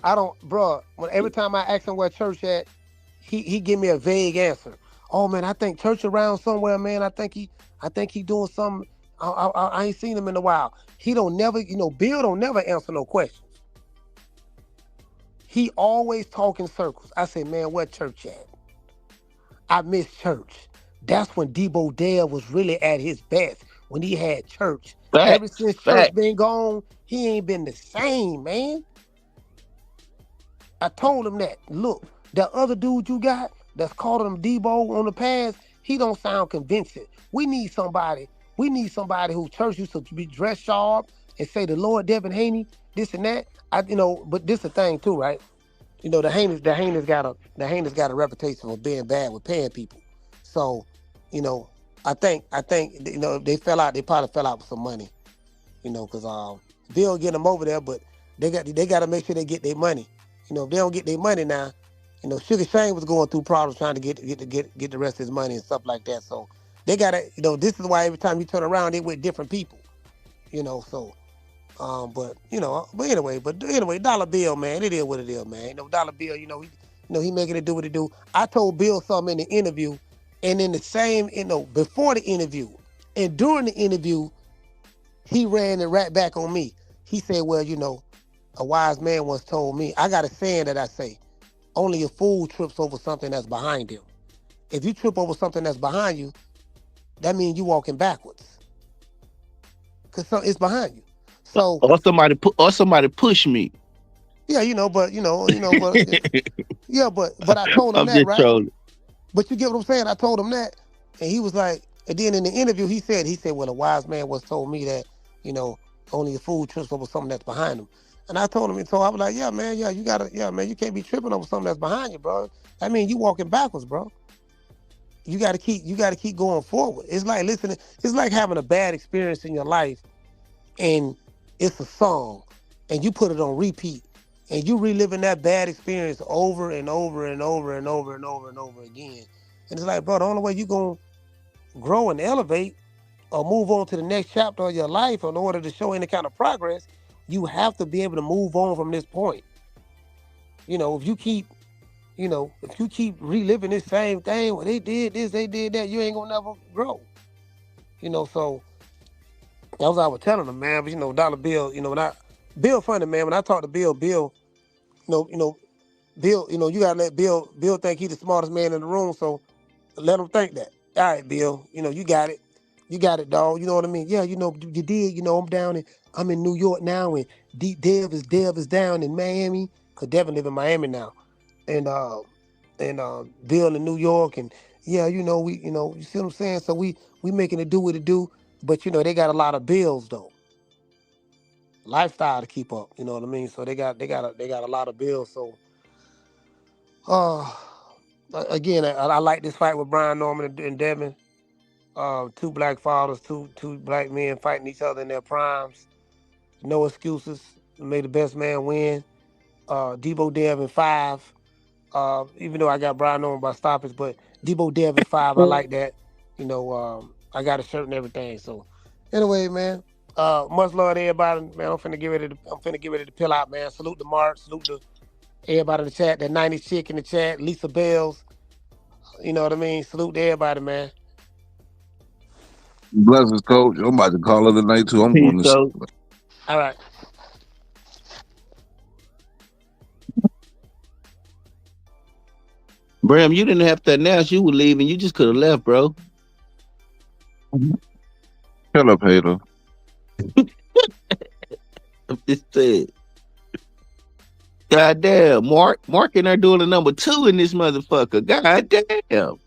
every time I ask him where church at, he give me a vague answer. Oh man, I think church around somewhere, man. I think he doing something. I ain't seen him in a while. He don't never, Bill don't never answer no questions. He always talk in circles. I say, man, where church at? I miss church. That's when Debo Dale was really at his best, when he had church. Ever since church been gone, he ain't been the same, man. I told him that. Look, that other dude you got that's calling him Debo on the pass, he don't sound convincing. We need somebody who church used to be dressed sharp and say the Lord Devin Haney, this and that. But this the thing too, right? The Haney's got a reputation for being bad with paying people. So, I think if they fell out, they probably fell out with some money. Because Bill get them over there, but they got to make sure they get their money. If they don't get their money now, Sugar Shane was going through problems trying to get the rest of his money and stuff like that. So they gotta, this is why every time you turn around, they with different people. So but anyway, Dollar Bill, man, it is what it is, man. Dollar Bill, he making it do what it do. I told Bill something in the interview, and in the same, before the interview and during the interview, he ran it right back on me. He said, well, a wise man once told me, I got a saying that I say, only a fool trips over something that's behind him. If you trip over something that's behind you, that means you walking backwards. Because it's behind you. So or somebody push me. Yeah, but but I told him I'm that, just right? trolling. But you get what I'm saying? I told him that, and he was like, and then in the interview, he said, well, a wise man once told me that, only a fool trips over something that's behind him. And I told him, and so I was like, yeah, man, you can't be tripping over something that's behind you, bro. I mean, you walking backwards, bro. You gotta keep going forward. It's like listening, it's like having a bad experience in your life, and it's a song, and you put it on repeat, and you reliving that bad experience over and over and over and over and over and over again. And it's like, bro, the only way you gonna grow and elevate or move on to the next chapter of your life, in order to show any kind of progress, you have to be able to move on from this point. If you keep reliving this same thing, well, they did this, they did that, you ain't gonna never grow. So that's what I was telling them, man. But Dollar Bill, Bill funny, man. When I talk to Bill, Bill, Bill, you gotta let Bill think he's the smartest man in the room. So let him think that. All right, Bill, you got it. You got it, dog. You know what I mean? Yeah, you did. I'm in New York now, and Dev is down in Miami, cause Devin live in Miami now, and Bill in New York, and yeah, we, you see what I'm saying? So we making it do what it do, but they got a lot of bills though, lifestyle to keep up. You know what I mean? So they got a lot of bills. So, again, I like this fight with Brian Norman and Devin. Two black fathers, two black men fighting each other in their primes. No excuses. May the best man win. Debo Dev in 5. Even though I got Brian Norman by stoppage, but Debo Dev in 5. I like that. I got a shirt and everything. So anyway, man. Much love to everybody, man. I'm finna get ready to pill out, man. Salute to Mark. Salute to everybody in the chat. That 90s chick in the chat. Lisa Bells. You know what I mean? Salute to everybody, man. Blessings, coach. I'm about to call it a night too. I'm Peace, going to coach. All right. Bram, you didn't have to announce you were leaving. You just could have left, bro. Shut up, hater. I'm just saying. God damn, Mark in there doing a number 2 in this motherfucker. God damn.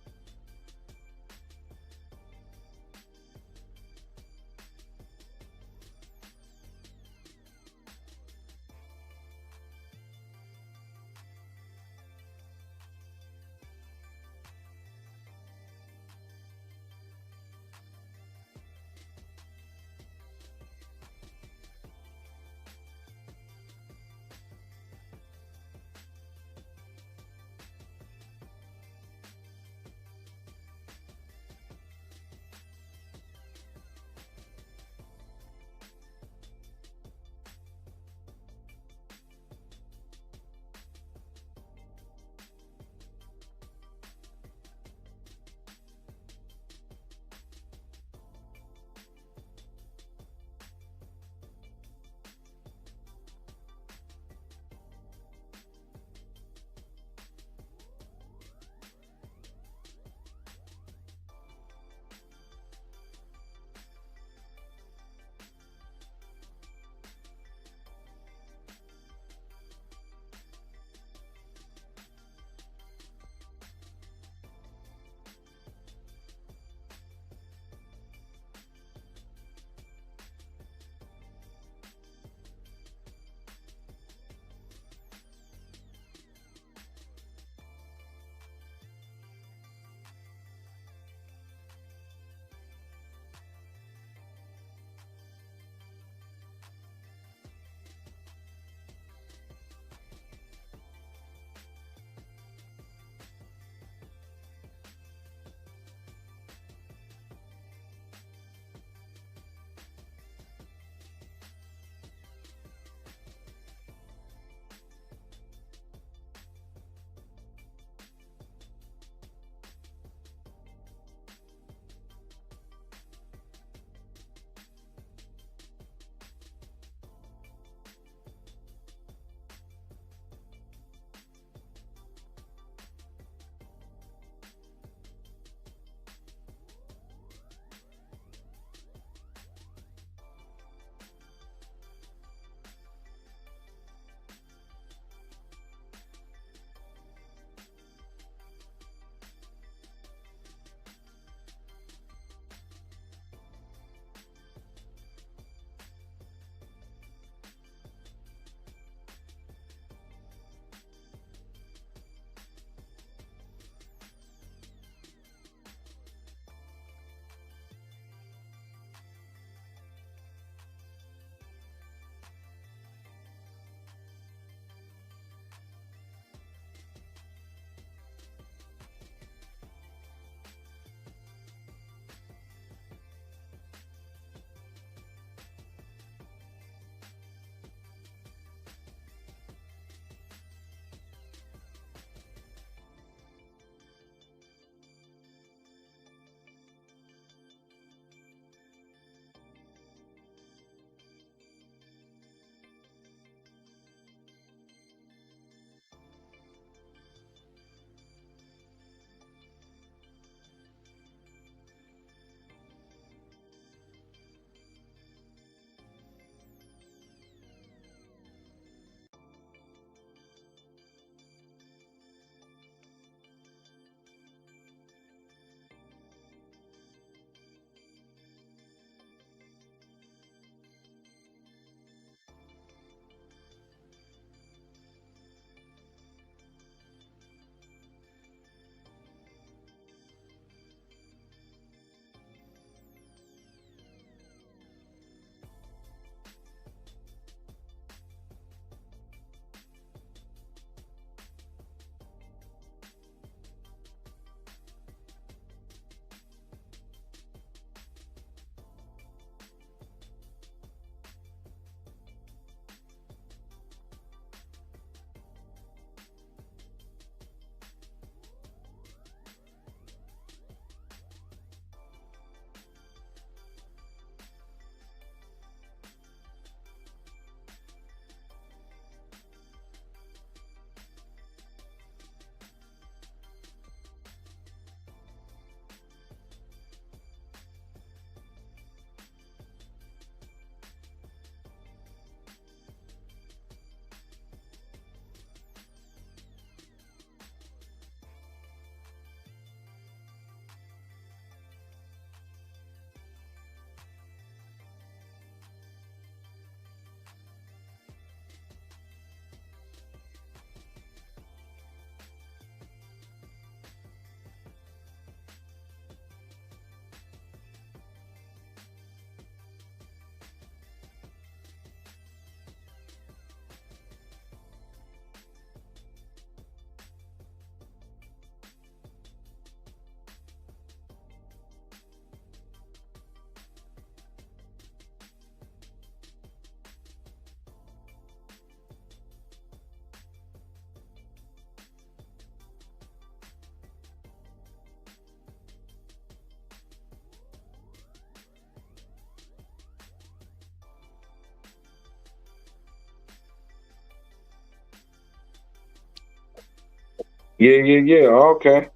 Yeah. Okay.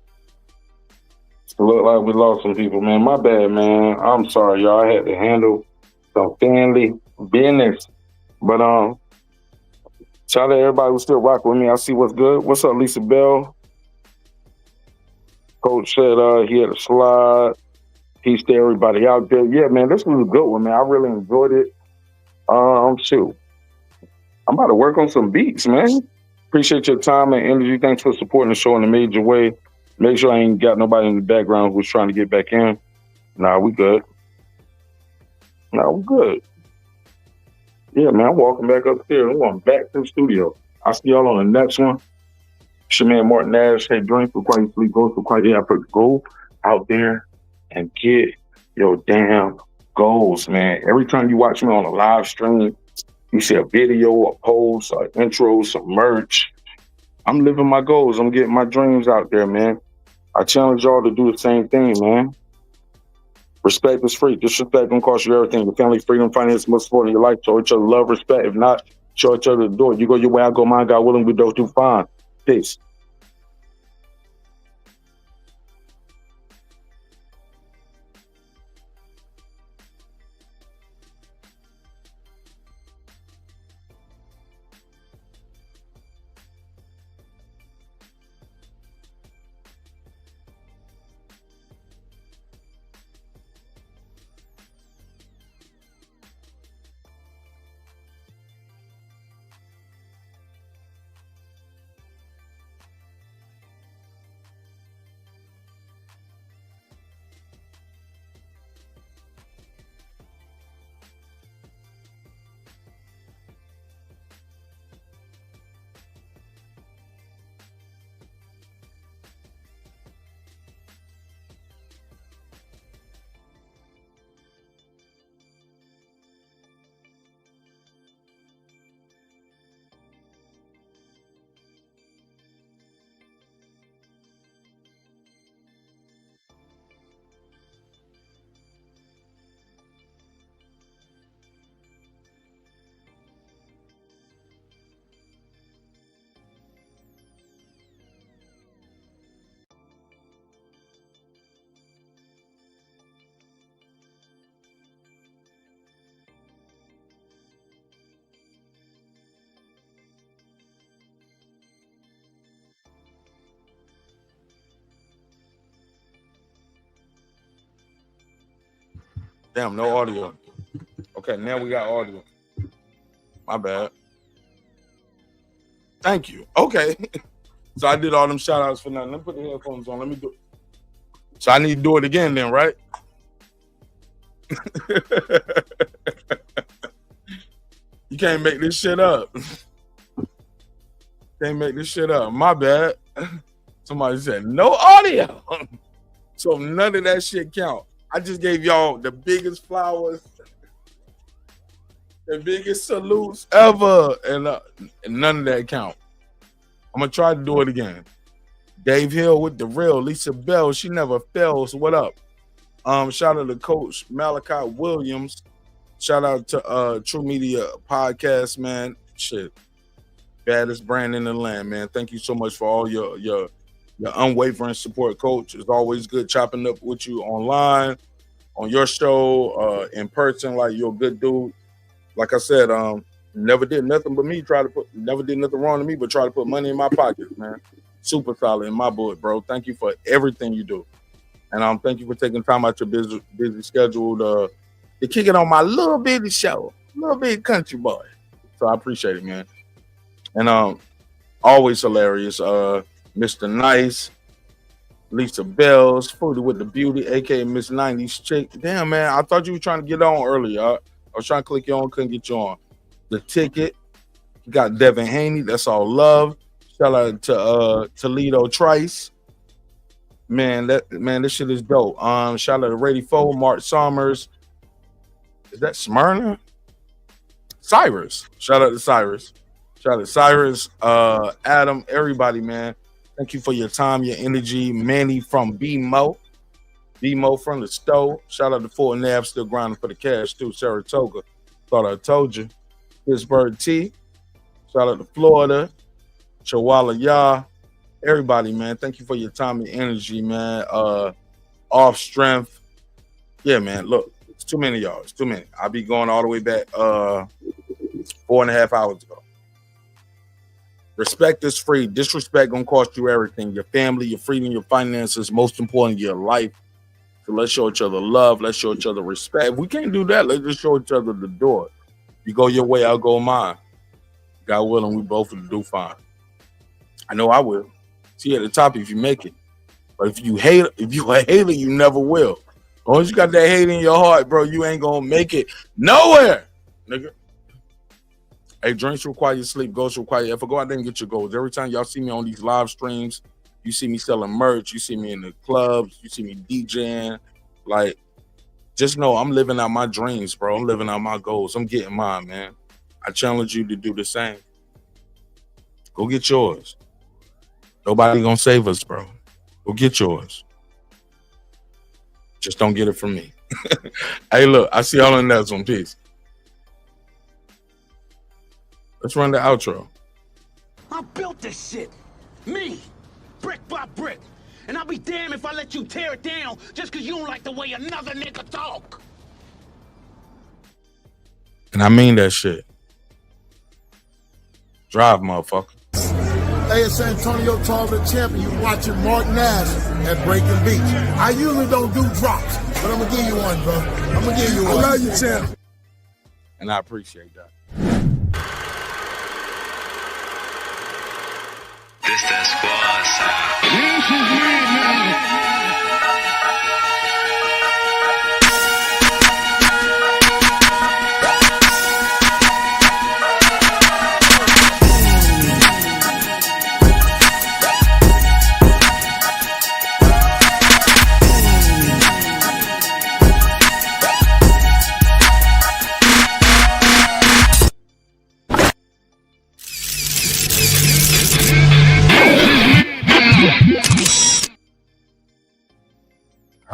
Look like we lost some people, man. My bad, man. I'm sorry, y'all. I had to handle some family business. But shout out to everybody who still rock with me. I see what's good. What's up, Lisa Bell? Coach said he had a slide. Peace to everybody out there. Yeah, man, this was a good one, man. I really enjoyed it. Shoot. I'm about to work on some beats, man. Appreciate your time and energy. Thanks for supporting the show in a major way. Make sure I ain't got nobody in the background who's trying to get back in. Nah, we good. Yeah, man, I'm walking back upstairs. I'm going back to the studio. I'll see y'all on the next one. It's your man, Martin Nash. Hey, drink for quiet sleep, go for quiet effort. Go out there and get your damn goals, man. Every time you watch me on a live stream, you see a video, a post, an intro, some merch. I'm living my goals. I'm getting my dreams out there, man. I challenge y'all to do the same thing, man. Respect is free. Disrespect gonna cost you everything. Your family, freedom, finance, most important in your life. Show each other love, respect. If not, show each other the door. You go your way, I go mine. God willing, we don't do fine. Peace. Damn, no audio. Okay, now we got audio. My bad. Thank you. Okay. So I did all them shout outs for nothing. Let me put the headphones on. Let me do it. So I need to do it again then, right? You can't make this shit up. Can't make this shit up. My bad. Somebody said no audio. So none of that shit count. I just gave y'all the biggest flowers, the biggest salutes ever, and none of that count. I'm gonna try to do it again. Dave Hill with the real. Lisa Bell, she never fails. What up? Shout out to Coach Malachi Williams. Shout out to True Media Podcast, man. Shit, baddest brand in the land, man. Thank you so much for all your unwavering support, Coach. It's always good chopping up with you online, on your show, in person. Like, you're a good dude. Like I said, never did nothing but me. Never did nothing wrong to me, but try to put money in my pocket, man. Super solid in my book, bro. Thank you for everything you do, and thank you for taking time out your busy schedule to kick it on my little bitty show, little bitty country boy. So I appreciate it, man. And always hilarious. Mr. Nice, Lisa Bells, Foodie with the Beauty, aka Miss 90s chick. Damn, man, I thought you were trying to get on earlier. I was trying to click you on, couldn't get you on. The Ticket, you got Devin Haney, that's all love. Shout out to Toledo Trice. Man, this shit is dope. Shout out to Rady Foe, Mark Sommers. Is that Smyrna? Cyrus. Shout out to Cyrus. Shout out to Cyrus, Adam, everybody, man. Thank you for your time, your energy. Manny from BMO. BMO from the stove. Shout out to Fort Nav, still grinding for the cash, too. Saratoga. Thought I told you. Pittsburgh T. Shout out to Florida. Chihuahua Ya. everybody, man. Thank you for your time and energy, man. Off strength. Yeah, man. Look, it's too many of y'all. It's too many. I'll be going all the way back 4.5 hours ago. Respect is free. Disrespect gonna cost you everything. Your family, your freedom, your finances, most important, your life. So let's show each other love. Let's show each other respect. If we can't do that, let's just show each other the door. You go your way, I'll go mine. God willing, we both will do fine. I know I will. See at the top if you make it. But if you hate a hater, you never will. As long as you got that hate in your heart, bro, you ain't gonna make it nowhere, nigga. Hey, drinks require your sleep, goals require your effort. Go out there and get your goals. Every time y'all see me on these live streams, you see me selling merch, you see me in the clubs, you see me DJing. Like, just know I'm living out my dreams, bro. I'm living out my goals. I'm getting mine, man. I challenge you to do the same. Go get yours. Nobody gonna save us, bro. Go get yours. Just don't get it from me. Hey, look, I see y'all in the next one. Peace. Let's run the outro. I built this shit. Me. Brick by brick. And I'll be damned if I let you tear it down just because you don't like the way another nigga talk. And I mean that shit. Drive, motherfucker. Hey, it's Antonio Tarver champion. You watching Mark Nash at Breaking Beach. I usually don't do drops, but I'm gonna give you one, bro. I'm gonna give you one. I love you, champ. And I appreciate that. This that squad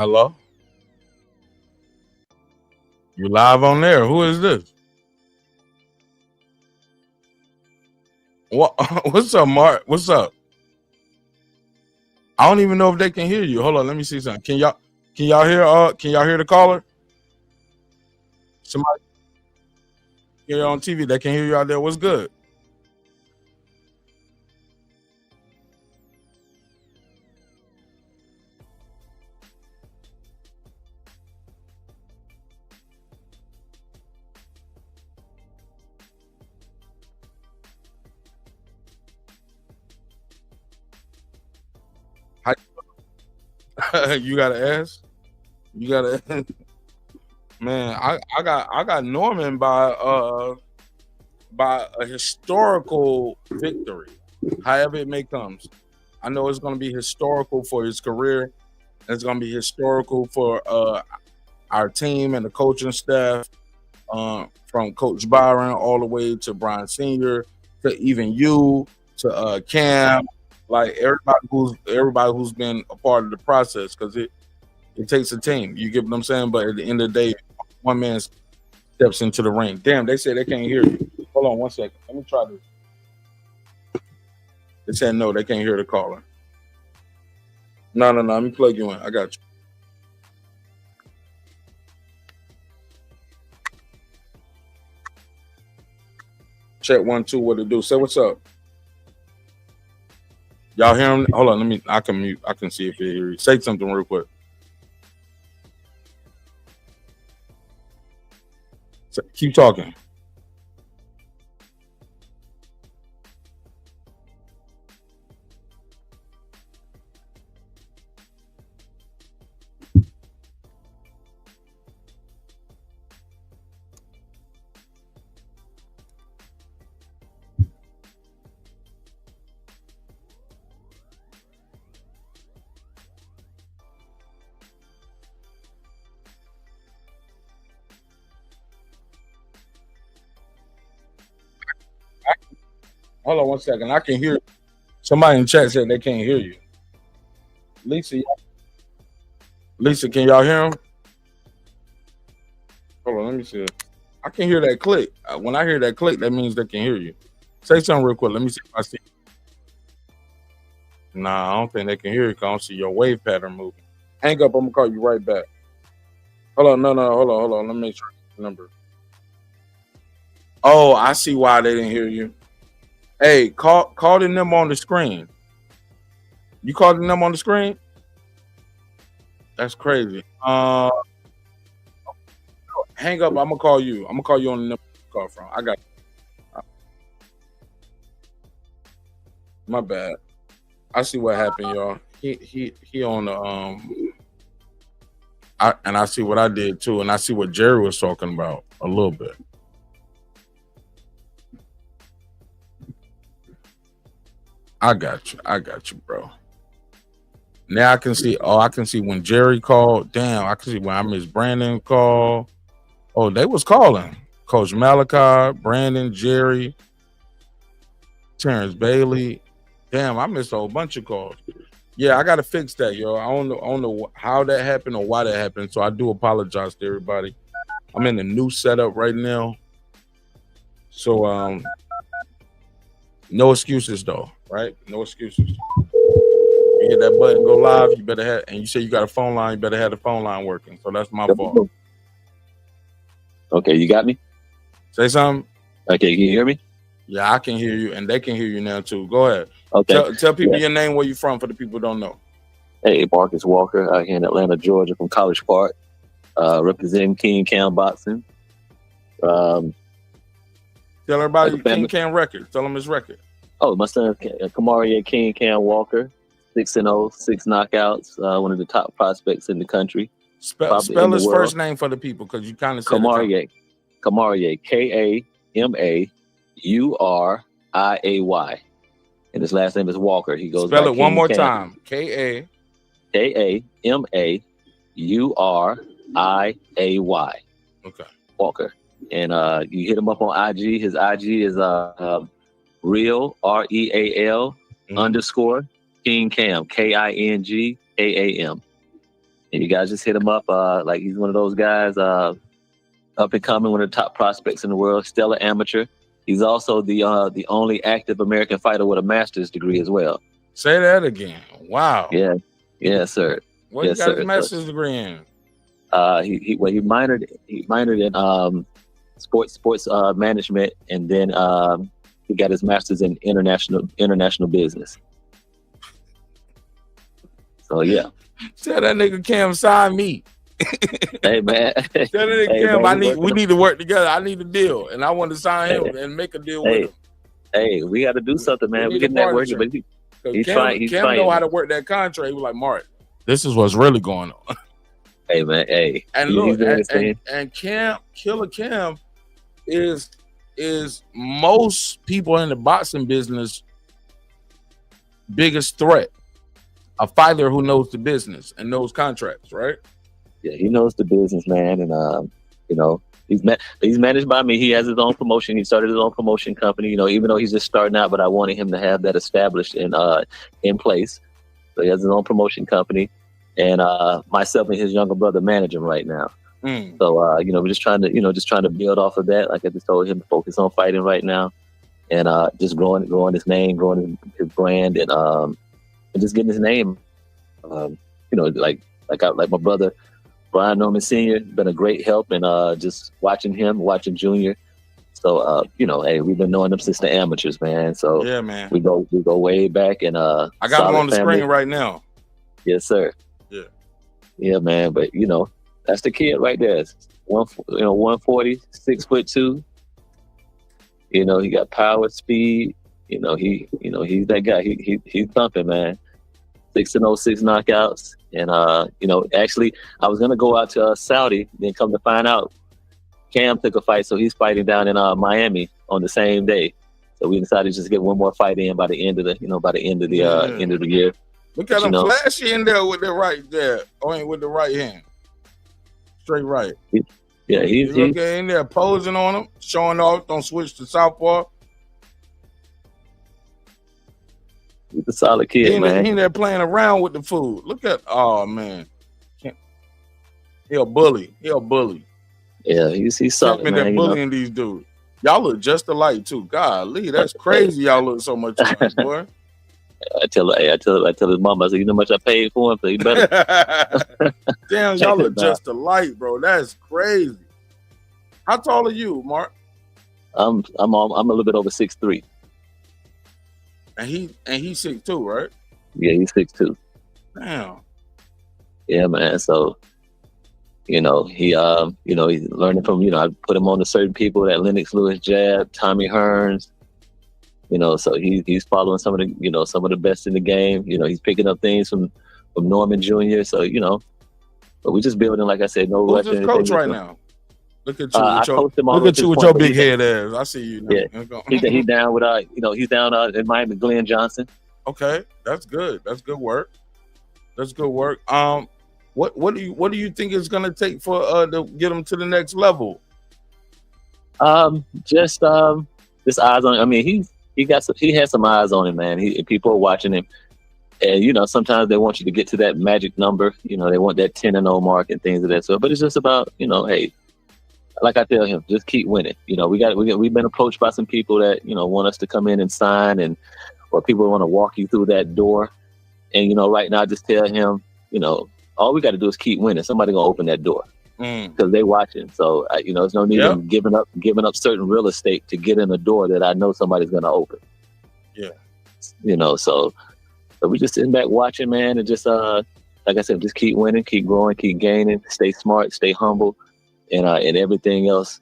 Hello? You live on there. Who is this? What? What's up, Mark? What's up? I don't even know if they can hear you. Hold on, let me see something. Can y'all hear the caller? Somebody here on TV that can hear you out there. What's good? You gotta ask. You gotta, man. I got Norman by a historical victory, however it may come. I know it's gonna be historical for his career. It's gonna be historical for our team and the coaching staff, from Coach Byron all the way to Brian Sr. to even you to Cam. Like everybody who's been a part of the process, because it takes a team. You get what I'm saying? But at the end of the day, one man steps into the ring. Damn, they say they can't hear you. Hold on 1 second. Let me try this. They said no, they can't hear the caller. No. Let me plug you in. I got you. Check 1 2. What to do? Say what's up. Y'all hear him? Hold on, I can mute. I can see if they hear you. Say something real quick. So, keep talking. Hold on 1 second. I can hear you. Somebody in chat said they can't hear you. Lisa, can y'all hear him? Hold on, let me see. I can hear that click. When I hear that click, that means they can hear you. Say something real quick. Let me see if I see. Nah, I don't think they can hear you. 'Cause I don't see your wave pattern moving. Hang up. I'm gonna call you right back. Hold on. No. Hold on. Let me make sure the number. Oh, I see why they didn't hear you. Hey, call the number on the screen. You called the number on the screen? That's crazy. Hang up. I'm gonna call you. I'm gonna call you on the number you call from. I got you. My bad. I see what happened, y'all. He on the and I see what I did too, and I see what Jerry was talking about a little bit. I got you, bro. Now I can see. Oh, I can see when Jerry called. Damn, I can see when I miss Brandon call. Oh, they was calling. Coach Malachi, Brandon, Jerry, Terrence Bailey. Damn, I missed a whole bunch of calls. Yeah, I gotta fix that, yo. I don't know how that happened or why that happened. So I do apologize to everybody. I'm in the new setup right now. So no excuses though, right? No excuses. You hit that button, go live, you better have, and you say you got a phone line, you better have the phone line working. So that's my fault. Okay, you got me? Say something. Okay, can you hear me? Yeah, I can hear you, and they can hear you now too. Go ahead. Okay. Tell people your name, where you from, for the people who don't know. Hey, Marcus Walker, out here in Atlanta, Georgia, from College Park, representing King Cam Boxing. Tell everybody King Cam record. Tell them his record. Oh, my son, Kamaria King Cam Walker, 6-0, 6 knockouts, one of the top prospects in the country. Spell his first name for the people, because you kind of said Kamaria, K-A-M-A-U-R-I-A-Y. And his last name is Walker. He goes Spell by it King one more Cam. time. K-A-M-A-U-R-I-A-Y. Okay. Walker. And you hit him up on IG. His IG is real, R-E-A-L _ King Cam, K-I-N-G-A-A-M. And you guys just hit him up. Like, he's one of those guys, up and coming, one of the top prospects in the world, stellar amateur. He's also the only active American fighter with a master's degree as well. Say that again. Wow. Yeah. Yes, sir. What you got his master's degree in? He minored in sports management, and then he got his master's in international business. So yeah. Tell that nigga Cam sign me. Hey man. Tell that nigga Cam we need to work together. I need a deal, and I want to sign him and make a deal with him. Hey, we got to do something, man. We getting that working, but he's trying. Cam know how to work that contract. He was like, Mark, this is what's really going on. Hey man, hey. And look, and Cam, Killer Cam is most people in the boxing business biggest threat. A fighter who knows the business and knows contracts, right? Yeah, he knows the business, man, and you know, he's managed by me. He has his own promotion. He started his own promotion company. You know, even though he's just starting out, but I wanted him to have that established in place. So he has his own promotion company, and myself and his younger brother manage him right now. So you know, we're just trying to build off of that. Like I just told him to focus on fighting right now, and just growing his name, growing his brand, and just getting his name. You know, like my brother Brian Norman Sr. been a great help, and just watching Junior. So you know, hey, we've been knowing them since the amateurs, man. So yeah, man, we go way back, and I got him on the screen right now. Yes, sir. Yeah, man. But you know, that's the kid right there. 140, 6'2". You know, he got power, speed. You know, he's that guy. He's thumping, man. 6-0, 6 knockouts. And you know, actually, I was gonna go out to Saudi, then come to find out, Cam took a fight, so he's fighting down in Miami on the same day. So we decided to just get one more fight in by the end of the end of the year. Look at him flashy in there with the right there, with the right hand, straight right. Yeah, he's in there posing on him, showing off. Don't switch to southpaw. He's a solid kid, man. He in there playing around with the food. Look at, oh man, he a bully. Yeah, he's solid, man. They're bullying these dudes. Y'all look just alike too. Golly, that's crazy. Y'all look so much alike, boy. I tell his mom, I said, you know how much I paid for him, so you better. Damn, y'all look just alike, bro. That's crazy. How tall are you, Mark? I'm a little bit over 6'3". And he's 6'2", right? Yeah, he's 6'2". Damn. Yeah, man. So, he's learning from, I put him on to certain people, that Lennox Lewis jab, Tommy Hearns. So he's following some of the best in the game. He's picking up things from Norman Jr. So, but we just building, like I said, no rush. Who's his coach right now? Look at you. Look at you with your big head ass. I see you now. Yeah. He's down with he's down in Miami, Glenn Johnson. Okay, that's good. That's good work. That's good work. What do you think it's gonna take for to get him to the next level? Just eyes on. I mean, he has some eyes on him, man. People are watching him, and sometimes they want you to get to that magic number. They want that 10-0 mark and things of that sort. But it's just about hey, like I tell him, just keep winning. We've been approached by some people that want us to come in and sign, or people want to walk you through that door. And right now, just tell him, all we got to do is keep winning. Somebody gonna open that door because they watching. So there's no need in giving up certain real estate to get in a door that I know somebody's gonna open. Yeah. So we just sitting back watching, man, and just like I said, just keep winning, keep growing, keep gaining, stay smart, stay humble, and everything else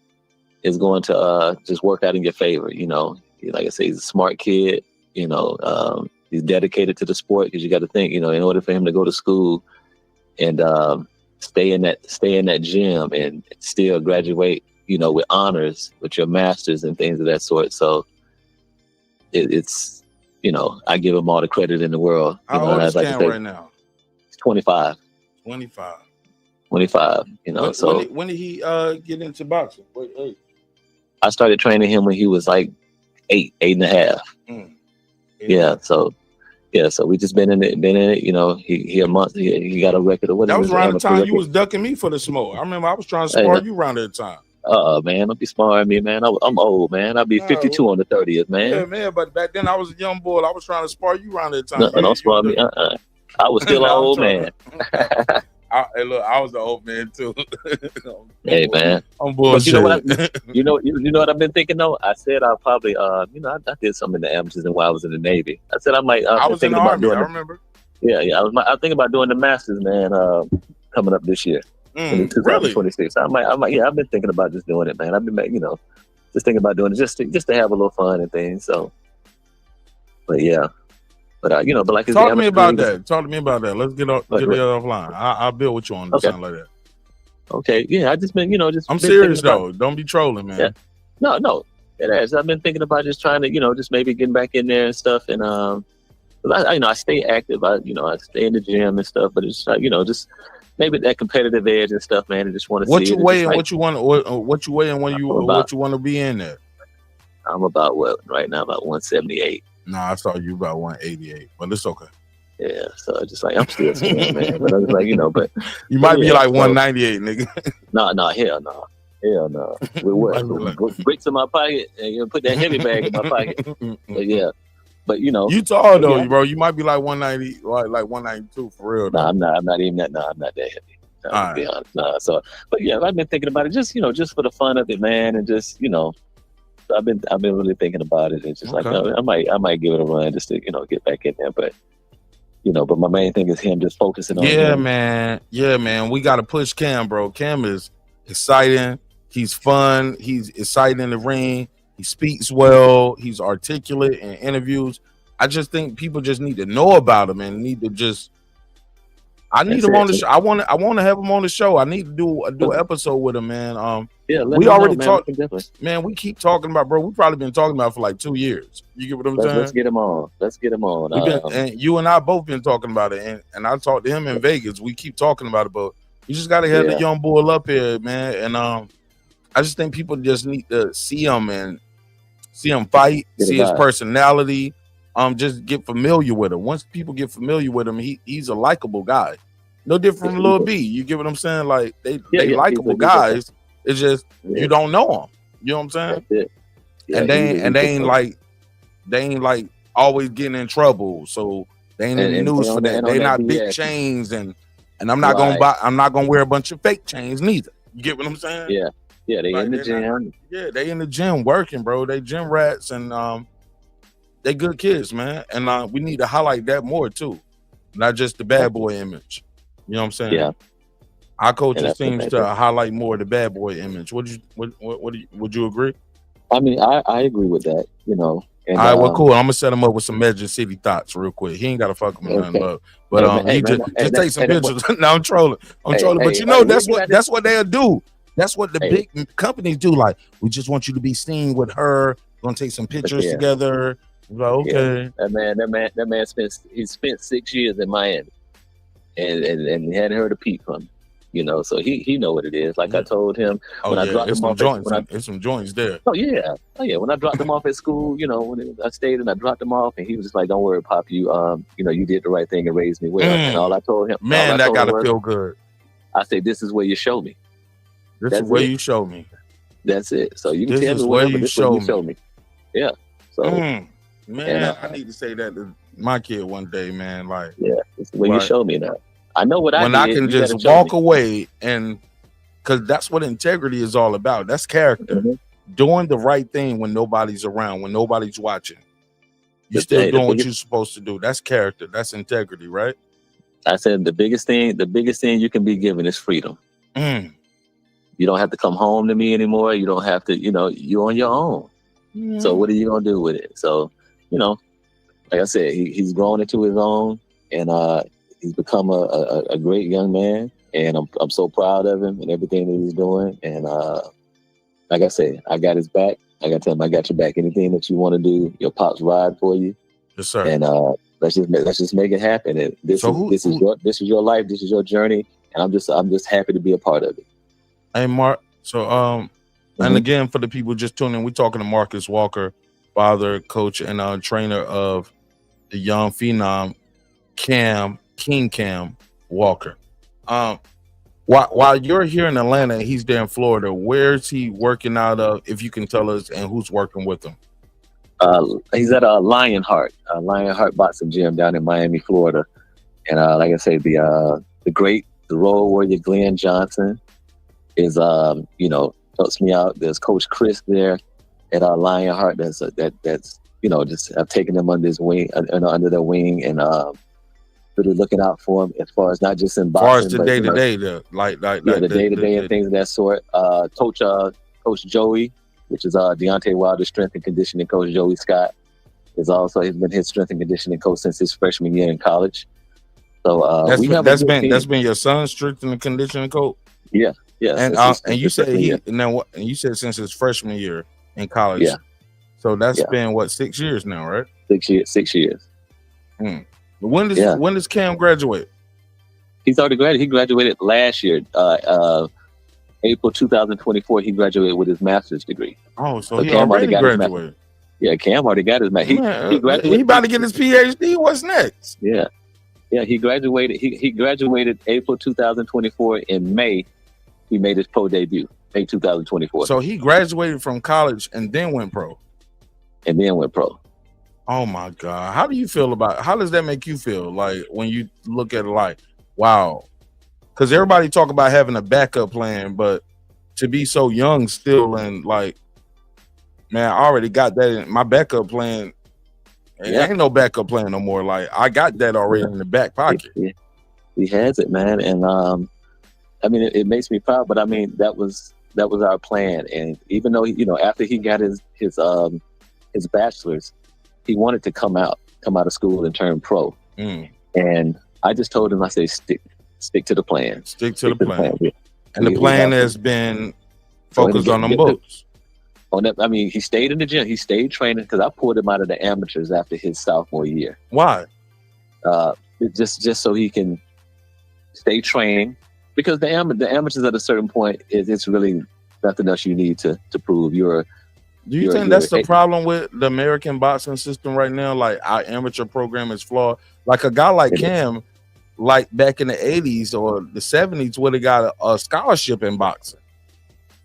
is going to just work out in your favor. Like I say, he's a smart kid. He's dedicated to the sport because you got to think, in order for him to go to school and stay in that gym and still graduate, with honors, with your masters and things of that sort. So it's I give him all the credit in the world. How old is Cam right now? He's 25. 25. 25. When did he get into boxing? Wait. I started training him when he was like 8 and a half. Yeah. So we just been in it. He a month. He got a record of what. That was around the time you was ducking me for the smoke. I remember I was trying to spar you around that time. Man, don't be smarring me, man. I'm old, man. I'll be 52 on the 30th, man. Yeah, man. But back then I was a young boy. I was trying to spar you around that time. No, don't spar me. I was still an old man. Hey, look, I was the old man too. Hey, man. I'm bullshit. You know what I've been thinking though? I said I'll probably, I did something in the amateurs and while I was in the Navy. I said I might. I was in the Army. I remember. Yeah. I was thinking about doing the Masters, man. Coming up this year, in 2026. Really? I might. Yeah, I've been thinking about just doing it, man. I've been, just thinking about doing it just to have a little fun and things. So, but yeah. But but like talk to me about that. Talk to me about that. Let's get offline. I'll build with you on something like that. Okay. Yeah, I just been I'm serious though. Don't be trolling, man. Yeah. No. It has. I've been thinking about just trying to just maybe getting back in there and stuff. And I stay active. I stay in the gym and stuff. But it's just maybe that competitive edge and stuff, man. I just want to see what you weigh and what you want to be in there. I'm about right now about 178. No, I saw you about 188, but it's okay. Yeah, so just like I'm still skinny, man. But I was like, but you might be like 198, nigga. No, hell no. With what? Bricks in my pocket, and put that heavy bag in my pocket. But yeah, but you tall though, bro. You might be like 190, like 192 for real. No, I'm not even that. No, I'm not that heavy. To be honest. No, so, but yeah, I've been thinking about it, just just for the fun of it, man, and just I've been really thinking about it. It's just like I might give it a run just to get back in there, but but my main thing is him just focusing on him. man. We got to push Cam, bro. Cam is exciting. He's fun. He's exciting in the ring. He speaks well. He's articulate in interviews. I just think people just need to know about him and need to just. I need him on the show. I want to have him on the show. I need to do an episode with him, man. We already talked. Man, we keep talking about, bro. We've probably been talking about it for like 2 years. You get what I'm saying? Let's get him on. And you and I both been talking about it, and I talked to him in Vegas. We keep talking about it, but you just got to have the young bull up here, man. And I just think people just need to see him and see him fight, see his personality. Just get familiar with him. Once people get familiar with him, he's a likable guy. No different from Lil B. You get what I'm saying? Like they likable guys. It's just you don't know them. You know what I'm saying? Yeah, and they ain't like always getting in trouble, so they ain't in the news for that. They not big chains, and I'm not gonna wear a bunch of fake chains neither. You get what I'm saying? Yeah, they in the gym. They in the gym working, bro. They gym rats, and they good kids, man. And we need to highlight that more too, not just the bad boy image. You know what I'm saying? Yeah. Our coaches seems to highlight more the bad boy image. Would you agree? I mean, I agree with that. You know. And, all right, well, cool. I'm gonna set him up with some Magic City thoughts real quick. He ain't gotta fuck him nothing love, but he just take some pictures. No, I'm trolling. But you know that's what they'll do. That's what the big companies do. Like, we just want you to be seen with her. We're gonna take some pictures together. Like, okay. That man spent 6 years in Miami, and hadn't heard a peep from him. You know, so he know what it is. Like I told him when I dropped him off. There's some joints there. Oh yeah. When I dropped him off at school, you know, I stayed and I dropped him off, and he was just like, "Don't worry, Pop. You you did the right thing and raised me well." And all I told him, man, that gotta feel good. I said, "This is where you show me. This is where you show me. That's it. So you can tell me whatever. This is where you show me. Yeah. So man, I need to say that to my kid one day, man. Like, yeah, it's the way you show me now. I know what when I can just walk away, and because that's what integrity is all about. That's character. Doing the right thing when nobody's around, when nobody's watching. You're still doing what you're supposed to do. That's character. That's integrity, right? I said the biggest thing you can be given is freedom. You don't have to come home to me anymore. You don't have to, you're on your own. So what are you gonna do with it? So, like I said, he's grown into his own, and he's become a great young man, and I'm so proud of him and everything that he's doing. And like I said, I got his back. I got to tell him I got your back. Anything that you want to do, your pops ride for you. Yes, sir. And let's just make it happen. And this is your life. This is your journey, and I'm just happy to be a part of it. Hey, Mark. So and again, for the people just tuning in, we're talking to Marcus Walker, father, coach, and trainer of the young phenom King Cam Walker. While you're here in Atlanta and he's there in Florida, where's he working out of, if you can tell us, and who's working with him? He's at Lionheart boxing gym down in Miami, Florida. And like I say, the Road Warrior Glenn Johnson is helps me out. There's Coach Chris there at Lionheart that's just I've taken them under his wing, under their wing, and really looking out for him as far as not just in boxing, as far as the day to day, the day to day and things of that sort. Coach Joey, which is Deontay Wilder's strength and conditioning coach. Joey Scott he's been his strength and conditioning coach since his freshman year in college. So that's been your son's strength and conditioning coach. Yeah. And you said since his freshman year in college. Yeah. So that's been what, 6 years now, right? 6 years. 6 years. When does Cam graduate? He's already graduated. He graduated last year, April 2024. He graduated with his master's degree. Oh, so he already graduated. Yeah, Cam already got his master's. He graduated. He about to get his PhD. What's next? Yeah. He graduated. He graduated April 2024. In May, he made his pro debut. May 2024. So he graduated from college and then went pro. Oh my God. How does that make you feel? Like when you look at it like, wow. Because everybody talk about having a backup plan, but to be so young still, and like, man, I already got that in my backup plan. Ain't no backup plan no more. Like I got that already in the back pocket. He has it, man. And I mean, it makes me proud, but I mean, that was our plan. And even though, after he got his bachelor's, he wanted to come out of school and turn pro. And I just told him, I say, stick to the plan. Stick to the plan. And the plan has been focused on them books. I mean, he stayed in the gym. He stayed training because I pulled him out of the amateurs after his sophomore year. Why? Just so he can stay training. Because the amateurs at a certain point, it's really nothing else you need to prove. Do you think that's the problem with the American boxing system right now? Like our amateur program is flawed. Like a guy like Cam, like back in the 80s or the 70s, would have got a scholarship in boxing.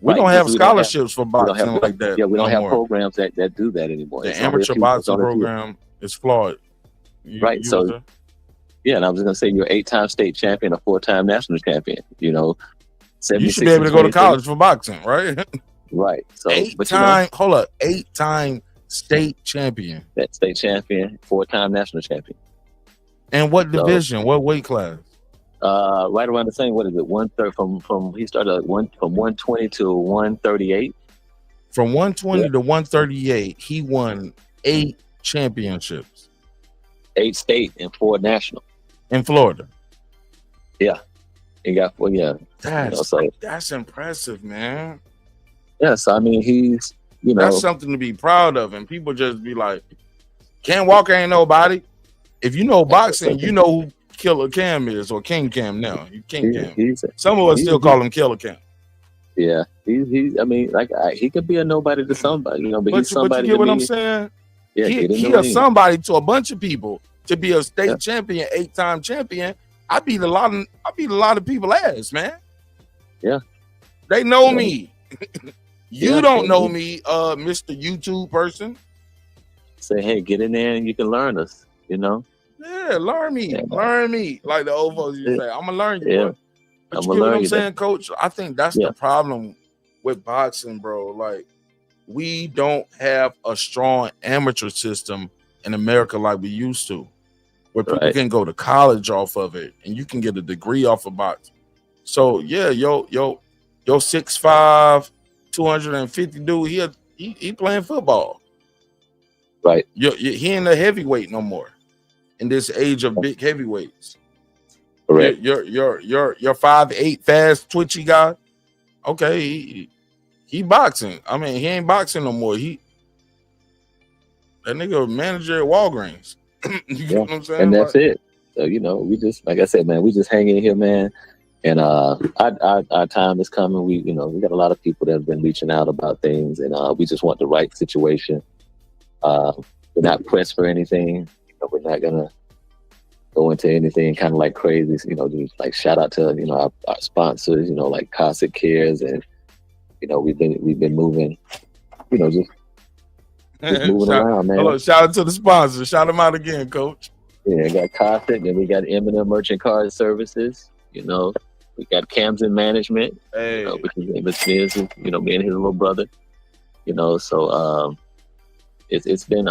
We don't have scholarships for boxing like that. Yeah, we don't have programs that do that anymore. The amateur boxing program It's flawed. Right. So, yeah, and I was going to say you're 8-time state champion, a 4-time national champion. You know, you should be able to go to college for boxing, right? Right. So, 8-time state champion. That state champion, 4-time national champion. And what division? What weight class? Right around the same. What is it? 130 from he started from 120 to 138. From 120 to 138, he won 8 championships. 8 state and 4 national. In Florida. Yeah. He got 4, yeah. That's impressive, man. Yes, I mean he's that's something to be proud of, and people just be like, Cam Walker ain't nobody. If you know boxing, you know who Killer Cam is, or King Cam now. King Cam. Some of us still call him Killer Cam. Yeah, he's. I mean, he could be a nobody to somebody, but he's somebody. But you get what I'm saying? Yeah, he a somebody to a bunch of people. To be a state champion, 8-time champion, I beat a lot of people ass, man. Yeah, they know me. You don't know me, Mr. YouTube person. Say, hey, get in there and you can learn us. Yeah, learn me. Learn me. Like the old folks used to say, I'm gonna learn you. Yeah. But you get what I'm saying, Coach? I think that's the problem with boxing, bro. Like, we don't have a strong amateur system in America like we used to, where people can go to college off of it and you can get a degree off of boxing. So yeah, yo 6'5", 250 dude, he playing football. Right. He ain't a heavyweight no more in this age of big heavyweights. Correct. You're 5'8", fast, twitchy guy. Okay, he boxing. I mean, he ain't boxing no more. That nigga manager at Walgreens. You get what I'm saying? And that's it. So we just, like I said, man, we just hang in here, man. And our time is coming. We got a lot of people that have been reaching out about things, and we just want the right situation. We're not pressed for anything. We're not gonna go into anything kind of like crazy. Just like shout out to our sponsors. Like Cossack Cares, and we've been moving. Just moving around, man. Hello, shout out to the sponsors. Shout them out again, Coach. Yeah, I got Cossack, and we got M&M Merchant Card Services. We got Camden Management. Hey, which is me and his little brother. So it's been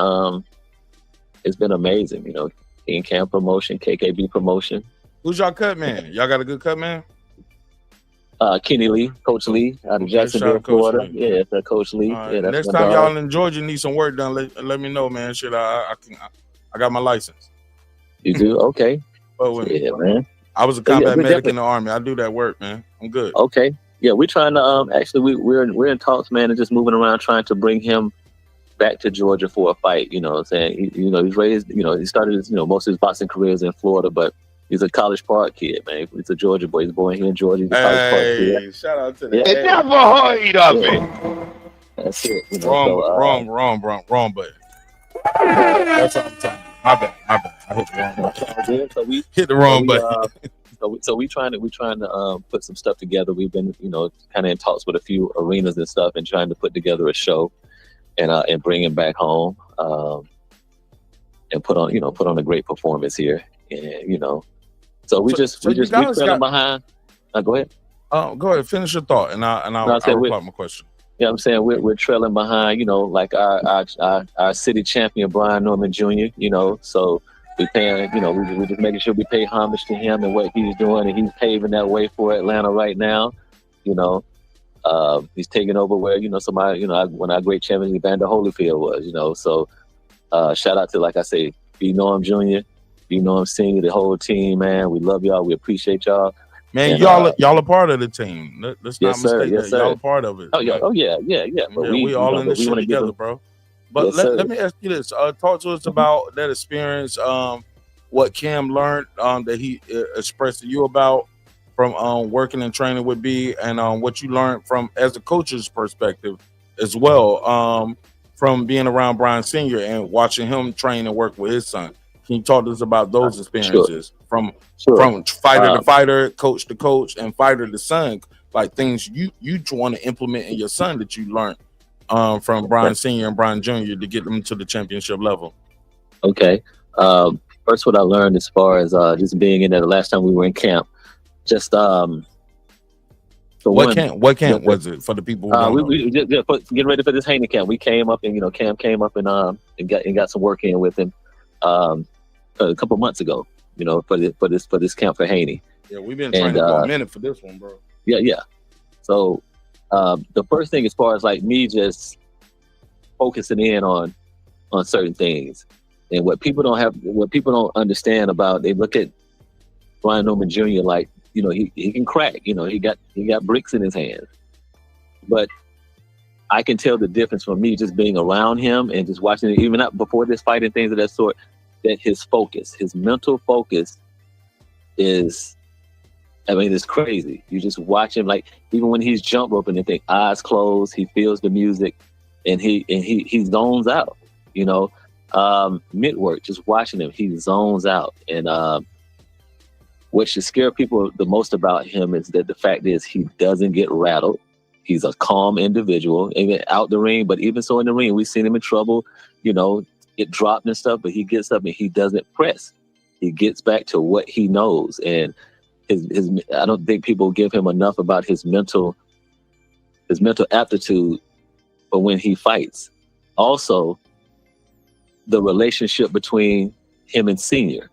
amazing. King Cam Promotion, KKB Promotion. Who's y'all cut man? Y'all got a good cut man? Kenny Lee, Coach Lee out of Jacksonville, Florida. Yeah, that's Coach Lee. Right. Yeah, that's next time y'all in Georgia need some work done, let me know, man. Shit, I got my license. You do? Okay. Yeah, man. I was a combat medic in the Army. I do that work, man. I'm good. Okay. Yeah, we're trying to actually we're in talks, man, and just moving around trying to bring him back to Georgia for a fight. You know what I'm saying? He's raised, he started his, most of his boxing careers in Florida, but he's a College Park kid, man. He's a Georgia boy. He's born here in Georgia. He's a College Park kid. Shout out to that. Yeah. Never heard of it. That's it. Wrong button. That's what I'm talking. My bad. I hit the wrong button. So we hit the wrong button. So we trying to put some stuff together. We've been kind of in talks with a few arenas and stuff, and trying to put together a show and bring him back home and put on a great performance here. And so we trailing behind. Go ahead. Go ahead. Finish your thought, and I'll reply my question. Yeah, I'm saying we're trailing behind. Like our city champion Brian Norman Jr. So we paying. We just making sure we pay homage to him and what he's doing, and he's paving that way for Atlanta right now. He's taking over where somebody when our great champion Evander Holyfield was. So shout out to, like I say, B. Norm Jr., B. Norm Senior, the whole team, man. We love y'all. We appreciate y'all. Man, and, y'all are part of the team. Let's not mistake that. Sir. Y'all are part of it. Oh yeah, But we all in this shit together, bro. But let me ask you this. Talk to us about that experience. What Cam learned that he expressed to you about from working and training with B, and what you learned from as a coach's perspective as well, from being around Brian Sr. and watching him train and work with his son. Can you talk to us about those experiences from fighter to fighter, coach to coach, and fighter to son, like things you want to implement in your son that you learned from Brian Sr. and Brian Jr. to get them to the championship level? Okay. First, what I learned as far as just being in there the last time we were in camp, just What camp was it for the people who don't know? we just getting ready for this Haney camp. We came up and Cam came up and got some work in with him a couple months ago. For this camp for Haney. Yeah, we've been training for a minute for this one, bro. Yeah. So the first thing, as far as like me just focusing in on certain things, and what people don't understand about, they look at Brian Norman Jr. like, he can crack, he got bricks in his hands. But I can tell the difference from me just being around him and just watching it, even up before this fight and things of that sort, that his mental focus is, it's crazy. You just watch him, like, even when he's jump roping and things, eyes closed, he feels the music and he zones out, mid work, just watching him, he zones out. And what should scare people the most about him is that the fact is he doesn't get rattled. He's a calm individual, even out the ring, but even so in the ring, we've seen him in trouble, get dropped and stuff, but he gets up and he doesn't press. He gets back to what he knows. And his I don't think people give him enough about his mental aptitude for when he fights. Also, the relationship between him and Senior.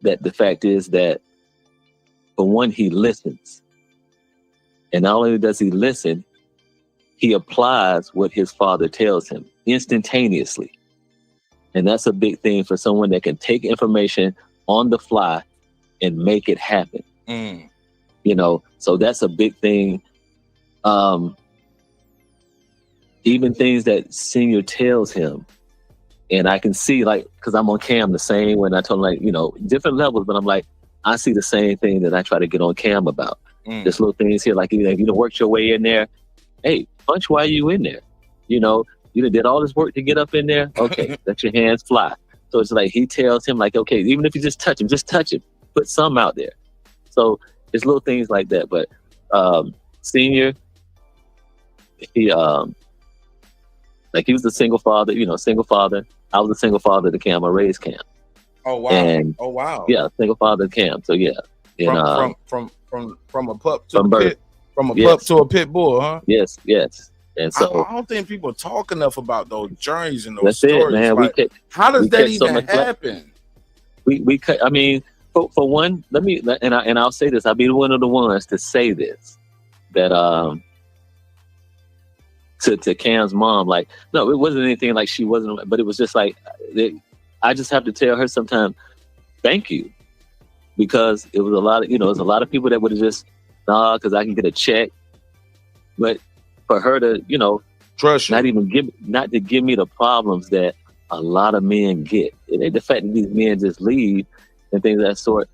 That the fact is that, for one, he listens. And not only does he listen, he applies what his father tells him instantaneously. And that's a big thing for someone that can take information on the fly and make it happen. So that's a big thing. Even things that Senior tells him, and I can see, like, because I'm on Cam the same when I told him, like, different levels, but I'm like, I see the same thing that I try to get on Cam about. Just little things here, like, if you worked your way in there, hey, punch while you in there. You done did all this work to get up in there. Okay, let your hands fly. So it's like he tells him, like, okay, even if you just touch him, put some out there. So it's little things like that. But Senior, he like, he was a single father, single father. I was a single father to Cam. I raised Cam. Oh wow! And, oh wow! Yeah, single father to Cam. So yeah, and, from a pup to a pit, from a pup to a pit bull, huh? Yes. And so I don't think people talk enough about those journeys and those that's stories. It, man. Like, how does that even happen? For one, let me and I'll say this. I'll be one of the ones to say this, that to Cam's mom, like, no, it wasn't anything like she wasn't, but it was just like, I just have to tell her sometimes, thank you, because it was a lot of, there's a lot of people that would have just, because I can get a check, but for her to, trust you, not to give me the problems that a lot of men get. And the fact that these men just leave and things of that sort,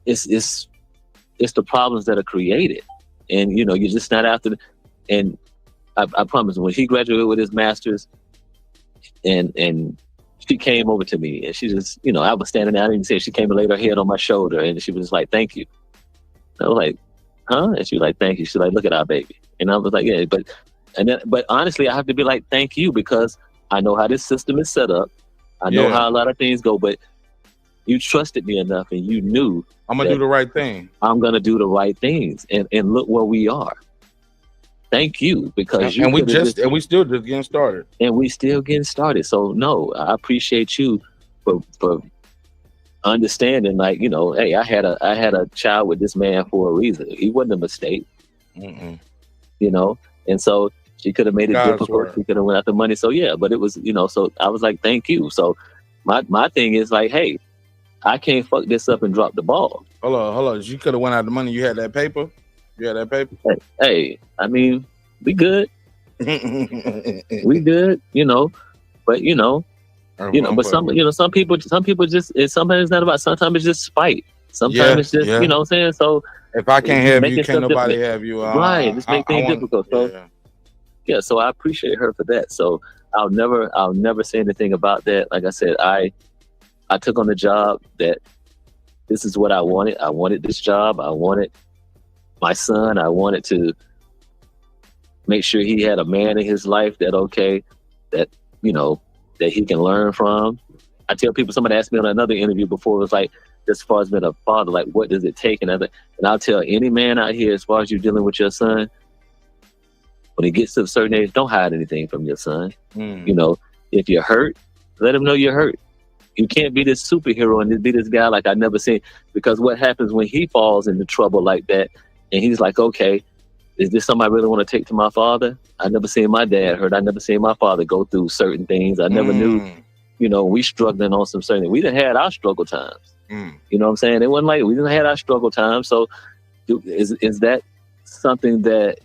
it's the problems that are created, and you're just not after. And I promise, when he graduated with his master's, and she came over to me, and she just, I was standing there, I didn't say, she came and laid her head on my shoulder, and she was just like, thank you. And I was like, huh? And she was like, thank you. She's like, look at our baby. And I was like, yeah, but honestly, I have to be like, thank you, because I know how this system is set up. I know how a lot of things go, but you trusted me enough, and you knew I'm gonna do the right thing. I'm gonna do the right things, and look where we are. Thank you, because we still just getting started. And we still getting started. So no, I appreciate you for understanding. Like, hey, I had a child with this man for a reason. He wasn't a mistake. And so she could have made it difficult. She could have went after money. So yeah, but it was, so I was like, thank you. So my thing is like, hey, I can't fuck this up and drop the ball. Hold on. You could have went out the money. You had that paper. Hey, I mean, we good. We good, but but some people just, sometimes it's not about, sometimes it's just spite. Sometimes it's just, you know what I'm saying? So if I can't have you, can't nobody have you. Right. Just make things difficult. So yeah, so I appreciate her for that. So I'll never say anything about that. Like I said, I took on the job that this is what I wanted. I wanted this job. I wanted my son. I wanted to make sure he had a man in his life that that he can learn from. I tell people, somebody asked me on another interview before, it was like, as far as being a father, like, what does it take? And I'll tell any man out here, as far as you're dealing with your son, when he gets to a certain age, don't hide anything from your son. You know, if you're hurt, let him know you're hurt. You can't be this superhero and be this guy like I never seen. Because what happens when he falls into trouble like that, and he's like, okay, is this something I really want to take to my father? I never seen my dad hurt. I never seen my father go through certain things. I never knew, you know, we struggling on some certain. We done had our struggle times. You know what I'm saying? It wasn't like we didn't had our struggle times. So is that something that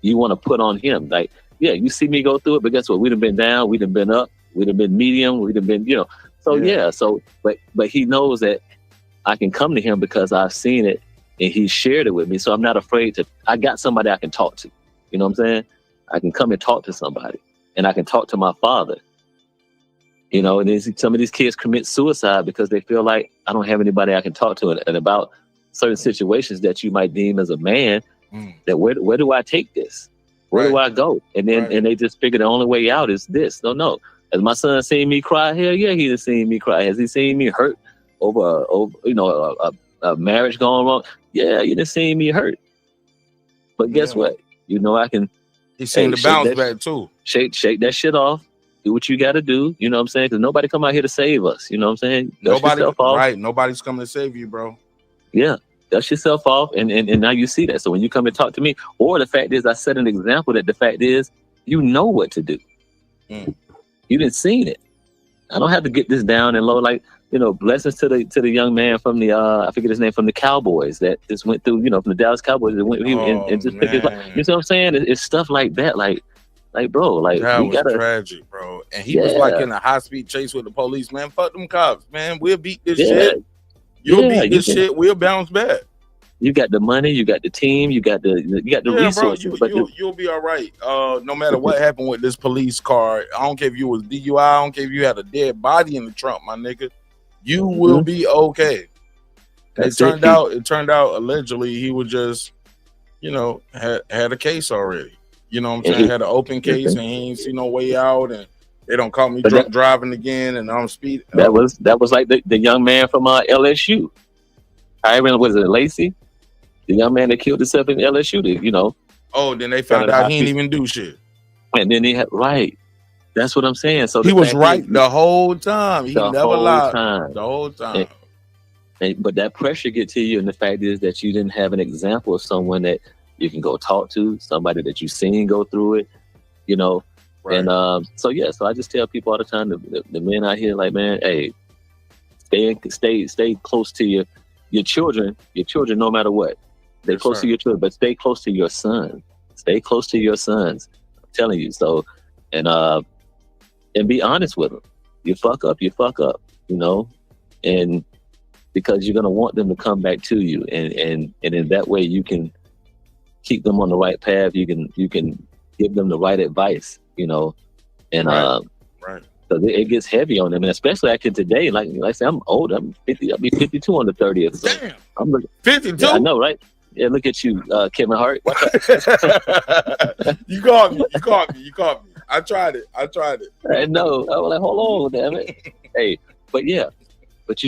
you want to put on him? Like, yeah, you see me go through it, but guess what? We'd have been down, we'd have been up, we'd have been medium, we'd have been, you know. So but he knows that I can come to him because I've seen it and he shared it with me. So I'm not afraid to, I got somebody I can talk to. You know what I'm saying? I can come and talk to somebody, and I can talk to my father. You know, and some of these kids commit suicide because they feel like I don't have anybody I can talk to, and about certain situations that you might deem as a man, that where do I take this? Where do I go? And then and they just figure the only way out is this. No. Has my son seen me cry? Hell yeah, he has seen me cry. Has he seen me hurt over you know, a marriage going wrong? Yeah, you done seen me hurt. But guess what? You know, I can. He's seen the bounce back too. Shake that shit off. Do what you got to do. You know what I'm saying? Because nobody come out here to save us. You know what I'm saying? Nobody's coming to save you, bro. Yeah. Dust yourself off, and now you see that. So when you come and talk to me, or the fact is, I set an example that the fact is, you know what to do. You didn't seen it. I don't have to get this down and low. Like, you know, blessings to the young man from the I forget his name, from the Cowboys that just went through. You know, from the Dallas Cowboys that went and just picked his life. You know what I'm saying? It's stuff like that. Like, bro, like, that was tragic, bro. And he was like in a high-speed chase with the police, man. Fuck them cops, man. We'll beat this shit. You'll beat this shit. We'll bounce back. You got the money, you got the team, you got the resources. Bro, you'll be all right. No matter what happened with this police car, I don't care if you was DUI, I don't care if you had a dead body in the trunk, my nigga. You will be okay. It turned out allegedly he was just, you know, had a case already. You know what I'm saying? Had an open case and he ain't see no way out, and they don't call me drunk driving again, and I'm speeding. That was like the young man from LSU. I remember, was it Lacey? The young man that killed himself in LSU, you know. Oh, then they found out he didn't even do shit. And then he had That's what I'm saying. So he was right the whole time. He never lied. The whole time. But that pressure get to you, and the fact is that you didn't have an example of someone that you can go talk to, somebody that you've seen go through it, you know. And so I just tell people all the time, the men out here, like, man, hey, stay close to your children, no matter what. Stay close to your children, but stay close to your son. Stay close to your sons. I'm telling you. So, and be honest with them. You fuck up, you know, and because you're gonna want them to come back to you, and in that way you can keep them on the right path. You can give them the right advice, you know, and so it gets heavy on them, and especially after today. Like I said, I'm old. I'm 50. I'll be 52 on the 30th. So damn, I'm 52. Yeah, I know, right? Yeah, look at you, Kevin Hart. You caught me. I tried it. I know. I was like, hold on, damn it. Hey, but you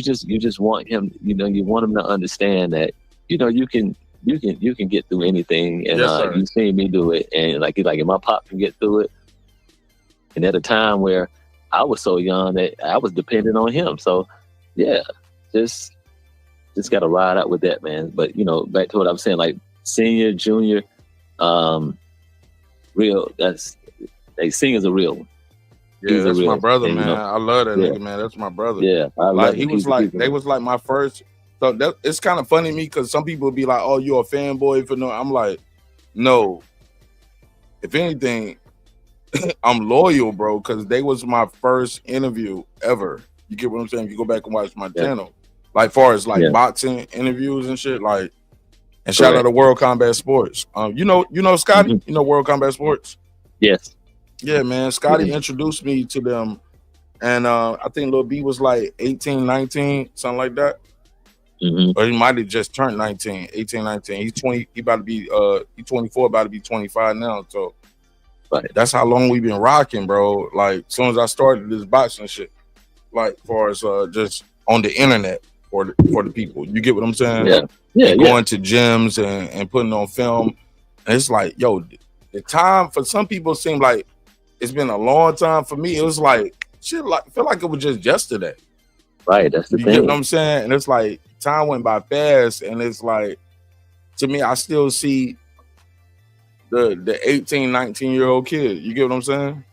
just want him. You know, you want him to understand that, you know, you can get through anything, and you've seen me do it, and like if my pop can get through it, and at a time where I was so young that I was dependent on him. So yeah, just got to ride out with that, man. But you know, back to what I'm saying, like senior, junior, real. Senior's a real one. Yeah, that's my brother, man. You know? I love that nigga, man. That's my brother. Yeah, they was like my first. So it's kind of funny to me because some people would be like, "Oh, you're a fanboy for no." I'm like, no. If anything, I'm loyal, bro, because they was my first interview ever. You get what I'm saying? If you go back and watch my channel, like far as like boxing interviews and shit, like, and shout out to World Combat Sports. You know Scotty? You know World Combat Sports? Yes. Yeah, man. Scotty introduced me to them, and I think Lil B was like 18, 19, something like that. Or he might have just turned 19, 18, 19. He's 20. He about to be he's 24, about to be 25 now. So That's how long we've been rocking, bro. Like, as soon as I started this boxing shit, like, far as just on the internet for the people. You get what I'm saying? And going to gyms and putting on film. And it's like, yo, the time for some people seem like it's been a long time. For me, it was like shit. Like, feel like it was just yesterday. Right. That's the You thing. get what I'm saying? And it's like time went by fast, and it's like, to me, I still see the 18, 19-year-old kid. You get what I'm saying?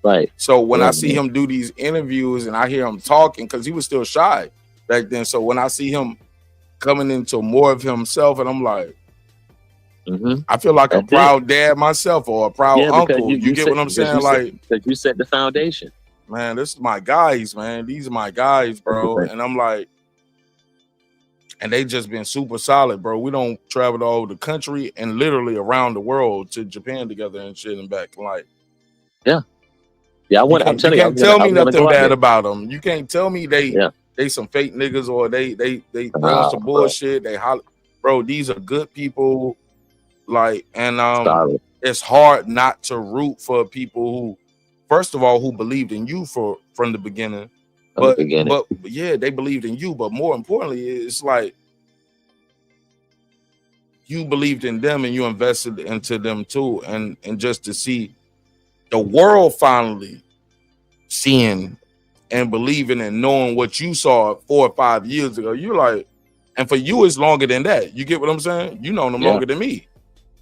Right. So when I see him do these interviews and I hear him talking, because he was still shy back then. So when I see him coming into more of himself, and I'm like, I feel like a proud dad myself, or a proud uncle. You get what I'm saying? Like, because you set the foundation. Man, this is my guys, man. These are my guys, bro. And I'm like, and they just been super solid, bro. We don't travel all over the country and literally around the world to Japan together and shit and back. Like, yeah, I'm telling you can't tell me nothing bad about them. You can't tell me they some fake niggas, or they doing some bullshit. They holler, bro. These are good people. Like, and it's hard not to root for people who, first of all, who believed in you from the beginning. But yeah, they believed in you. But more importantly, it's like you believed in them and you invested into them too. And just to see the world finally seeing and believing and knowing what you saw 4 or 5 years ago, you're like, and for you, it's longer than that. You get what I'm saying? You know them longer than me.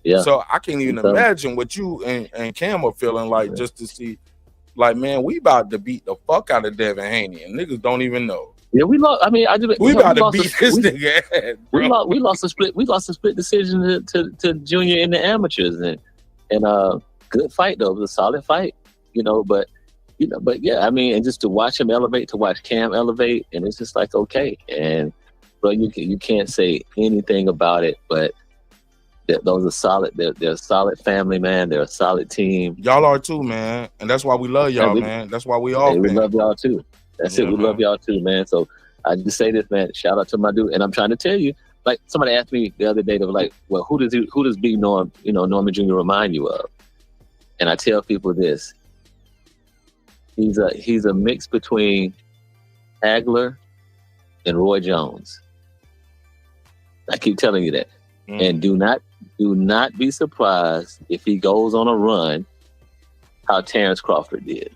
Yeah. So I can't even imagine what you and Cam are feeling like, just to see, like, man, we about to beat the fuck out of Devin Haney, and niggas don't even know. Yeah, we lost. I mean, we about to beat this nigga ass, bro. We lost a split decision to junior in the amateurs, and good fight though. It was a solid fight, But yeah, I mean, and just to watch him elevate, to watch Cam elevate, and it's just like, okay, and bro, you can't say anything about it, but. Those are solid. They're a solid family, man. They're a solid team. Y'all are too, man, and that's why we love y'all, man. That's why we all. We love y'all too. That's it. We love y'all too, man. So I just say this, man. Shout out to my dude, and I'm trying to tell you. Like, somebody asked me the other day, they were like, "Well, who does Big Norm, Norman Jr. remind you of?" And I tell people this: he's a mix between Hagler and Roy Jones. I keep telling you that, and do not be surprised if he goes on a run how Terrence Crawford did.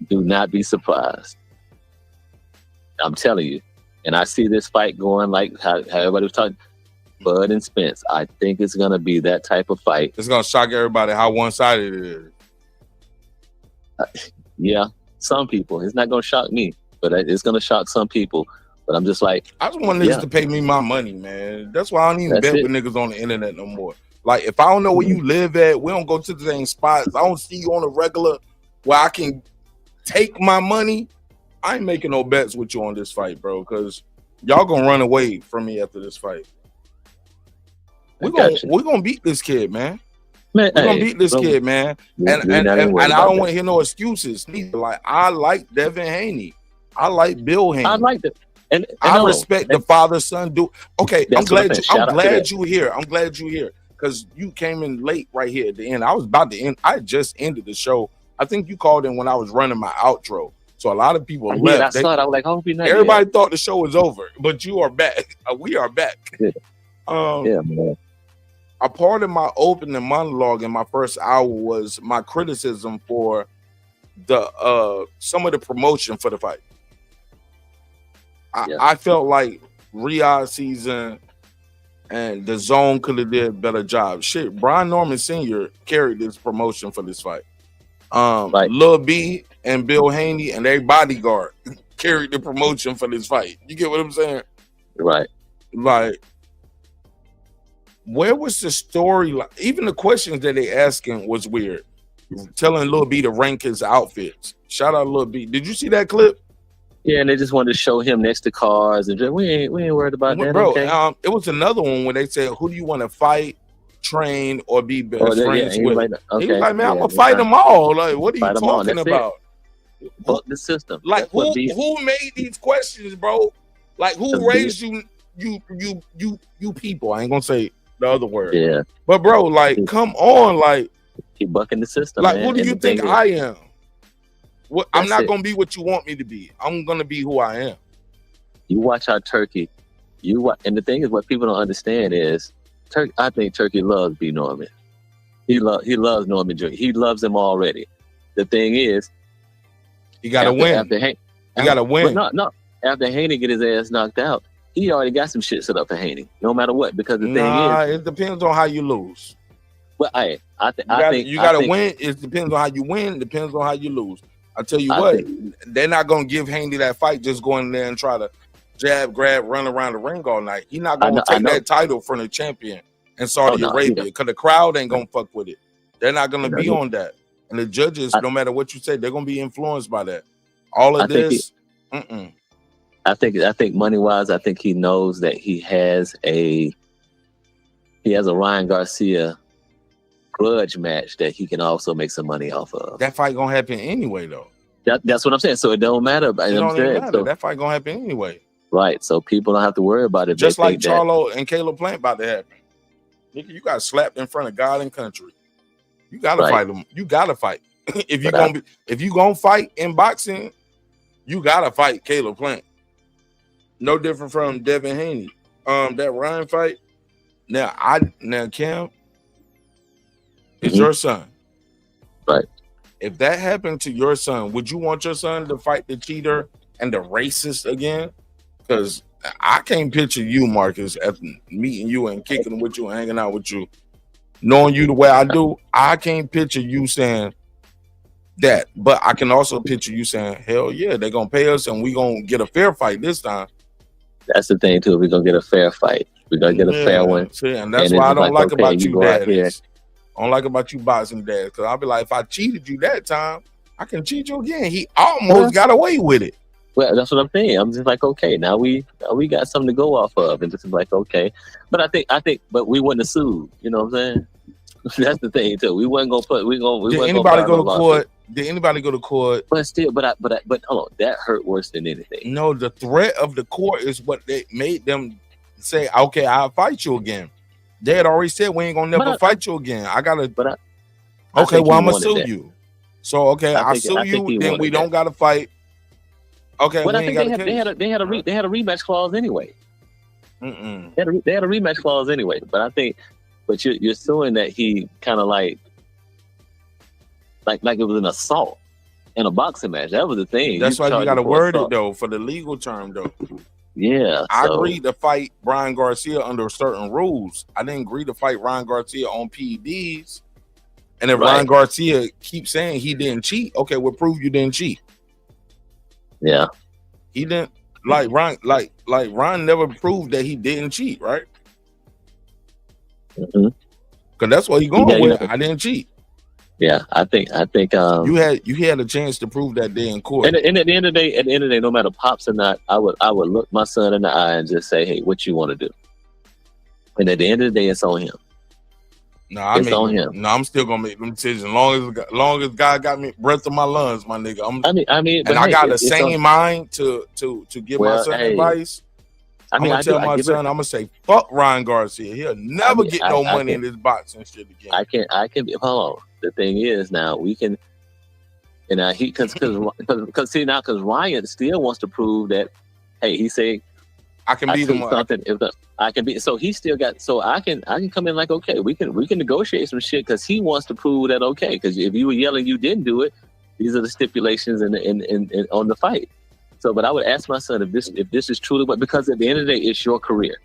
Do not be surprised. I'm telling you. And I see this fight going like how everybody was talking, Bud and Spence. I think it's going to be that type of fight. It's going to shock everybody how one-sided it is. Yeah, some people. It's not going to shock me, but it's going to shock some people. But I'm just like, I just want niggas to pay me my money, man. That's why I don't even bet with niggas on the internet no more. Like, if I don't know where you live at, we don't go to the same spots. I don't see you on a regular where I can take my money. I ain't making no bets with you on this fight, bro, because y'all gonna run away from me after this fight. We're gonna beat this kid, man. We're gonna beat this kid, man. And I don't want to hear no excuses neither. Like, I like Devin Haney. I like Bill Haney. I like that. And I respect the father-son dude. Okay, I'm glad you were here. I'm glad you were here because you came in late right here at the end. I was about to end. I just ended the show. I think you called in when I was running my outro. So a lot of people left. I saw it. I was like, everybody thought the show was over, but you are back. We are back. Yeah, man. A part of my opening monologue in my first hour was my criticism for the some of the promotion for the fight. I felt like Riyadh season and the Zone could have did a better job. Shit, Brian Norman Sr. carried this promotion for this fight. Lil B and Bill Haney and their bodyguard carried the promotion for this fight. You get what I'm saying? Right. Like, where was the story? Even the questions that they asking was weird. Telling Lil B to rank his outfits. Shout out Lil B. Did you see that clip? Yeah, and they just wanted to show him next to cars, and we ain't worried about that. Bro, okay? It was another one where they said, "Who do you want to fight, train, or be best friends with?" He was like, "Man, I'm gonna fight them all." Like, what are you talking about? Fuck the system. Like, who made these questions, bro? Like, who raised you people? I ain't gonna say the other word. Yeah. But bro, like, come on, like, He bucking the system. Like, man. who do And you the thing think is, I am? What I'm That's not it. gonna be what you want me to be. I'm gonna be who I am. you watch how Turkey, and the thing is, what people don't understand is, I think Turkey loves B. Norman. He loves Norman Jr. He loves him already. The thing is, he got to win. He got to win. No. After Haney get his ass knocked out, he already got some shit set up for Haney. No matter what, because the thing is, it depends on how you lose. Well, I think you gotta win. It depends on how you win. It depends on how you lose. I tell you what, they're not gonna give Haney that fight. Just go in there and try to jab, grab, run around the ring all night. He's not gonna take that title from the champion in Saudi Arabia because the crowd ain't gonna fuck with it. They're not gonna be on that, and the judges, no matter what you say, they're gonna be influenced by that. All of this. I think money wise, I think he knows that he has a Ryan Garcia grudge match that he can also make some money off of. That fight gonna happen anyway, though. That's what I'm saying. So it don't matter. It don't even matter. That fight gonna happen anyway. Right. So people don't have to worry about it. Just like Charlo and Caleb Plant about to happen. Nigga, you got slapped in front of God and country. You gotta fight them. You gotta fight. If you gonna fight in boxing, you gotta fight Caleb Plant. No different from Devin Haney. That Ryan fight. Now Cam, it's your son. Right. If that happened to your son, would you want your son to fight the cheater and the racist again? Because I can't picture you, Marcus, after meeting you and kicking with you and hanging out with you, knowing you the way I do. I can't picture you saying that, but I can also picture you saying, hell yeah, they're gonna pay us and we gonna get a fair fight this time. That's the thing too. We're gonna get a fair fight. We're gonna get a fair one. And that's why I don't like about you, Dad. I don't like about you boxing dads, because I'll be like, if I cheated you that time, I can cheat you again. He almost got away with it. Well, that's what I'm saying. I'm just like, okay, now we got something to go off of, and this is like, okay. But I think, but we wouldn't have sued. You know what I'm saying? That's the thing too. We wasn't gonna put. Did anybody go to court? Did anybody go to court? But still, but hold on, that hurt worse than anything. No, the threat of the court is what they made them say. Okay, I'll fight you again. They had already said we ain't gonna never fight you again. I gotta. Okay, well I'm gonna sue you. So I sue you, then we don't gotta fight. Okay, but I think they had a rematch clause anyway. They had a rematch clause anyway. But I think, you're suing that he kind of like it was an assault in a boxing match. That was the thing. That's why you got to word it though for the legal term though. Yeah, I agreed to fight Brian Garcia under certain rules. I didn't agree to fight Ryan Garcia on PEDs. And if Ryan Garcia keeps saying he didn't cheat, okay, we'll prove you didn't cheat. Yeah, he didn't like Ryan never proved that he didn't cheat, right? Because that's what he's going with. I didn't cheat. Yeah, I think you had a chance to prove that day in court. And at the end of the day, no matter pops or not, I would look my son in the eye and just say, hey, what you want to do? And at the end of the day, it's on him. It's on him. No, I'm still gonna make them decisions. Long as God got me breath in my lungs, my nigga. I got the same mind to give my son advice. I'm gonna tell my son, I'm gonna say, fuck Ryan Garcia. He'll never get no money in this boxing shit again. I can hold on. The thing is, now we can, and because Ryan still wants to prove that, hey, he say I can beat him. Something I can be. So he still got. So I can come in like, okay, we can negotiate some shit because he wants to prove that okay. Because if you were yelling you didn't do it, these are the stipulations in on the fight. So, but I would ask my son if this is truly what, because at the end of the day, it's your career.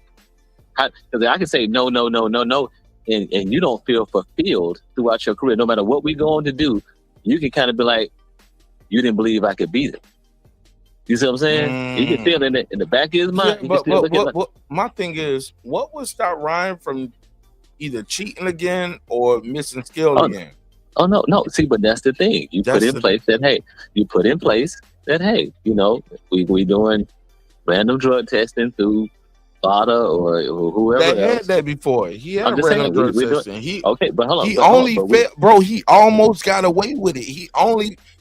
Because I can say no, and you don't feel fulfilled throughout your career, no matter what we go on to do, you can kind of be like, you didn't believe I could beat him. You see what I'm saying? You can feel in the back of his mind. My thing is, what would stop Ryan from either cheating again or missing skill again? Oh no. See, but that's the thing. You put in place that hey, you know, we doing random drug testing through Fada or whoever that had that before. He had a random drug testing. But hold on. He almost got away with it.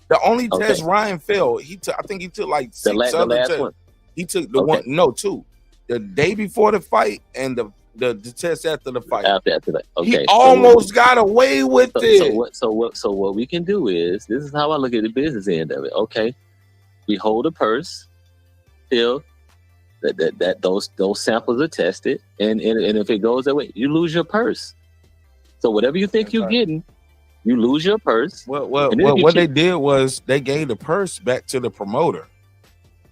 The only test Ryan failed, I think he took like 6 other tests. He took two. The day before the fight and the the test after the fight. After that. Okay. He almost got away with it. So what we can do is, this is how I look at the business end of it. Okay. We hold a purse till that those samples are tested, and if it goes that way, you lose your purse. So whatever you think you're getting, you lose your purse. What they did was they gave the purse back to the promoter.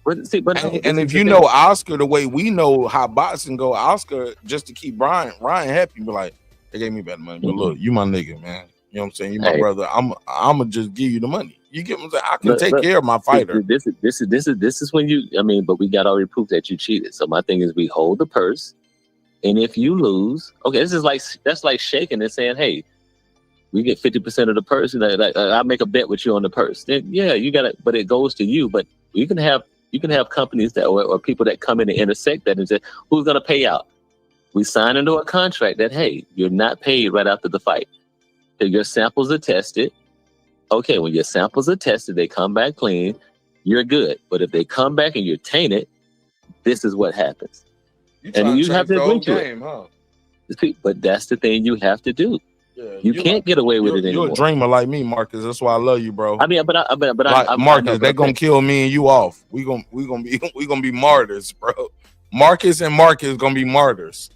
And if you know Oscar the way we know how boxing go, Oscar, just to keep Ryan happy, be like, they gave me better money. But look, you my nigga, man. You know what I'm saying? You my brother. I'ma just give you the money. You get what I'm saying? I can take care of my fighter. This is when you. I mean, but we got already proof that you cheated. So my thing is, we hold the purse, and if you lose, okay, that's like shaking and saying, hey, we get 50% of the purse. I make a bet with you on the purse. Then yeah, you got it, but it goes to you. But you can have companies that or people that come in and intersect that and say, who's gonna pay out? We sign into a contract that, hey, you're not paid right after the fight. Your samples are tested. Okay, when your samples are tested, they come back clean, you're good. But if they come back and you're tainted, this is what happens. And you have to agree to it. Huh? But that's the thing you have to do. Yeah, you can't get away with it anymore. You're a dreamer like me, Marcus. That's why I love you, bro. I mean, Marcus, they're gonna kill me and you off. We gonna be martyrs, bro. Marcus and Marcus gonna be martyrs.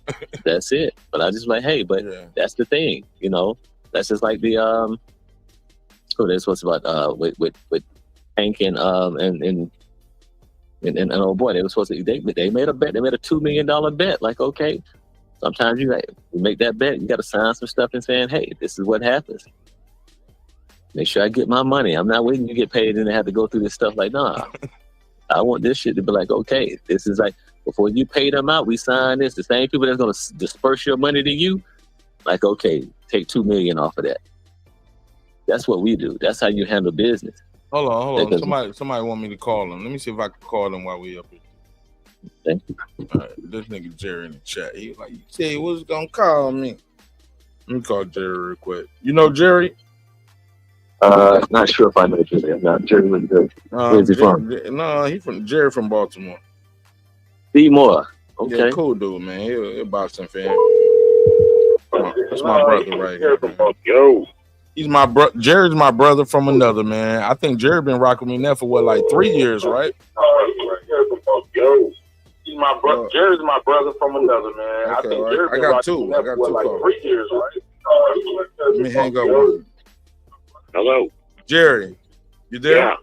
That's it. But I just like, hey, but that's the thing, you know. That's just like the that's what's about with Hank and oh boy, they were supposed to they made a bet. They made a $2 million bet. Like, okay, sometimes you make that bet, you got to sign some stuff and saying, hey, this is what happens. Make sure I get my money. I'm not waiting to get paid and have to go through this stuff. Like, nah, I want this shit to be like, okay, this is like before you pay them out, we sign this. The same people that's gonna disperse your money to you, like, okay, take $2 million off of that. That's what we do. That's how you handle business. Hold on. Somebody want me to call them. Let me see if I can call them while we up here. Thank you. All right, this nigga Jerry in the chat. He was like, you say he was gonna call me. Let me call Jerry real quick. You know Jerry? Not sure if I know Jerry. Not Jerry was good. Where's he from? No, he from Jerry from Baltimore. Seymour. Okay. Yeah, cool dude, man. He a boxing fan. That's my brother right here. Yo. He's my brother. Jerry's my brother from another, man. I think Jerry been rocking me now for what, like 3 years, right? Yo. He's my brother. Jerry's my brother from another, man. Okay, I think right. Jerry I got two. I got two like calls. 3 years, right? Let me hang up with him. Hello. Jerry, you there? Yeah.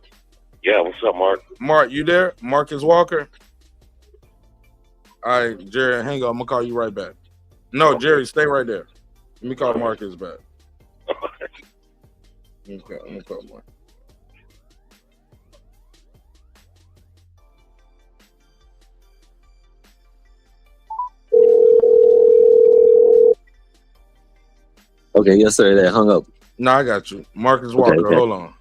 Yeah, what's up, Mark? Mark, you there? Marcus Walker? All right, Jerry, hang on. I'm going to call you right back. No, okay. Jerry, stay right there. Let me call Marcus back. Okay, I'm going to call Mark. Okay, yes, sir. That hung up. No, I got you. Marcus Walker, okay. Hold on. All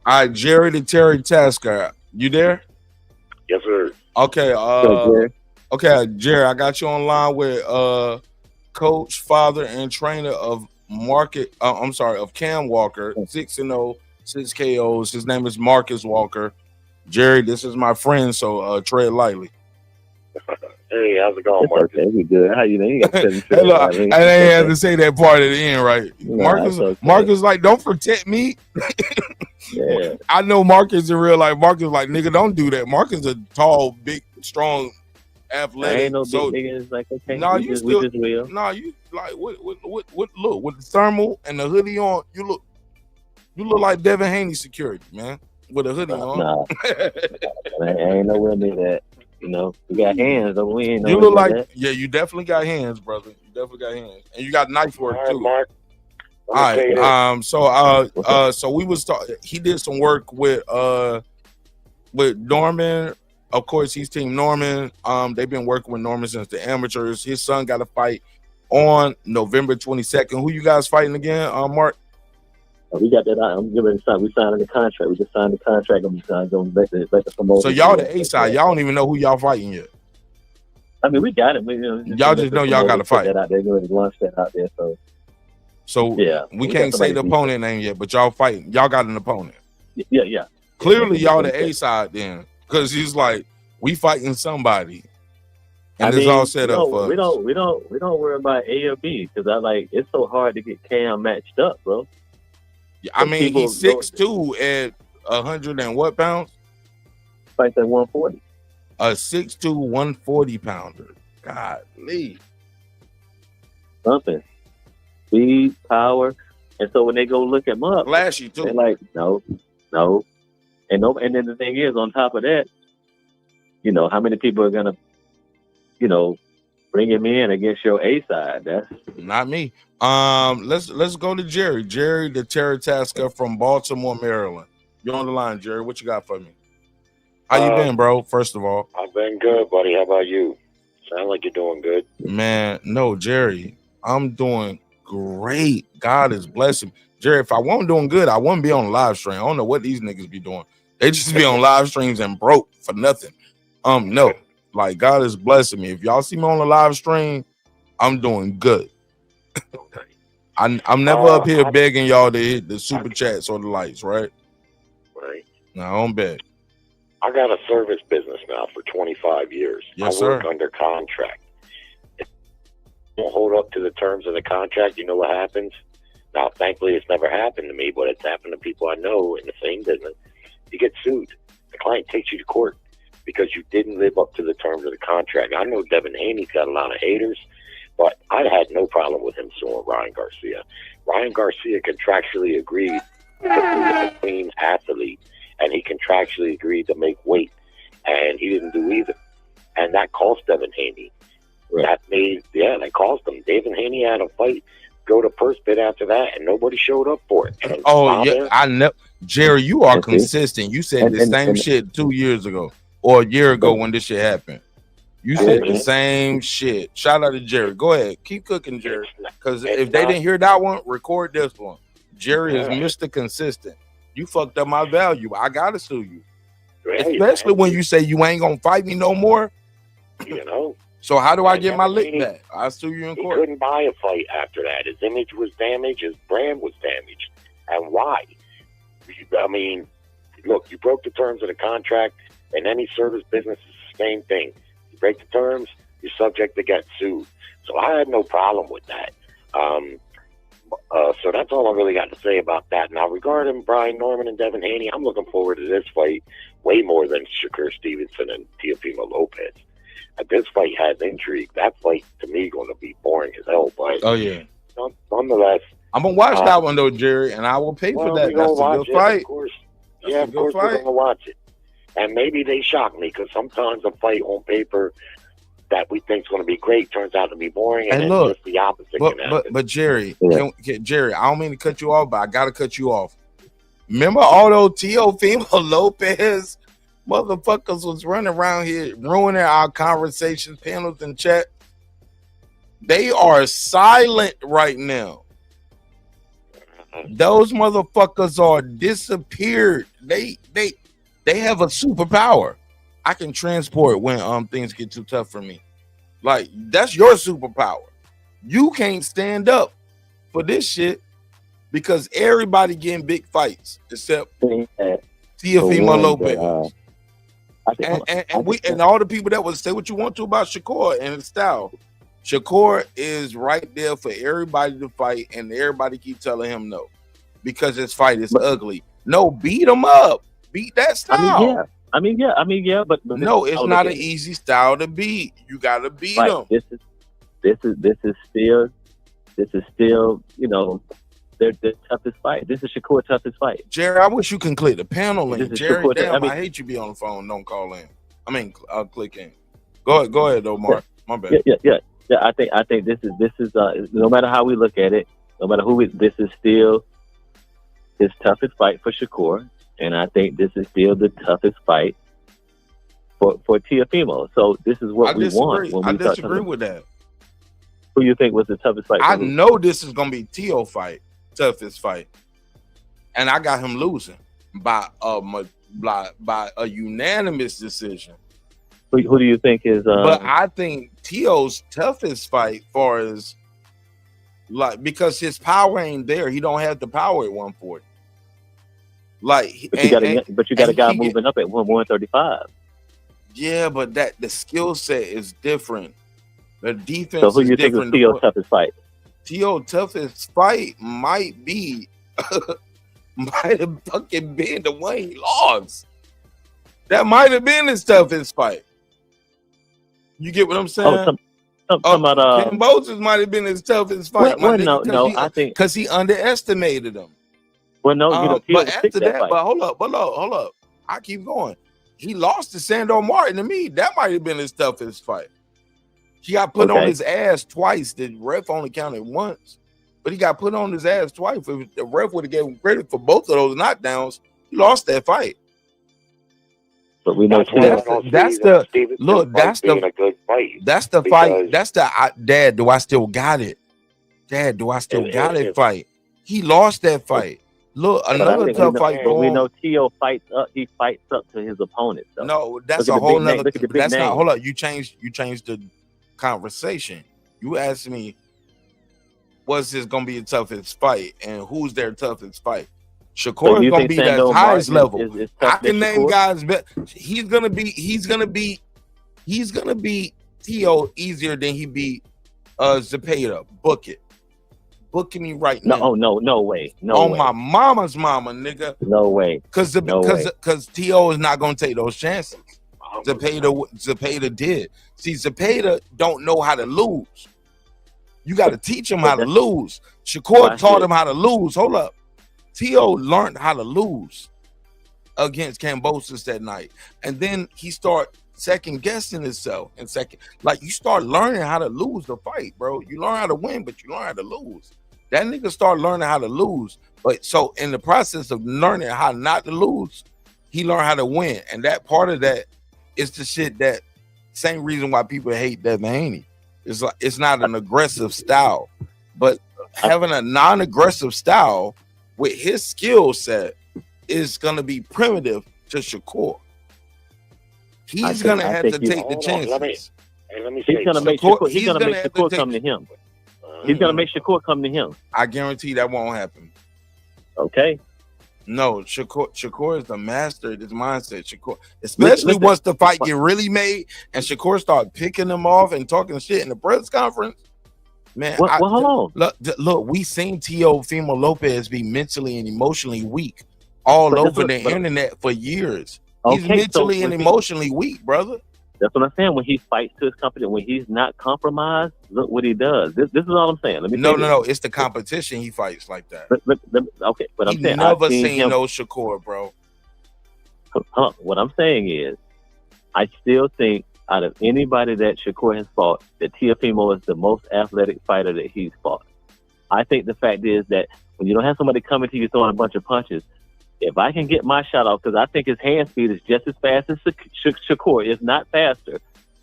right, Jerry the Terry Tasker. You there? Yes, sir. Okay, okay, Jerry, I got you online with coach, father, and trainer of of Cam Walker, 6-0, 6 KOs. His name is Marcus Walker. Jerry, this is my friend, so tread lightly. Hey, how's it going, Marcus? Okay, we good. How you doing? I didn't have to say that part at the end, right? Nah, Marcus, like, don't protect me. Yeah. I know Marcus in real life. Marcus, like, nigga, don't do that. Marcus a tall, big, strong, athletic. I ain't no big niggas like, okay. No, you like look with the thermal and the hoodie on. You look like Devin Haney security, man, with a hoodie on. Nah, I ain't nowhere near that. You know, we got hands, but we ain't. You look like that. Yeah, you definitely got hands, brother. You definely got hands, and you got knife work too. Mark. All right. So we was talking. He did some work with Norman. Of course, he's Team Norman. They've been working with Norman since the amateurs. His son got a fight on November 22nd. Who you guys fighting again, Mark? We got that. I'm giving sign. We signed the contract. We just signed the contract. I'm going back to promote. So y'all the A side. Y'all don't even know who y'all fighting yet. I mean, we got it. Y'all just know y'all got to fight. That out there, going to launch that out there. So yeah, we can't say the opponent name yet, but y'all fighting. Y'all got an opponent. Yeah. Clearly, y'all the A side then, because he's like, we fighting somebody. And it's all set up for we us. don't worry about A or B because it's so hard to get Cam matched up, bro. I mean, he's 6'2" at 100 and what pounds? Fights at 140. A 6'2", 140 pounder. Golly. Something. Speed, power. And so when they go look him up, flashy too. They're like, no. And then the thing is, on top of that, you know, how many people are gonna, you know, bring him in against your A side? That's not me. Let's go to Jerry. Jerry, the Terror Tasker from Baltimore, Maryland. You're on the line, Jerry. What you got for me? How you been, bro? First of all, I've been good, buddy. How about you? Sound like you're doing good. Man, no, Jerry, I'm doing great. God is blessing. Jerry, if I wasn't doing good, I wouldn't be on a live stream. I don't know what these niggas be doing. They just be on live streams and broke for nothing. No, like God is blessing me. If y'all see me on a live stream, I'm doing good. I'm never up here begging y'all to hit the super chats or the lights, right? Right. No, I don't beg. I got a service business now for 25 years. Yes, I work sir. under contract. If you don't hold up to the terms of the contract, you know what happens? Now, thankfully, it's never happened to me, but it's happened to people I know in the same business. You get sued. The client takes you to court because you didn't live up to the terms of the contract. I know Devin Haney's got a lot of haters, but I had no problem with him suing Ryan Garcia. Ryan Garcia contractually agreed to be a clean athlete, and he contractually agreed to make weight, and he didn't do either. And that cost Devin Haney. Right. That cost him. Devin Haney had a fight, go to purse bid after that, and nobody showed up for it. And I know. Jerry, you are consistent. You said the same shit 2 years ago or a year ago when this shit happened. You said the same shit. Shout out to Jerry. Go ahead. Keep cooking, Jerry. Because if they didn't hear that one, record this one. Jerry is Mr. Consistent. You fucked up my value. I gotta sue you. Especially when you say you ain't gonna fight me no more. You know. So how do I get my lick back? I'll sue you in court. He couldn't buy a fight after that. His image was damaged. His brand was damaged. And why? I mean, look, you broke the terms of the contract, and any service business is the same thing. You break the terms, you're subject to get sued. So I had no problem with that. So that's all I really got to say about that. Now, regarding Brian Norman and Devin Haney, I'm looking forward to this fight way more than Shakur Stevenson and Teofimo Lopez. This fight has intrigue. That fight, to me, going to be boring as hell. But nonetheless, I'm gonna watch that one though, Jerry, and I will pay for that. That's a good fight. Of course, of course, we're gonna watch it. And maybe they shock me because sometimes a fight on paper that we think is going to be great turns out to be boring, and then just the opposite can happen. But Jerry, Jerry, I don't mean to cut you off, but I gotta cut you off. Remember all those Teofimo Lopez motherfuckers was running around here ruining our conversations, panels, and chat. They are silent right now. Those motherfuckers are disappeared. They have a superpower. I can transport when things get too tough for me. Like, that's your superpower. You can't stand up for this shit because everybody getting big fights except Teofimo Lopez. And all the people that would say what you want to about Shakur and his style. Shakur is right there for everybody to fight, and everybody keep telling him no because his fight is ugly. No, beat him up. Beat that style. I mean, yeah, but no, it's not an easy style to beat. You gotta beat them. This is still, you know, their toughest fight. This is Shakur's toughest fight. Jerry, I wish you can click the panel link. Jerry, Shakur, damn, I hate you be on the phone. Don't call in. I mean, click in. Go ahead, though, Mark. My bad. Yeah. I think this is no matter how we look at it, no matter this is still his toughest fight for Shakur. And I think this is still the toughest fight for Teofimo. So this is what we want. When we disagree with that. Who you think was the toughest fight? I know this is gonna be Teo fight, toughest fight, and I got him losing by a unanimous decision. Who do you think is? But I think Teo's toughest fight, far as like because his power ain't there. He don't have the power at 140. Like, but you got a guy moving up at 135. Yeah, but the skill set is different. The defense So who is you think is different. T.O. toughest fight? T.O. toughest fight might have fucking been the one he lost. That might have been his toughest fight. You get what I'm saying? Cambosis might have been his toughest fight. I think because he underestimated him. Well, no, but after that, but hold up. I keep going. He lost to Sandor Martin to me. That might have been his toughest fight. He got put on his ass twice. The ref only counted once, but he got put on his ass twice. If the ref would have given him credit for both of those knockdowns, he lost that fight. But we know that's the fight. That's the Dad. Do I still got it? Dad, do I still got it? Fight. He lost that fight. Look, another tough fight. But we know T.O. fights up. He fights up to his opponent. So. No, that's a whole nother. That's not. Hold up. You changed the conversation. You asked me, what's this gonna be the toughest fight, and who's their toughest fight? Shakur is gonna be that highest level. I can name guys, but he's gonna be T.O. easier than he beat Zepeda. Book it. Booking me right now. No way. My mama's mama, nigga. No way. Because T.O. is not gonna take those chances. Zepeda did. See, Zepeda don't know how to lose. You got to teach him how to lose. Shakur taught him how to lose. Hold up. T.O. learned how to lose against Cambosis that night. And then he started second guessing himself. And you start learning how to lose the fight, bro. You learn how to win, but you learn how to lose. That nigga start learning how to lose. But so in the process of learning how not to lose, he learned how to win. And that part of that is the shit that same reason why people hate Devin Haney. It's like it's not an aggressive style, but having a non-aggressive style with his skill set is gonna be primitive to Shakur. He's gonna have to take the chances. Let me he's gonna make Shakur come to him. He's gonna make Shakur come to him. I guarantee that won't happen. Okay. No, Shakur is the master of this mindset. Shakur, especially once the fight get really made and Shakur start picking them off and talking shit in the press conference. Man, hold on. Look, we seen Teofimo Lopez be mentally and emotionally weak all over the internet for years. He's mentally and emotionally weak, brother. That's what I'm saying. When he fights to his company, when he's not compromised, look what he does. This is all I'm saying. Let me. No. It's the competition he fights like that. But I'm saying never seen no Shakur, bro. What I'm saying is, I still think out of anybody that Shakur has fought, that Teofimo is the most athletic fighter that he's fought. I think the fact is that when you don't have somebody coming to you throwing a bunch of punches, if I can get my shot off, because I think his hand speed is just as fast as Shakur, if not faster,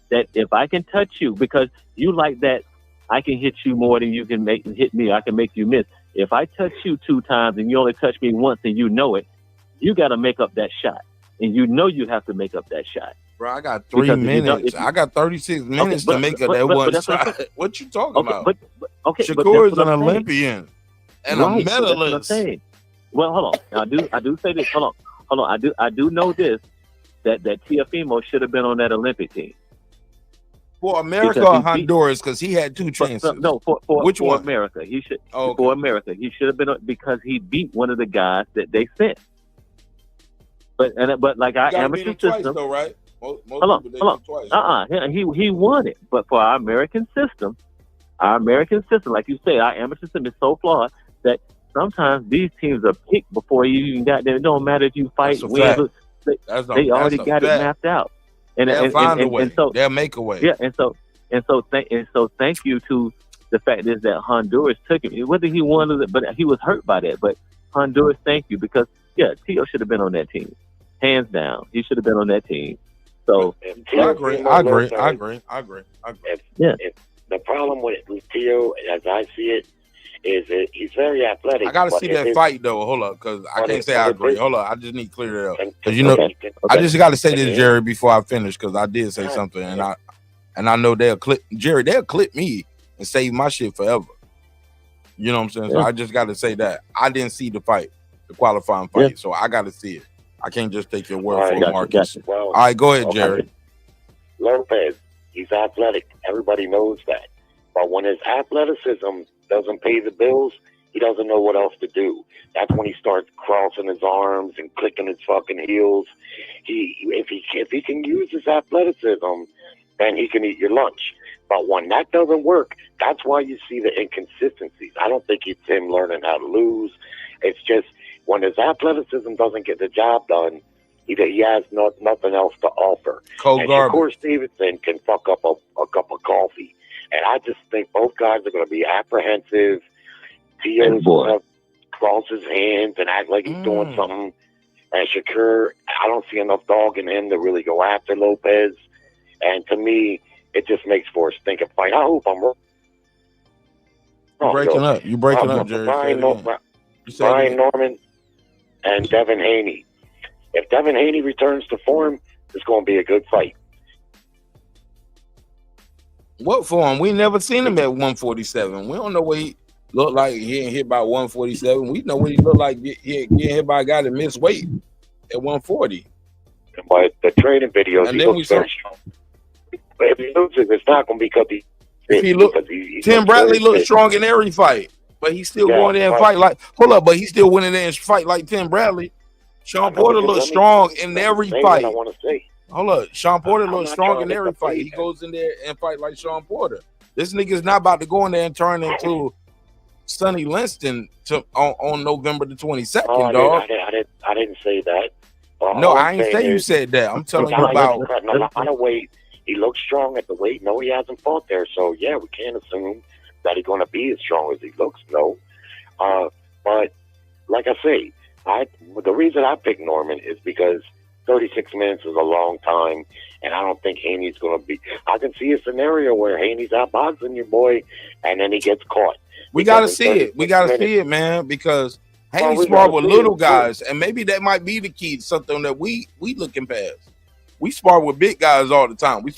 that if I can touch you, because you like that, I can hit you more than you can hit me. I can make you miss. If I touch you 2 times and you only touch me once and you know it, you got to make up that shot. And you know you have to make up that shot. Bro, I got 3 minutes. I got 36 minutes to make up that one shot. What you talking about? Shakur is an Olympian and a medalist. Well, hold on. I do say this. Hold on. I do know this, that Teofimo should have been on that Olympic team. For America or Honduras, because he had 2 chances. For which one? America. He should. For America, he should have been because he beat one of the guys that they sent. But like our amateur system, twice, though, right? Most hold on. Twice, he won it. But for our American system, like you said, our amateur system is so flawed that sometimes these teams are picked before you even got there. It don't matter if you fight, win. They already got it mapped out. And they'll find a way. And so they'll make a way. Yeah, and so thank you to the fact is that Honduras took him. Whether he wanted it, but he was hurt by that. But Honduras, thank you, because T.O. should have been on that team, hands down. He should have been on that team. So I agree. Yeah. The problem with T.O., as I see it, is that he's very athletic. I gotta see that fight though. Hold up, because I can't say I agree. Hold up, I just need to clear that up. Because I just got to say this, Jerry, before I finish, because I did say something, and I know they'll clip Jerry. They'll clip me and save my shit forever. You know what I'm saying? So I just got to say that I didn't see the fight, the qualifying fight, so I got to see it. I can't just take your word for it, Marcus. Well, all right, go ahead, Jerry. Lopez, he's athletic. Everybody knows that. But when his athleticism doesn't pay the bills, he doesn't know what else to do. That's when he starts crossing his arms and clicking his fucking heels. If he can use his athleticism, then he can eat your lunch. But when that doesn't work, that's why you see the inconsistencies. I don't think it's him learning how to lose. It's just when his athleticism doesn't get the job done, he has nothing else to offer. Cold and garbage. Shakur Stevenson can fuck up a cup of coffee. And I just think both guys are going to be apprehensive. Tio's going to cross his hands and act like he's doing something. And Shakur, I don't see enough dog in him to really go after Lopez. And to me, it just makes for a stinking fight. I hope I'm wrong. You breaking up, Jerry. Brian Norman and Devin Haney. If Devin Haney returns to form, it's going to be a good fight. What form? We never seen him at 147. We don't know what he looked like getting hit by 147. We know what he looked like getting hit by a guy that missed weight at 140. But the training videos, and he looks very strong. But if he loses, it's not going to be because Tim Bradley looks strong in every fight, but he's still going there and fight like. Hold up, but he's still winning there and fight like Tim Bradley. Sean Porter looks strong in every fight. I want to say. Hold up, Sean Porter looks strong in every fight. He goes in there and fight like Sean Porter. This nigga's not about to go in there and turn into Sonny Liston on November the 22nd, dog. I didn't say that. No, I ain't say you said that. I'm telling you about a lot of weight. He looks strong at the weight. No, he hasn't fought there, so yeah, we can't assume that he's going to be as strong as he looks. No, but like I say, the reason I picked Norman is because 36 minutes is a long time, and I don't think Haney's going to be. I can see a scenario where Haney's outboxing your boy, and then he gets caught. We got to see it. We got to see it, man, because Haney spar with little guys, and maybe that might be the key to something that we looking past. We spar with big guys all the time. We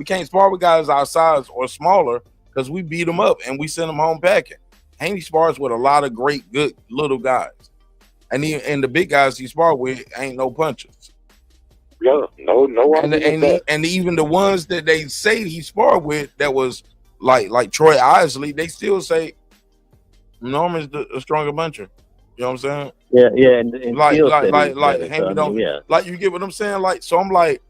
can't spar with guys our size or smaller because we beat them up and we send them home packing. Haney spars with a lot of great, good little guys. And the big guys he spar with ain't no punchers. Yeah, no. And even the ones that they say he sparred with, that was like Troy Isley, they still say Norman's a stronger puncher. You know what I'm saying? Yeah, and like Haney don't. Like, you get what I'm saying? Like, so I'm like,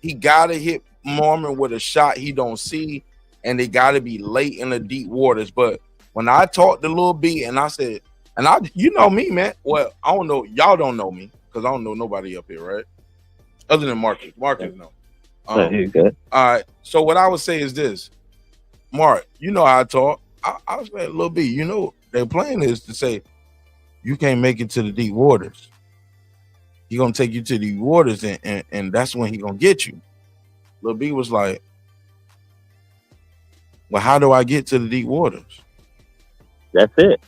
he gotta hit Norman with a shot he don't see, and they gotta be late in the deep waters. But when I talked to Lil B and I said, you know me, man. Well, I don't know. Y'all don't know me because I don't know nobody up here, right? Other than Marcus. Marcus, no. Good. All right. So what I would say is this, Mark. You know how I talk. I was like, Lil B. You know, their plan is to say, you can't make it to the deep waters. He gonna take you to the deep waters, and that's when he gonna get you. Lil B was like, well, how do I get to the deep waters? That's it.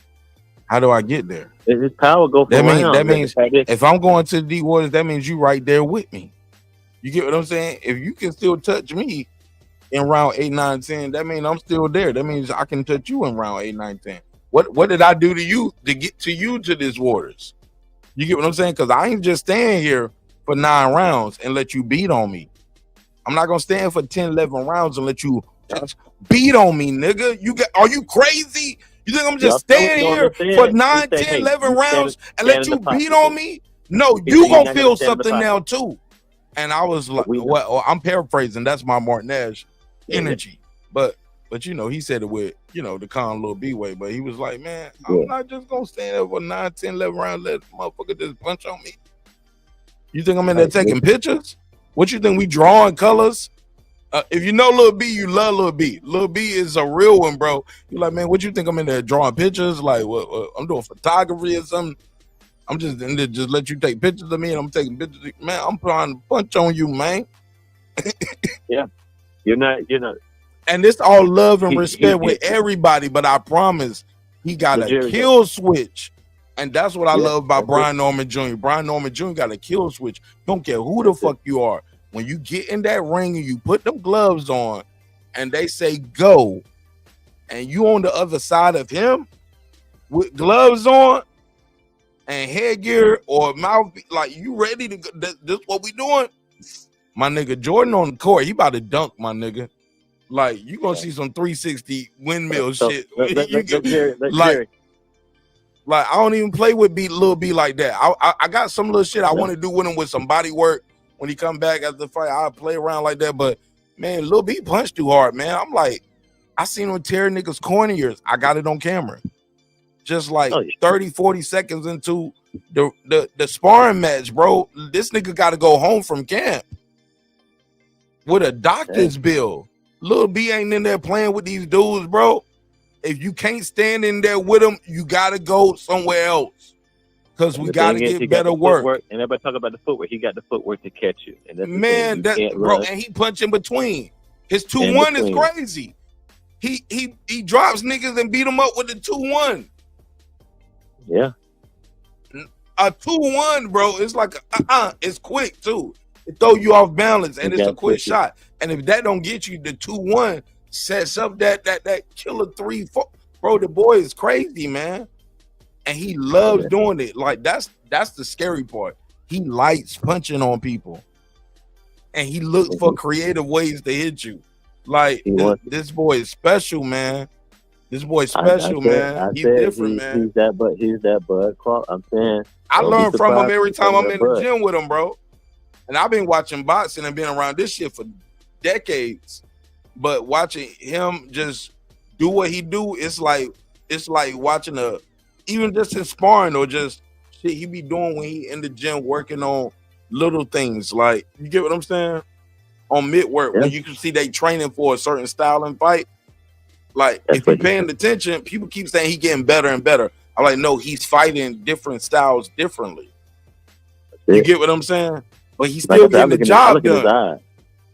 How do I get there? His power go for that means if I'm going to the deep waters, that means you right there with me. You get what I'm saying? If you can still touch me in round 8, 9, 10, that means I'm still there. That means I can touch you in round 8, 9, 10. What did I do to you to get to you to these waters? You get what I'm saying? Because I ain't just staying here for 9 rounds and let you beat on me. I'm not gonna stand for 10, 11 rounds and let you just beat on me, nigga. Are you crazy? You think I'm just staying here for 9, 10, 11 rounds and let you beat on me? No, you gonna feel something now too. And I was like, well, I'm paraphrasing. That's my Martin Nash energy. But you know, he said it with, you know, the calm Lil B way. But he was like, man, I'm not just gonna stand there for 9, 10, 11 rounds, let the motherfucker just punch on me. You think I'm in there taking pictures? What you think we drawing colors? If you know Lil B, you love Lil B. Lil B is a real one, bro. You're like, man, what you think I'm in there drawing pictures? Like, what I'm doing photography or something? I'm just in there just let you take pictures of me and I'm taking pictures. Man, I'm trying to punch on you, man. Yeah. You're not. And it's all love and respect with everybody, but I promise he got a kill switch. And that's what I love about Brian Norman Jr. Brian Norman Jr. got a kill switch. Don't care who the fuck you are. When you get in that ring and you put them gloves on and they say go, and you on the other side of him with gloves on and headgear or mouth, like you ready to go, this what we doing? My nigga, Jordan on the court, he about to dunk, my nigga. Like, you gonna see some 360 windmill shit. Like, I don't even play with Lil B like that. I got some little shit I want to do with him with some body work. When he come back after the fight, I'll play around like that. But, man, Lil B punched too hard, man. I'm like, I seen him tear niggas' corneas. I got it on camera. Just like 30, 40 seconds into the sparring match, bro. This nigga got to go home from camp with a doctor's bill. Lil B ain't in there playing with these dudes, bro. If you can't stand in there with them, you got to go somewhere else. Because we got to get better work. And everybody talk about the footwork. He got the footwork to catch you. And that's man, bro, and he punch in between. His 2-1 is crazy. He drops niggas and beat them up with the 2-1. Yeah. A 2-1, bro. It's like it's quick too. It throw you off balance, and it's a quick shot. And if that don't get you, the 2-1 sets up that killer 3-4. Bro, the boy is crazy, man. And he loves doing it. Like that's the scary part. He likes punching on people. And he looks for creative ways to hit you. Like this boy is special, man. This boy's special, man. He's different, man. He's that Bud Clark. I'm saying I learn from him every time I'm in the gym with him, bro. And I've been watching boxing and been around this shit for decades. But watching him just do what he do, it's like watching even just in sparring or just shit he be doing when he in the gym working on little things. Like, you get what I'm saying? On mid-work, when you can see they training for a certain style and fight. Like, if you're paying attention, people keep saying he getting better and better. I'm like, no, he's fighting different styles differently. You get what I'm saying? But he's still getting the job done.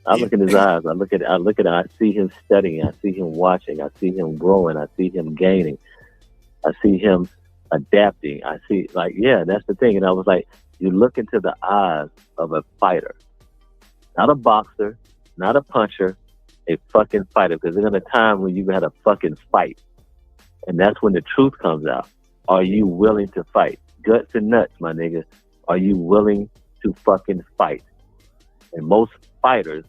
I look in his eyes. I look at it. I see him studying. I see him watching. I see him growing. I see him gaining. I see him adapting. I see, like, yeah, that's the thing. And I was like, you look into the eyes of a fighter, not a boxer, not a puncher, a fucking fighter. Because there's gonna be a time when you got to fucking fight, and that's when the truth comes out. Are you willing to fight? Guts and nuts, my nigga. Are you willing to fucking fight? And most fighters,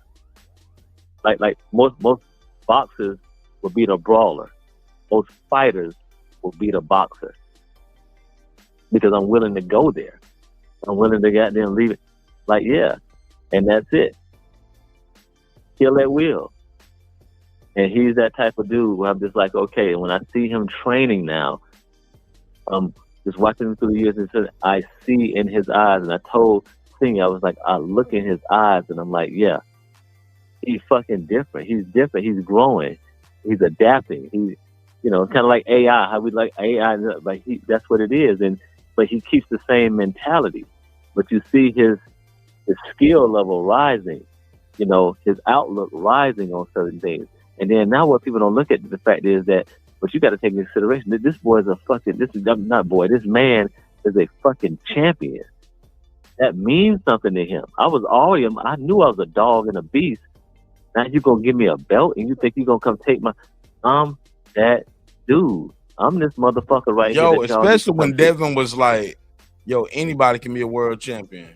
like most boxers, will beat a brawler. Most fighters will beat a boxer because I'm willing to go there. I'm willing to get there and leave it. Like, yeah, and that's it. Kill at will. And he's that type of dude where I'm just like, okay. And when I see him training now, just watching him through the years, and I see in his eyes, and I told Singh, I was like, I look in his eyes, and I'm like, yeah, he's fucking different. He's different. He's growing. He's adapting. He's, you know, kind of like AI. How we like AI, like that's what it is. But he keeps the same mentality. But you see his skill level rising. You know, his outlook rising on certain things. And then now what people don't look at, the fact is that, but you got to take into consideration that this boy is this man is a fucking champion. That means something to him. I knew I was a dog and a beast. Now you gonna give me a belt and you think you gonna come take I'm that dude. I'm this motherfucker right here. Yo, especially when Devin was like, yo, anybody can be a world champion.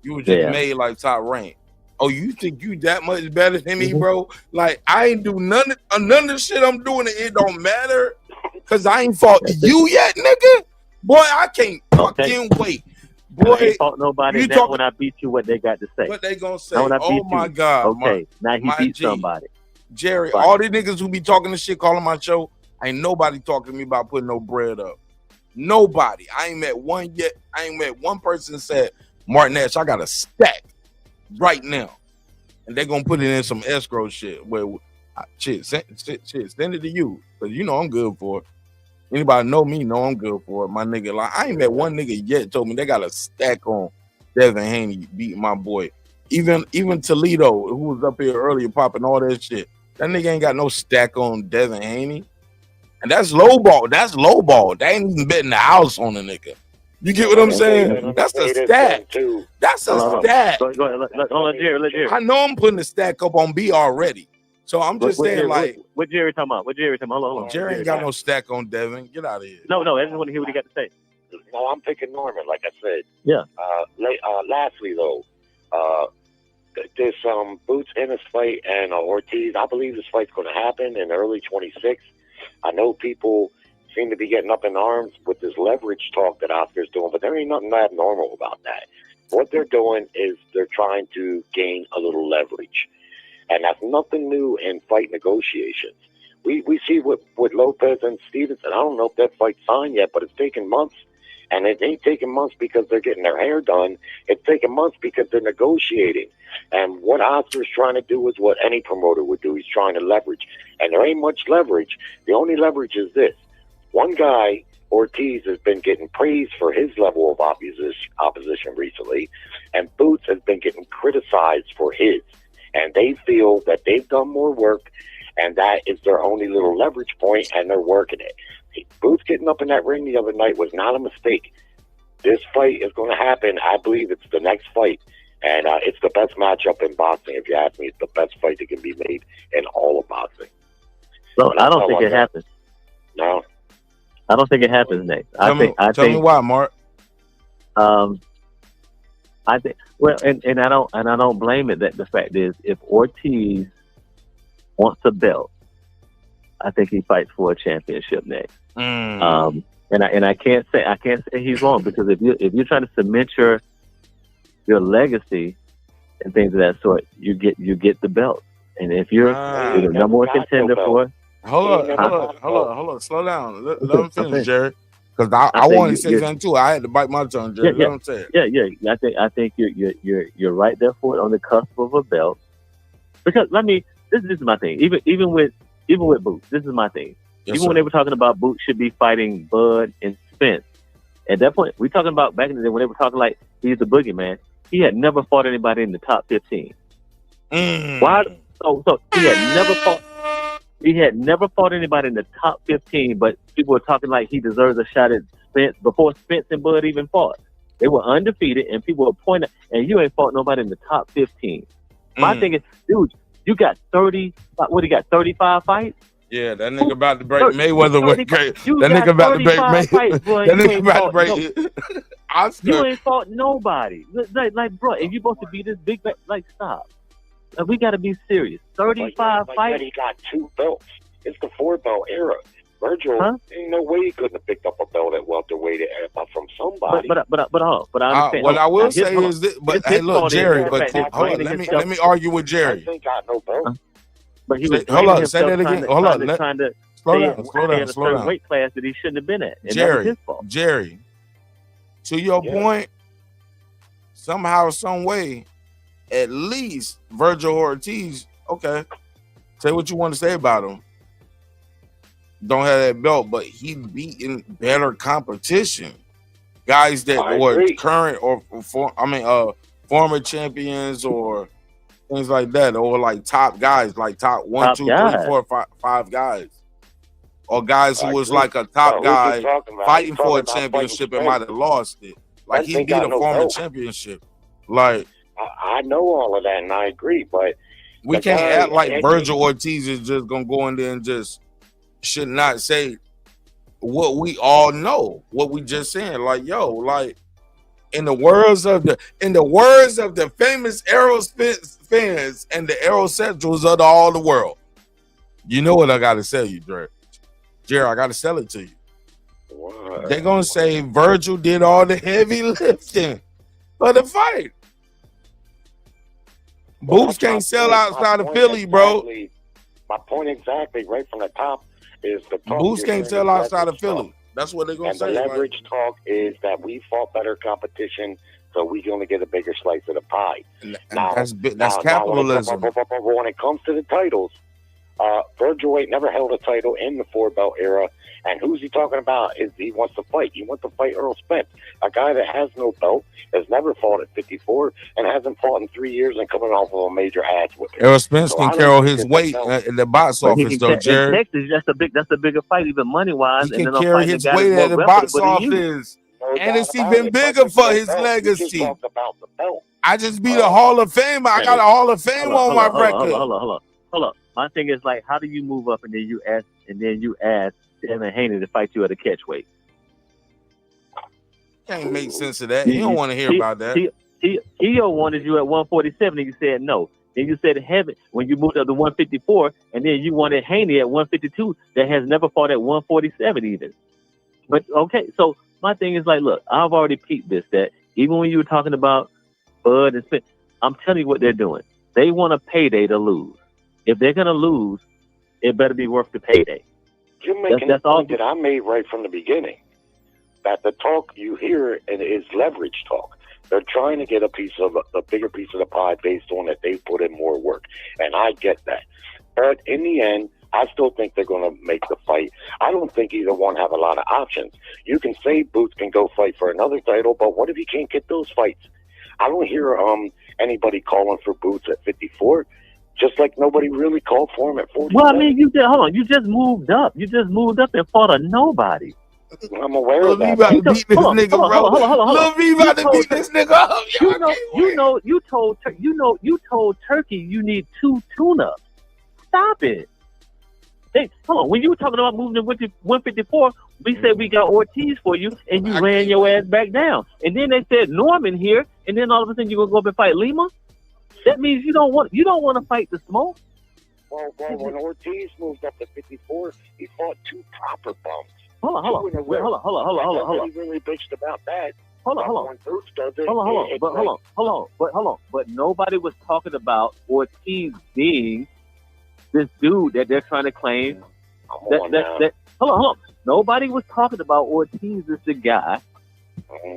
You were just made like top rank. Oh, you think you that much better than me, bro? Like, I ain't do none of the shit I'm doing. It don't matter because I ain't fought you yet, nigga. Boy, I can't fucking wait. Boy, I ain't fought nobody. Now when I beat you, what they got to say? What they gonna say? Oh my God. Okay, now he beat somebody. Jerry, all these niggas who be talking this shit, calling my show, ain't nobody talking to me about putting no bread up. Nobody. I ain't met one yet. I ain't met one person that said, Martin Nash, I got a stack right now. And they're gonna put it in some escrow shit. Where shit, send it to you. Because you know I'm good for it. Anybody know me, know I'm good for it. My nigga, like, I ain't met one nigga yet told me they got a stack on Devin Haney beating my boy. Even Toledo, who was up here earlier popping all that shit. That nigga ain't got no stack on Devin Haney. And that's low ball. That's low ball. They ain't even betting the house on the nigga. You get what I'm saying? That's a stack. That's a stack. Go ahead. Hold on, Jerry. I know I'm putting the stack up on B already. So I'm just saying, like, what Jerry talking about? Hold on. Jerry ain't got no stack on Devin. Get out of here. No, I just want to hear what he got to say. No, I'm picking Norman, like I said. Yeah. Lastly, though, this Boots Ennis fight and Ortiz, I believe this fight's going to happen in early 26. I know people seem to be getting up in arms with this leverage talk that Oscar's doing, but there ain't nothing abnormal about that. What they're doing is they're trying to gain a little leverage, and that's nothing new in fight negotiations. We see with Lopez and Stevenson, I don't know if that fight's signed yet, but it's taken months. And it ain't taking months because they're getting their hair done. It's taking months because they're negotiating. And what Oscar's trying to do is what any promoter would do. He's trying to leverage. And there ain't much leverage. The only leverage is this. One guy, Ortiz, has been getting praised for his level of opposition recently. And Boots has been getting criticized for his. And they feel that they've done more work, and that is their only little leverage point, and they're working it. Boots getting up in that ring the other night was not a mistake. This fight is going to happen. I believe it's the next fight, and it's the best matchup in boxing. If you ask me, it's the best fight that can be made in all of boxing. So I don't think it happens. No, I don't think it happens next. Tell me why, Mark. I think and I don't blame it. That the fact is, if Ortiz wants a belt, I think he fights for a championship next. And I can't say he's wrong, because if you're trying to cement your legacy and things of that sort, you get the belt. And if you're the number one contender for it, hold on, slow down. Let him finish, Jerry. Because I wanted to say something too. I had to bite my tongue, Jerry. Let him say it. I think you're right there for it, on the cusp of a belt. Because this is my thing. Even with Boots, this is my thing. Even when they were talking about Boots should be fighting Bud and Spence, at that point, we talking about back in the day when they were talking like he's the boogeyman. He had never fought anybody in the top 15. Why? So he had never fought anybody in the top 15, but people were talking like he deserves a shot at Spence before Spence and Bud even fought. They were undefeated, and people were pointing, and you ain't fought nobody in the top 15. My thing is, dude, you got 30. What, he got 35 fights? Yeah, that nigga about to break Mayweather with great. That nigga about to break Mayweather. That nigga about to break. You ain't fought nobody. Like, bro, if you supposed to be this big, like, stop. Like, we got to be serious. 35 fights. He got 2 belts. It's the 4-belt era. Virgil, ain't no way he couldn't have picked up a belt at welterweight from somebody. But I understand. What I will say is this. But hey, look, Jerry. But hold on. Let me argue with Jerry. He ain't got no belt. But he was hold on. Say that again. Hold on. Trying to Slow down. Weight class that he shouldn't have been at. And Jerry. that was his fault. Jerry. To your point, somehow, some way, at least Virgil Ortiz. Okay, say what you want to say about him. Don't have that belt, but he beating better competition. Guys that were current or former champions or things like that, or like top guys, like top 1, 2, 3, 4, 5 guys, or guys who was like a top guy fighting for a championship and might have lost it. Like he beat a former championship. Like I know all of that, and I agree, but we can't act like Virgil Ortiz is just gonna go in there and just should not say what we all know, what we just saying. Like, yo, like in the words of the famous Aerospace fans and the Aerocentrals of all the world, you know what I gotta sell you, Jerry, I gotta sell it to you. What? They're gonna say Virgil did all the heavy lifting for the fight. Boots can't sell outside of Philly, bro. My point exactly, right from the top, is the Boots can't sell outside of Philly. That's what they're gonna say. And the leverage talk is that we fought better competition, so we gonna get a bigger slice of the pie. That's capitalism. When it comes to the titles, Virgil ain't never held a title in the 4-belt era. And who's he talking about? Is he wants to fight? He wants to fight Earl Spence, a guy that has no belt, has never fought at 54, and hasn't fought in 3 years, and coming off of a major ass whipping. Earl Spence can carry his weight in the box office, though, Jerry. That's a bigger fight, even money wise. He can carry his weight at the box office, and it's even bigger for his legacy. I just beat a Hall of Famer. I got a Hall of Fame on my record. Hold up. My thing is, like, how do you move up and then you ask Devin Haney to fight you at a catch weight? Can't make sense of that. You don't want to hear about that. Keo wanted you at 147, and you said no. Then you said Heaven when you moved up to 154, and then you wanted Haney at 152 that has never fought at 147 even. But okay, so my thing is like, look, I've already peeped this, that even when you were talking about Bud and Spence, I'm telling you what they're doing. They want a payday to lose. If they're going to lose, it better be worth the payday. You're making the point that I made right from the beginning. That the talk you hear is leverage talk. They're trying to get a bigger piece of the pie based on that they put in more work. And I get that. But in the end, I still think they're going to make the fight. I don't think either one have a lot of options. You can say Boots can go fight for another title, but what if he can't get those fights? I don't hear anybody calling for Boots at 54, just like nobody really called for him at 40. Well, I mean, you just moved up. You just moved up and fought a nobody. I'm aware of that. About to beat this nigga, bro. Lil V about to beat this nigga up. You told Turkey you need 2 tune-ups. Stop it. Hey, hold on. When you were talking about moving to 154, we said we got Ortiz for you, and you ran your ass back down. And then they said Norman here, and then all of a sudden you're gonna go up and fight Lima. That means you don't want to fight the smoke. Well, when Ortiz moved up to 54, he fought 2 proper bums. Hold on. Nobody really bitched about that. Hold on. When Bruce does it, But nobody was talking about Ortiz being this dude that they're trying to claim. Hold on. Nobody was talking about Ortiz as the guy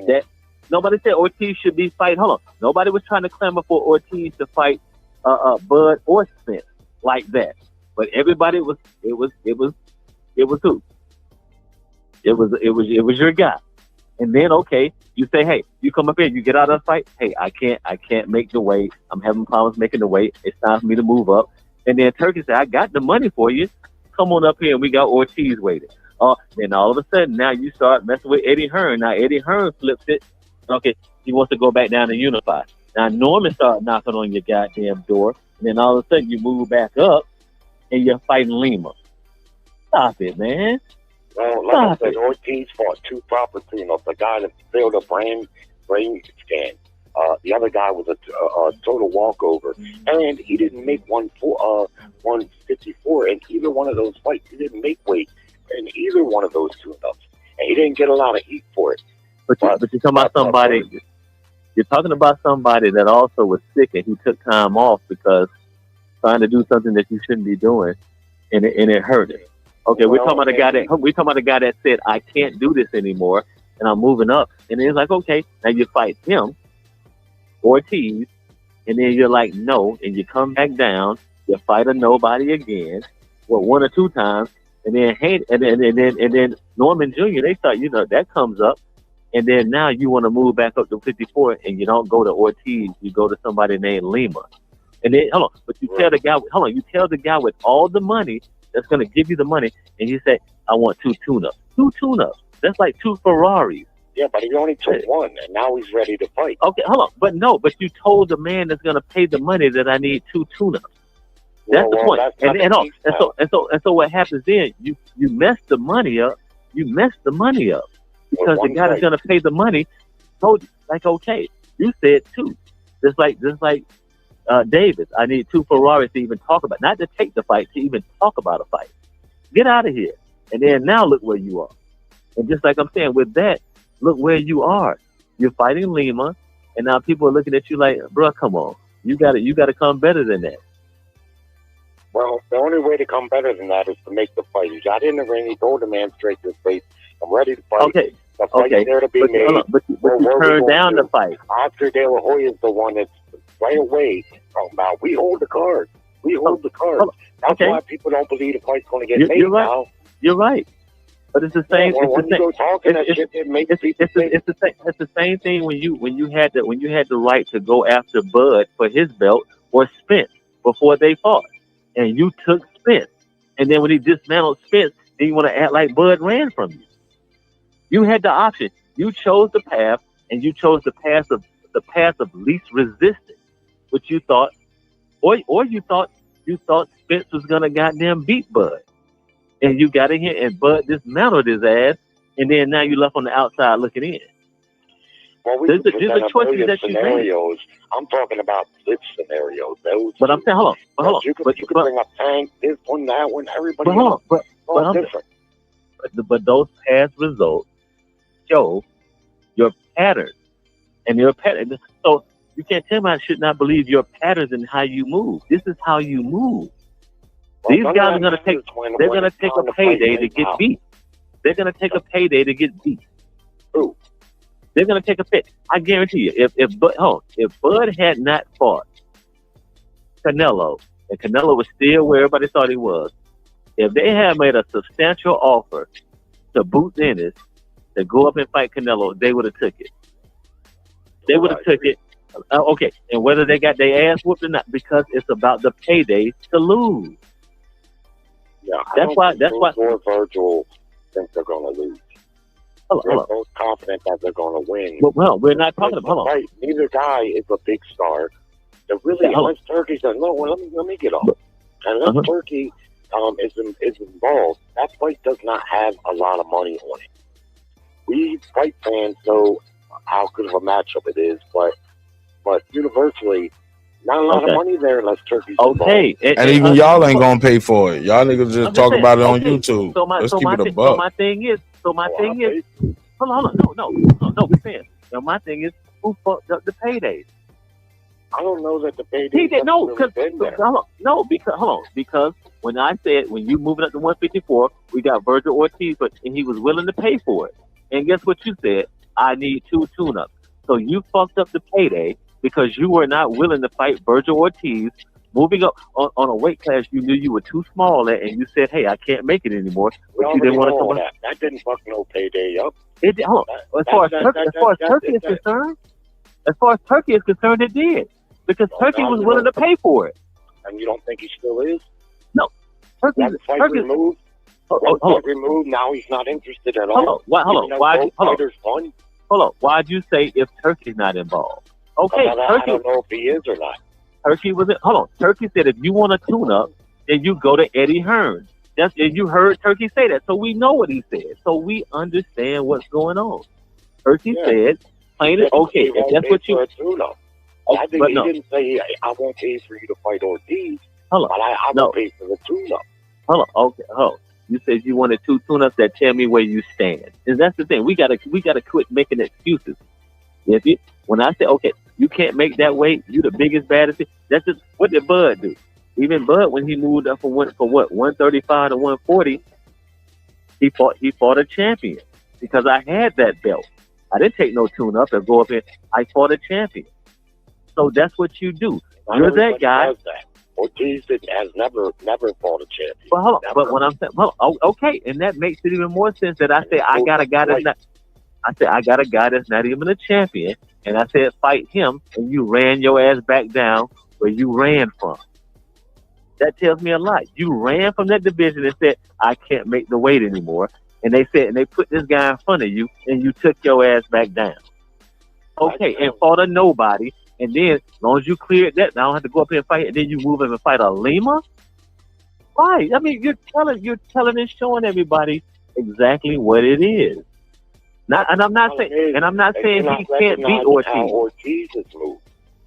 that. Nobody said Ortiz should be fighting. Hold on. Nobody was trying to clamor for Ortiz to fight Bud or Spence like that. But everybody was. It was who? It was your guy. And then okay, you say, hey, you come up here, you get out of the fight. Hey, I can't make the weight. I'm having problems making the weight. It's time for me to move up. And then Turkey said, I got the money for you. Come on up here, and we got Ortiz waiting. Then all of a sudden, now you start messing with Eddie Hearn. Now Eddie Hearn flips it. Okay, he wants to go back down and unify. Now Norman started knocking on your goddamn door, and then all of a sudden you move back up, and you're fighting Lima. Stop it, man. Well, like I said, Ortiz fought 2 proper tune-ups. The guy that failed a brain scan. The other guy was a total walkover, and he didn't make 154 in either one of those fights. He didn't make weight in either one of those tune-ups, and he didn't get a lot of heat for it. But you're talking about somebody. You're talking about somebody that also was sick and he took time off because trying to do something that you shouldn't be doing, and it hurt him. Okay, we're talking about a guy that said I can't do this anymore, and I'm moving up. And it's like, okay, now you fight him, Ortiz, and then you're like, no, and you come back down, you fight a nobody again, 1 or 2 times, and then and then Norman Jr. They start, that comes up. And then now you want to move back up to 54, and you don't go to Ortiz, you go to somebody named Lima. And then you tell the guy with all the money that's going to give you the money, and you say, I want 2 tune-ups. 2 tune-ups. That's like 2 Ferraris. Yeah, but he only took 1, and now he's ready to fight. Okay, hold on. But you told the man that's going to pay the money that I need 2 tune-ups. That's the point. And so what happens then? You mess the money up. Because the guy that's gonna pay the money told you, like, okay, you said 2. Just like Davis, I need 2 Ferraris to even talk about, not to take the fight, to even talk about a fight. Get out of here. And then now look where you are. And just like I'm saying, with that, look where you are. You're fighting Lima, and now people are looking at you like, bro, come on, you gotta come better than that. Well, the only way to come better than that is to make the fight. You got in the ring, he told the man straight to his face, I'm ready to fight. Okay. The fight is there to be made. But you turned down the fight. Oscar De La Hoya is the one that's right away talking about, we hold the card. That's why people don't believe the fight's going to get made now. You're right. But it's the same. It's the same thing when you had the right to go after Bud for his belt or Spence before they fought, and you took Spence, and then when he dismantled Spence, then you want to act like Bud ran from you. You had the option. You chose the path, and you chose the path of least resistance, which you thought, or you thought Spence was gonna goddamn beat Bud, and you got in here and Bud dismantled his ass, and then now you left on the outside looking in. Well, These are choices that you scenarios. I'm talking about flip scenarios. Those but I'm saying, hold on. You could bring up Tank, this one, that one, everybody. But hold on. But all I'm different. but those past results show your pattern and your pattern. So you can't tell me I should not believe your patterns and how you move. This is how you move. Well, These guys are gonna take. They're gonna take a payday to get beat. They're gonna take a payday to get beat. Who? They're gonna take a pit. I guarantee you. If Bud had not fought Canelo, and Canelo was still where everybody thought he was, if they had made a substantial offer to Boots Ennis to go up and fight Canelo, they would have took it. They would have took it. Okay, and whether they got their ass whooped or not, because it's about the payday to lose. Yeah, that's why. Virgil think they're going to lose. They're both confident that they're going to win. Well, we're not talking about. Hold on. Neither guy is a big star. They're really unless Turkey says no. Well, let me get off. Unless Turkey is involved, that fight does not have a lot of money on it. We fight fans know how good of a matchup it is, but universally, not a lot of money there unless Turkey's involved. And even y'all ain't gonna pay for it. Y'all niggas just talk about it on YouTube. Let's keep it a buck. So my thing is, hold on, no, we saying. Now my thing is, who fucked up the paydays? I don't know that the paydays. He did because when I said when you moving up to 154, we got Virgil Ortiz, and he was willing to pay for it. And guess what you said? I need 2 tune-ups. So you fucked up the payday because you were not willing to fight Virgil Ortiz. Moving up on a weight class you knew you were too small at, and you said, "Hey, I can't make it anymore." But you didn't want to come up. That didn't fuck no payday up. It did. Hold on. As far as Turkey is concerned, it did because Turkey was willing to pay for it. And you don't think he still is? No. Turkey removed. Removed. Now he's not interested at all. Hold on. Why'd you say if Turkey's not involved? Okay, I don't know if he is or not. Turkey was it? Hold on. Turkey said if you want a tune-up, then you go to Eddie Hearn. And you heard Turkey say that, so we know what he said. So we understand what's going on. Turkey said, plain and okay. If that's what you. I think he didn't say I won't pay for you to fight Ortiz. Hold on. But I will pay for the tune-up. Hold on. Okay. Hold on. You said you wanted 2 tune-ups that tell me where you stand. And that's the thing. We gotta quit making excuses. When I say okay, you can't make that weight, you the biggest baddest. That's just what did Bud do? Even Bud, when he moved up from 135 to 140, he fought a champion because I had that belt. I didn't take no tune-up and go up in. I fought a champion. So that's what you do. You're that guy. Ortiz has never fought a champion. But hold on. But when I'm saying, okay, and that makes it even more sense that I say I got a guy that's not. I said I got a guy that's not even a champion, and I said fight him, and you ran your ass back down where you ran from. That tells me a lot. You ran from that division and said I can't make the weight anymore, and they put this guy in front of you, and you took your ass back down. Okay, and fought a nobody, and then as long as you cleared that, I don't have to go up here and fight, and then you move in and fight a Lima. Why? I mean, you're telling and showing everybody exactly what it is. I'm not saying he can't beat Ortiz. Ortiz is moved.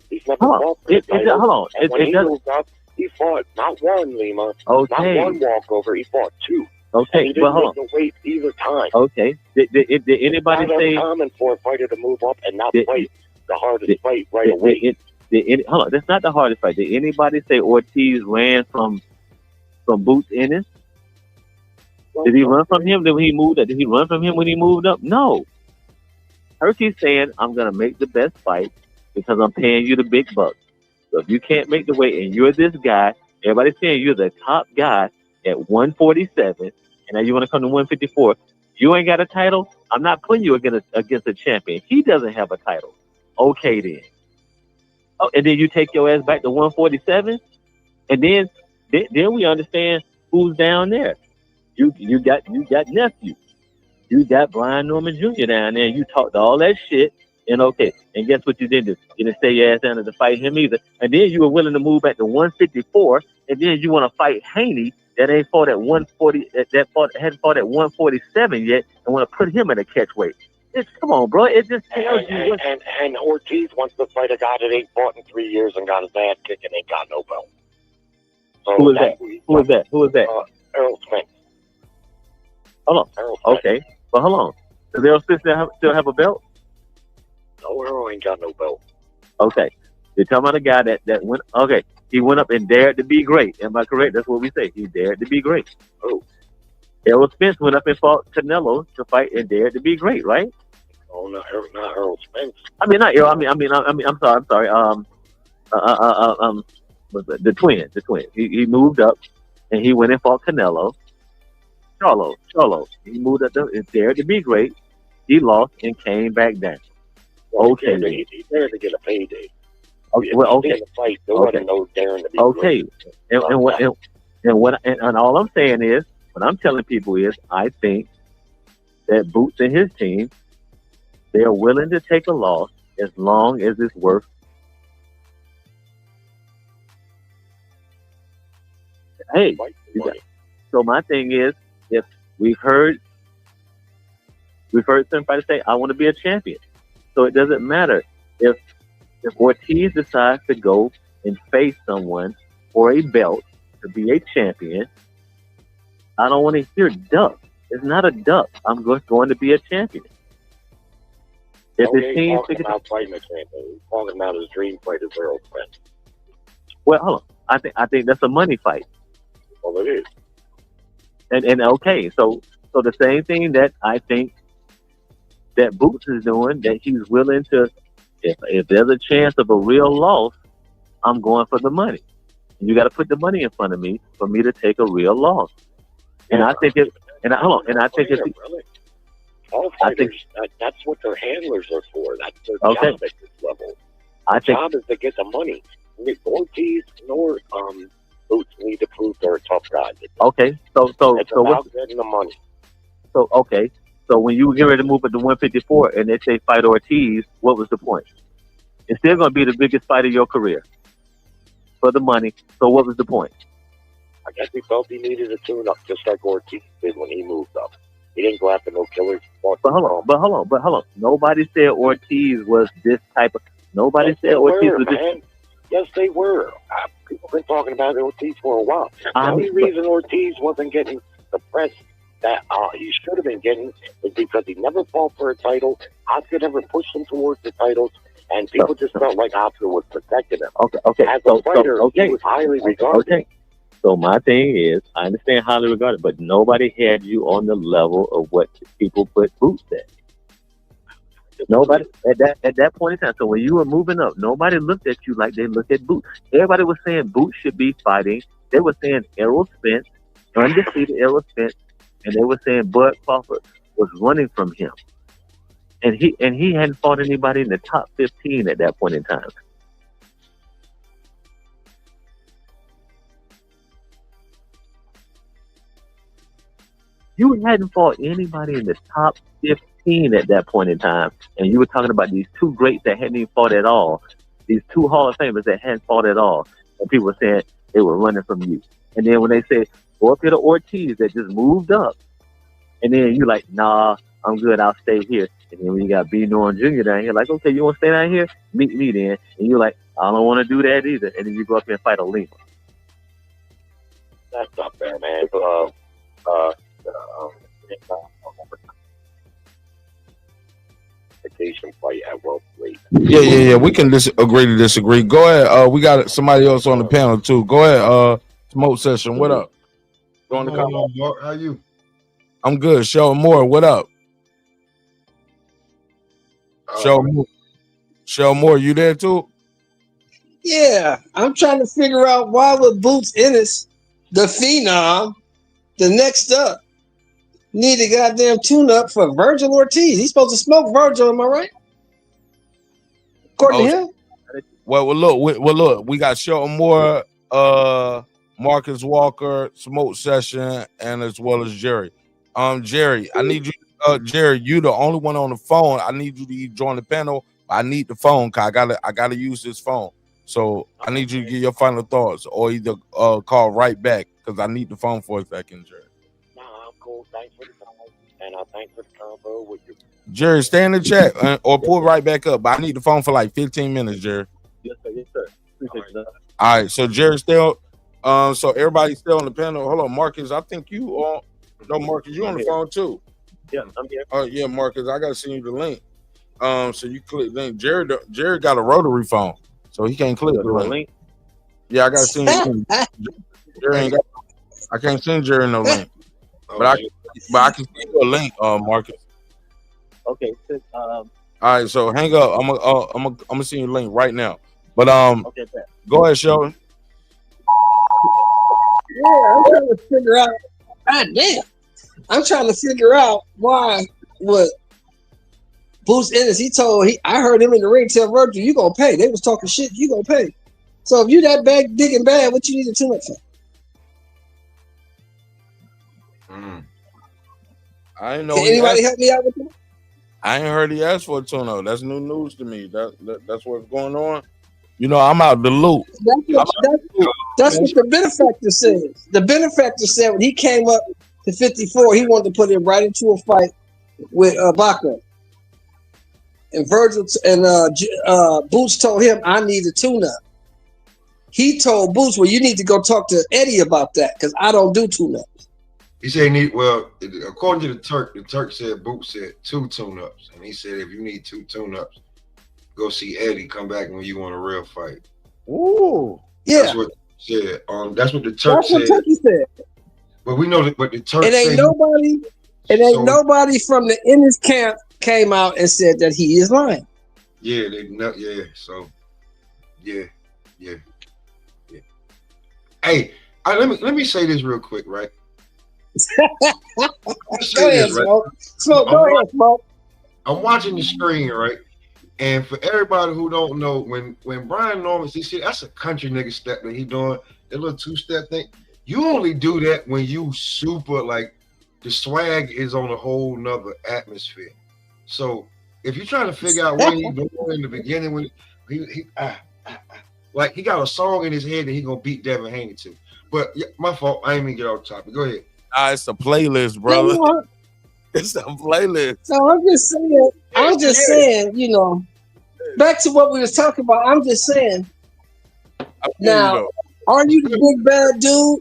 He's never hold on. He fought not one Lima, okay. Not one walkover. He fought 2. Okay, and he didn't make the weight either time. Okay. Did anybody say it's common for a fighter to move up and not fight the hardest fight right away? Hold on, that's not the hardest fight. Did anybody say Ortiz ran from Boots Ennis? Did he run from him? Did he run from him when he moved up? No. Turkey's saying, I'm going to make the best fight because I'm paying you the big bucks. So if you can't make the weight and you're this guy, everybody's saying you're the top guy at 147, and now you want to come to 154. You ain't got a title? I'm not putting you against a champion. He doesn't have a title. Okay, then. Oh, and then you take your ass back to 147? And then we understand who's down there. You got nephew. You got Brian Norman Jr. down there, and you talked all that shit, and okay. And guess what you didn't do? You didn't stay your ass down to fight him either. And then you were willing to move back to 154, and then you want to fight Haney that ain't fought at 140, hadn't fought at 147 yet, and want to put him in a catch weight. It's come on, bro. It just tells you what. And Ortiz wants to fight a guy that ain't fought in 3 years and got his ass kicked and ain't got no belt. So Who is that? Who is that? Who is that? Errol Spence. Hold on. Okay, but hold on. Does Errol Spence still have a belt? No, Errol ain't got no belt. Okay. You're talking about a guy that went. Okay, he went up and dared to be great. Am I correct? That's what we say. He dared to be great. Oh. Errol Spence went up and fought Canelo to fight and dared to be great, right? Oh, not Errol Spence. I mean, not Errol. I'm sorry. The twin. He moved up and he went and fought Canelo. Charlo. He moved up and dared to be great. He lost and came back down. Okay. He dared to get a payday. Okay. Well, okay. The fight, there wasn't no daring to be okay. great. And all I'm saying is, what I'm telling people is, I think that Boots and his team, they're willing to take a loss as long as it's worth. Hey, so my thing is, if we've heard some fighters say, I want to be a champion. So it doesn't matter if Ortiz decides to go and face someone for a belt to be a champion. I don't want to hear duck. It's not a duck. I'm going to be a champion. If his team talking about fighting a champion, he's talking about his dream fight is Errol Spence. Well, hold on. I think that's a money fight. Well, it is. And okay, so the same thing that I think that Boots is doing, that he's willing to, if there's a chance of a real loss, I'm going for the money. You got to put the money in front of me for me to take a real loss. And I think all fighters, that's what their handlers are for. That's their job at this level. Their job is to get the money. Neither Ortiz nor Boots need to prove they're a tough guy. Okay, so it's about getting the money. So okay, so when you get ready to move up to 154 and they say fight Ortiz, what was the point? It's still going to be the biggest fight of your career for the money. So what was the point? I guess he felt he needed a tune-up, just like Ortiz did when he moved up. He didn't go after no killers. But hold on. Nobody said Ortiz was this type of. Nobody said Ortiz was this. Yes, they were. People have been talking about Ortiz for a while. The only reason Ortiz wasn't getting the press that he should have been getting is because he never fought for a title. Oscar never pushed him towards the titles, and people just felt like Oscar was protecting him. Okay. As a fighter, he was highly regarded. Okay. So my thing is, I understand highly regarded, but nobody had you on the level of what people put Boots at. Nobody at that point in time. So when you were moving up, nobody looked at you like they looked at Boots. Everybody was saying Boots should be fighting. They were saying Errol Spence, undefeated Errol Spence, and they were saying Bud Crawford was running from him. And he hadn't fought anybody in the top 15 at that point in time. You hadn't fought anybody in the top 15 at that point in time. And you were talking about these two greats that hadn't even fought at all. These two Hall of Famers that hadn't fought at all. And people were saying they were running from you. And then when they said, go up here to Ortiz that just moved up. And then you're like, nah, I'm good. I'll stay here. And then when you got B. Norman Jr. down here, like, okay, you want to stay down here? Meet me then. And you're like, I don't want to do that either. And then you go up here and fight a Lima. That's not fair, man. Fight at welterweight. Yeah. We can agree to disagree. Go ahead. We got somebody else on the panel too. Go ahead. Smoke session. What up? Go on the comment. How you? I'm good. Show more. What up? Show more. You there too? Yeah, I'm trying to figure out why would Boots Ennis, the phenom, the next up, need a goddamn tune-up for Virgil Ortiz. He's supposed to smoke Virgil, am I right? According to him. Well, look. We got Shelton Moore, Marcus Walker, Smoke Session, and as well as Jerry. Jerry, I need you. Jerry, you the only one on the phone. I need you to join the panel. I need the phone because I gotta use this phone. So I need you to give your final thoughts, or either call right back because I need the phone for a second, Jerry. Nah, I'm cool. Thanks for the time. and I thank for the combo with your. Jerry, stay in the chat or pull right back up. But I need the phone for like 15 minutes, Jerry. Yes, sir. Yes, sir. Appreciate you. All right, so Jerry still, so everybody's still on the panel. Hold on, Marcus. I think you on. No, Marcus, you on the phone too. Yeah, I'm here. Oh yeah, Marcus, I gotta send you the link. So you click link. Jerry got a rotary phone, so he can't click the link. Yeah, I gotta send you. Jerry ain't got. I can't send Jerry no link, but I can send you a link, Marcus. Okay. All right, so hang up. I'm gonna send you the link right now. But Okay, bet. go ahead, Sheldon. Yeah, I'm trying to figure out. God damn. I'm trying to figure out why what Boots Ennis, I heard him in the ring tell Virgil, you gonna pay. They was talking shit, you gonna pay. So if you that big and bad, what you need to tune up for? I didn't know. Can anybody help me out with that? I ain't heard he asked for a tune-up. That's new news to me. That's what's going on. You know, I'm out the loop. That's what the benefactor says. The benefactor said when he came up to 54, he wanted to put him right into a fight with Baca. And Virgil and Boots told him, I need a tune-up. He told Boots, well, you need to go talk to Eddie about that because I don't do tune-ups. He said according to the Turk said Boots said 2 tune-ups. And he said if you need 2 tune-ups, go see Eddie, come back when you want a real fight. Ooh. Yeah. That's what he said. That's what the Turk said. That's what Turkey said. But we know that but the Turk It ain't nobody from the Ennis camp came out and said that he is lying. Yeah, Hey, let me say this real quick, right? Go ahead, Smoke. Go ahead, Smoke. I'm watching the screen, right? And for everybody who don't know, when Brian Norman, see, that's a country nigga step that he doing, that little 2-step thing. You only do that when you super, like, the swag is on a whole nother atmosphere. So if you're trying to figure out what he's doing in the beginning, when like he got a song in his head that he gonna beat Devin Haney to. But yeah, my fault, I ain't even get off topic. Go ahead. It's a playlist, brother. It's a playlist. So I'm just saying, you know, back to what we was talking about. I'm just saying. Now, are you the big bad dude?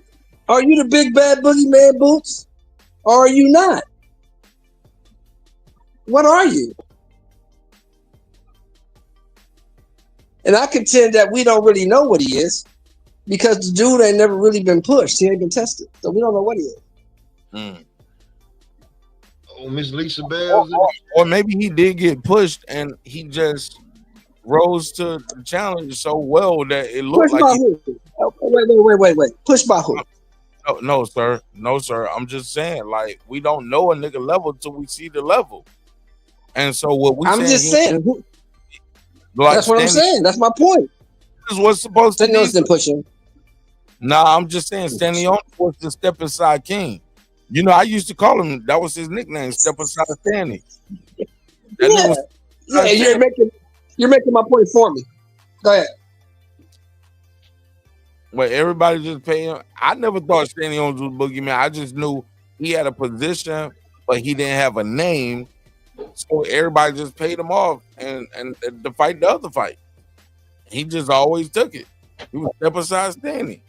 Are you the big bad boogeyman, Boots? Or are you not? What are you? And I contend that we don't really know what he is because the dude ain't never really been pushed. He ain't been tested. So we don't know what he is. Oh, Miss Lisa Bell. Or maybe he did get pushed and he just rose to the challenge so well that it looked pushed like by who? Wait. Pushed by who? No, sir. I'm just saying, like, we don't know a nigga level till we see the level. And so what we I'm just saying. Like that's what I'm saying. That's my point. This is what's supposed to be pushing. Nah, I'm just saying Stanley was the step inside king. You know, I used to call him, that was his nickname, Step Inside Stanley. Yeah, you're making my point for me. Go ahead. But everybody just pay him. I never thought Stanley Owens was boogeyman. I just knew he had a position, but he didn't have a name. So everybody just paid him off and to fight the other fight. He just always took it. He was Step Aside Stanley.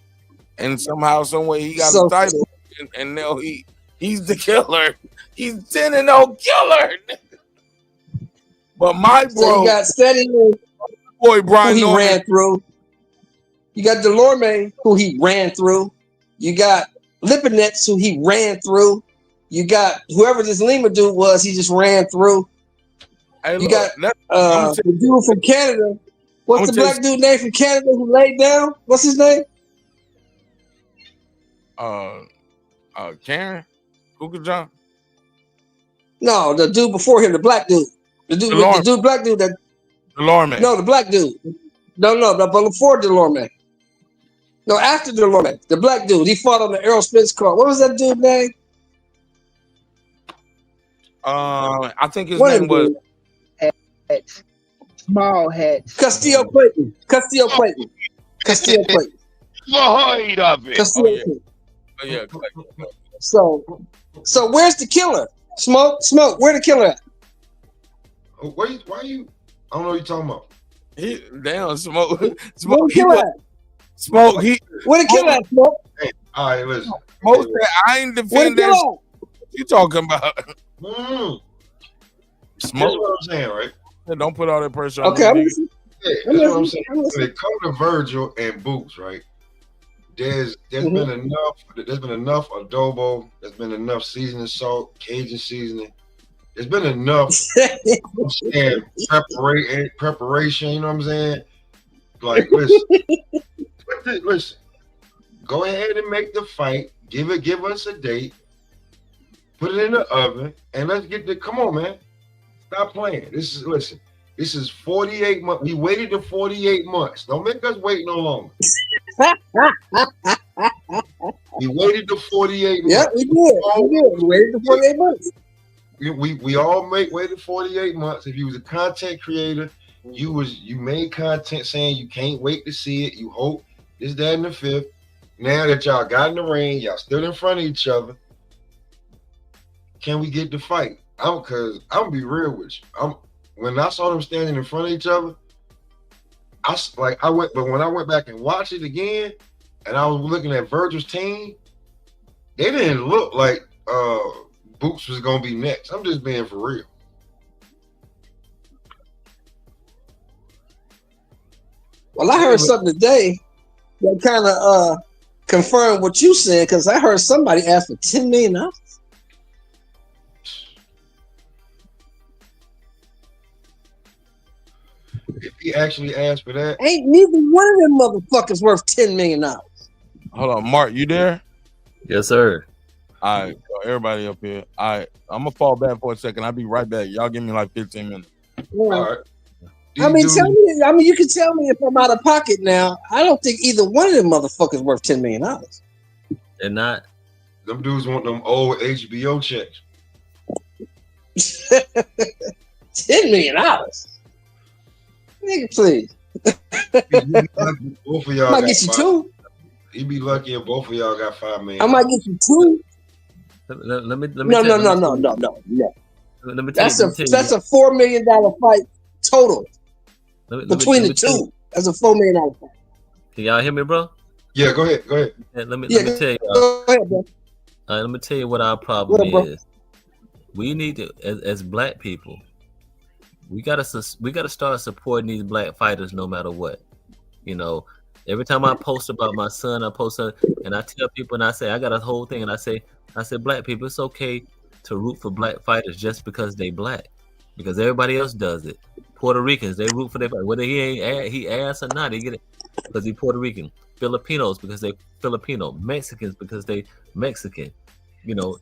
And somehow, some way he got a title. And now he's the killer. He's 10-0 killer. But my bro, so you got Steady boy Brian who he Norman ran through. You got Delorme, who he ran through. You got Lipinets, who he ran through. You got whoever this Lima dude was, he just ran through. Hey, you got the dude from Canada. What's the black dude name from Canada who laid down? What's his name? Karen? Cougar John? No, the dude before him, the black dude. The dude black dude that Delorme. No, the black dude. No, but before Delorme. No, after Delorme. The black dude. He fought on the Errol Spence card. What was that dude's name? I think his name was Small hat. Castillo Clayton. Void of it. Castillo Clayton. Oh, yeah. So where's the killer? Smoke. Where the killer at? Why you? I don't know what you're talking about. He damn smoke. Where Smoke. the killer at? Smoke. He. Where the killer at, Smoke? Hey, all right, listen. Most said I ain't defend that. What you talking about? That's Smoke. what I'm saying, right? Don't put all that pressure on Okay, me. Yeah, that's what I'm saying. When it comes to Virgil and Boots, right? There's been enough. There's been enough adobo. There's been enough seasoning salt, Cajun seasoning. There's been enough preparation. You know what I'm saying? Like, listen. Go ahead and make the fight. Give us a date. Put it in the oven, and let's get the. Come on, man. Stop playing. This is 48 months. We waited to 48 months. Don't make us wait no longer. We waited to 48 months. Yeah, we did. We waited to 48 months. We all waited 48 months. If you was a content creator, you made content saying you can't wait to see it. You hope this, that, and the fifth. Now that y'all got in the ring, y'all stood in front of each other. Can we get the fight? Cause I'm gonna be real with you. When I saw them standing in front of each other, but when I went back and watched it again, and I was looking at Virgil's team, they didn't look like Boots was gonna be next. I'm just being for real. Well, I heard something today that kind of confirmed what you said, because I heard somebody ask for $10 million. If he actually asked for that, ain't neither one of them motherfuckers worth $10 million. Hold on, Mark, you there? Yes, sir. All right, everybody up here. All right, I'm gonna fall back for a second. I'll be right back. Y'all give me like 15 minutes. Yeah. All right. I mean, you can tell me if I'm out of pocket now. I don't think either one of them motherfuckers worth $10 million. They're not. Them dudes want them old HBO checks. $10 million. Nigga, please. Both of y'all I might get you two. He'd be lucky if both of y'all got $5 million. I might get you two. Let me No. Let me that's a $4 million fight total between the two. That's a $4 million fight. Can y'all hear me, bro? Yeah, go ahead. Let me tell you. Go ahead, bro. Let me tell you what our problem is. We need to, as black people, we gotta start supporting these black fighters no matter what. You know, every time I post about my son, and I tell people, and I say I got a whole thing, and I say black people, it's okay to root for black fighters just because they black, because everybody else does it. Puerto Ricans, they root for their fighter, whether he ass or not, they get it because he Puerto Rican. Filipinos because they Filipino. Mexicans because they Mexican. You know,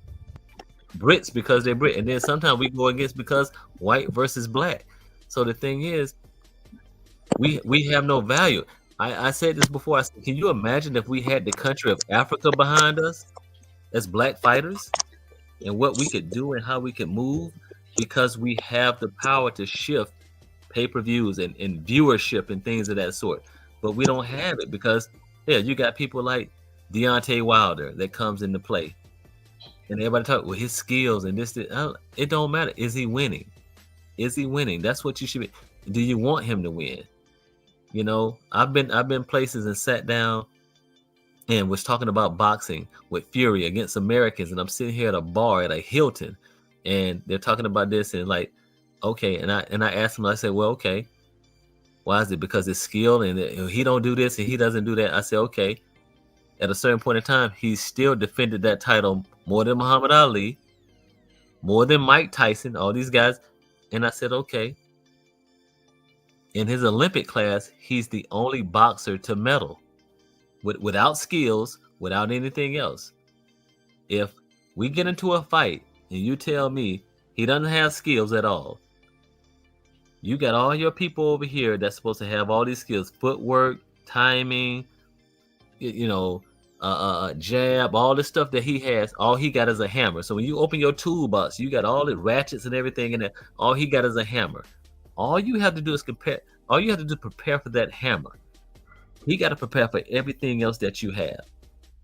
Brits because they're Brit, and then sometimes we go against because white versus black. So the thing is, we have no value. I said this before. I said, can you imagine if we had the country of Africa behind us as black fighters, and what we could do and how we could move, because we have the power to shift pay-per-views and viewership and things of that sort. But we don't have it because you got people like Deontay Wilder that comes into play. And everybody talk with his skills and this. It don't matter. Is he winning? Is he winning? That's what you should be. Do you want him to win? You know, I've been places and sat down and was talking about boxing with Fury against Americans, and I'm sitting here at a bar at a Hilton, and they're talking about this and like, okay, and I asked him. I said, well, okay, why is it? Because it's skill, and he don't do this and he doesn't do that. I said, okay. At a certain point in time, he still defended that title more than Muhammad Ali, more than Mike Tyson, all these guys. And I said, okay. In his Olympic class, he's the only boxer to medal without skills, without anything else. If we get into a fight and you tell me he doesn't have skills at all, you got all your people over here that's supposed to have all these skills, footwork, timing, jab, all the stuff that he has, all he got is a hammer. So when you open your toolbox, you got all the ratchets and everything in there. All he got is a hammer. All you have to do is compare. All you have to do is prepare for that hammer. He got to prepare for everything else that you have,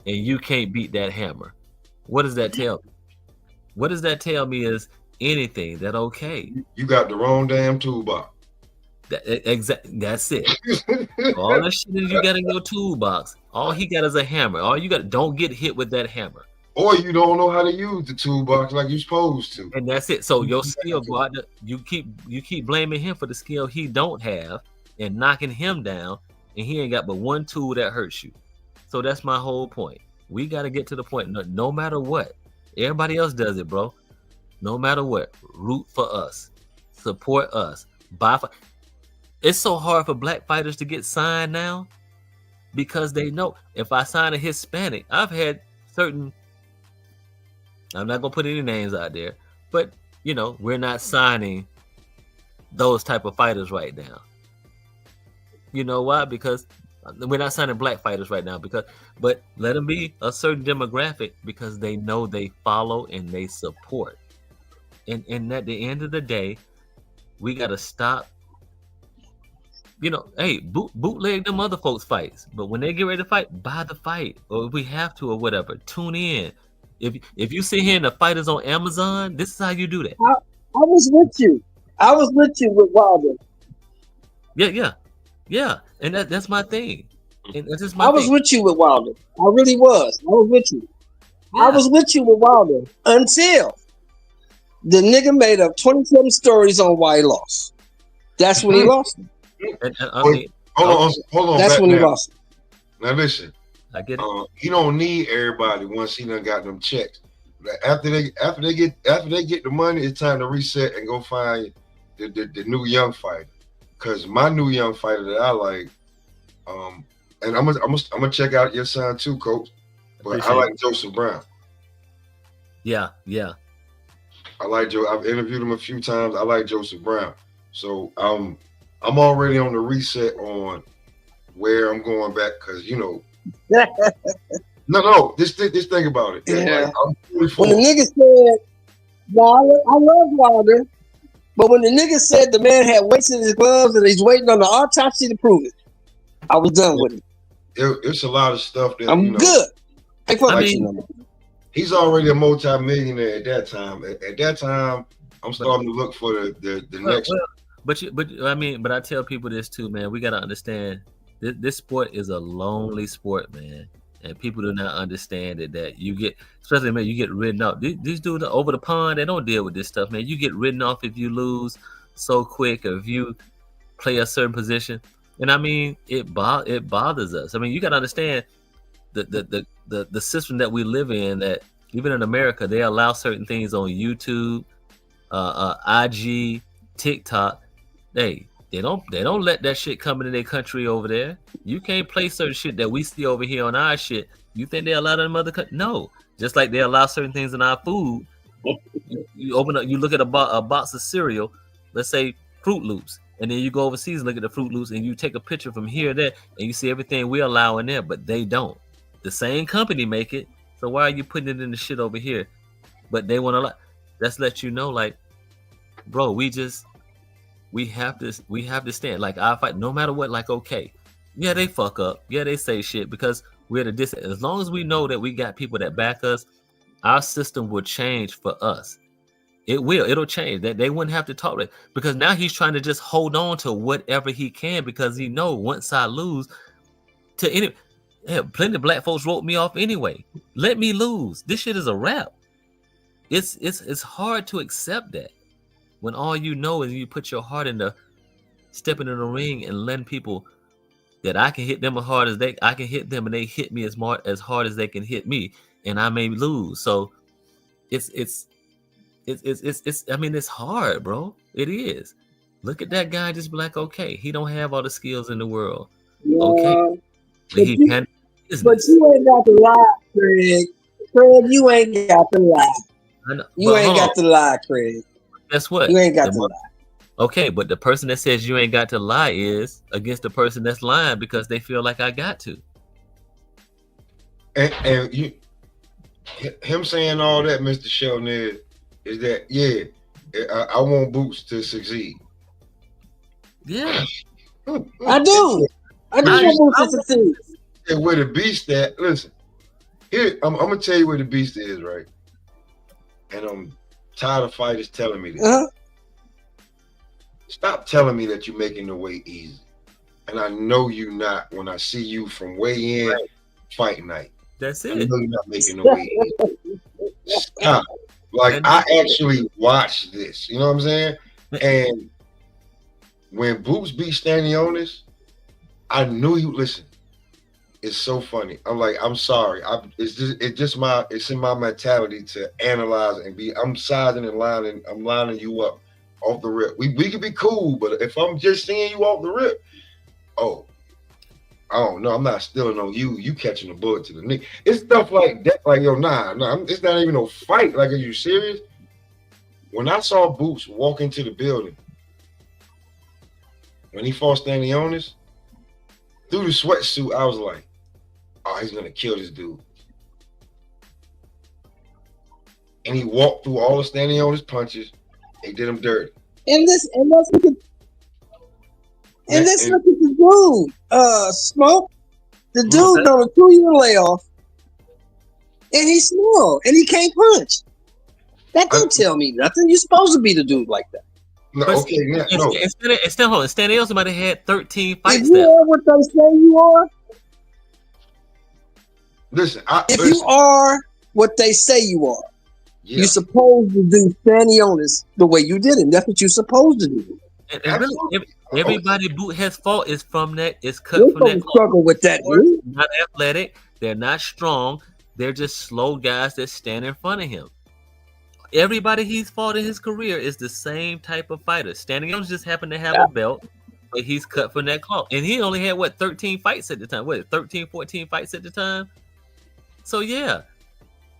and you can't beat that hammer. What does that tell me? What does that tell me? Is anything that okay? You got the wrong damn toolbox. That's it. All that shit that you got in your toolbox, all he got is a hammer. All you got, don't get hit with that hammer. Or you don't know how to use the toolbox like you're supposed to. And that's it. So your skill, bro, you keep blaming him for the skill he don't have and knocking him down, and he ain't got but one tool that hurts you. So that's my whole point. We got to get to the point, no matter what. Everybody else does it, bro. No matter what, root for us, support us, buy for. It's so hard for black fighters to get signed now because they know if I sign a Hispanic, I've had certain, I'm not gonna put any names out there, but you know, we're not signing those type of fighters right now. You know why? Because we're not signing black fighters right now but let them be a certain demographic because they know they follow and they support. And at the end of the day, we gotta stop. You know, hey, bootleg them other folks' fights, but when they get ready to fight, buy the fight, or if we have to, or whatever. Tune in. If you sit here and the fight is on Amazon, this is how you do that. I was with you. I was with you with Wilder. Yeah, and that's my thing. And that's just I was with you with Wilder. I really was. I was with you. Yeah. I was with you with Wilder until the nigga made up 27 stories on why he lost. That's when he lost him. Hold on. That's when he lost. Now listen, I get it. He don't need everybody once he done got them checks. After they get the money, it's time to reset and go find the new young fighter. Cause my new young fighter that I like, and I'm gonna check out your son too, Coach. But I like Joseph Brown. Yeah. I like Joe. I've interviewed him a few times. I like Joseph Brown. So I'm already on the reset on where I'm going back because you know. no. Just think about it. Yeah. Like, when the nigga said, "No, I love Wilder," but when the nigga said the man had weights in his gloves and he's waiting on the autopsy to prove it, I was done with it. It's a lot of stuff that I'm good. He's already a multi-millionaire at that time. At that time, I'm starting to look for the next. But I tell people this too, man. We gotta understand this sport is a lonely sport, man, and people do not understand it. That you get, especially man, you get ridden off. These dudes over the pond, they don't deal with this stuff, man. You get ridden off if you lose so quick, or if you play a certain position, and I mean it bothers us. I mean, you gotta understand the system that we live in. That even in America, they allow certain things on YouTube, IG, TikTok. They don't let that shit come into their country over there. You can't play certain shit that we see over here on our shit. You think they allow them other countries? No. Just like they allow certain things in our food. You open up, you look at a box of cereal, let's say Fruit Loops, and then you go overseas and look at the Fruit Loops, and you take a picture from here or there, and you see everything we allow in there, but they don't. The same company make it, so why are you putting it in the shit over here? But they want to let's let you know, like, bro, we have to stand. Like, I fight no matter what. Like, okay, yeah, they fuck up, yeah, they say shit because we're at a distance. As long as we know that we got people that back us, our system will change for us. It'll change. That they wouldn't have to talk that, because now he's trying to just hold on to whatever he can, because he know once I lose to any, plenty of black folks wrote me off anyway. Let me lose. This shit is a wrap. It's hard to accept that when all you know is you put your heart into stepping in the ring and letting people that I can hit them as hard as I can hit them, and they hit me as hard as they can hit me, and I may lose. So it's I mean, it's hard, bro. It is. Look at that guy, just be like, okay, he don't have all the skills in the world. Yeah. Okay. But you ain't got to lie, Craig. Craig, you ain't got to lie. You ain't got to lie, Craig. Guess what? You ain't got to lie. Okay, but the person that says you ain't got to lie is against the person that's lying because they feel like I got to. And you, him saying all that, Mr. Sheldon, is that, yeah, I want Boots to succeed. Yeah. I do. I do want Boots to succeed. And where the beast at, listen, here, I'm going to tell you where the beast is, right? and I'm tired of fighters telling me this. Stop telling me that you're making the weight easy. And I know you not when I see you from way in fight night. That's I it. know you're not making the weight easy. Stop. Like, I actually watched this. You know what I'm saying? And when Boots beat Stanionis, I knew you. Listen, it's so funny. I'm like, I'm sorry. It's in my mentality to analyze and be. I'm sizing and lining. I'm lining you up off the rip. We could be cool, but if I'm just seeing you off the rip, oh, I don't know. I'm not stealing on you. You catching a bullet to the knee. It's stuff like that. Like, yo, nah. It's not even no fight. Like, are you serious? When I saw Boots walk into the building, when he fought Stanionis, through the sweatsuit, I was like, oh, he's gonna kill this dude. And he walked through all of Stanionis punches. He did him dirty. And let's look at the dude, Smoke. The dude on a 2-year layoff, and he's small, and he can't punch. That don't tell me nothing. You're supposed to be the dude like that. No, okay, no. Stanionis might have had 13 fights. If you are what they say you are, listen. If you are what they say you are, you're supposed to do Stanionis the way you did him. That's what you're supposed to do. And really, everybody Boot has fought is from that. Is cut You're from that. struggle with that, dude. Not athletic. They're not strong. They're just slow guys that stand in front of him. Everybody he's fought in his career is the same type of fighter. Stanionis just happened to have a belt, but he's cut from that cloth. And he only had 13 fights at the time. 13, 14 fights at the time. So yeah.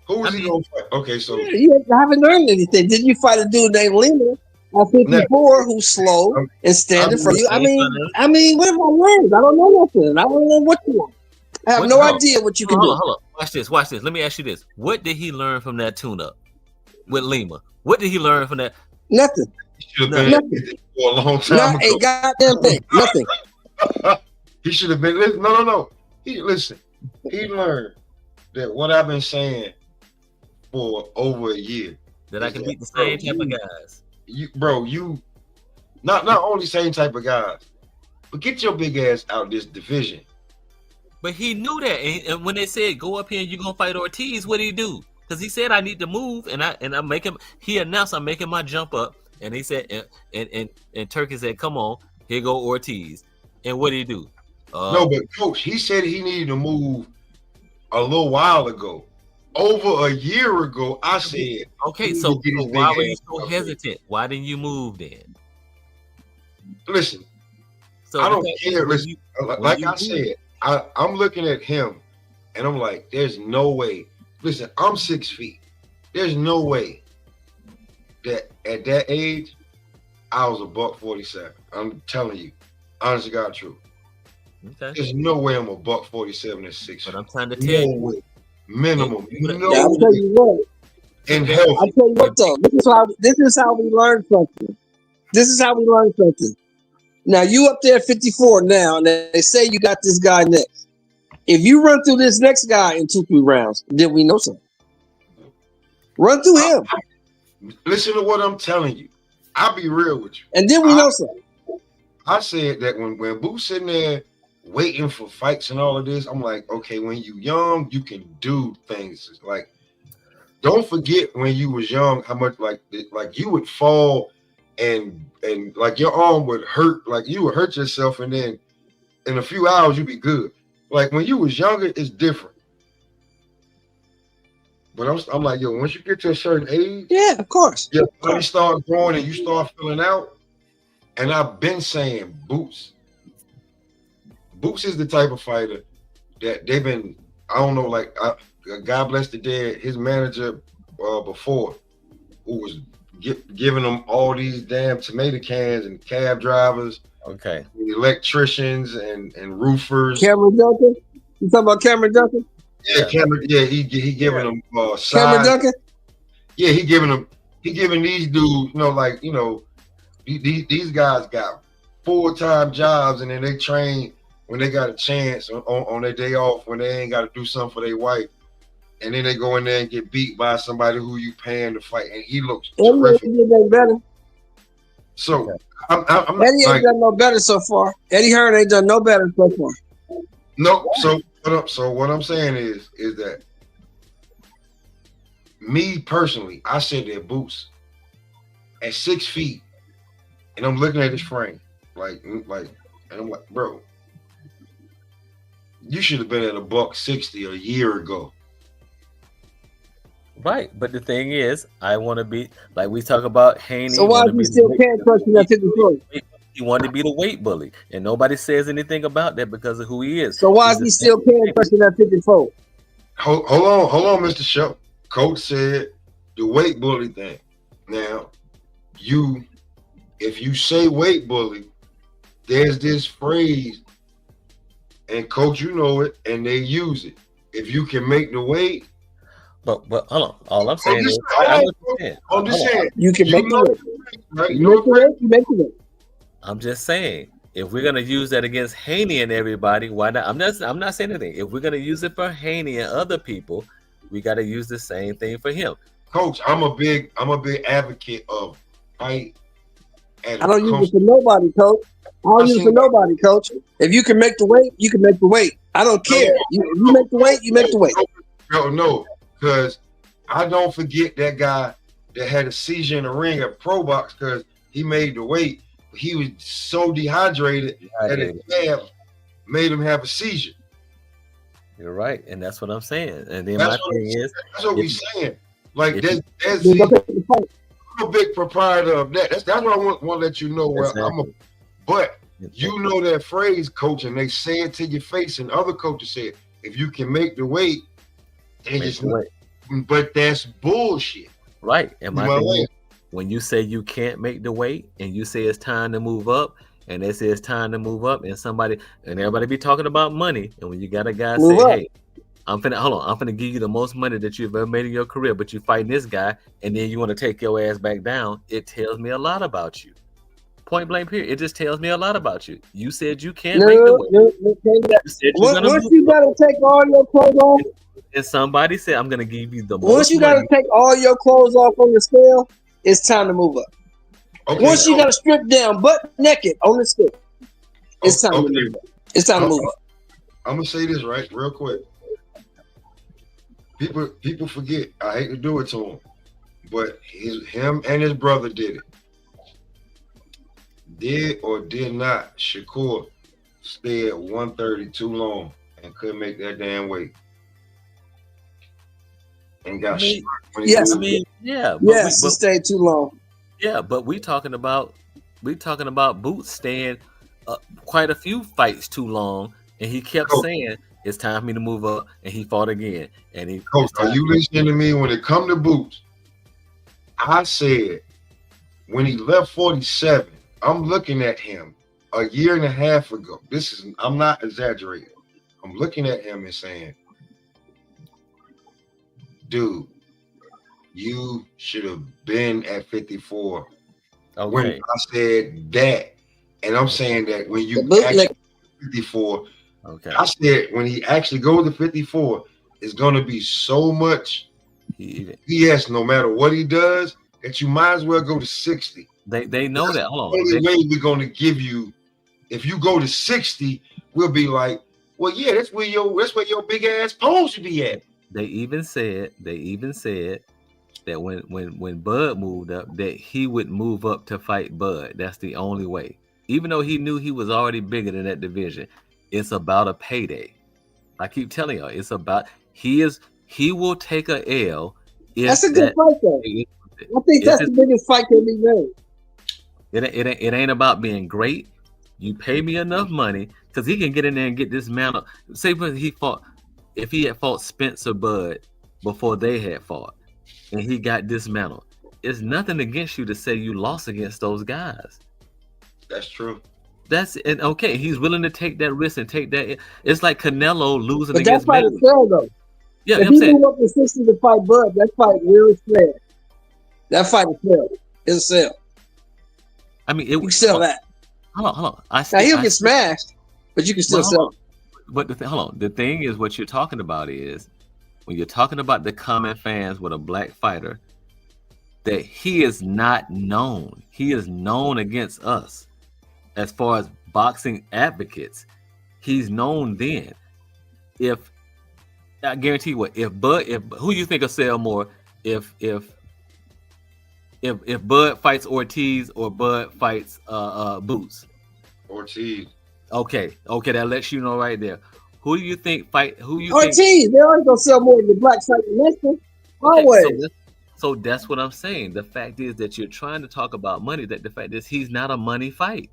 Who was he gonna fight? Okay, so you haven't learned anything. Didn't you fight a dude named Lima at 54 who's slow and standing for you? I mean, what have I learned? I don't know nothing. I don't know what you want. I have no idea what you can do. Hold on. Watch this. Let me ask you this. What did he learn from that tune-up with Lima? What did he learn from that? Nothing. He should have been Nothing. for a long time Not ago. a goddamn thing. Nothing. He should have been. No. He learned that what I've been saying for over a year. That I can beat the same type of guys. You not only same type of guys, but get your big ass out this division. But he knew that, and when they said go up here and you're gonna fight Ortiz, what did he do? Because he said I need to move, and I'm making. He announced I'm making my jump up, and he said, and Turkey said, "Come on, here go Ortiz." And what did he do? No, but coach, he said he needed to move a little while ago. Over a year ago, I said, okay, so why were you so hesitant? Why didn't you move then? Listen, so I don't care. Listen, like I said, I'm looking at him, and I'm like, there's no way. Listen, I'm 6 feet. There's no way that at that age, I was a $147. I'm telling you, honest to God, true. Okay. There's no way I'm a $147 at 6 feet. But I'm trying to tell you. Way. Minimum. No. Yeah, I'll tell you what. In health. I'll tell you what though. This is how we learn something. Now you up there at 54 now, and they say you got this guy next. If you run through this next guy in 2-3 rounds, then we know something. Run through him. Listen to what I'm telling you. I'll be real with you. And then we know something. I said that when Boo's sitting there waiting for fights and all of this, I'm like, okay, when you young, you can do things. It's like, don't forget when you was young, how much like you would fall and like your arm would hurt, like you would hurt yourself, and then in a few hours you'd be good. Like when you was younger, it's different. But I'm like, yo, once you get to a certain age, yeah, of course, your body start growing and you start filling out. And I've been saying Boots is the type of fighter that they've been, I don't know, like, God bless the dead, his manager before, who was giving them all these damn tomato cans and cab drivers, okay, and electricians and roofers. Cameron Duncan? You talking about Cameron Duncan? Yeah, Cameron. Yeah, he giving them Cameron Duncan? Yeah, he giving these dudes, these guys got full-time jobs, and then they train when they got a chance on their day off, when they ain't got to do something for their wife. and then they go in there and get beat by somebody who you paying to fight, and he looks Eddie terrific. ain't done better. So I'm Eddie ain't like, done no better so far. Eddie Hearn ain't done no better so far. no. So what I'm saying is that me personally, I said that Boots at 6 feet, and I'm looking at his frame, and I'm like, bro, you should have been at $160 a year ago. Right, but the thing is, I want to be like we talk about Haney. So why is he still can't crush you at 54? He wanted to be the weight bully, and nobody says anything about that because of who he is. So why is he still can't crush you at 54? Hold on, Mr. Show. Coach said the weight bully thing. Now, if you say weight bully, there's this phrase, and Coach, you know it, and they use it. If you can make the weight. But hold on. All I'm saying is, I'm just saying, you can make the weight. Right? You make the weight. I'm just saying, if we're gonna use that against Haney and everybody, why not? I'm not saying anything. If we're gonna use it for Haney and other people, we got to use the same thing for him. Coach, I'm a big advocate of fight. I don't use it for nobody, Coach. I don't use it for nobody, Coach. If you can make the weight, you can make the weight. I don't care. You make the weight, you make the weight. No, because I don't forget that guy that had a seizure in the ring at Pro Box because he made the weight. But he was so dehydrated that his jab made him have a seizure. You're right, and that's what I'm saying. And then That's my thing is, that's what we're saying. Like if I'm a big proprietor of that. That's what I want to let you know. Where but you know that phrase, Coach, and they say it to your face, and other coaches say it. If you can make the weight, then it's but that's bullshit. Right. And my thing is, when you say you can't make the weight and you say it's time to move up, and they say it's time to move up, and everybody be talking about money, and when you got a guy say, hey, I'm finna give you the most money that you've ever made in your career, but you fighting this guy, and then you want to take your ass back down, it tells me a lot about you. Point blank period. It just tells me a lot about you. You said you can't make the weight. Once you gotta take all your clothes off, and somebody said, I'm gonna give you the most once you gotta take all your clothes off on the scale, it's time to move up. Okay, once you gotta strip down butt naked on the scale, it's time to move up. It's time to move up. I'm gonna say this right real quick. People forget. I hate to do it to him, but him and his brother did it. Did or did not Shakur stay at 130 too long and couldn't make that damn weight? And got shot when he he stayed too long. Yeah, but we talking about Boots staying quite a few fights too long, and he kept saying it's time for me to move up, and he fought again. And he Coach, are you listening to me? When it come to Boots, I said when he left 47, I'm looking at him a year and a half ago. I'm not exaggerating. I'm looking at him and saying, dude, you should have been at 54. Okay. When I said that, and I'm saying that when you actually 54, I said when he actually goes to 54, it's gonna be so much BS no matter what he does that you might as well go to 60. They know that. Hold on. The only way we're gonna give you, if you go to 60, we'll be like, well, yeah, that's where your big ass pole should be at. They even said that when Bud moved up, that he would move up to fight Bud. That's the only way. Even though he knew he was already bigger than that division, it's about a payday. I keep telling y'all, it's about he will take a L. That's a good fight, though. I think that's the biggest fight that we made. It ain't about being great. You pay me enough money because he can get in there and get dismantled. Say if he had fought Spencer Bud before they had fought, and he got dismantled, it's nothing against you to say you lost against those guys. That's true. And okay, he's willing to take that risk and take that. It's like Canelo losing but against that fight is fair, though. Yeah, if he move up to 60 to fight Bud, that fight really fair. That fight is fair. It's a sell. I mean, you can sell that. Hold on. Now he'll get smashed, but you can still sell. But hold on. The thing is, what you're talking about is when you're talking about the common fans with a black fighter, that he is not known. He is known against us as far as boxing advocates. He's known then. If I guarantee you what, if who you think will sell more, if Bud fights Ortiz or Bud fights Boots? Ortiz. Okay, that lets you know right there. Who do you think fight? Who you Ortiz, think? they always gonna sell more than the black fight Mexican. Always. So that's what I'm saying. The fact is that you're trying to talk about money. That the fact is he's not a money fight.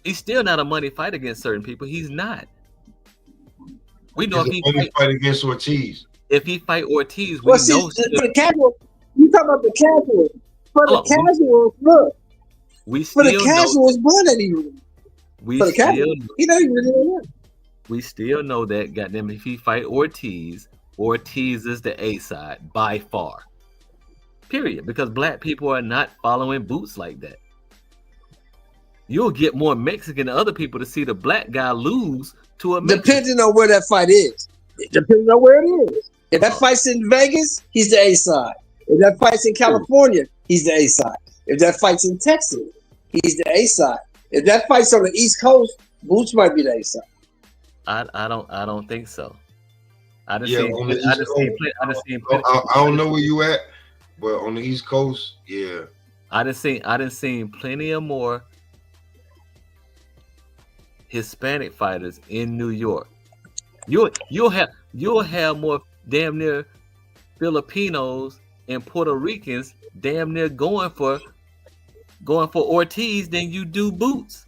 He's still not a money fight against certain people. He's not. We know if he fight against Ortiz. If he fight Ortiz, Well, see, for the casual, you talk about the casual. For the casuals, look. For the casuals, blood ain't even. For the casuals, he don't even really know. We still know that, goddamn, if he fight Ortiz, Ortiz is the A side by far. Period. Because black people are not following Boots like that. You'll get more Mexican than other people to see the black guy lose to a Mexican. Depending on where that fight is. Depending on where it is. If that fight's in Vegas, he's the A side. If that fight's in California, he's the A side. If that fight's in Texas, he's the A side. If that fight's on the East Coast, Boots might be the A side. I don't think so. I I don't know where you at, but on the East Coast, yeah. I done seen plenty of more Hispanic fighters in New York. You'll have more damn near Filipinos and Puerto Ricans damn near going for Ortiz than you do Boots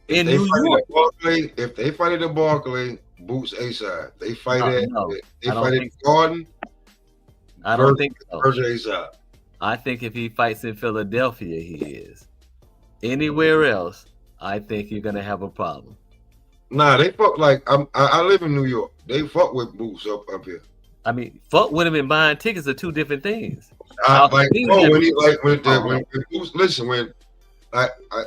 in New York. If they fight at the Barclay, Boots A side. They fight at the Garden. I don't think so. Virgil A side. I think if he fights in Philadelphia, he is. Anywhere else, I think you're gonna have a problem. Nah, they fuck like I live in New York. They fuck with Boots up here. I mean, fuck with him and buying tickets are two different things. When Boots, listen, when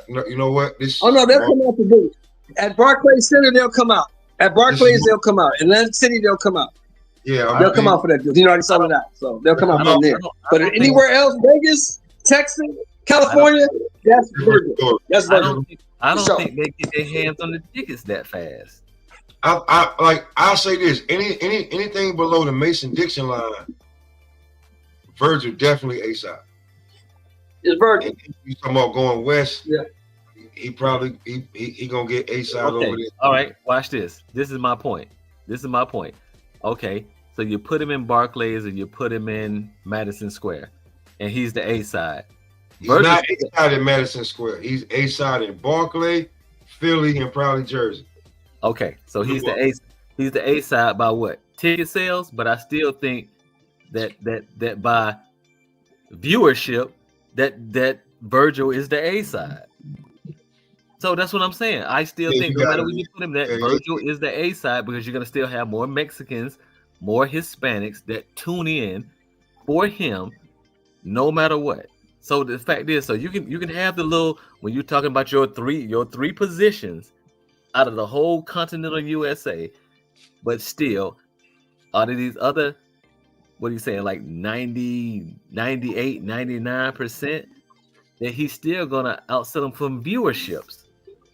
you know what? They'll come out to Boots. At Barclays Center, they'll come out. At Barclays, they'll come out. Atlantic City, they'll come out. Yeah, they'll come out for that. You already sold it out, so they'll come out from there. But anywhere else, Vegas, Texas, California, that's Virgil. That's Virgil. I don't think they get their hands on the tickets that fast. I'll say this: anything below the Mason-Dixon line, Virgil definitely A side. It's Virgil. You talking about going west? Yeah. He probably he gonna get A side over there. All right, watch this. This is my point. Okay, so you put him in Barclays and you put him in Madison Square, and he's the A side. He's not A side in Madison Square. He's A side in Barclay, Philly, and probably Jersey. Okay, so he's the A side by what? Ticket sales, but I still think that by viewership, that Virgil is the A side. So that's what I'm saying. I still think no matter where you put him, that Virgil is the A side because you're gonna still have more Mexicans, more Hispanics that tune in for him, no matter what. So the fact is, so you can have the little when you're talking about your three positions out of the whole continental USA, but still out of these other, what are you saying, like 90, 98, 99%, that he's still gonna outsell them from viewerships.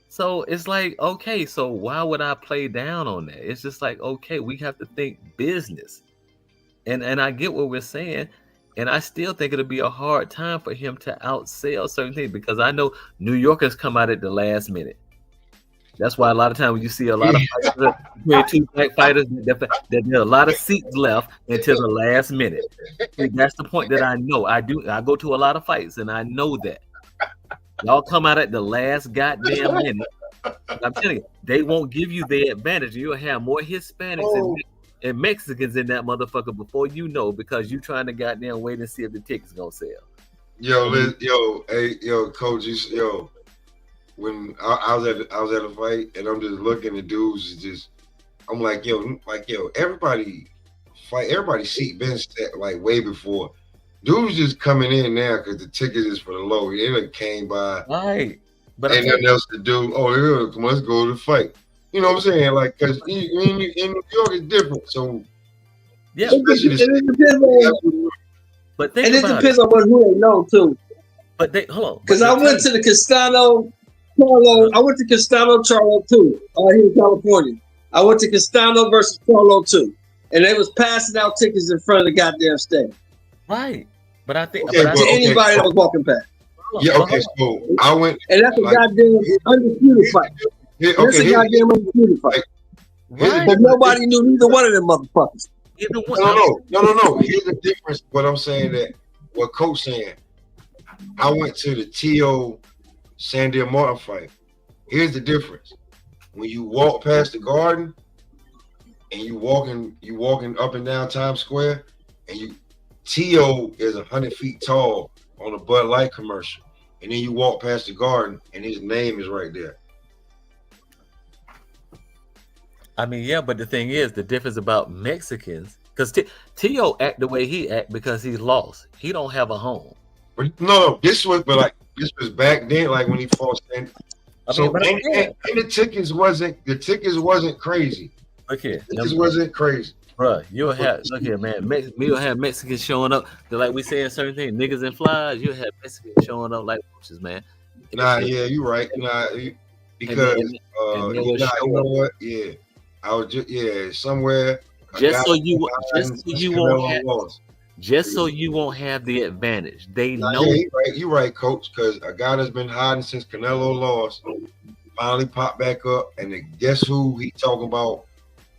So it's like, okay, so why would I play down on that? It's just like, okay, we have to think business. And I get what we're saying. And I still think it'll be a hard time for him to outsell certain things because I know New Yorkers come out at the last minute. That's why a lot of times when you see a lot of fighters, two black fighters, there are a lot of seats left until the last minute. And that's the point that I know. I go to a lot of fights and I know that. Y'all come out at the last goddamn minute. I'm telling you, they won't give you the advantage. You'll have more Hispanics and Mexicans in that motherfucker before you know, because you trying to goddamn wait and see if the ticket's gonna sell. Coach, when I was at a fight and I'm just looking at dudes, I'm like, everybody seat been set like way before. Dudes just coming in now because the ticket is for the low. They like came by, right? But ain't nothing else to do. Oh, come on, let's go to the fight. You know what I'm saying? Like, because in New York is different. So Yeah, it depends on. but think And it about depends it. on who they know too. But they hold on. Because I went to the Castano Charlo. I went to Castano Charlo too, here in California. I went to Castano versus Charlo too, and they was passing out tickets in front of the goddamn stage. Right, but I think To anybody that was walking past. Yeah, okay, so I went, and that's a goddamn undisputed fight. Yeah, That's a goddamn undisputed fight. Right. But nobody knew neither one of them motherfuckers. No. Here's the difference. What I'm saying that what Coach saying. I went to the T.O. Sandia Martin fight. Here's the difference. When you walk past the Garden and you walking up and down Times Square, and T.O. is 100 feet tall on a Bud Light commercial, and then you walk past the Garden and his name is right there. I mean, yeah, but the thing is, the difference about Mexicans, because T.O. act the way he act because he's lost. He don't have a home. But no, this was back then, like when he fought Sandy. So and the tickets wasn't crazy. Look here, tickets wasn't crazy. Bruh, you'll have look here, man. You'll have Mexicans showing up. They're like we saying certain things, niggas and flies. You'll have Mexicans showing up like roaches, man. Nah, yeah, you're right. Nah, because you know what? Yeah, I was just somewhere. Just so you won't have the advantage. They know. Yeah, you're right, Coach. Because a guy that's been hiding since Canelo lost finally popped back up, and guess who he talking about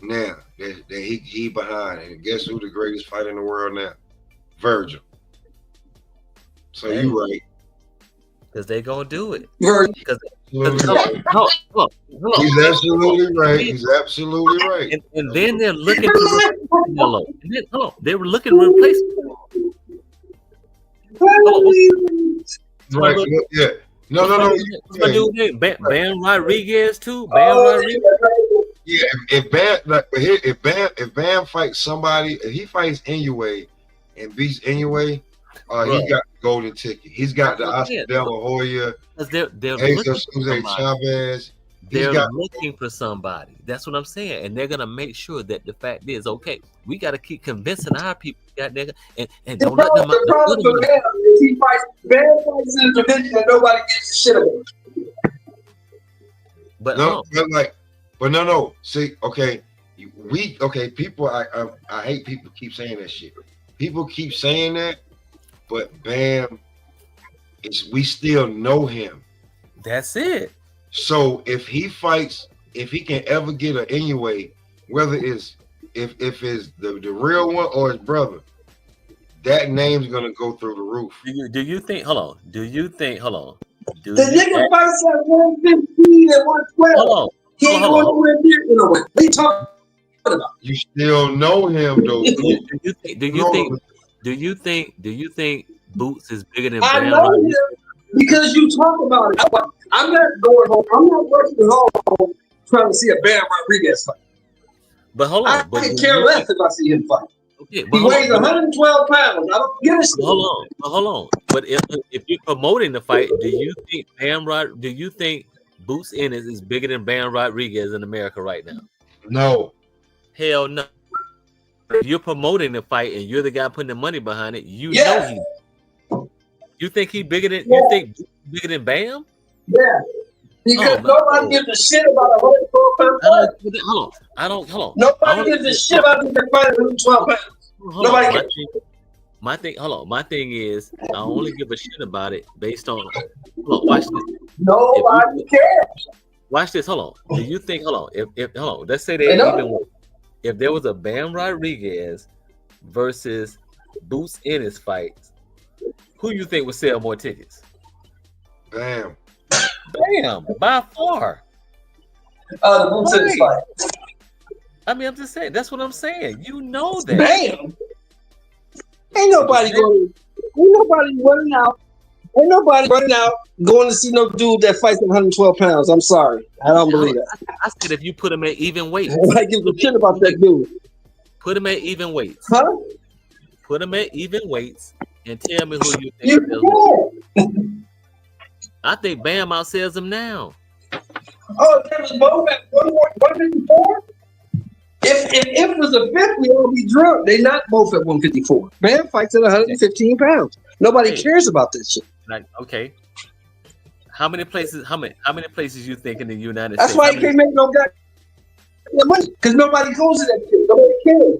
now? That he behind, and guess who the greatest fighter in the world now? Virgil. So you right. Because they gonna do it. He's absolutely right. He's absolutely right. And then they're looking to Canelo. They were looking to replace Right. Yeah. No. Bam Rodriguez too. Bam Rodriguez. Yeah. If Bam fights somebody, if he fights Inoue and beats Inoue, he got the golden ticket. He's got the Oscar De La Hoya. They're Chavez. They're looking for somebody. That's what I'm saying, and they're gonna make sure that the fact is okay. We got to keep convincing our people, and don't let them. The problem for Bam is he fights in a division that nobody gives a shit about. But no. See, okay, people. I hate people keep saying that shit. People keep saying that, but Bam, we still know him. That's it. So if he fights, if he can ever get an Inoue, whether it's if it's the real one or his brother, that name's gonna go through the roof. Do you think? Hold on. The nigga fights at 115 and 112. He ain't going nowhere near Inoue. What are you talking about? You still know him though. Do you think Boots is bigger than I Bam? know him because you talk about it. I'm not going home. I'm not working home trying to see a Bam Rodriguez fight. But hold on. I care less if I see him fight. Okay, he weighs 112 pounds. I don't give a shit. Hold on. But if you're promoting the fight, do you think Boots Ennis is bigger than Bam Rodriguez in America right now? No. Hell no. If you're promoting the fight and you're the guy putting the money behind it, know he. You think he's bigger than bigger than Bam? Yeah. Because nobody gives a shit about a 112 pound fight. Hold on. Nobody gives a shit about the fight at 112 pounds. Nobody cares. My thing is, I only give a shit about it based on. Watch this. Nobody cares. Watch this. Hold on. Do you think? Hold on. Let's say they even. If there was a Bam Rodriguez versus Boots Ennis fight, who you think would sell more tickets? Bam, by far. The Boots Ennis fight. I mean, I'm just saying. That's what I'm saying. You know that. Bam. Ain't nobody running out. Ain't nobody running out going to see no dude that fights at 112 pounds. I'm sorry. I don't believe that. I said if you put him at even weights. Nobody gives a shit about that dude. Put him at even weights. Huh? Put him at even weights and tell me who you think. I think Bam outsells him now. Oh, there was both at 154? Yeah, If it was a fifth, we all be drunk. They not both at 154. Man fights at 115 pounds. Nobody cares about this shit. Like, okay. How many places? How many places you think in the United That's States? why he can't make no goddamn money, because nobody goes to that shit. Nobody cares.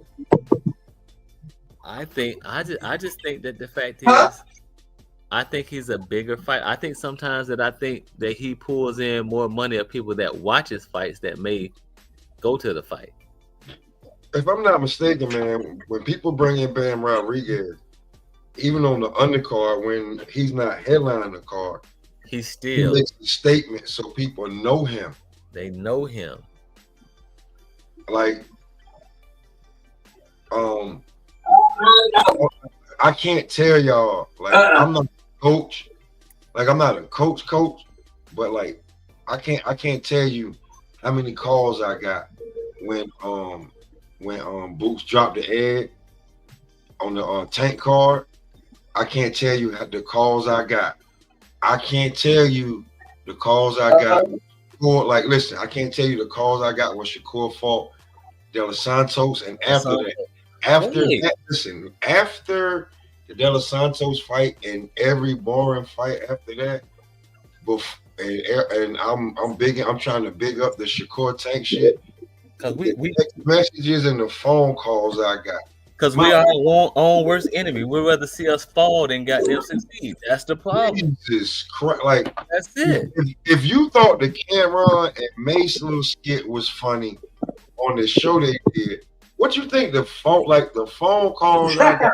I just think that the fact is, I think he's a bigger fight. I think sometimes I think that he pulls in more money of people that watch his fights that may go to the fight. If I'm not mistaken, man, when people bring in Bam Rodriguez, even on the undercard, when he's not headlining the card, he makes a statement so people know him. They know him. Like, I can't tell y'all. Like, I'm not a coach. Like, I'm not a coach, but like, I can't tell you how many calls I got when Boots dropped the egg on the tank card. I can't tell you the calls I got. I can't tell you the calls I got. Like, listen, I can't tell you the calls I got when Shakur fought De Los Santos, and after the De Los Santos fight and every boring fight after that, and I'm trying to big up the Shakur Tank shit. Cause we messages and the phone calls I got. Because we are our own worst enemy. We'd rather see us fall than goddamn succeed. That's the problem. Jesus Christ. Like, that's it. If you thought the Cameron and Mace little skit was funny on the show they did, what you think the phone calls I got?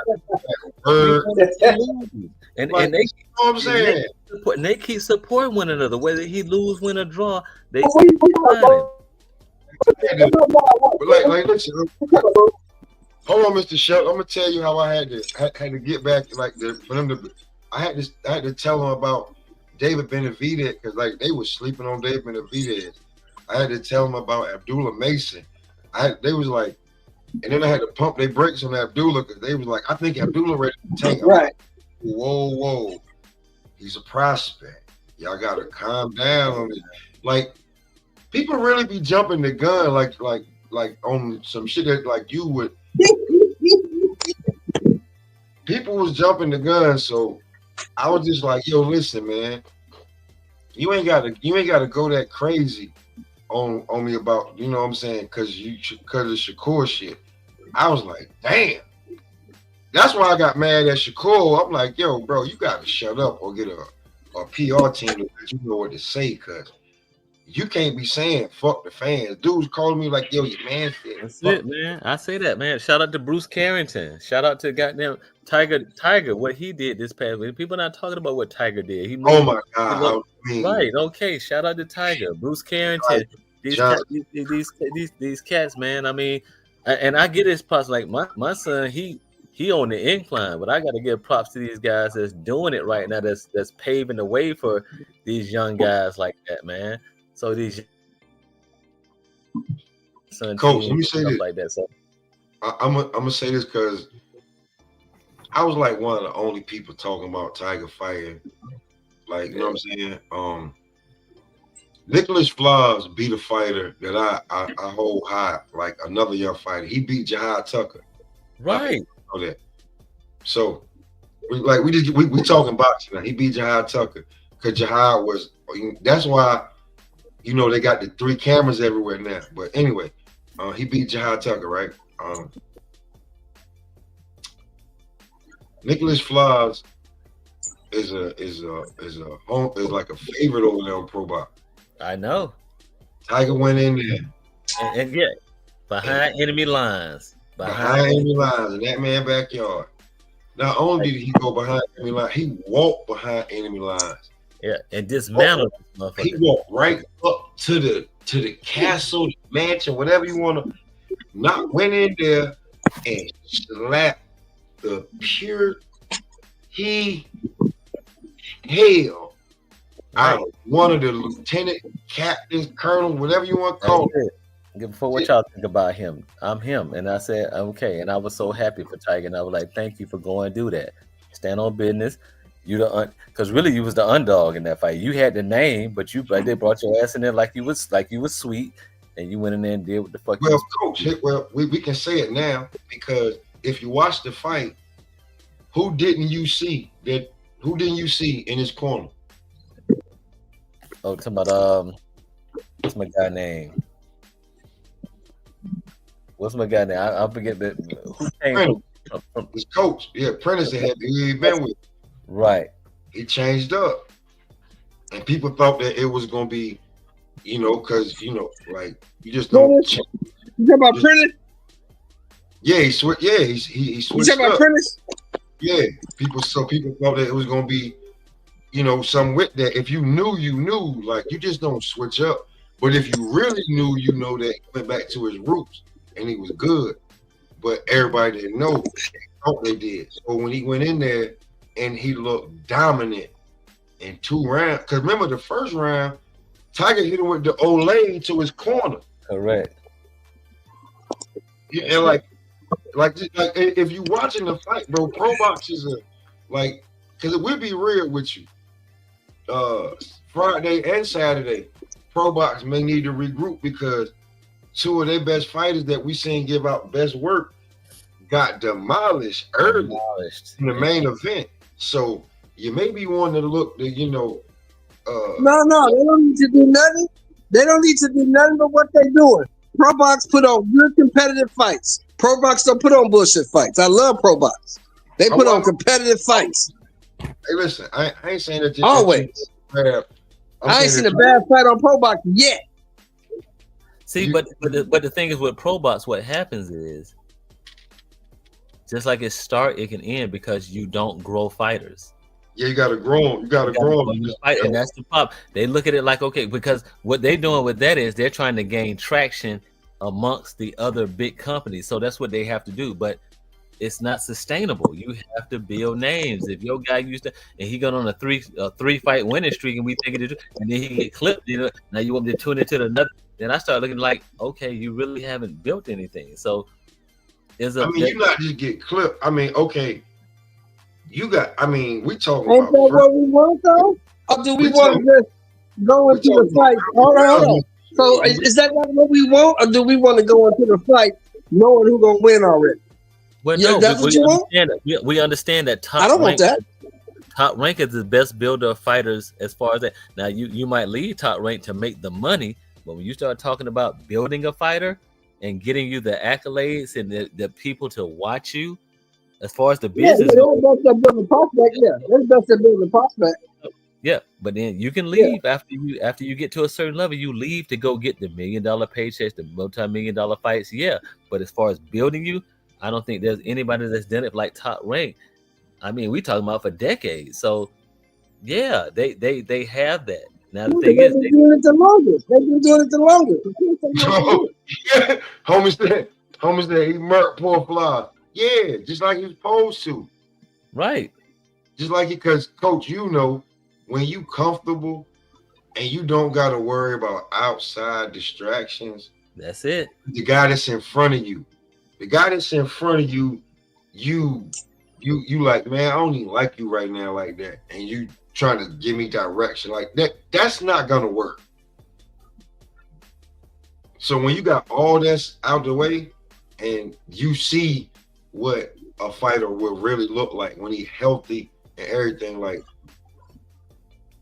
And like, they, you know what I'm saying? They keep supporting one another. Whether he lose, win, or draw, they like listen. Hold on, Mr. Shep. I'm gonna tell you how I had to get back. Like, for them to, I had to tell them about David Benavidez, because like they were sleeping on David Benavidez. I had to tell them about Abdullah Mason. They was like, and then I had to pump their brakes on Abdullah, because they was like, I think Abdullah ready to tank. Right. Like, whoa, he's a prospect. Y'all gotta calm down on it. Like, people really be jumping the gun, like on some shit that like you would. People was jumping the gun, so I was just like, yo, listen, man, you ain't gotta go that crazy on me about, you know what I'm saying, because of Shakur shit. I was like, damn. That's why I got mad at Shakur. I'm like, yo, bro, you gotta shut up or get a PR team to let you know what to say, cause you can't be saying fuck the fans. Dudes calling me like, yo, your man said. That's it, man. I say that, man. Shout out to Bruce Carrington. Shout out to goddamn Tiger, what he did this past week. People not talking about what Tiger did. Oh my God. Right. Okay. Shout out to Tiger. Bruce Carrington. These cats, man. I mean, and I get his props. Like my son, he on the incline, but I gotta give props to these guys that's doing it right now, that's paving the way for these young guys like that, man. So these Coach, let me say this. Like that. So I'm gonna say this because I was like one of the only people talking about Tiger fighting. Like, you know what I'm saying? Nicholas Flores beat a fighter that I hold high, like another young fighter. He beat Jahad Tucker. Right. Know that. So we talking boxing now. He beat Jahad Tucker because Jahad was. That's why. You know, they got the 3 cameras everywhere now. But anyway, he beat Jahad Tucker, right? Nicholas Flores is like a favorite over there on Pro Box. I know. Tiger went in there. And yeah, behind enemy lines. Behind enemy lines in that man's backyard. Not only did he go behind enemy lines, he walked behind enemy lines. Yeah, and dismantled this motherfucker. He walked right up to the castle, the mansion, whatever you want to. Went in there and slapped the pure hell out of one of the lieutenant, captains, colonel, whatever you want to call it. Before what y'all think about him, I'm him, and I said okay, and I was so happy for Tiger, and I was like, thank you for going and do that. Stand on business. Because really you was the underdog in that fight. You had the name, but they brought your ass in there like you was sweet, and you went in there and did what the fuck. Well, coach, we can say it now because if you watch the fight, who didn't you see in his corner? Oh, talking about what's my guy name? What's my guy name? I forget that. Who came from his coach? Yeah, Prentice had he been with. Right. He changed up, and people thought that it was gonna be, because like you just don't. You talking about Prentice? Yeah, he switched. Yeah, he switched. You talking about Prentice? Yeah, people thought that it was gonna be, something with that. If you knew, you knew. Like you just don't switch up. But if you really knew, that he went back to his roots and he was good. But everybody didn't know. They thought they did. So when he went in there and he looked dominant in 2 rounds, because remember the first round, Tiger hit him with the Olay to his corner. Correct. Yeah, and like if you watching the fight, bro, pro box is because we'll be real with you. Friday and Saturday, pro box may need to regroup because 2 of their best fighters that we seen give out best work got demolished early in the main event. So you may be wanting to look to, No, they don't need to do nothing. They don't need to do nothing but what they're doing. Pro box put on good competitive fights. Pro box don't put on bullshit fights. I love pro box. They put on competitive fights. Hey, listen, I ain't saying that. Always. I ain't seen a bad fight on pro box yet. See, but the thing is with pro box, what happens is just like it start, it can end because you don't grow fighters. Yeah, you gotta grow them. You gotta grow them. And that's the problem. They look at it like, okay, because what they're doing with that is they're trying to gain traction amongst the other big companies. So that's what they have to do. But it's not sustainable. You have to build names. If your guy used to, and he got on a three fight winning streak, and we think it, and then he get clipped, now you want me to tune into another. Then I start looking like, okay, you really haven't built anything. So you not just get clipped. I mean, okay, we talking Ain't about. Ain't that what we want though? Or do we want to just go into the fight? Hold on. So is that not what we want, or do we want to go into the fight knowing who's gonna win already? Well, yeah, no, that's what you want. We understand that top. I don't want that. Top Rank is the best builder of fighters as far as that. Now you might leave Top Rank to make the money, but when you start talking about building a fighter and getting you the accolades and the people to watch you, as far as the business, that's the building prospect. Yeah, that's the building prospect. Yeah, but then you can leave after you get to a certain level. You leave to go get the $1 million paychecks, the multi-million-dollar fights. Yeah, but as far as building you, I don't think there's anybody that's done it like Top Rank. I mean, we talking about for decades. So, yeah, they have that. Now the thing is, they've been doing it the longest. They've been doing it the longest. Homie said he murked poor fly. Yeah, just like he was supposed to. Right. Just like because Coach, when you comfortable and you don't got to worry about outside distractions. That's it. The guy that's in front of you. The guy that's in front of you, you like, man, I don't even like you right now like that. And you trying to give me direction like that. That's not gonna work. So when you got all this out the way and you see what a fighter will really look like when he's healthy and everything, like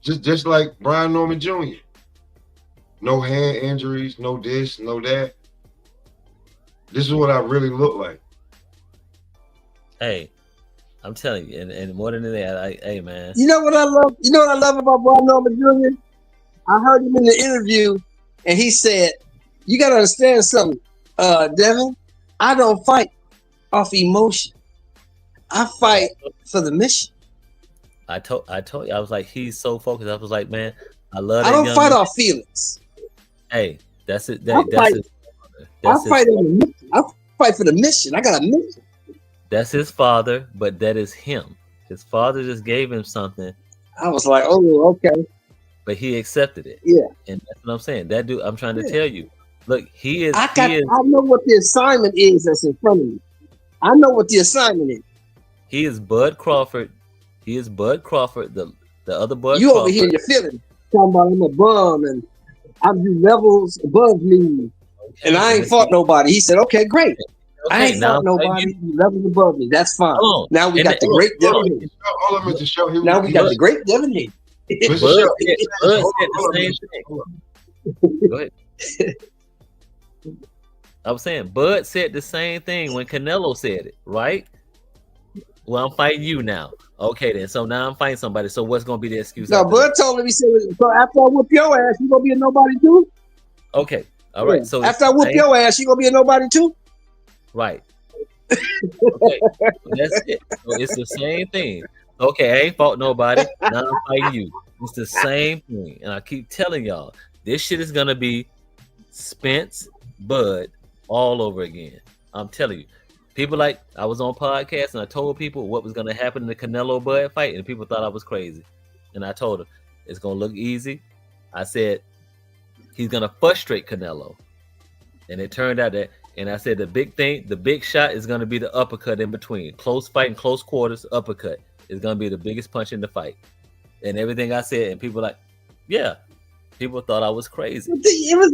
just like Brian Norman Jr. No hand injuries, no this, no that. This is what I really look like. Hey, I'm telling you, and more than that, hey man. You know what I love? You know what I love about Brian Norman Jr.? I heard him in the interview, and he said, "You got to understand something, Devin. I don't fight off emotion. I fight for the mission." I told you, I was like, he's so focused. I was like, man, I love. I don't fight off feelings. Hey, that's it. I fight for the mission. I got a mission. That's his father, but that is him. His father just gave him something. I was like, oh, okay. But he accepted it. Yeah. And that's what I'm saying. That dude, I'm trying to tell you. Look, he is. I know what the assignment is that's in front of me. I know what the assignment is. He is Bud Crawford. He is Bud Crawford, the other Bud you Crawford. Over here, you're feeling talking about I'm a bum and I'm you levels above me and I ain't fought nobody. He said, okay, great. I ain't now fought nobody. You levels above me. That's fine. Now we got the great Devin Haney. Now we got the great Devin Haney. Bud said the same thing. Go ahead. I was saying, Bud said the same thing when Canelo said it, right? Well, I'm fighting you now. Okay, then. So now I'm fighting somebody. So what's going to be the excuse? No, Bud told him, he said, so after I whoop your ass, you going to be a nobody too? Okay. All right. So after I whoop your ass, you going to be a nobody too? Right. Okay. That's it. So it's the same thing. Okay, I ain't fought nobody. Now I'm fighting you. It's the same thing. And I keep telling y'all, this shit is going to be Spence, Bud, all over again. I'm telling you. People like, I was on podcasts and I told people what was going to happen in the Canelo Bud fight, and people thought I was crazy. And I told them, it's going to look easy. I said, he's going to frustrate Canelo. And it turned out that, and I said, the big thing, the big shot is going to be the uppercut in between. Close fight and close quarters, uppercut is going to be the biggest punch in the fight. And everything I said, and people like, yeah. People thought I was crazy. It was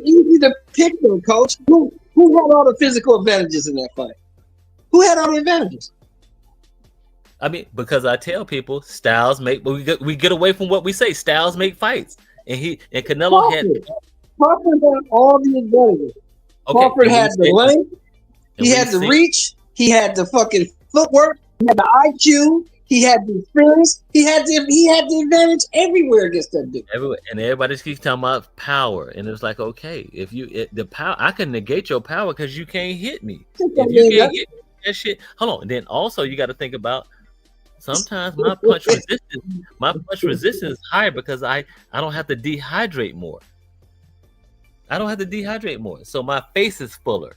easy to pick them, coach. Who had all the physical advantages in that fight? Who had all the advantages? I mean, because I tell people styles make, but we get away from what we say. Styles make fights, and Canelo had all the advantages. Okay, Crawford had the length, he had the reach, he had the fucking footwork, he had the IQ, he had the experience, he had the advantage everywhere against that dude. Everywhere, and everybody keeps talking about power, and it's like, okay, if the power, I can negate your power because you can't hit me. If you can't hit me, that shit, hold on. And then also you got to think about sometimes my punch resistance is higher because I don't have to dehydrate more. So my face is fuller.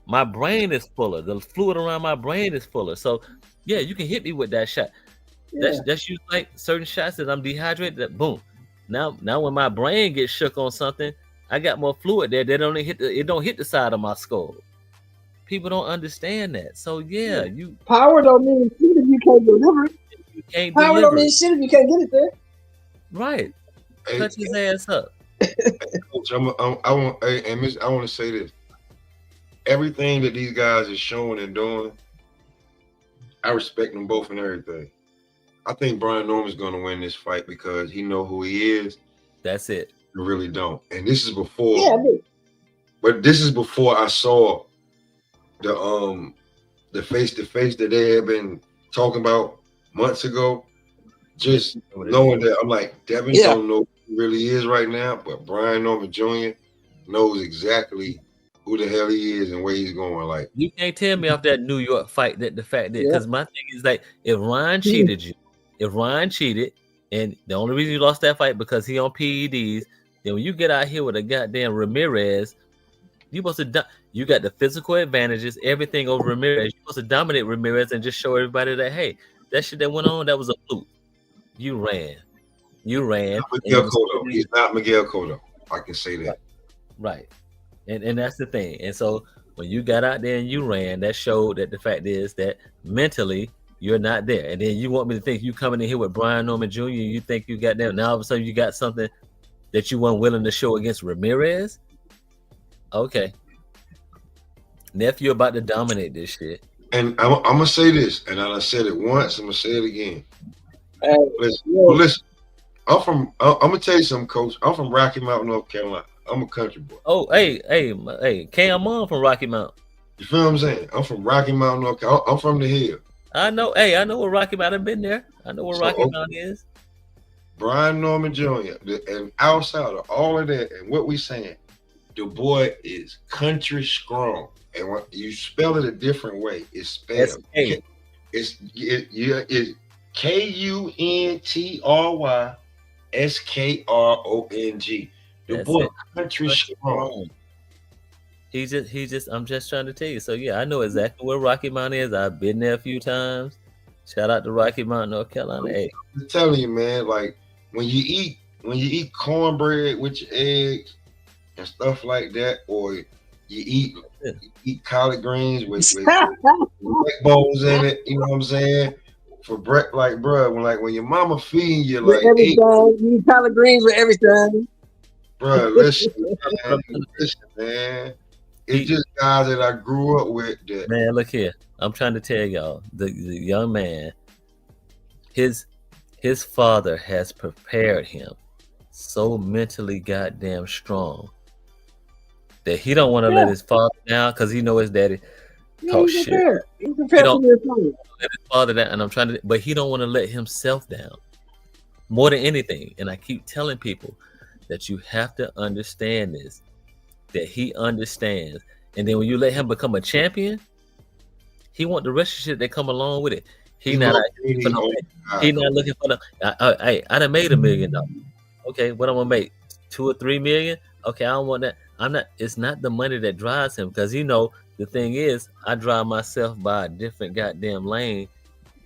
My brain is fuller. The fluid around my brain is fuller. So yeah, you can hit me with that shot. Yeah. That's you like certain shots that I'm dehydrated. That boom. Now when my brain gets shook on something, I got more fluid there. It don't hit the side of my skull. People don't understand that. So yeah, power don't mean shit if you can't deliver it. Power don't mean shit if you can't get it there. Right. Touch his ass up. Coach, I want to say this. Everything that these guys are showing and doing, I respect them both and everything. I think Brian Norman's going to win this fight because he know who he is. That's it. I really don't. And this is before. Yeah, but this is before I saw the face-to-face that they have been talking about months ago. Just knowing that, I'm like, Devin don't know who he really is right now, but Brian Norman Jr. knows exactly who the hell he is and where he's going. Like, you can't tell me off that New York fight that the fact that, because my thing is like, if Ryan cheated, and the only reason you lost that fight because he on PEDs, then when you get out here with a goddamn Ramirez, you got the physical advantages, everything over Ramirez. You're supposed to dominate Ramirez and just show everybody that, hey, that shit that went on, that was a fluke. You ran. Miguel Cotto. He's not Miguel Cotto. I can say that. Right. And that's the thing. And so when you got out there and you ran, that showed that the fact is that mentally you're not there. And then you want me to think you coming in here with Brian Norman Jr. You think you got them. Now all of a sudden you got something that you weren't willing to show against Ramirez. Okay. Nephew about to dominate this shit. And I'm gonna say this, and I said it once, I'm gonna say it again. Listen, I'm gonna tell you something, Coach. I'm from Rocky Mount, North Carolina. I'm a country boy. Oh, hey, Cam on from Rocky Mount. You feel what I'm saying? I'm from Rocky Mount, North Carolina. I'm from the hill. I know. Hey, I know where Rocky Mount. I've been there. I know where Rocky Mount is. Brian Norman Jr. And outside of all of that, and what we saying, the boy is country strong. And when you spell it a different way, it's spelled. It's KUNTRYSKRONG. The boy country strong. He just I'm just trying to tell you. So yeah, I know exactly where Rocky Mount is. I've been there a few times. Shout out to Rocky Mount, North Carolina. Hey. I'm telling you, man, like when you eat cornbread with your eggs and stuff like that, or you eat collard greens with bones in it, you know what I'm saying? For breakfast, like, bro, when your mama feeding you like everything, you eat collard greens with everything. Bro, listen, man. It's just guys that I grew up with. That Man, look here. I'm trying to tell y'all, the young man, his father has prepared him so mentally goddamn strong that he don't want to let his father down because he know his daddy talk shit. He's He prepared don't for the opponent. let his father down, and I'm trying to, but he don't want to let himself down more than anything. And I keep telling people that you have to understand this, that he understands. And then when you let him become a champion, he want the rest of the shit that come along with it. He not looking for the. I done made $1 million. Okay, what I'm gonna make? 2 or 3 million? Okay, I don't want that. I'm not. It's not the money that drives him, because the thing is, I drive myself by a different goddamn lane.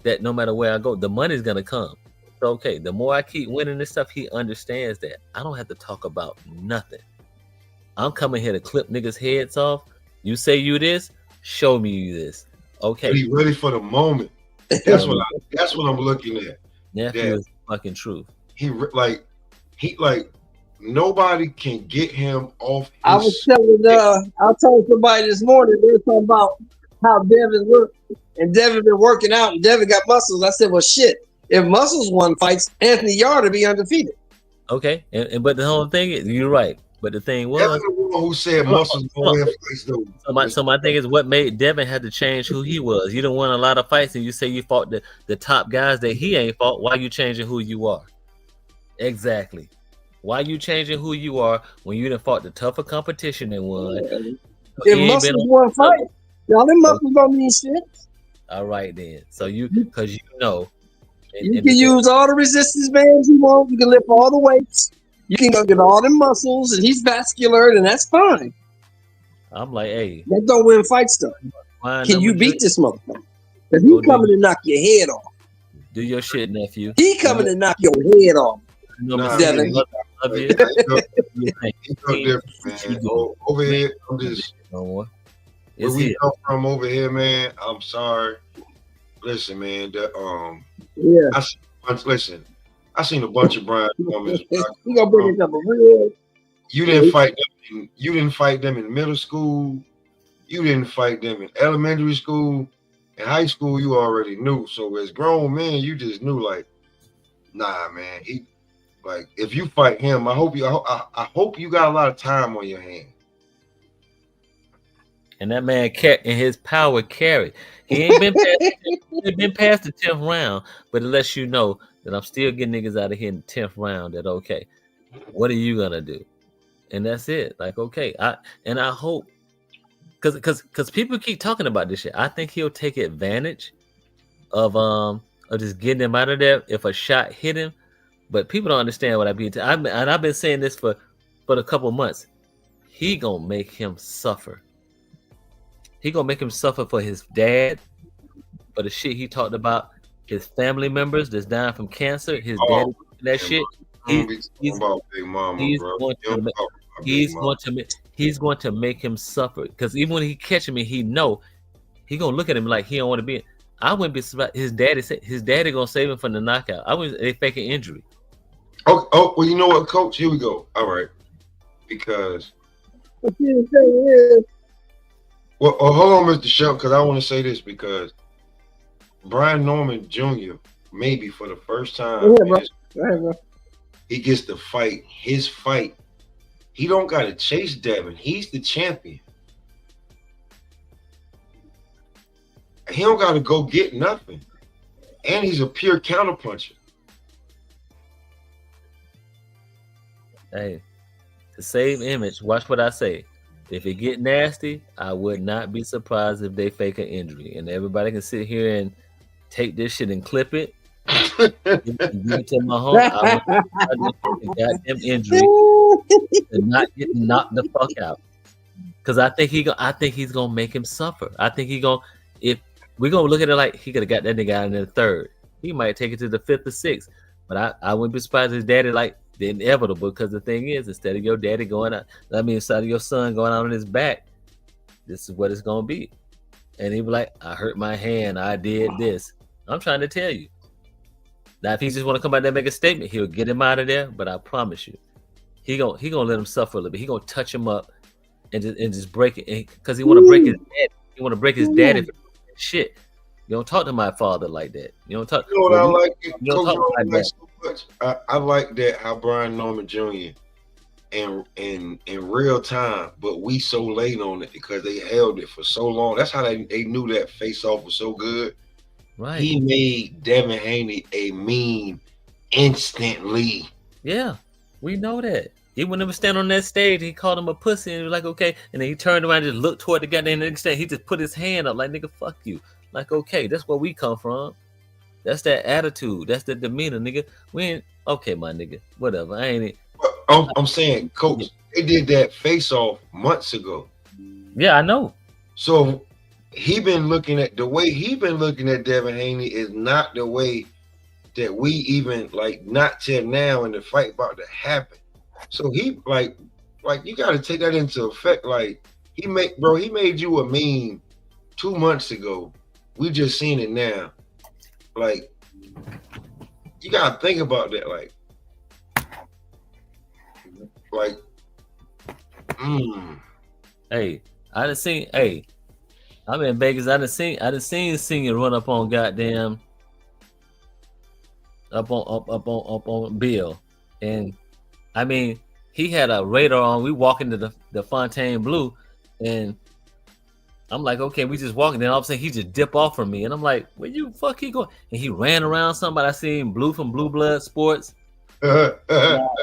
That no matter where I go, the money's gonna come. So okay, the more I keep winning this stuff, he understands that I don't have to talk about nothing. I'm coming here to clip niggas' heads off. You say you this, show me you this. Okay. Be ready for the moment. That's what I'm looking at. Nephew is fucking truth. He nobody can get him off. I was telling somebody this morning, they were talking about how Devin looked, and Devin been working out, and Devin got muscles. I said, well, shit, if Muscles won fights, Anthony Yarder be undefeated. Okay, and but the whole thing is, you're right. But the thing was, Devin the one who said Muscles won fights though. So my thing is, what made Devin had to change who he was. You done won a lot of fights, and you say you fought the top guys that he ain't fought. Why you changing who you are? Exactly. Why you changing who you are when you done fought the tougher competition and won? If Muscles won fight, y'all them Muscles don't mean shit. All right then. So because you know. You can use all the resistance bands you want. You can lift all the weights. You can go get all the muscles, and he's vascular, and that's fine. I'm like, hey, that don't win fights though. Can you beat this motherfucker? Because he coming to knock your head off. Do your shit, nephew. He coming to knock your head off. Devin. Over here, I'm just. Where we come from over here, man. I'm sorry. Listen, man. I seen a bunch of Brian Norman's. You gonna bring it up a real? You didn't fight them. You didn't fight them in middle school. You didn't fight them in elementary school. In high school, you already knew. So as grown men, you just knew, like, nah, man. He, like, if you fight him, I hope you got a lot of time on your hand. And that man and his power carried. He ain't been past the 10th round, but it lets you know that I'm still getting niggas out of here in the 10th round. That okay, what are you gonna do? And that's it. Like, okay, I hope, because people keep talking about this shit. I think he'll take advantage of just getting him out of there if a shot hit him. But people don't understand what I mean. I've been saying this for a couple months. He gonna make him suffer. He gonna make him suffer for his dad, for the shit he talked about, his family members that's dying from cancer, his daddy, that shit. He's going to make him suffer, because even when he catch him, he know he gonna look at him like he don't want to be. I wouldn't be surprised. His daddy gonna save him from the knockout. They faking injury. Oh, well, you know what, Coach? Here we go. All right, because. What you say is. Well, hold on, Mr. Shelp, because I want to say this, because Brian Norman Jr., maybe for the first time, he gets to fight his fight. He don't got to chase Devin. He's the champion. He don't got to go get nothing. And he's a pure counterpuncher. Hey, to save image, watch what I say. If it get nasty, I would not be surprised if they fake an injury. And everybody can sit here and take this shit and clip it. Give it to my home. I would goddamn injury and not get knocked the fuck out. Because I think he's gonna make him suffer. I think if we're gonna look at it like he could have got that nigga out in the 3rd. He might take it to the 5th or 6th. But I wouldn't be surprised if his daddy like the inevitable, because the thing is, instead of your daddy going out, instead of your son going out on his back, this is what it's gonna be. And he be like, I hurt my hand, I did this. I'm trying to tell you. Now, if he just want to come out there and make a statement, he'll get him out of there. But I promise you, he gonna let him suffer a little bit. He gonna touch him up and just break it because he want to break his dad. He want to break his daddy for shit. You don't talk to my father like that. You don't talk. You know what I like? You don't Coach, talk I like like that. so much. I like that how Brian Norman Jr. in real time, but we so late on it because they held it for so long. That's how they knew that face off was so good. Right. He made Devin Haney a meme instantly. Yeah, we know that. He wouldn't ever stand on that stage. He called him a pussy and he was like, okay. And then he turned around and just looked toward the goddamn next day. He just put his hand up like, nigga, fuck you. Like, okay, that's where we come from. That's that attitude. That's the demeanor, nigga. We ain't okay, my nigga. Whatever. I ain't. I'm saying, Coach, they did that face off months ago. Yeah, I know. So he been looking at the way he been looking at Devin Haney is not the way that we even like not till now in the fight about to happen. So he like you got to take that into effect. Like he made you a meme 2 months ago. We just seen it now. Like you got to think about that. Hey, I done seen. Hey, I'm in Vegas. I done seen Senior run up on goddamn up on Bill, and I mean he had a radar on. We walk into the Fontaine Blue, and I'm like, okay, we just walking. Then all of a sudden he just dip off from me, and I'm like, where you fuck he going? And he ran around somebody. I seen Blue from Blue Blood Sports. I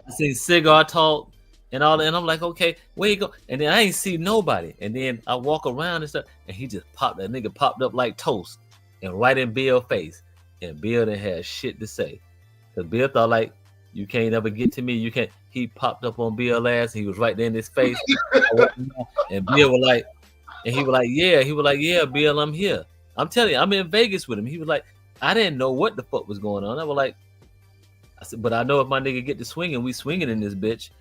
seen Cigar Talk. And all that, and I'm like, okay, where you go? And then I ain't see nobody. And then I walk around and stuff, and he just popped. That nigga popped up like toast, and right in Bill's face. And Bill didn't have shit to say, cause Bill thought like, you can't ever get to me. You can't. He popped up on Bill's ass. And he was right there in his face. And Bill was like, yeah, Bill, I'm here. I'm telling you, I'm in Vegas with him. He was like, I didn't know what the fuck was going on. I was like, I said, but I know if my nigga get to swinging, we swinging in this bitch.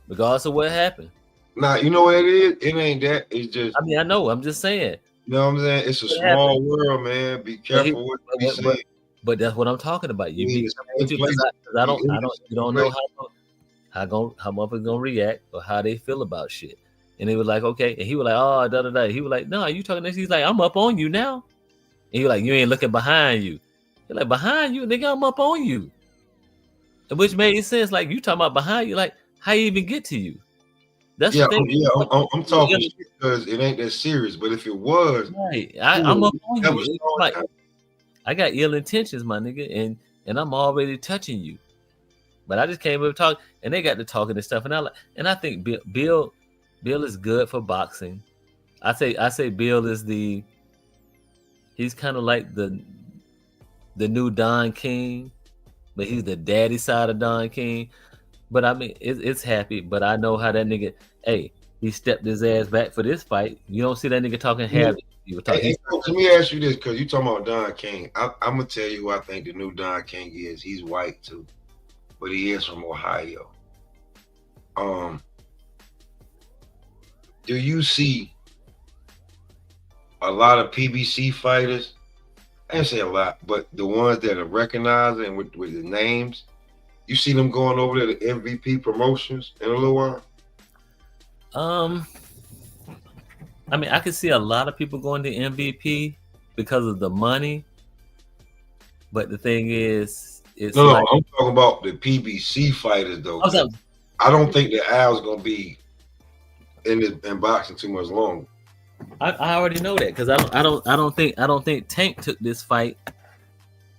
Regardless of what happened. Nah, you know what it is? It ain't that. It's just. I mean, I know. I'm just saying. You know what I'm saying? It's a small world, man. Be careful what you say. But that's what I'm talking about. You be because I don't. You don't know how motherfuckers gonna react or how they feel about shit. And he was like, okay. And he was like, oh, da da da. He was like, no, you talking this? He's like, I'm up on you now. And he was like, you ain't looking behind you. He's like, behind you, nigga, I'm up on you. Which made sense. Like you talking about behind you, like. How you even get to you? That's the thing. Yeah, I'm talking because it ain't that serious. But if it was, right, I'm up on you. Like, I got ill intentions, my nigga, and I'm already touching you. But I just came up talking, and they got to talking and stuff, and I think Bill is good for boxing. I say Bill is he's kind of like the new Don King, but he's the daddy side of Don King. But I mean, it's happy. But I know how that nigga. Hey, he stepped his ass back for this fight. You don't see that nigga talking heavy. You were talking. Hey, let me ask you this, because you talking about Don King. I'm gonna tell you who I think the new Don King is. He's white too, but he is from Ohio. Do you see a lot of PBC fighters? I didn't say a lot, but the ones that are recognized and with the names. You see them going over there to MVP promotions in a little while? I mean, I could see a lot of people going to MVP because of the money. But the thing is, it's no, I'm talking about the PBC fighters though. I don't think that Al's gonna be in boxing too much longer. I already know that because I don't think Tank took this fight.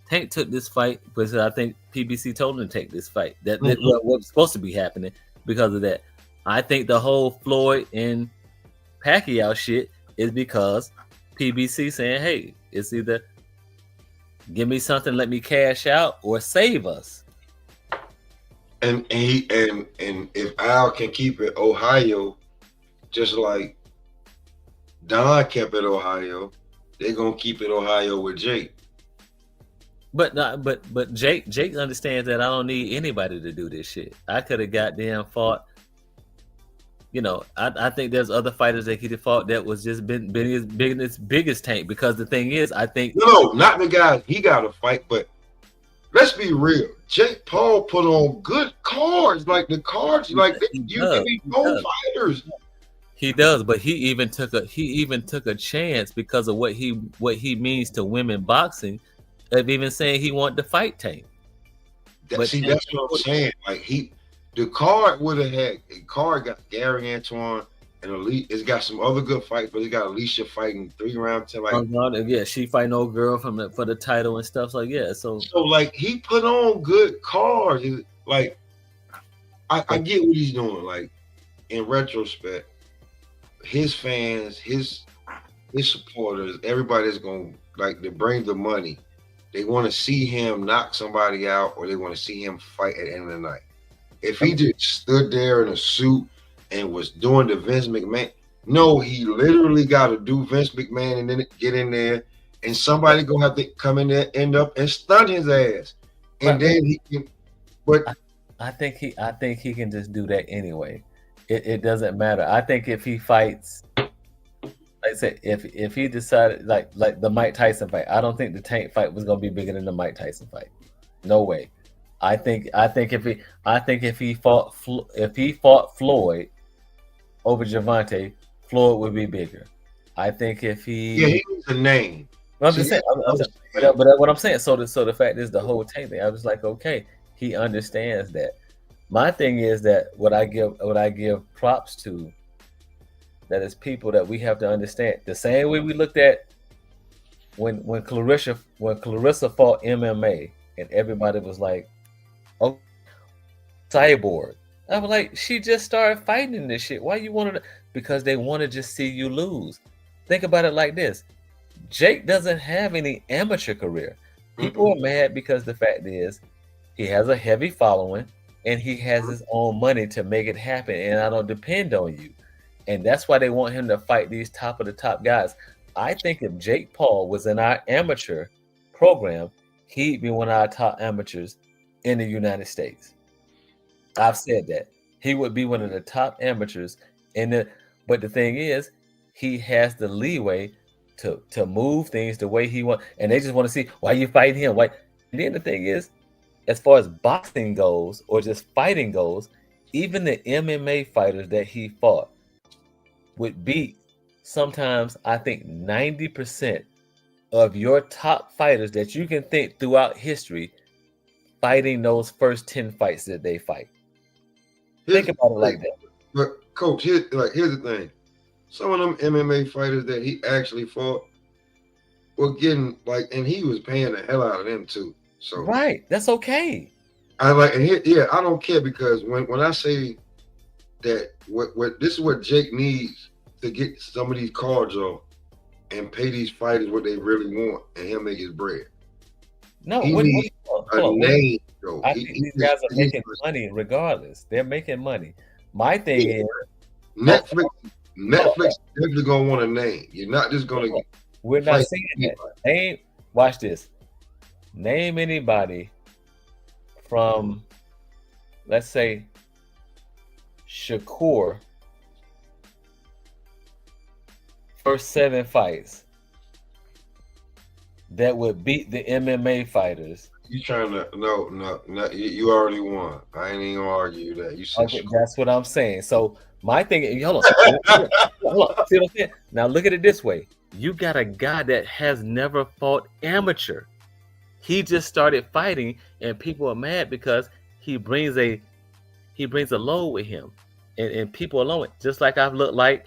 Tank took this fight because I think PBC told him to take this fight. That what was supposed to be happening because of that. I think the whole Floyd and Pacquiao shit is because PBC saying, "Hey, it's either give me something, let me cash out, or save us." And if Al can keep it Ohio, just like Don kept it Ohio, they're gonna keep it Ohio with Jake. But Jake understands that I don't need anybody to do this shit. I could have goddamn fought. You know, I think there's other fighters that could have fought that was just been his biggest Tank. Because the thing is, I think no, not the guy he got to fight. But let's be real, Jake Paul put on good cards. Like the cards, like you can be known fighters. He does, but he even took a chance because of what he means to women boxing, of even saying he wanted to fight Tank. That's what I'm saying. Like the card would have had a card got Gary Antoine and Elite. It's got some other good fights, but it's got Alicia fighting 3 rounds to like she fighting old girl for the title and stuff like So like he put on good cards. Like I get what he's doing. Like in retrospect, his fans, his supporters, everybody's gonna like to bring the money. They want to see him knock somebody out, or they want to see him fight at the end of the night. If he just stood there in a suit and was doing the Vince McMahon, no, he literally got to do Vince McMahon and then get in there, and somebody gonna have to come in there, end up and stun his ass, and then he can. But I think he can just do that anyway. It doesn't matter. I think if he fights, like I said, if he decided like the Mike Tyson fight, I don't think the Tank fight was gonna be bigger than the Mike Tyson fight. No way. I think if he fought Floyd over Gervonta, Floyd would be bigger. I think if he needs a name. I'm just saying. But what I'm saying. So the fact is the whole Tank thing. I was like, okay, he understands that. My thing is that what I give props to, that is people that we have to understand. The same way we looked at when Clarissa fought MMA and everybody was like, oh, Cyborg. I was like, she just started fighting this shit. Why you wanted to? Because they want to just see you lose. Think about it like this. Jake doesn't have any amateur career. People are mad because the fact is he has a heavy following and he has his own money to make it happen, and I don't depend on you. And that's why they want him to fight these top of the top guys. I think if Jake Paul was in our amateur program, he'd be one of our top amateurs in the United States. I've said that. He would be one of the top amateurs but the thing is, he has the leeway to move things the way he wants, and they just want to see why you fighting him. Why? And then the thing is, as far as boxing goes or just fighting goes, even the MMA fighters that he fought would beat sometimes, I think, 90% of your top fighters that you can think throughout history fighting those first 10 fights that they fight. Think about it like that. But Coach, here's the thing. Some of them MMA fighters that he actually fought were getting and he was paying the hell out of them too. So right, that's okay. I don't care, because when I say that what this is what Jake needs to get some of these cards off and pay these fighters what they really want, and he'll make his bread. No, he needs a name. Though. I think these guys are making money regardless. They're making money. My thing is Netflix definitely gonna want a name. You're not just gonna. We're not saying that. Watch this. Name anybody from, let's say, Shakur, first 7 fights that would beat the MMA fighters. You trying to no, you already won. I ain't even gonna argue that. You said okay, that's what I'm saying. So my thing, hold on. Hold on. See what I'm saying? Now look at it this way. You got a guy that has never fought amateur. He just started fighting, and people are mad because he brings a load with him, and people are low. Just like I've looked like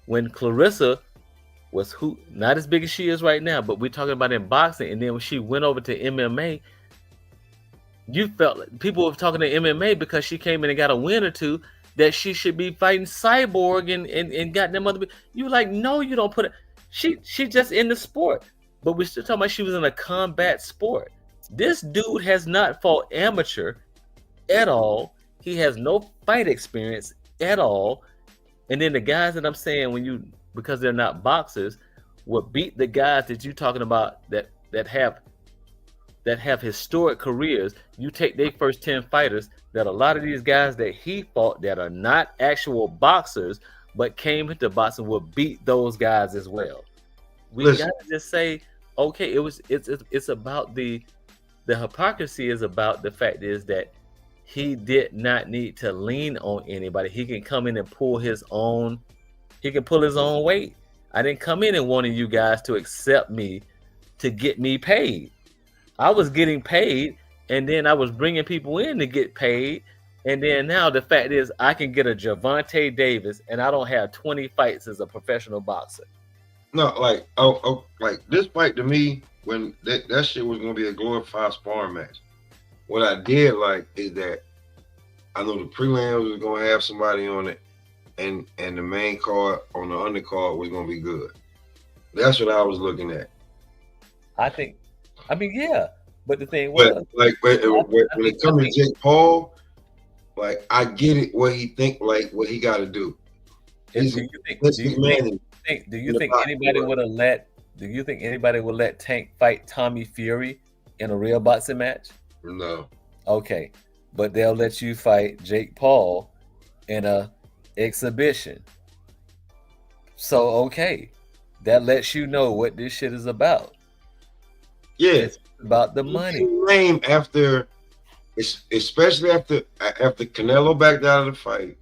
when Clarissa was not as big as she is right now, but we're talking about in boxing, and then when she went over to MMA, you felt people were talking to MMA because she came in and got a win or two, that she should be fighting Cyborg and got them other. You like, no, you don't put it. She just in the sport. But we're still talking about she was in a combat sport. This dude has not fought amateur at all. He has no fight experience at all. And then the guys that I'm saying, because they're not boxers, would beat the guys that you're talking about that have historic careers. You take their first 10 fighters, that a lot of these guys that he fought that are not actual boxers but came into boxing will beat those guys as well. We gotta just say, okay, it's about the The hypocrisy is about the fact is that he did not need to lean on anybody. He can come in and pull his own. He can pull his own weight. I didn't come in and wanted you guys to accept me to get me paid. I was getting paid, and then I was bringing people in to get paid. And then now the fact is I can get a Gervonta Davis, and I don't have 20 fights as a professional boxer. No, like like this fight to me, when that shit was gonna be a glorified sparring match. What I did like is that I know the prelims was gonna have somebody on it, and the main card on the undercard was gonna be good. That's what I was looking at. I mean, yeah, but the thing was, like when it comes to Jake Paul, like I get it. What he think, like what he got to do. Do you think anybody would have let? Do you think anybody would let Tank fight Tommy Fury in a real boxing match? No. Okay, but they'll let you fight Jake Paul in a exhibition. So okay, that lets you know what this shit is about. Yeah, it's about the money. Name after, especially after Canelo backed out of the fight,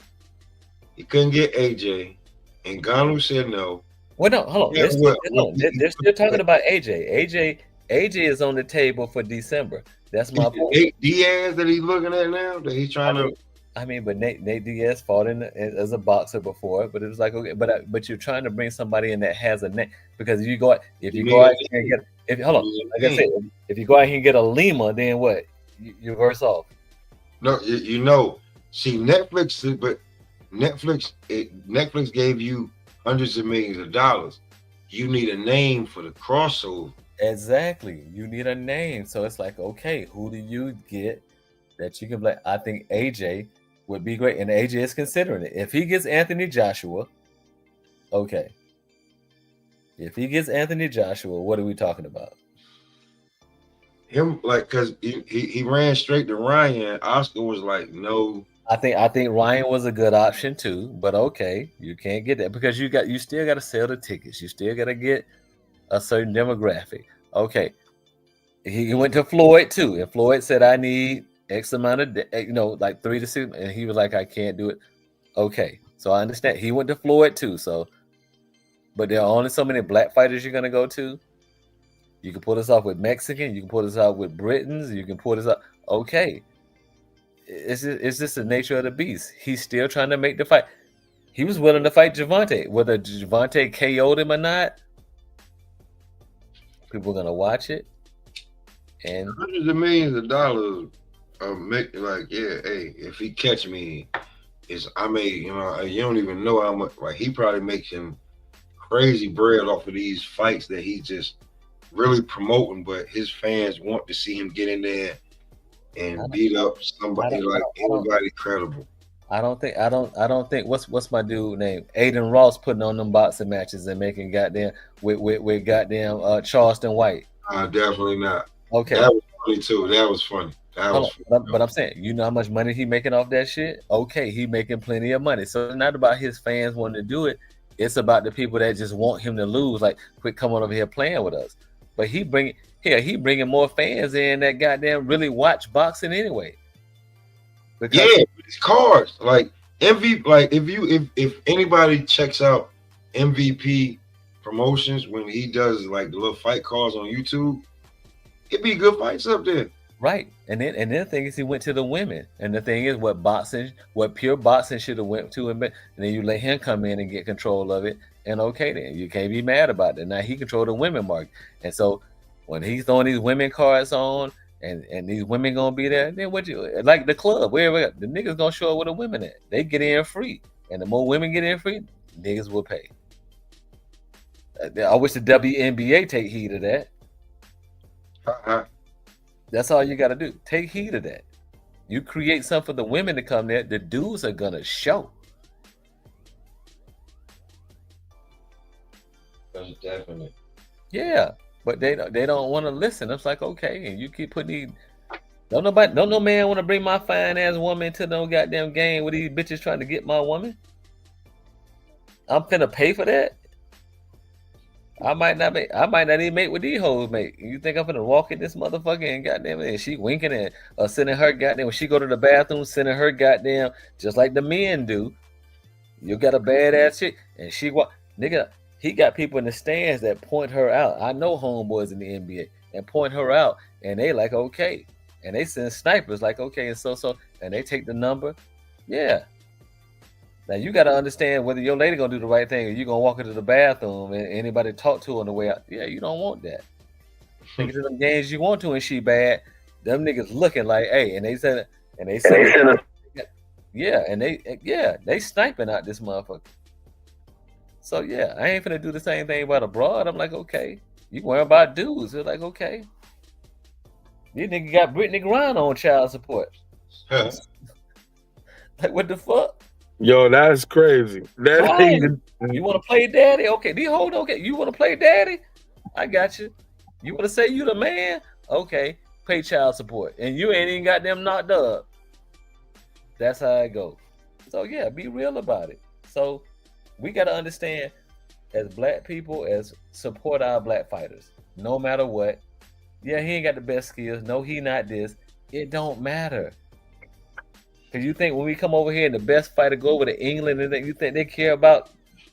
he couldn't get AJ, and Ngannou said no. Well, no, hold on. They're still talking about AJ. AJ is on the table for December. That's my point. Nate Diaz that he's looking at now, that he's trying to. I mean, but Nate Diaz fought as a boxer before, but it was like okay, but you're trying to bring somebody in that has a name because if you go out here and get if you go out here and get a Lima, then what? You're worse off. No, you know, see Netflix gave you hundreds of millions of dollars. You need a name for the crossover. Exactly, you need a name. So it's like, okay, who do you get that you can play? I think AJ would be great, and AJ is considering it. If he gets Anthony Joshua, okay. If he gets Anthony Joshua, what are we talking about? Him, like, cause he ran straight to Ryan. Oscar was like, no. I think Ryan was a good option too, but okay, you can't get that because you still got to sell the tickets. You still got to get a certain demographic. Okay, he went to Floyd too, and Floyd said, "I need X amount of, like 3 to 6," and he was like, "I can't do it." Okay, so I understand. He went to Floyd too, so. But there are only so many black fighters you're gonna go to. You can pull this off with Mexican. You can pull this off with Britons. You can pull this off. Okay, it's just the nature of the beast. He's still trying to make the fight. He was willing to fight Gervonta. Whether Gervonta KO'd him or not, people are gonna watch it. And hundreds of millions of dollars make like, yeah, hey, if he catch me, you don't even know how much. Like he probably making crazy bread off of these fights that he's just really promoting, but his fans want to see him get in there and beat up somebody like anybody credible. I don't think what's my dude name? Aiden Ross putting on them boxing matches and making goddamn with goddamn Charleston White. Definitely not. Okay. That was funny too. That was funny. But I'm saying, you know how much money he making off that shit? Okay, he making plenty of money. So it's not about his fans wanting to do it. It's about the people that just want him to lose. Like, quit coming over here playing with us. But he bringing more fans in that goddamn really watch boxing anyway. Because his cards, like MVP, like if anybody checks out MVP promotions when he does like the little fight cards on YouTube, it'd be good fights up there. Right. And then the thing is he went to the women. And the thing is what pure boxing should have went to him, and then you let him come in and get control of it. And okay, then you can't be mad about it. Now he controlled the women market. And so when he's throwing these women cards on and these women gonna be there, then what you like the club, wherever the niggas gonna show up with the women at. They get in free. And the more women get in free, niggas will pay. I wish the WNBA take heed of that. That's all you got to do. Take heed of that. You create something for the women to come there. The dudes are gonna show. That's definitely. Yeah, but they don't want to listen. It's like, okay, and you keep putting these. Don't no man want to bring my fine ass woman to no goddamn game with these bitches trying to get my woman. I'm finna pay for that. I might not even make what these hoes make. You think I'm gonna walk in this motherfucker and goddamn it, and she winking and sending her goddamn when she go to the bathroom, sending her goddamn just like the men do. You got a badass chick, and she nigga. He got people in the stands that point her out. I know homeboys in the NBA and point her out, and they like okay, and they send snipers like okay, and so, and they take the number. Yeah. Now you got to understand whether your lady gonna do the right thing or you gonna walk into the bathroom and anybody talk to her on the way out. Yeah, you don't want that. Think of them games you want to and she bad. Them niggas looking like, hey, and they said, yeah, and they sniping out this motherfucker. So yeah, I ain't finna do the same thing about a broad. I'm like, okay, you worry about dudes. They're like, okay, these nigga got Brittany Griner on child support. Like, what the fuck? Yo, that's crazy. You want to play daddy? Okay, okay. You want to play daddy? I got you. You want to say you the man? Okay, pay child support, and you ain't even got them knocked up. That's how it goes. So yeah, be real about it. So we got to understand, as black people, as support our black fighters, no matter what. Yeah, he ain't got the best skills. No, he not this. It don't matter. Cause you think when we come over here and the best fighter go over to England and you think they care about?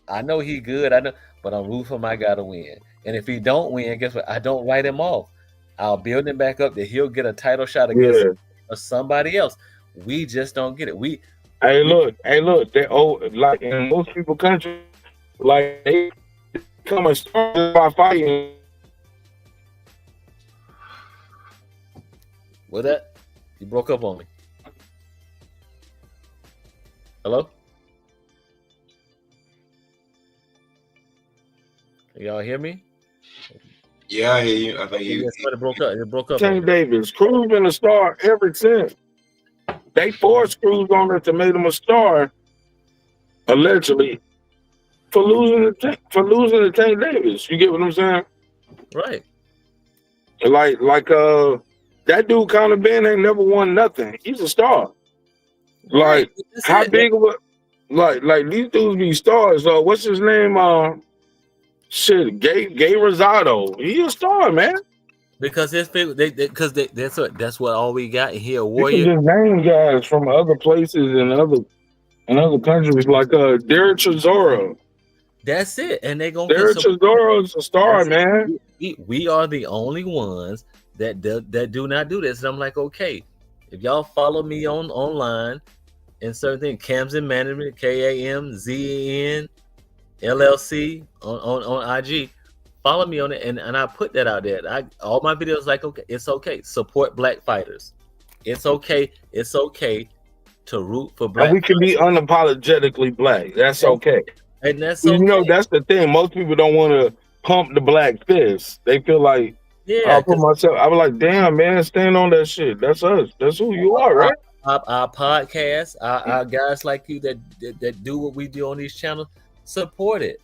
I know he good, I know, but I'm rooting for my guy to win. And if he don't win, guess what? I don't write him off. I'll build him back up that he'll get a title shot against somebody else. We just don't get it. Hey, look, they like in most people countries, like they become a star by fighting. What that? You broke up on me. Hello? Can y'all hear me? Yeah, I hear you. I think you. It broke up. It broke up. Tank Davis, Cruz been a star ever since. They forced Cruz on it to make him a star, allegedly, for losing to Tank Davis. You get what I'm saying? Right. Like that dude Conor Ben ain't never won nothing. He's a star. Like how big of a like these dudes be stars. What's his name? Gay Rosado. He a star, man. Because that's what all we got here. Warrior. You can just name guys from other places and other countries like Derek Chisora. That's it, and they gonna. Derek Chisora is a star, man. We are the only ones that do not do this. And I'm like, okay, if y'all follow me online and certain things, Kamzen Management, KAMZEN LLC on IG. Follow me on it, and I put that out there. All my videos like, okay, it's okay. Support black fighters. It's okay. It's okay to root for black. And we can be unapologetically black. That's okay. And that's okay. You know, that's the thing. Most people don't want to pump the black fist. They feel like, I'll put myself. I was like, damn, man, stand on that shit. That's us. That's who you are, right? Our podcast, our guys like you that do what we do on these channels, support it.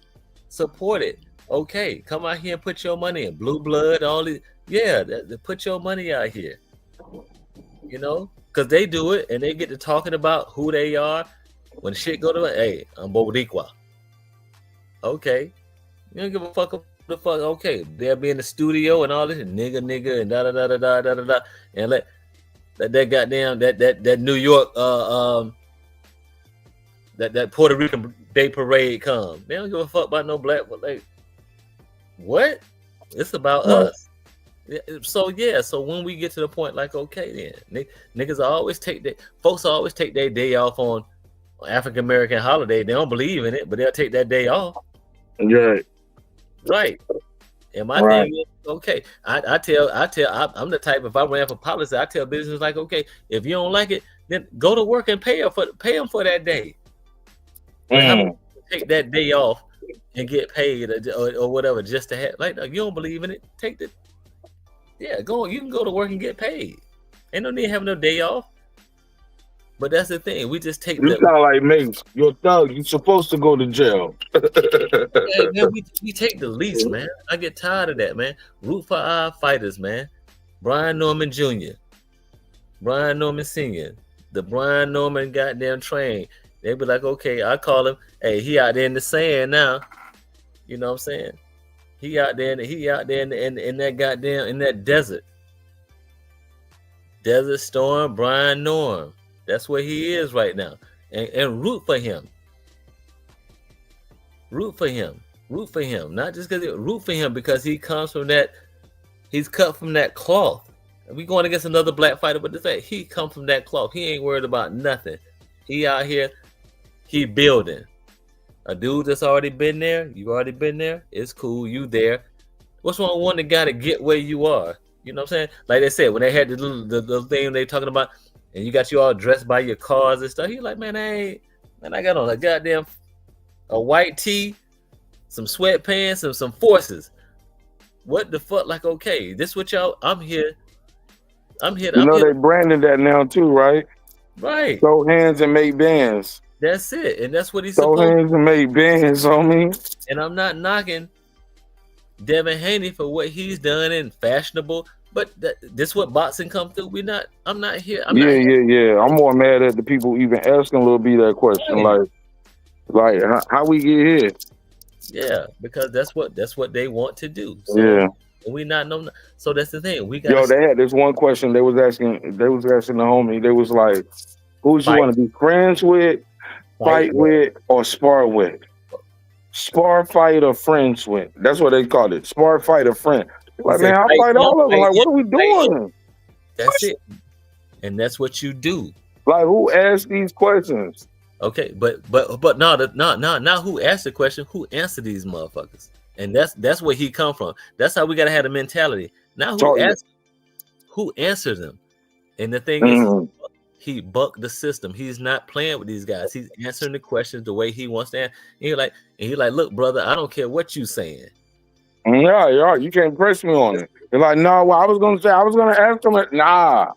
Okay, come out here and put your money in. Blue Blood, all these. Yeah, put your money out here. You know, because they do it and they get to talking about who they are. When shit go to, hey, I'm Boricua. Okay, you don't give a fuck about the fuck. Okay, they'll be in the studio and all this nigga and da da da da da da da, and let that goddamn that New York that Puerto Rican Day Parade come. They don't give a fuck about no black. What? It's about us. So when we get to the point like, okay, then niggas always folks always take their day off on African American holiday. They don't believe in it, but they'll take that day off. Right. And my thing is, okay, I tell I'm the type, if I ran for policy, I tell business like, okay, if you don't like it, then go to work and pay them for that day. Take that day off and get paid or whatever just to have, like, you don't believe in it, take the go. You can go to work and get paid. Ain't no need having no day off. But that's the thing. We just take. You sound like me. You're a thug. You're supposed to go to jail. Man, we take the least, man. I get tired of that, man. Root for our fighters, man. Brian Norman Jr., Brian Norman Sr., the Brian Norman goddamn train. They be like, okay, I call him. Hey, he out there in the sand now. You know what I'm saying? He out there in that goddamn in that desert. Desert Storm, Brian Norm. That's where he is right now. And root for him. Root for him. Root for him. Not just because root for him because he comes from that, he's cut from that cloth. We going against another black fighter, but the fact he come from that cloth. He ain't worried about nothing. He out here, he building. A dude that's already been there, you already been there, it's cool, you there. What's wrong with one that gotta get where you are? You know what I'm saying? Like they said, when they had the thing they talking about, and you got you all dressed by your cars and stuff, you like, man, I got on a goddamn a white tee, some sweatpants, and some forces. What the fuck? Like, okay, this what y'all, I'm here. They branded that now too, right? Right. Throw hands and make bands. That's it. And that's what he's Throw supposed hands and make bands, homie. And I'm not knocking Devin Haney for what he's done in fashionable, but this what boxing come through. I'm not here. Yeah. I'm more mad at the people even asking Lil B that question. Like how we get here? Yeah, because that's what they want to do. So, yeah. And we not know. So that's the thing. We got. They had this one question. They was asking the homie. They was like, "Who would you want to be friends with, fight with, or spar with? Spar, fight, or friends with?" That's what they called it. Spar, fight, or friend. Like, man, I fight all of them. Like, what are we doing? That's it. And that's what you do. Like, who asked these questions? Okay, but not who asked the question. Who answered these motherfuckers? And that's where he come from. That's how we gotta have the mentality. Now who answers them? And the thing is, he bucked the system. He's not playing with these guys. He's answering the questions the way he wants to answer. And he like, look, brother, I don't care what you saying. Yeah, you can't press me on it. They're like, no, well, I was gonna ask them. Nah,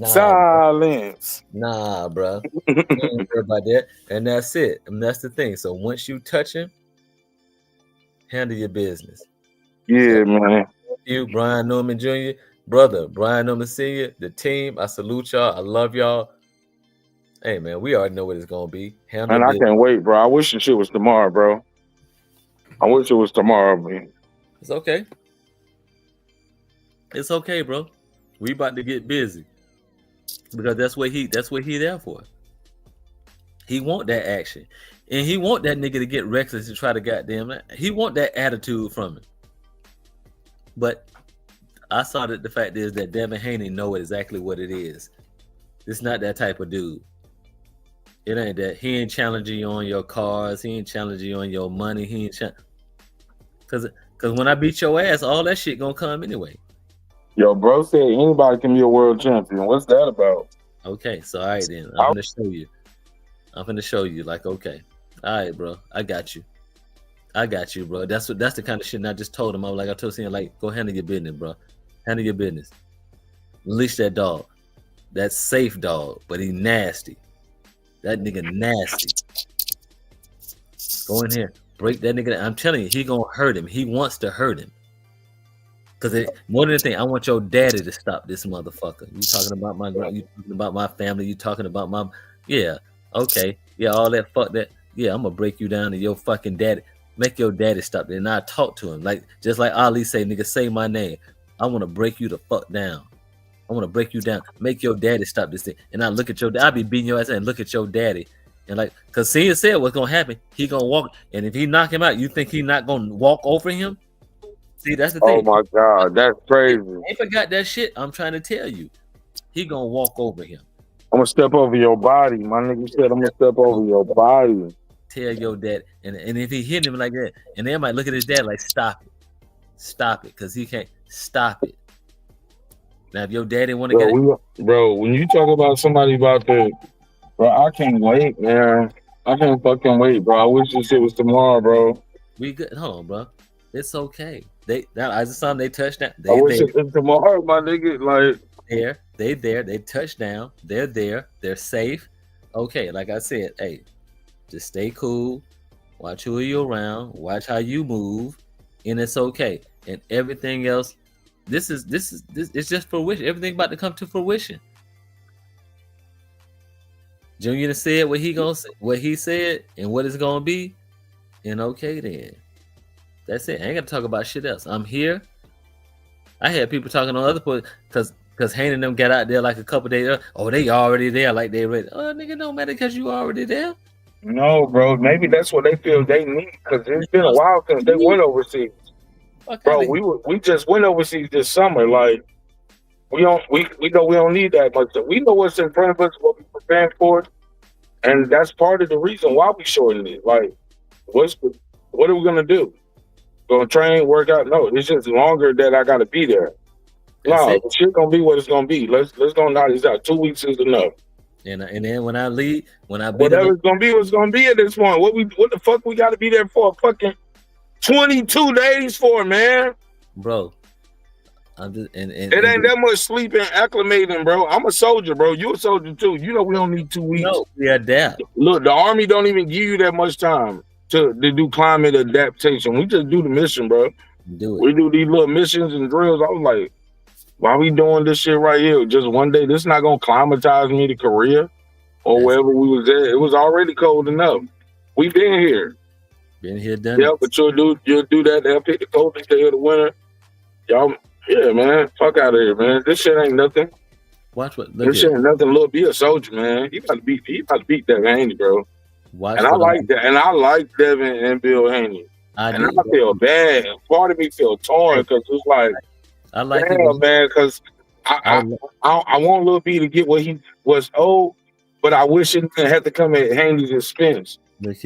silence. Nah, bro. Don't worry about that. And that's it. And that's the thing. So once you touch him, handle your business. Yeah, man. You, Brian Norman Jr., brother, Brian Norman Sr., the team, I salute y'all. I love y'all. Hey, man, we already know what it's going to be. I can't wait, bro. I wish the shit was tomorrow, bro. I wish it was tomorrow, man. It's okay. It's okay, bro. We about to get busy. Because that's what he there for. He want that action. And he want that nigga to get reckless and try to goddamn that. He want that attitude from him. But I saw that the fact is that Devin Haney know exactly what it is. It's not that type of dude. It ain't that. He ain't challenging you on your cars. He ain't challenging you on your money. He ain't Cause when I beat your ass, all that shit gonna come anyway. Yo, bro said anybody can be a world champion. What's that about? Okay, so all right then. I'm gonna show you. I'm gonna show you. Like, okay, all right, bro. I got you, bro. That's the kind of shit. And I just told him. I told him, like, go handle your business, bro. Handle your business. Leash that dog. That's safe dog, but he nasty. That nigga nasty. Go in here, break that nigga. I'm telling you, he gonna hurt him. He wants to hurt him. Because more than anything, I want your daddy to stop this motherfucker. You talking about my girl? You talking about my family? You talking about my? Yeah, okay, yeah, all that fuck that. Yeah, I'm gonna break you down to your fucking daddy. Make your daddy stop it, and I talk to him just like Ali say, nigga, say my name. I want to break you the fuck down. I want to break you down. Make your daddy stop this thing. And I look at I be beating your ass and look at your daddy. And like, cause he said what's gonna happen. He gonna walk, and if he knock him out, you think he not gonna walk over him? See, that's the thing. Oh my God, that's crazy. I forgot that shit. I'm trying to tell you, he gonna walk over him. I'm gonna step over your body. My nigga said I'm gonna step over your body. Tell your dad, and if he hit him like that, and they might look at his dad like, stop it, because he can't stop it. Now, if your daddy want to get it, bro, when you talk about somebody about that, bro, I can't wait, man. I can't fucking wait, bro. I wish this shit was tomorrow, bro. We good. Hold on, bro. It's okay. I just saw them. They touched down. I wish it was tomorrow, my nigga. Like, they there. They touched down. They're there. They're safe. Okay, like I said, hey, just stay cool. Watch who you're around. Watch how you move, and it's okay. And everything else, this is it's just fruition. Everything about to come to fruition. Junior said what he said, and what it's gonna be, and okay then. That's it. I ain't got to talk about shit else. I'm here. I had people talking on other points because Haney and them got out there like a couple days. Oh, they already there, like they ready. Oh, nigga, don't matter because you already there. No, bro. Maybe that's what they feel they need because it's been a while since they went overseas. Bro, we just went overseas this summer. Like we know we don't need that much. We know what's in front of us, what we're preparing for, and that's part of the reason why we shortened it. Like, what are we gonna do? Gonna train, work out? No, it's just longer that I gotta be there. No, the shit gonna be what it's gonna be. Let's go knock this out. 2 weeks is enough. And then when I leave, whatever it's gonna be, what's gonna be at this point. What the fuck we gotta be there for? Fucking 22 days for, man. Bro. I'm just and it ain't that much sleeping, acclimating, bro. I'm a soldier, bro. You a soldier too. You know we don't need 2 weeks. No, we adapt. Look, the Army don't even give you that much time to do climate adaptation. We just do the mission, bro. Do it. We do these little missions and drills. I was like, why we doing this shit right here? Just one day. This is not gonna climatize me to Korea or wherever we was at. It was already cold enough. We been here. Been here, done. Yeah, but you'll do that. They'll pick the coldest day of the winter. Y'all, yeah, man. Fuck out of here, man. This shit ain't nothing. Watch what. This shit ain't nothing. Look, be a soldier, man. He about to beat Devin Haney, bro. Watch and I like that. And I like Devin and Bill Haney. I feel bad. Part of me feel torn because it's like, I like damn, man, because I want Lil B to get what he was owed, but I wish it didn't have to come at Haney's expense.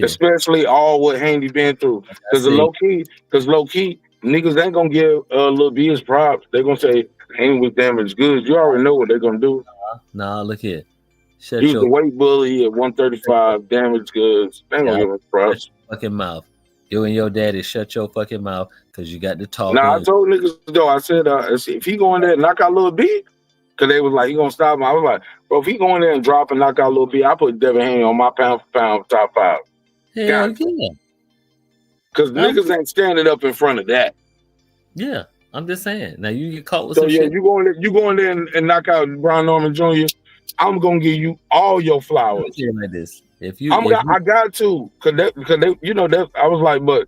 Especially all what Haney been through. Because low key, niggas ain't gonna give Lil B his props. They're gonna say Haney was damaged goods. You already know what they're gonna do. Nah, look here. He was the weight bully at 135, damaged goods. They ain't gonna give him props. Shut your fucking mouth. You and your daddy, shut your fucking mouth because you got to talk. Nah, I told niggas though. I said if he go in there and knock out Lil B, because they was like he gonna stop him. I was like, bro, if he go in there and drop and knock out Lil B, I put Devin Haney on my pound for pound top 5. Hell yeah. Because niggas ain't standing up in front of that. Yeah, I'm just saying. Now you get caught with so some yeah, shit. you go in there and knock out Brian Norman Jr. I'm gonna give you all your flowers. Like this. I got to, cause they, you know, that I was like, but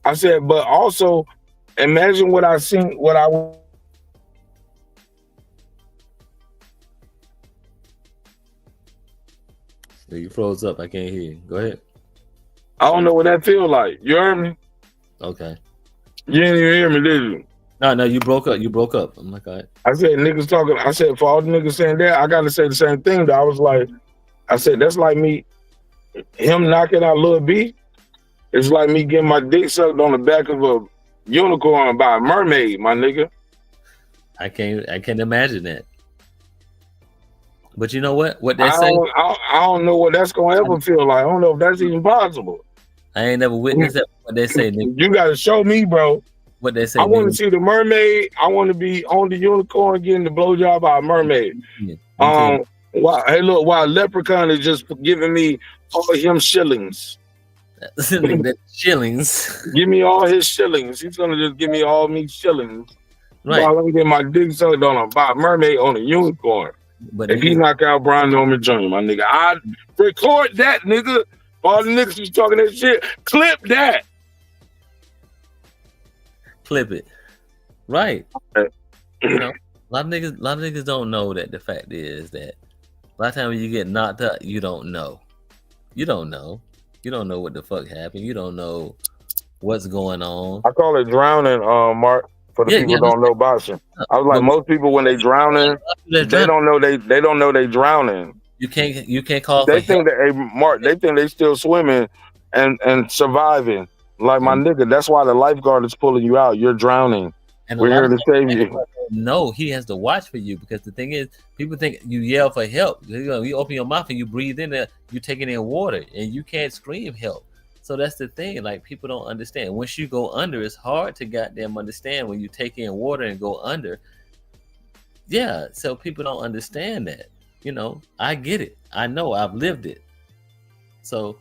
I said, but also imagine what I seen, what I. You froze up. I can't hear you. Go ahead. I don't know what that feel like. You heard me? Okay. You didn't even hear me, did you? No, you broke up. You broke up. I'm like, all right. I said niggas talking. I said for all the niggas saying that, I gotta say the same thing. Though. I was like, I said that's like me. Him knocking out Lil B, it's like me getting my dick sucked on the back of a unicorn by a mermaid, my nigga. I can't imagine that. But you know what? What they say? I don't know what that's gonna ever feel like. I don't know if that's even possible. I ain't never witnessed that. What they say, nigga. You gotta show me, bro. What they say? I want to see the mermaid. I want to be on the unicorn getting the blowjob by a mermaid. Wow. Hey, look, while Leprechaun is just giving me all him shillings. Shillings. Give me all his shillings. He's gonna just give me all me shillings. Right. While I'm getting my dick sucked on by a mermaid on a unicorn. But if he knock out Brian Norman Jr., my nigga, I record that, nigga. All the niggas who's talking that shit, clip that. Clip it. Right. You know, a lot of niggas don't know that the fact is that a lot of times when you get knocked up, you don't know. You don't know. You don't know what the fuck happened. You don't know what's going on. I call it drowning, Mark. For the people who don't know boxing, I was like, most people when they drowning, they don't know they drowning. You can't call. They think that, hey, Mark, they think they still swimming and surviving. Like my nigga, that's why the lifeguard is pulling you out. You're drowning. And we're here to save you. No, he has to watch for you because the thing is, people think you yell for help. You open your mouth and you breathe in there, you're taking in water, and you can't scream help. So that's the thing. Like people don't understand. Once you go under, it's hard to goddamn understand when you take in water and go under. Yeah, so people don't understand that. You know, I get it. I know. I've lived it. So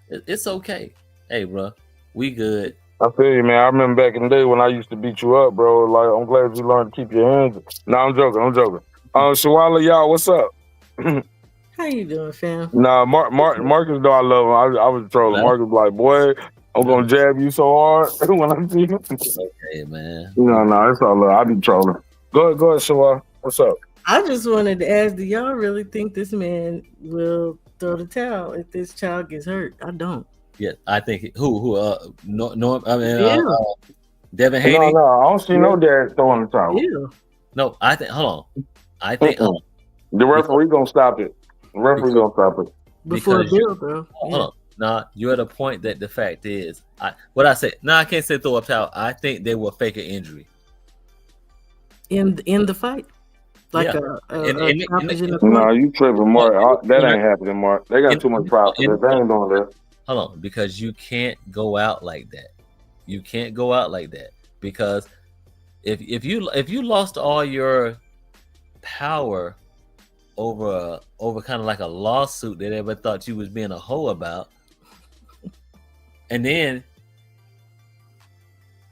it's okay. Hey, bro, we good. I feel you, man. I remember back in the day when I used to beat you up, bro. Like, I'm glad you learned to keep your hands. No, I'm joking. Shawala, y'all, what's up? How you doing, fam? Nah, Marcus, though, I love him. I was trolling. Marcus like, boy, I'm gonna jab you so hard when I see you. Okay, man. No, it's all love. I be trolling. Go ahead, Shawar. What's up? I just wanted to ask, do y'all really think this man will throw the towel if this child gets hurt? I don't. Yeah, I think no, I mean, Yeah. Devin Haney. No, I don't see no dad throwing the towel. Yeah. No, I think. Hold on. I think the referee gonna stop it. The referee gonna stop it before because Bill, bro. Hold on. Nah, you're at a point that the fact is, I can't say throw a towel. I think they will fake an injury in the fight. Like no, you tripping, Mark. That ain't happening, Mark. They got too much profit. They ain't doing that. Hold on, because you can't go out like that. You can't go out like that because if you lost all your power over kind of like a lawsuit that everybody thought you was being a hoe about, and then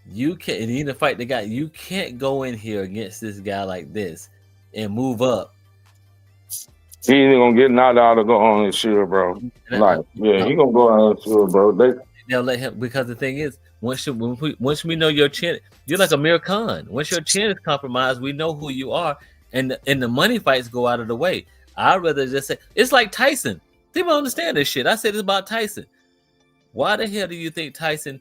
you can't even fight the guy. You can't go in here against this guy like this and move up. He ain't gonna get knocked out or go on his shield, bro. Like, yeah, he gonna go on his shield, bro. They'll let him, because the thing is, once we know your chin, you're like Amir Khan. Once your chin is compromised, we know who you are, and the money fights go out of the way. I'd rather just say it's like Tyson. People don't understand this shit. I said it's about Tyson. Why the hell do you think Tyson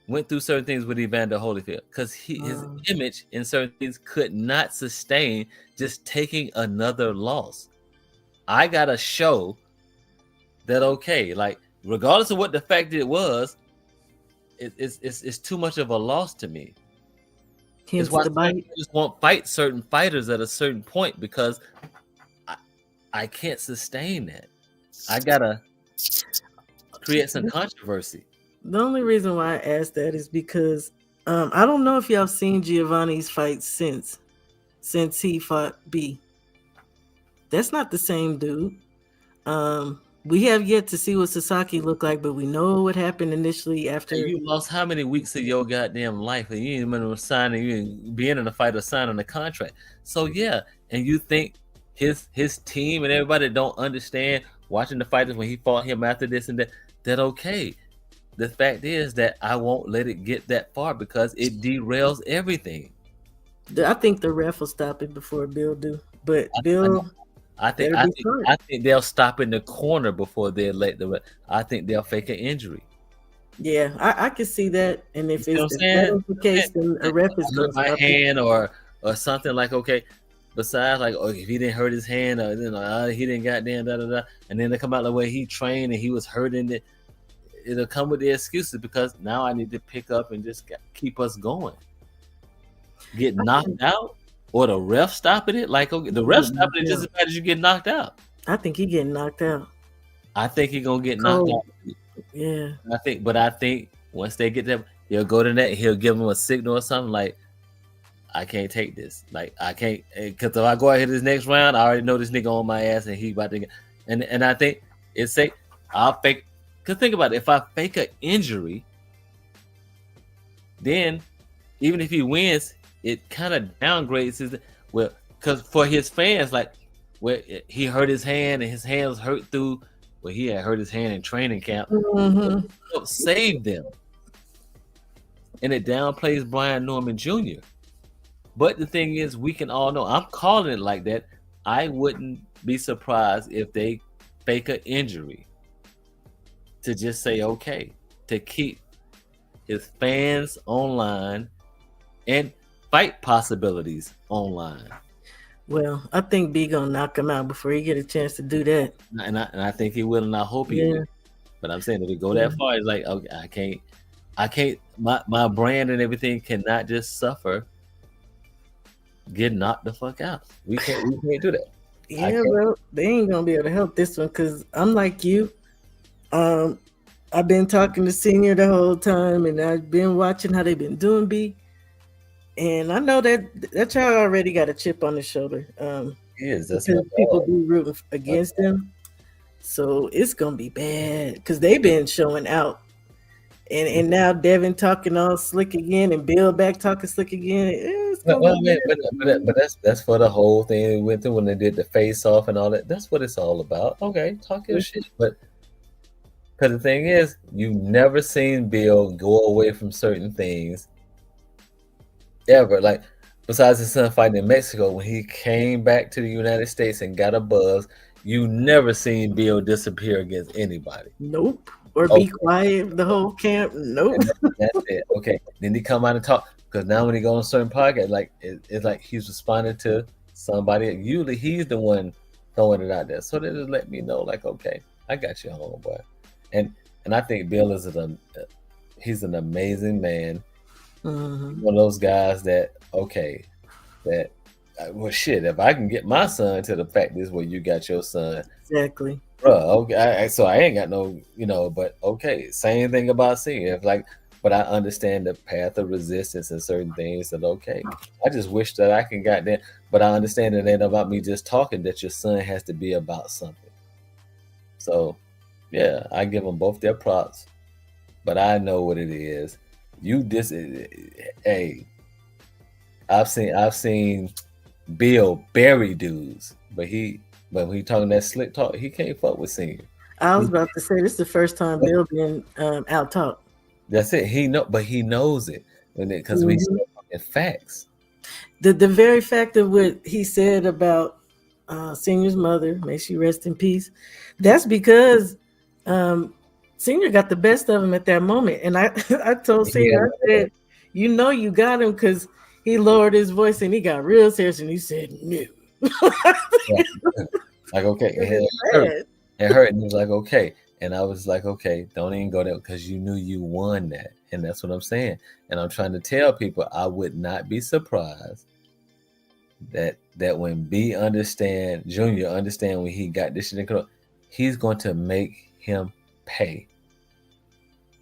went through certain things with Evander Holyfield? Because his image in certain things could not sustain just taking another loss. I gotta show that like regardless of what the fact it was, it's too much of a loss to me. It's why I just won't fight certain fighters at a certain point because I can't sustain that. I gotta create some controversy. The only reason why I asked that is because I don't know if y'all seen Giovanni's fight since he fought B. That's not the same dude. We have yet to see what Sasaki looked like, but we know what happened initially after. You lost how many weeks of your goddamn life, and you didn't remember signing, you didn't being in a fight or signing a contract. So yeah, and you think his team and everybody don't understand watching the fighters when he fought him after this and that okay. The fact is that I won't let it get that far because it derails everything. I think the ref will stop it before Bill do, but I think they'll stop in the corner before they let the. I think they'll fake an injury. Yeah, I can see that, and if that is the case, then a ref is going to my stop hand or something like okay. Besides, like, if he didn't hurt his hand, or he didn't goddamn and then they come out the way he trained and he was hurting it. It'll come with the excuses because now I need to pick up and just keep us going. Get knocked out or the ref stopping it? Like, okay, the ref stopping it just as bad as you get knocked out. I think he getting knocked out. I think he gonna get knocked out. Yeah. I think once they get there, he'll go to that. He'll give him a signal or something like, I can't take this. Like, I can't, because if I go out here this next round, I already know this nigga on my ass and he about to get, and I think it's say I'll fake. Cause think about it, if I fake an injury, then even if he wins, it kind of downgrades his because for his fans, like he hurt his hand and his hand was hurt through he had hurt his hand in training camp. Mm-hmm. Save them. And it downplays Brian Norman Jr. But the thing is, we can all know, I'm calling it like that. I wouldn't be surprised if they fake an injury to just say okay, to keep his fans online and fight possibilities online. Well, I think B gonna knock him out before he get a chance to do that. And I think he will, and I hope he will. But I'm saying if he go that far, it's like, okay, I can't. My brand and everything cannot just suffer. Get knocked the fuck out. We can't do that. Yeah, bro, they ain't gonna be able to help this one because I'm like you. I've been talking to Senior the whole time, and I've been watching how they've been doing B. And I know that child already got a chip on his shoulder. That's because people be rooting against him. So it's gonna be bad because they've been showing out. And now Devin talking all slick again, and Bill back talking slick again. But that's for the whole thing we went through when they did the face off and all that. That's what it's all about. Okay, talk your shit, but Because the thing is, you never seen Bill go away from certain things ever. Like, besides his son fighting in Mexico, when he came back to the United States and got a buzz, you never seen Bill disappear against anybody. Nope. Or be quiet the whole camp. Nope. That's it. Okay. Then he come out and talk. Because now when he go on certain podcasts, like it's like he's responding to somebody. Usually he's the one throwing it out there. So they just let me know, like, okay, I got you, homeboy. And I think Bill is he's an amazing man. Mhm. One of those guys that well, shit, if I can get my son to the fact this way you got your son, Exactly. bro. Okay, so I ain't got no, but okay, same thing about senior. If like, but I understand the path of resistance and certain things that okay. I just wish that I can got there, but I understand it ain't about me just talking. That your son has to be about something. So, yeah, I give them both their props, but I know what it is. Hey, I've seen Bill bury dudes, but when he talking that slick talk, he can't fuck with senior. I was about to say this is the first time Bill been out talk. That's it. He knows it because we in facts. The very fact of what he said about Senior's mother, may she rest in peace. That's because Senior got the best of him at that moment, and I told Senior, I said, you got him because he lowered his voice and he got real serious and he said no. Like okay, it hurt, and he was like okay, and I was like okay, don't even go there because you knew you won that, and that's what I'm saying. And I'm trying to tell people I would not be surprised that when Junior understand when he got this shit in control, he's going to make him pay.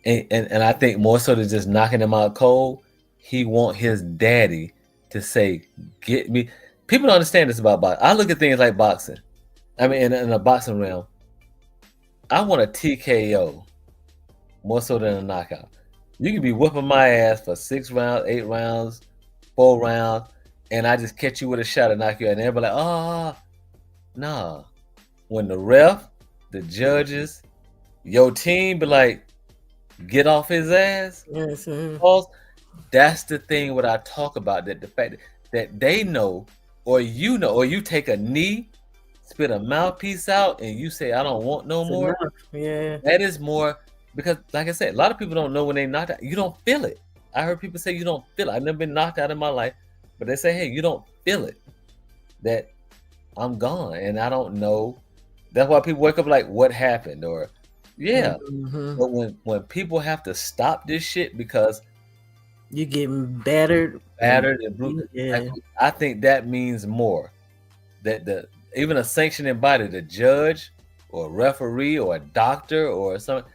And I think more so than just knocking him out cold, he want his daddy to say, get me. People don't understand this about boxing. I look at things like boxing. I mean, in a boxing realm, I want a TKO more so than a knockout. You can be whooping my ass for 6 rounds, 8 rounds, 4 rounds, and I just catch you with a shot and knock you out. And everybody like, nah. When the ref, the judges, your team be like, get off his ass. Yes, that's the thing what I talk about, that the fact that they know, or you take a knee, spit a mouthpiece out, and you say, I don't want no That's more. enough. Yeah. That is more, because like I said, a lot of people don't know when they knocked out. You don't feel it. I heard people say you don't feel it. I've never been knocked out in my life, but they say, hey, you don't feel it. That I'm gone and I don't know. That's why people wake up like, what happened? Or yeah. Mhm. But when people have to stop this shit because you getting battered and brutal, yeah. I think that means more. That even a sanctioning body, the judge or referee or a doctor or something,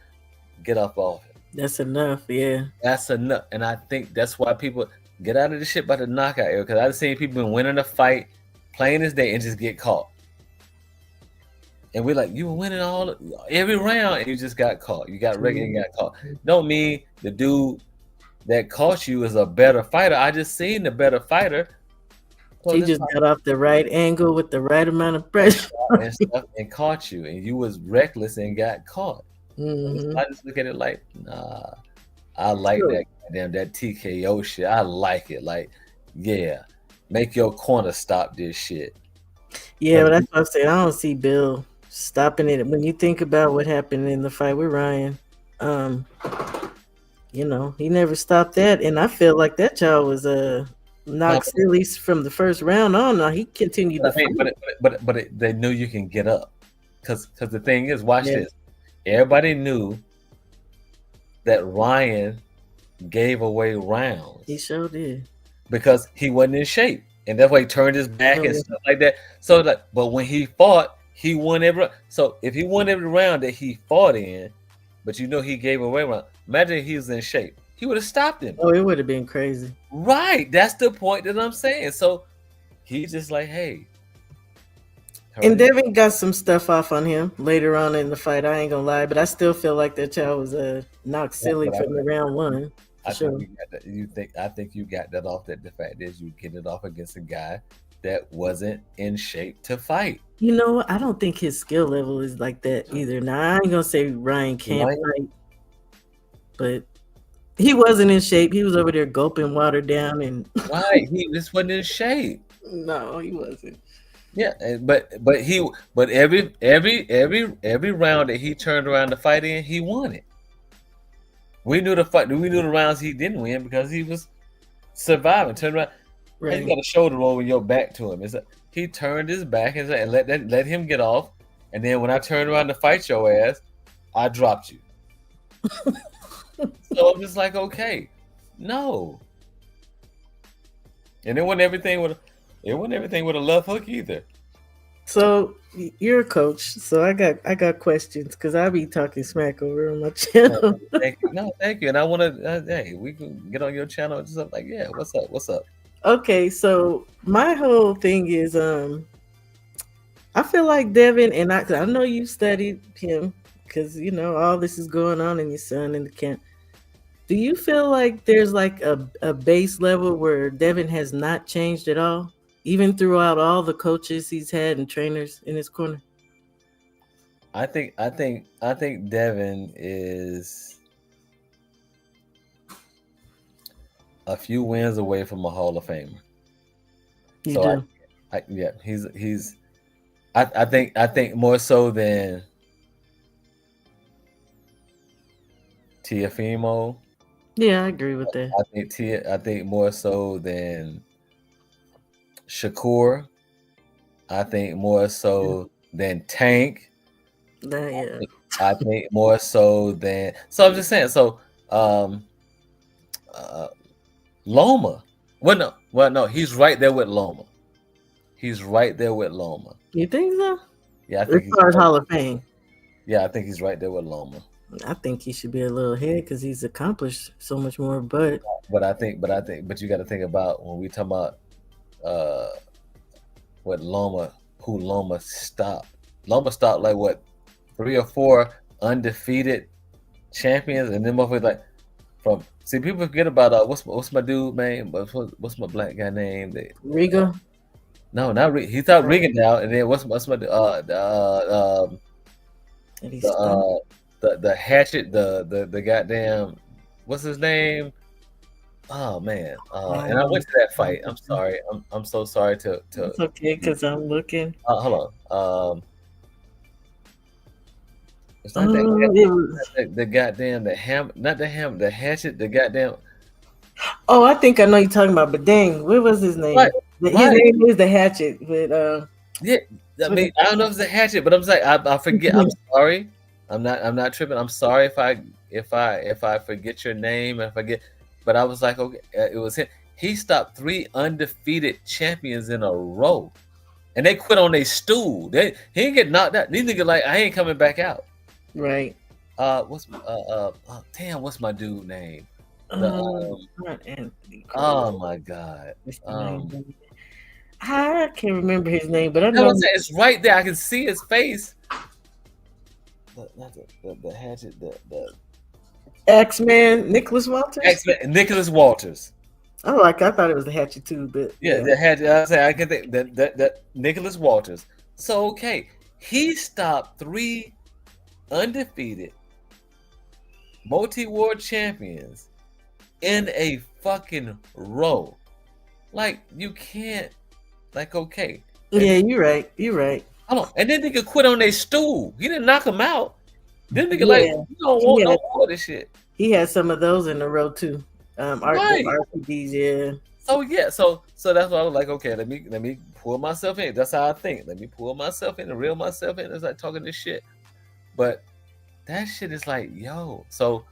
get up off it. That's enough, yeah. That's enough. And I think that's why people get out of this shit by the knockout era. Because I've seen people been winning a fight, playing this day, and just get caught. And we're like, you were winning every round, and you just got caught. You got regular and got caught. Don't mean the dude that caught you is a better fighter. I just seen the better fighter. He just got off the right angle with the right amount of pressure and caught you, and you was reckless and got caught. Mhm. I just look at it like, nah, I like that TKO shit. I like it. Like, yeah, make your corner stop this shit. Yeah, but that's what I'm saying. I don't see Bill stopping it. When you think about what happened in the fight with Ryan, he never stopped that, and I feel like that child was knocked silly from the first round on. Now he continued to fight. But they knew you can get up, because the thing is, watch this. Everybody knew that Ryan gave away rounds. He sure did, because he wasn't in shape, and that's why he turned his back and stuff like that. So, but when he fought, he won every. So if he won every round that he fought in, but he gave away round. Imagine if he was in shape, he would have stopped him. Oh, it would have been crazy. Right, that's the point that I'm saying. So he's just like, hey. And Devin got some stuff off on him later on in the fight. I ain't gonna lie, but I still feel like that child was knocked silly from the round one. I think you got that off. That the fact is you get it off against a guy that wasn't in shape to fight. You know what? I don't think his skill level is like that either. Now I ain't gonna say Ryan can't fight, but he wasn't in shape. He was over there gulping water down and Right, he just wasn't in shape. no, he wasn't. Yeah, but every round that he turned around to fight in, he won it. We knew the rounds he didn't win because he was surviving. Turned around, Right. you got a shoulder roll with your back to him. He turned his back and let him get off. And then when I turned around to fight your ass, I dropped you. So I'm just like, okay, no. And it wasn't everything with a left hook either. So you're a coach, so I got questions because I be talking smack over on my channel. Thank you. And I want to, hey, we can get on your channel and stuff like, yeah, what's up? Okay, so my whole thing is, I feel like Devin, and I know you studied him because you know all this is going on in your son in the camp. Do you feel like there's like a base level where Devin has not changed at all? Even throughout all the coaches he's had and trainers in his corner? I think Devin is a few wins away from a Hall of Famer. I think more so than Teofimo. Yeah, I agree with that. I think more so than Shakur. I think more so than Tank. Yeah. I think more so than. So I'm just saying. So, Loma. Well, no, he's right there with Loma. He's right there with Loma. You think so? Yeah, I think as far as Hall of Fame. Yeah, I think he's right there with Loma. I think he should be a little ahead because he's accomplished so much more. But you got to think about when we talk about what who Loma stopped. Loma stopped like what 3 or 4 undefeated champions, and then motherfuckers like from. See, people forget about what's my dude name? What's my black guy name? Rigo. No, not Rigo. He thought Rigo now, and then what's my the hatchet, the goddamn, what's his name? Oh man, and I went to that fight. I'm sorry. I'm so sorry to. It's okay because I'm looking. Hold on. It's not the goddamn the hatchet, the goddamn. Oh, I think I know you're talking about, but dang, what was his name? Right. His name is the hatchet, but yeah. I mean, I don't know if it's a hatchet, but I'm like, I forget. I'm sorry. I'm not tripping. I'm sorry if I forget your name. If I get, but I was like, okay, it was him. He stopped 3 undefeated champions in a row, and they quit on their stool. He didn't get knocked out. These niggas like, I ain't coming back out. Right. What's my dude name? Oh my god. I can't remember his name, but I know know it's right there. I can see his face. The hatchet, the X-Man, Nicholas Walters. Nicholas Walters. I thought it was the hatchet too, but yeah. The hatchet. I say I can think that Nicholas Walters. So okay, he stopped 3 undefeated multi-world champions in a fucking row. Like you can't. Like okay. Yeah, you're right. Hold on, and then nigga quit on their stool. He didn't knock him out. Then nigga like, you don't want no more of this shit. He had some of those in a row too. RPDs, yeah. So that's why I was like, okay, let me pull myself in. That's how I think. Let me pull myself in and reel myself in. It's like talking this shit. But that shit is like, yo. So,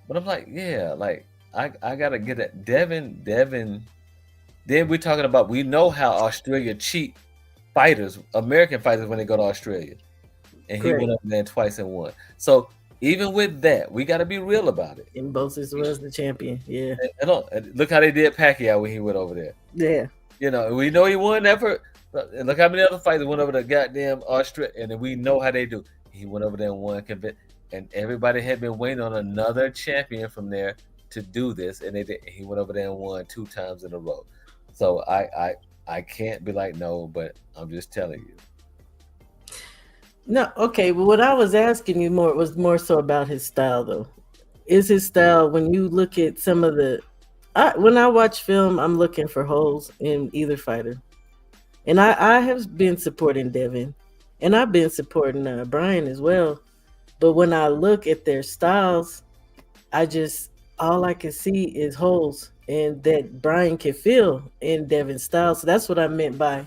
but I'm like, yeah, like I gotta get it. Devin. Then we're talking about, we know how Australia cheat fighters, American fighters, when they go to Australia. And he went up there twice and won. So even with that, we got to be real about it. And Bosis was the champion. Yeah. And look how they did Pacquiao when he went over there. Yeah. You know, we know he won that for. And look how many other fighters went over to goddamn Australia. And then we know how they do. He went over there and won. And everybody had been waiting on another champion from there to do this. And he went over there and won 2 times in a row. So I can't be like no, but I'm just telling you. No, okay, but what I was asking you was more so about his style, though. Is his style when you look at some of when I watch film, I'm looking for holes in either fighter, and I have been supporting Devin, and I've been supporting Brian as well. But when I look at their styles, all I can see is holes, and that Brian can feel in Devin's style. So that's what I meant by.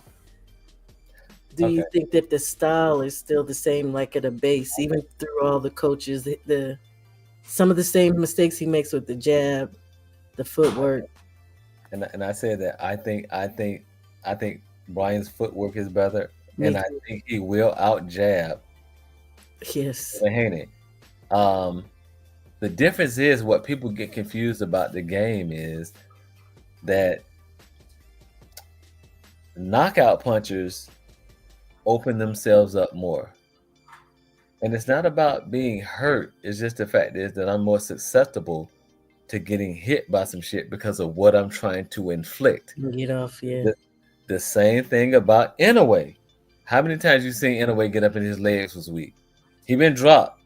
Do you think that the style is still the same, like at a base, even through all the coaches, some of the same mistakes he makes with the jab, the footwork? And I said that I think Brian's footwork is better, and I think he will out jab. Yes. Haney. The difference is what people get confused about the game is that knockout punchers open themselves up more. And it's not about being hurt. It's just the fact is that I'm more susceptible to getting hit by some shit because of what I'm trying to inflict. Get off, yeah. The same thing about Inouye. How many times you seen Inouye get up and his legs was weak? He been dropped.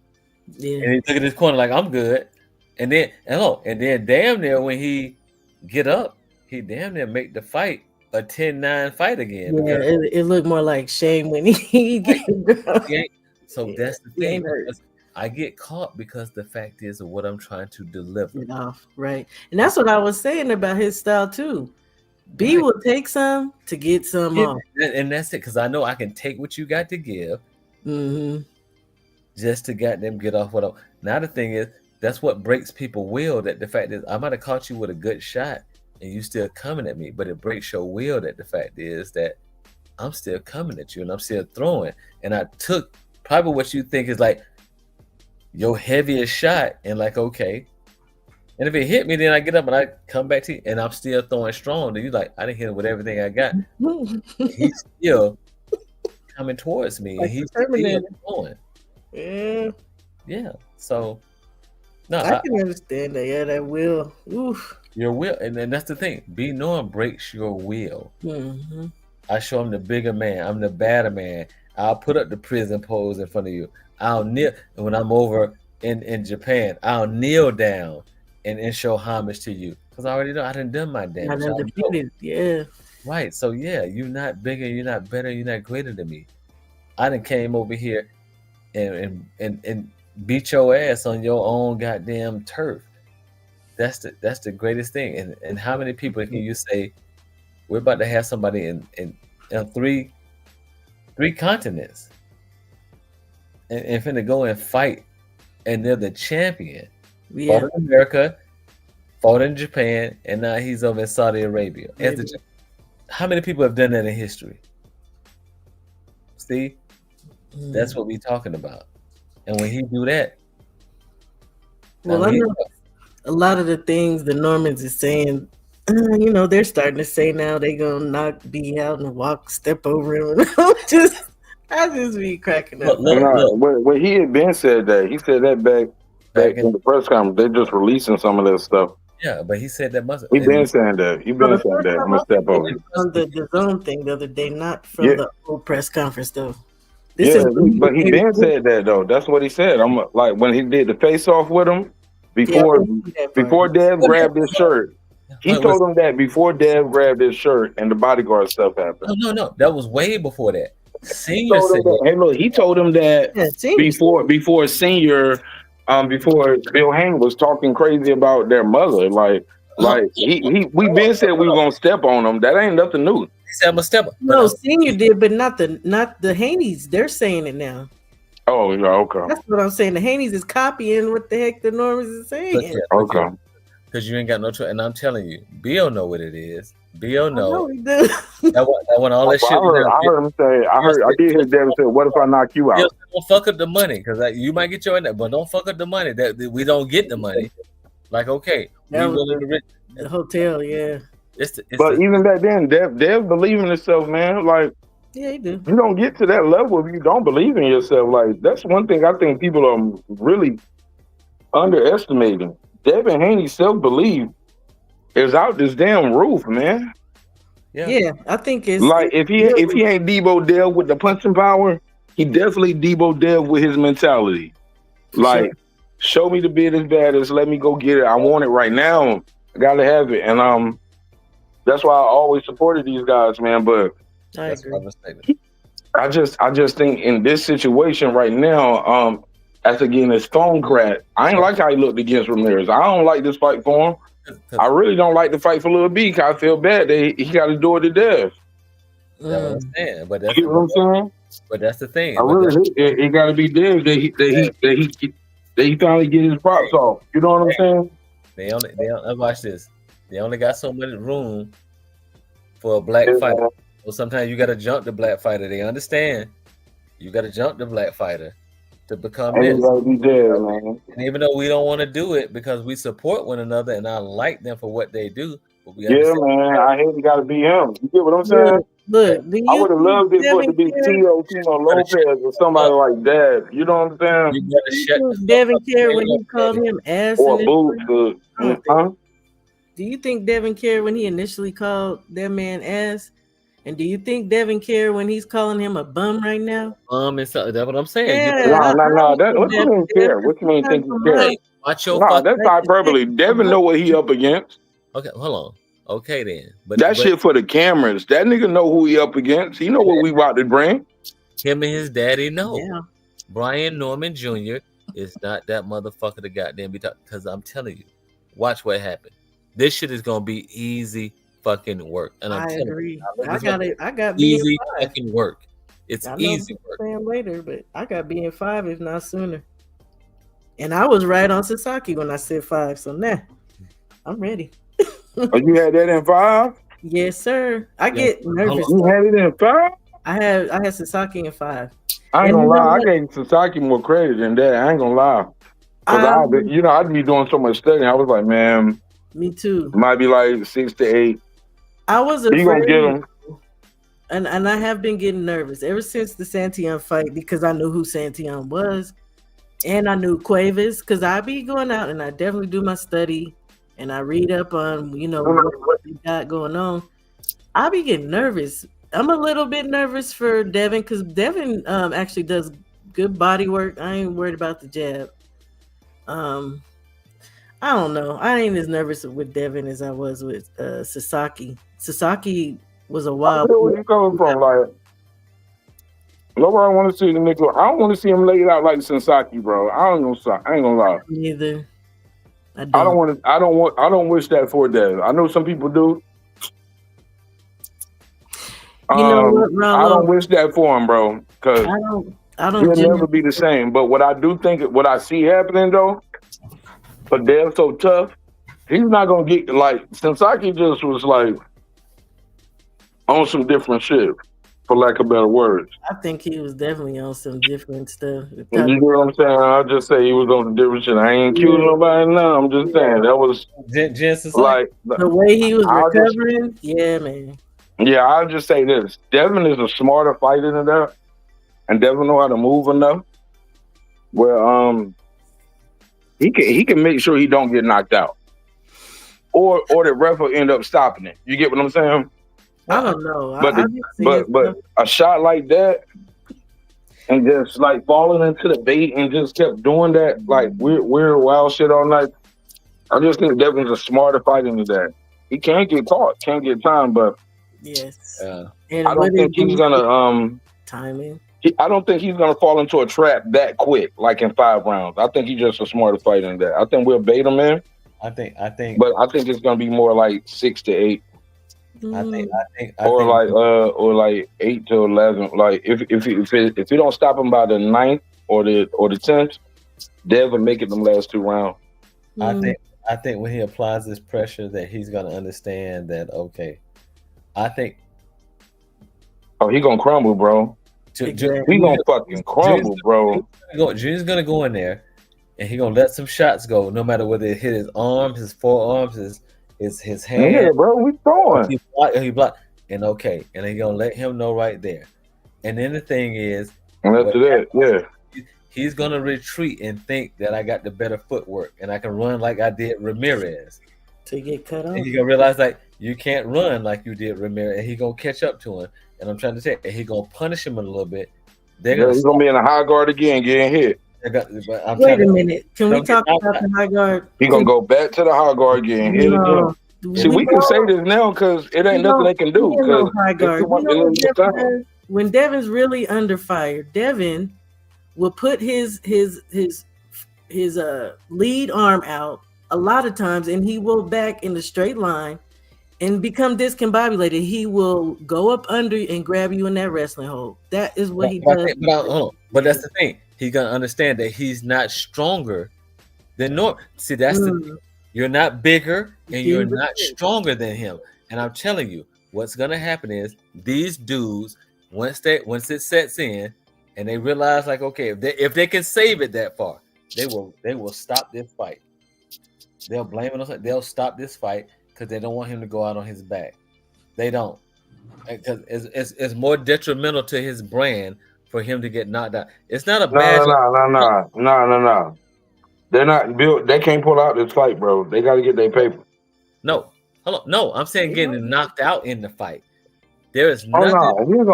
Yeah. And he took at his corner like, I'm good. And then damn near when he get up, he damn near make the fight a 10-9 fight again. Yeah, it looked more like shame when he get So that's the thing. I get caught because the fact is of what I'm trying to deliver. Get off, right. And that's what I was saying about his style too. B will take some to get some off. And that's it, because I know I can take what you got to give just to goddamn get off what I'm. Now the thing is, that's what breaks people will, that the fact is I might have caught you with a good shot and you still coming at me, but it breaks your will that the fact is that I'm still coming at you and I'm still throwing. And I took probably what you think is like your heaviest shot and like, okay. And if it hit me, then I get up and I come back to you and I'm still throwing strong. Then you like, I didn't hit him with everything I got. He's still coming towards me. Like and he's still going. Yeah. Yeah. So no, I can understand that. Yeah, that will. Oof. Your will, and then that's the thing. Be knowing breaks your will. I show him the bigger man. I'm the badder man. I'll put up the prison pose in front of you. I'll kneel, and when I'm over in Japan, I'll kneel down and show homage to you because I already know I done my damage. Yeah. Right. So yeah, you're not bigger. You're not better. You're not greater than me. I done came over here and beat your ass on your own goddamn turf. That's the greatest thing. And how many people can you say we're about to have somebody in three continents and finna go and fight and they're the champion. Yeah. Fought in America, fought in Japan, and now he's over in Saudi Arabia. How many people have done that in history? See? That's what we're talking about. And when he do that, well, I know a lot of the things the Normans is saying, they're starting to say now they gonna knock B out and step over him. I just be cracking up. When he had been said that, he said that back in the press conference. They're just releasing some of that stuff. Yeah, but he said that must. He been saying that. He been saying that. I'm gonna step over. On the zone thing the other day, not from the old press conference though. But he been said that though. That's what he said. I'm like when he did the face off with him before Dev grabbed his shirt. He told him that before Dev grabbed his shirt and the bodyguard stuff happened. No, that was way before that. Senior said that. Hey, look, he told him that before Senior, before Bill Haney was talking crazy about their mother. Like we been said we were gonna step on them. That ain't nothing new. He said I'm a step. No, Senior did, but not the Haneys. They're saying it now. Oh, yeah, okay. That's what I'm saying. The Haneys is copying what the heck the Normans is saying. Okay. Because you ain't got no choice. And I'm telling you, Bill know what it is. Bill know. He does. That when all that shit. I heard him say. I did hear Devin say, "What if I knock you out?" Bill, don't fuck up the money, because you might get your in that, but don't fuck up the money. That we don't get the money. Like, okay, the hotel, yeah. But even back then, Dev believe in himself, man. Like, yeah, he do. You don't get to that level if you don't believe in yourself. Like, that's one thing I think people are really underestimating. Devin Haney's self-belief is out this damn roof, man. Yeah, I think it's Like if he ain't Debo Dev with the punching power, he definitely Debo Dev with his mentality. Like, show me the bid as bad as let me go get it. I want it right now. I gotta have it, and that's why I always supported these guys, man. But I agree. I just think in this situation right now, after getting his phone cracked, I ain't like how he looked against Ramirez. I don't like this fight for him. I really don't like the fight for Lil B. 'Cause I feel bad that he got to do it to death. That's what I'm saying. But that's You know what I'm saying? But that's the thing. I really, it got to be Dev that he finally get his props off. You know what I'm saying? They only watch this. They only got so much room for a black fighter. So sometimes you got to jump the black fighter. They understand. You got to jump the black fighter to become this. Gotta be Dev, man. And even though we don't want to do it because we support one another and I like them for what they do, but we Yeah, understand. man. I hate it got to be him. You get what I'm saying? Look, I would have loved it for it to be Tino Lopez or somebody like that. You know what I'm saying? You gotta shut Devin cared when you called him ass. Or Boots. Huh? Do you think Devin cared when he initially called that man ass? And do you think Devin cared when he's calling him a bum right now? And so that's what I'm saying. Yeah, No. What you mean care? What you mean think he cares? Watch your No, that's hyperbole. Devin know what he up against. Okay, hold on. Okay then. But that shit for the cameras. That nigga know who he up against. He know what we about to bring. Him and his daddy know. Yeah. Brian Norman Jr. is not that motherfucker to goddamn be talking. Because I'm telling you, watch what happened. This shit is gonna be easy fucking work. And I'm I telling agree. you, I got easy BN5. fucking work. It's I know easy I'm work. saying later, but I got BN5 if not sooner. And I was right on Sasaki when I said 5. So now I'm ready. Oh, you had that in 5? Yes, sir. I get nervous. You had it in 5? I had Sasaki in 5. I ain't And gonna you know lie. I what? gave Sasaki more credit than that. I ain't gonna lie. Cause I'd be doing so much studying. I was like, man, me too. Might be like 6 to 8. I was You gonna get afraid, him? and I have been getting nervous ever since the Santion fight because I knew who Santion was, and I knew Cuevas because I be going out and I definitely do my study and I read up on what we got going on. I be getting nervous. I'm a little bit nervous for Devin because Devin actually does good body work. I ain't worried about the jab. I don't know. I ain't as nervous with Devin as I was with Sasaki. Sasaki was a wild. I feel where you coming from. Like, nobody want to see the nigga. I don't want to see him laid out like Sasaki, bro. I ain't gonna lie. Neither. I don't wish that for Dev. I know some people do. You know what, Rollo? I don't wish that for him, bro. Because I don't. He'll never be the same. But what I do think, what I see happening though, but Dev's so tough, he's not gonna get like Sasaki just was like on some different shit, for lack of better words. I think he was definitely on some different stuff. You know what I'm saying? I'll just say he was on some different shit. I ain't accusing nobody now. I'm just saying that was just like the way he was I'll just- recovering. Yeah, man. Yeah, I'll just say this. Devin is a smarter fighter than that. And Devin know how to move enough. Where he can make sure he don't get knocked out. Or the ref will end up stopping it. You get what I'm saying? I don't know. But a shot like that and just like falling into the bait and just kept doing that like weird wild shit all night. I just think Devin's a smarter fighter than that. He can't get caught, can't get time, but yes. I don't think he's gonna timing. I don't think he's gonna fall into a trap that quick, like in 5 rounds. I think he's just a smarter fighter than that. I think we'll bait him in. I think But I think it's gonna be more like 6 to 8. I think or like 8 to 11. Like if you don't stop him by the 9th or the 10th, Dev will make it them last 2 rounds. I think when he applies this pressure that he's gonna understand that I think he gonna crumble, bro. He gonna fucking crumble, bro. Junior's gonna go in there and he gonna let some shots go, no matter whether it hit his arms, his forearms, his hand. Yeah, bro, we throwing. He blocked, and he gonna let him know right there. And then the thing is, he's gonna retreat and think that I got the better footwork and I can run like I did Ramirez to get cut off. And he gonna realize like you can't run like you did Ramirez, and he gonna catch up to him. And I'm trying to say, and he gonna punish him a little bit. They're Yeah, gonna he's gonna be in a high guard again, getting hit. but I'm Wait trying a to minute. Can we don't get talk knocked about out. the high guard? He gonna go back to the high guard, getting hit again. No, See, we can say this now because it ain't nothing they can do. He ain't no high Because guard. You know what Devin does? When Devin's really under fire, Devin will put his lead arm out a lot of times, and he will back in the straight line and become discombobulated. He will go up under and grab you in that wrestling hold. That is what he does. But that's the thing. He's gonna understand that he's not stronger than Norm. See, that's the thing. You're not bigger and you're not stronger than him. And I'm telling you, what's gonna happen is these dudes, once it sets in and they realize, like, okay, if they can save it that far, they will stop this fight. They'll blame it on. They'll stop this fight because they don't want him to go out on his back. They don't, because it's more detrimental to his brand for him to get knocked out. It's not a bad. No. They're not built. They can't pull out this fight, bro. They got to get their paper. No, hold on. No, I'm saying getting knocked out in the fight. There is nothing. He's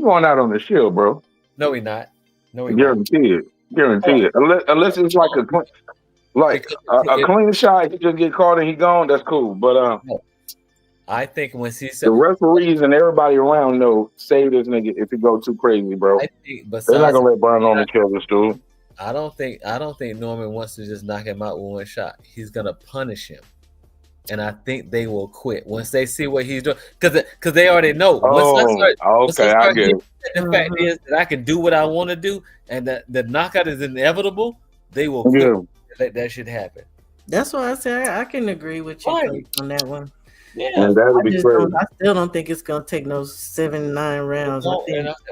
going out on the shield, bro. No, he's not. No, he guaranteed. Guaranteed. Unless it's like a clean shot, he just get caught and he gone. That's cool. But I think when he said the referees and everybody around know save this nigga if he go too crazy, bro. They're not gonna let Brian Norman kill this dude. I don't think Norman wants to just knock him out with one shot. He's gonna punish him, and I think they will quit once they see what he's doing, because they already know. I get it. The fact is that I can do what I want to do, and that the knockout is inevitable. They will quit. Let that shit happen. That's why I say I can agree with you on that one. Yeah, and that'll be crazy. I still don't think it's gonna take no 7-9 rounds.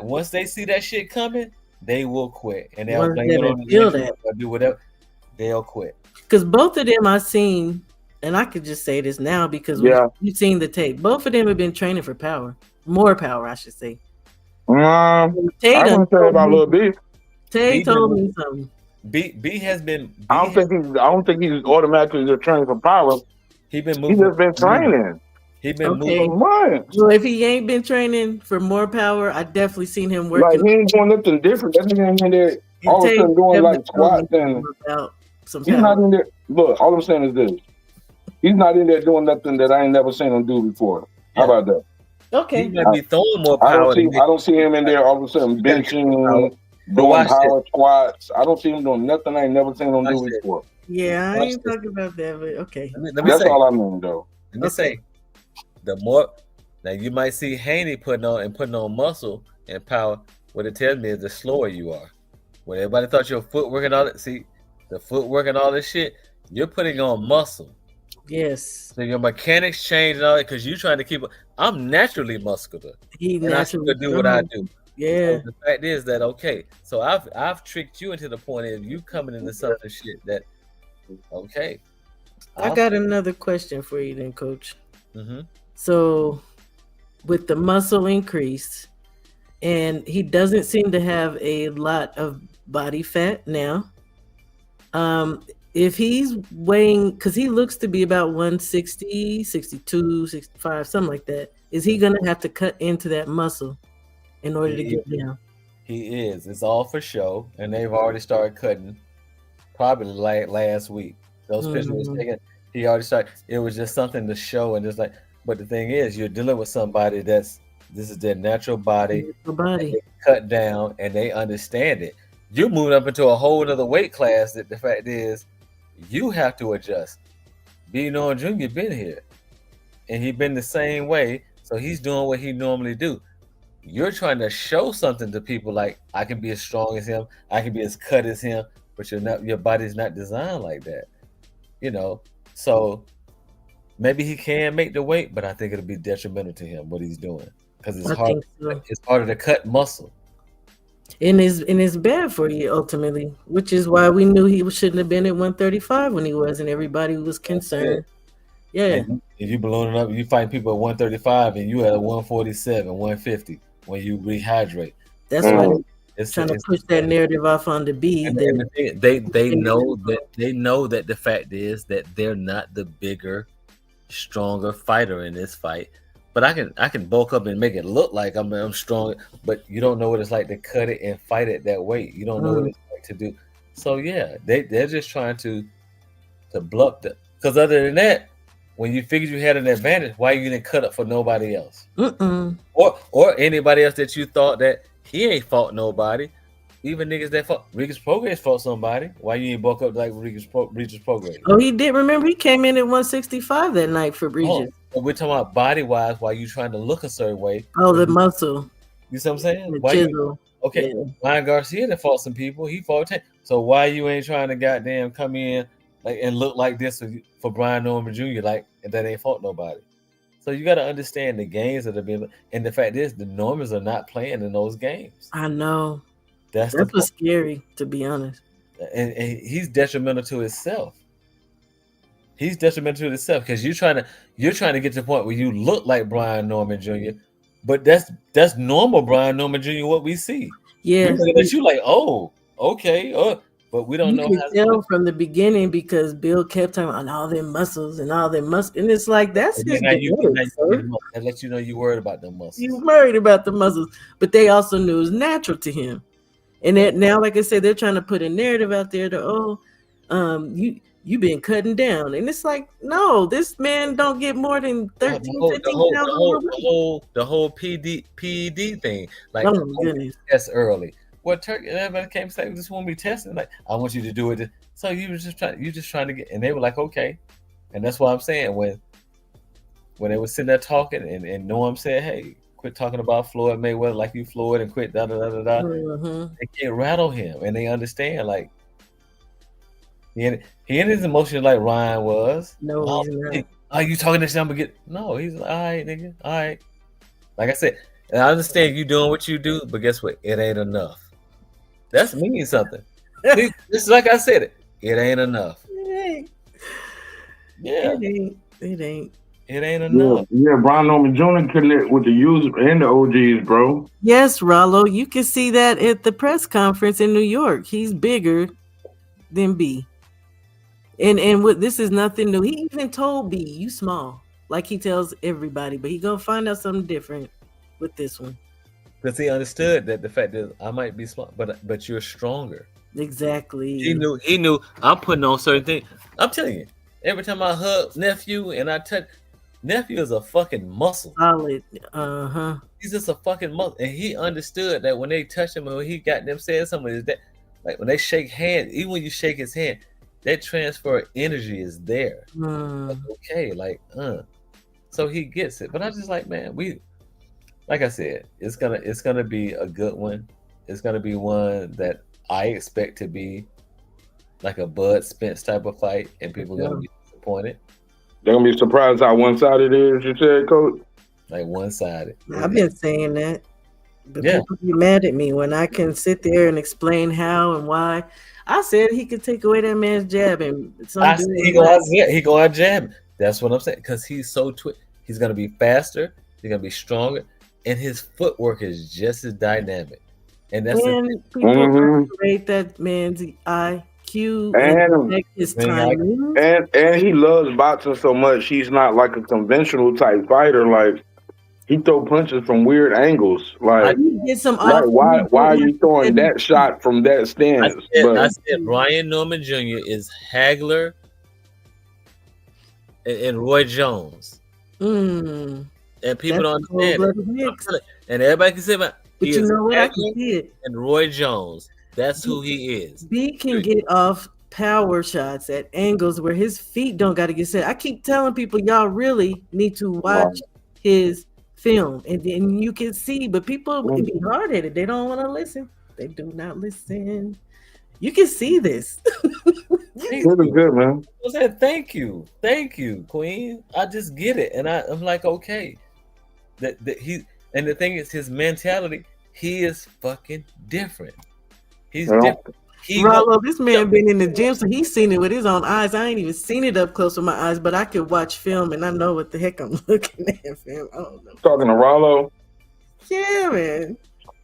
Once they see that shit coming, they will quit, and they'll blame it on that. Or do whatever. They'll quit. Because both of them I've seen, and I could just say this now because we've seen the tape. Both of them have been training for more power, I should say. I don't say about Lil B. Tay told me something. B has been. I don't think he's automatically just training for power. He just been training. He been moving. Right. Well, if he ain't been training for more power, I definitely seen him working. Like he ain't doing nothing different. That nigga ain't in there all of a sudden doing like squats and he's not in there. Look, all I'm saying is this: he's not in there doing nothing that I ain't never seen him do before. How about that? Okay. He might be throwing more power. I don't see him in there all of a sudden benching, doing power squats. I don't see him doing nothing I ain't never seen him do before. Yeah, I ain't talking about that, but okay. That's all I mean, though. Let me say, the more now you might see Haney putting on muscle and power. What it tells me is the slower you are. When everybody thought your footwork and all that, see the footwork and all this shit, you're putting on muscle. Yes. So your mechanics change and all that because you're trying to keep. I'm naturally muscular. I still do what I do. Yeah. So the fact is that so I've tricked you into the point of you coming into something shit that. Okay. I got another question for you then, Coach. Mm-hmm. So with the muscle increase, and he doesn't seem to have a lot of body fat now. If he's weighing, because he looks to be about 160, 62, 65, something like that, is he going to have to cut into that muscle in order to get down? He is. It's all for show, and they've already started cutting. Probably last week. Those pictures was taken. He already started. It was just something to show, and just like. But the thing is, you're dealing with somebody this is their natural body. Body cut down, and they understand it. You're moving up into a whole other weight class. That the fact is, you have to adjust. B. Norm Jr. been here, and he been the same way. So he's doing what he normally do. You're trying to show something to people like I can be as strong as him. I can be as cut as him. But your body's not designed like that, So maybe he can make the weight, but I think it'll be detrimental to him what he's doing because it's hard. It's harder to cut muscle, and it's bad for you ultimately, which is why we knew he shouldn't have been at 135 when he was, and everybody was concerned. Yeah, if you ballooning up, you fight people at 135, and you at 147, 150 when you rehydrate. That's why. Trying to push that narrative off on the B. They know that the fact is that they're not the bigger stronger fighter in this fight. But I can bulk up and make it look like I'm strong, but you don't know what it's like to cut it and fight it that weight. You don't know what it's like to do. So yeah, they're just trying to bluff the. Because other than that, when you figured you had an advantage, why you didn't cut up for nobody else? Or anybody else that you thought that he ain't fought nobody. Even niggas that fought Regis Prograis fought somebody. Why you ain't bulk up like Regis Prograis? Oh, he did. Remember, he came in at 165 that night for Regis. But we're talking about body wise. Why you trying to look a certain way? Oh, the muscle. You see what I'm saying? The Why chisel. okay, Ryan Garcia that fought some people. He fought 10. So why you ain't trying to goddamn come in like and look like this for Brian Norman Jr. like that ain't fought nobody? So you got to understand the games that have been, and the fact is the Normans are not playing in those games. I know. That's what's scary, to be honest. And he's detrimental to himself. He's detrimental to himself because you're trying to get to the point where you look like Brian Norman Jr. But that's normal Brian Norman Jr. What we see. Yeah. That you like, oh, okay, but we don't know You how can tell from the beginning because Bill kept talking about all their muscles and all their muscles, and it's like that's his that lets you know you worried about them muscles. You worried about the muscles, but they also knew it was natural to him. And that now, like I said, they're trying to put a narrative out there to you've been cutting down, and it's like no, this man don't get more than 13, 15,000. The whole PED thing, like oh my goodness, that's early. What Turkey and everybody came and said, "This won't be testing." Like, I want you to do it. So you just trying to get, and they were like, "Okay," and that's what I'm saying when they were sitting there talking, and Norm said, "Hey, quit talking about Floyd Mayweather like you Floyd, and quit da da da da da." They can't rattle him, and they understand like he ain't his emotions like Ryan was. No, he's not. Are you talking this? I'm gonna get no. He's like, all right, nigga, all right. Like I said, and I understand you doing what you do, but guess what? It ain't enough. That's meaning something. It's like I said, it ain't enough. It Yeah, ain't. It ain't enough. Yeah, Brian Norman Jr. connect with the users and the OGs, bro. Yes, Rollo, you can see that at the press conference in New York. He's bigger than B. And what this is nothing new. He even told B, you small, like he tells everybody, but he gonna find out something different with this one. Because he understood that the fact that I might be small, but you're stronger. Exactly. He knew I'm putting on certain things. I'm telling you, every time I hug nephew and I touch nephew is a fucking muscle. Solid. He's just a fucking muscle. And he understood that when they touch him and when he got them saying something, is that like when they shake hands, even when you shake his hand, that transfer energy is there. Like, okay, like so he gets it. But I just like, man, like I said, it's gonna be a good one. It's gonna be one that I expect to be like a Bud Spence type of fight, and people are gonna be disappointed. They're gonna be surprised how one-sided it is. You said, Coach? Like one-sided. I've been saying that, but people get mad at me when I can sit there and explain how and why. I said he could take away that man's jab, and he go out jab. That's what I'm saying, because he's so he's gonna be faster. He's gonna be stronger. And his footwork is just as dynamic, and that's people rate that man's IQ and his timing. And he loves boxing so much. He's not like a conventional type fighter. Like he throw punches from weird angles. Like, why are you throwing that shot from that stance? I said Brian Norman Jr. is Hagler and Roy Jones. And people don't understand it. And everybody can say, but you know what? I can see it. And Roy Jones, that's who he is. B can get off power shots at angles where his feet don't got to get set. I keep telling people, y'all really need to watch his film, and then you can see. But people can be hard-headed. They don't want to listen. They do not listen. You can see this. Really good, man. I said, thank you, Queen. I just get it, and I'm like, okay. That he, and the thing is, his mentality, he is fucking different. He's different. Rollo, this man been in the gym, so he's seen it with his own eyes. I ain't even seen it up close with my eyes, but I could watch film and I know what the heck I'm looking at, fam. I don't know. Talking to Rollo? Yeah, man.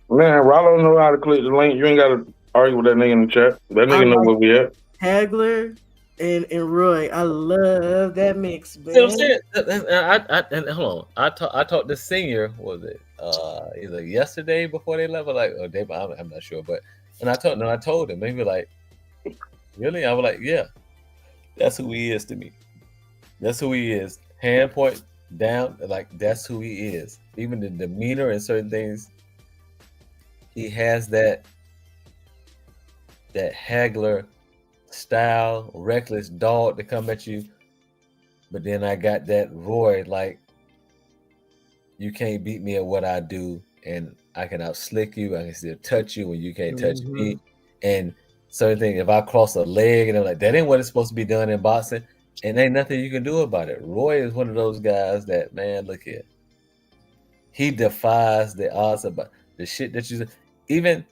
Man, Rollo know how to click the link. You ain't got to argue with that nigga in the chat. That nigga know where we at. Hagler, and Roy. I love that mix, See what I'm man. saying? And hold on. I talked to Senior. What was it either yesterday before they left, or like or day? I'm not sure, but and I told him. Maybe like, really? I was like, yeah, that's who he is to me. That's who he is. Hand point down, like that's who he is. Even the demeanor and certain things, he has that haggler style, reckless dog to come at you. But then I got that Roy, like, you can't beat me at what I do, and I can outslick you. I can still touch you when you can't touch me. And certain things, if I cross a leg and I'm like, that ain't what it's supposed to be done in boxing, and ain't nothing you can do about it. Roy is one of those guys that, man, look here. He defies the odds about the shit that you even.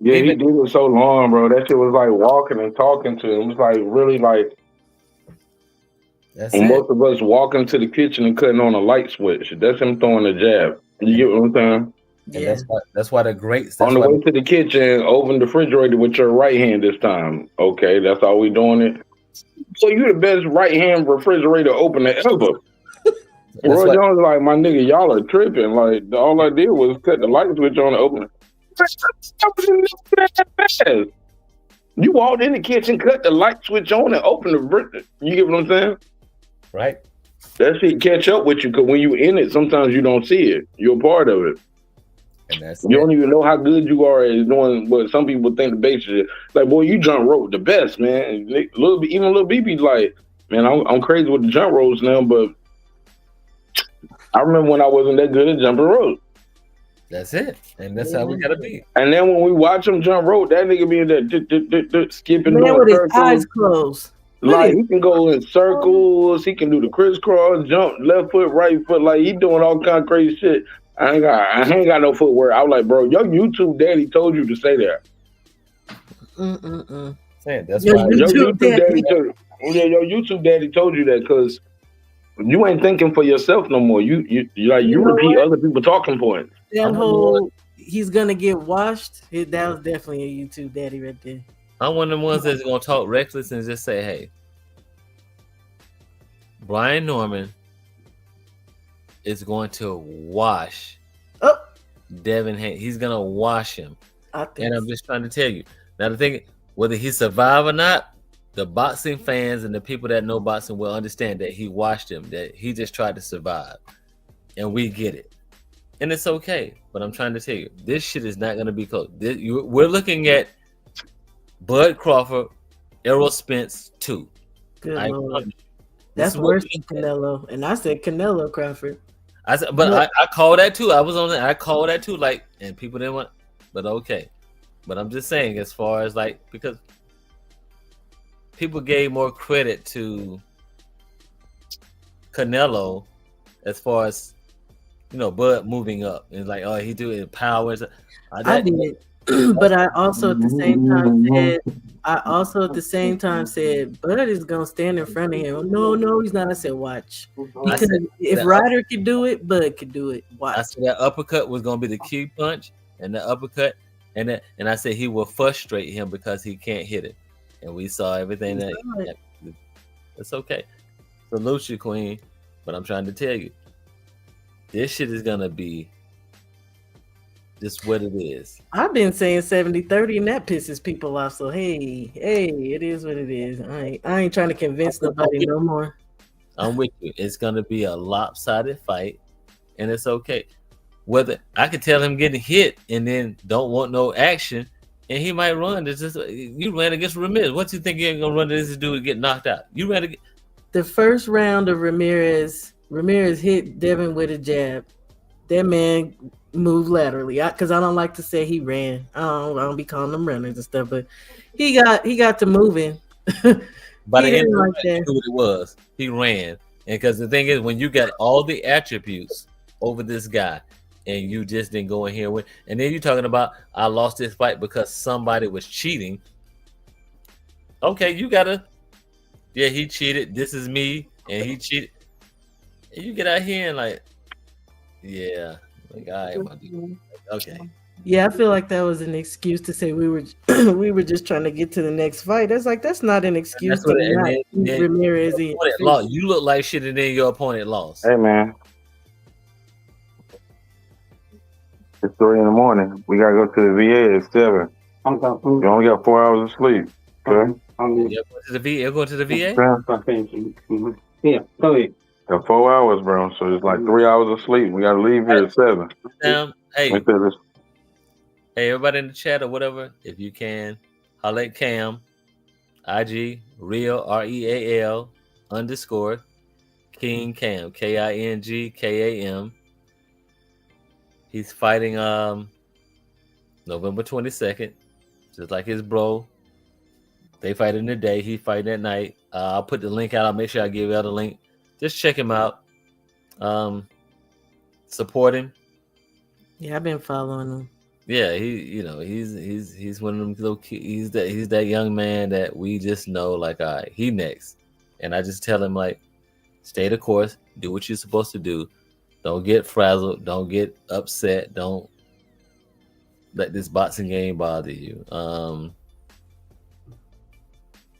Yeah, he did it so long, bro. That shit was like walking and talking to him. It was like really like that's most of us walking to the kitchen and cutting on a light switch. That's him throwing a jab. You get what I'm saying? And that's why the greats. On the way to the kitchen, open the refrigerator with your right hand this time. Okay, that's how we doing it. So you the best right hand refrigerator opener ever. Roy Jones is like, my nigga, y'all are tripping. Like all I did was cut the light switch on and open it. You walked in the kitchen, cut the light switch on, and open the fridge. You get what I'm saying? Right. That shit catch up with you because when you in it, sometimes you don't see it. You're a part of it. And that's you don't even know how good you are at doing what some people think the basics is. Like, boy, you jump rope the best, man. Even Lil BB like, man, I'm crazy with the jump ropes now, but I remember when I wasn't that good at jumping rope. That's it. And that's how we gotta be. And then when we watch him jump rope, that nigga be in there skipping, Man, doing with his circles. eyes closed. Like he can go in circles, he can do the crisscross, jump left foot, right foot, like he doing all kind of crazy shit. I ain't got no footwork. I was like, bro, your YouTube daddy told you to say that. Saying that's Your why YouTube daddy told you that because you ain't thinking for yourself no more. You repeat other people talking points. That whole he's gonna get washed. That was definitely a YouTube daddy right there. I'm one of the ones that's gonna talk reckless and just say, hey, Brian Norman is going to wash Devin Haney. He's gonna wash him. And I'm just trying to tell you. Now the thing, whether he survive or not, the boxing fans and the people that know boxing will understand that he washed him, that he just tried to survive. And we get it. And it's okay. But I'm trying to tell you, this shit is not gonna be close. We're looking at Bud Crawford, Errol Spence 2. Good Lord. That's worse than Canelo. And I said Canelo Crawford. I said, but I call that too. I was on that. I call that too. Like, and people didn't want. But okay. But I'm just saying, as far as like, because people gave more credit to Canelo as far as Bud moving up and like, oh, he do it powers. I did. But I also at the same time said Bud is gonna stand in front of him. No, he's not. I said watch. If Ryder could do it, Bud could do it. Watch. I said that uppercut was gonna be the key punch, and the uppercut, and I said he will frustrate him because he can't hit it. And we saw everything that it's okay. Salute you, Queen. But I'm trying to tell you, this shit is gonna be just what it is. I've been saying 70-30, and that pisses people off. So hey, it is what it is. I ain't trying to convince nobody no more. I'm with you. It's gonna be a lopsided fight, and it's okay. Whether I could tell him getting hit and then don't want no action, and he might run. It's just you ran against Ramirez. What you think you're gonna run to this dude to get knocked out? You ran against the first round of Ramirez hit Devin with a jab. That man moved laterally. Because I don't like to say he ran. I don't be calling them runners and stuff, but he got to moving. By the end of the knew what it was. He ran. And because the thing is, when you got all the attributes over this guy and you just didn't go in here with, and then you're talking about I lost this fight because somebody was cheating. Okay, you gotta, he cheated. This is me, and he cheated. And you get out here and like, yeah, like, all right, my dude. Okay. Yeah, I feel like that was an excuse to say we were we were just trying to get to the next fight. That's not an excuse That's to what. And not then, use Ramirez your in opponent face. lost. You look like shit, and then your opponent lost. Hey man, it's 3 in the morning. We gotta go to the VA at 7. You only got 4 hours of sleep. Okay. You're going to the VA. You're going to the VA. Yeah, go ahead. Got 4 hours, bro. So it's like 3 hours of sleep. We gotta leave here at 7. Hey, Wait till this- hey, everybody in the chat or whatever, if you can, holla at Cam, IG, real REAL _ King Cam, KINGKAM. He's fighting November 22nd, just like his bro. They fight in the day, he fighting at night. I'll put the link out. I'll make sure I give out a link. Just check him out. Support him. Yeah, I've been following him. Yeah, he's one of them little kids. He's that young man that we just know, like, all right, he next. And I just tell him, like, stay the course, do what you're supposed to do. Don't get frazzled, don't get upset, don't let this boxing game bother you.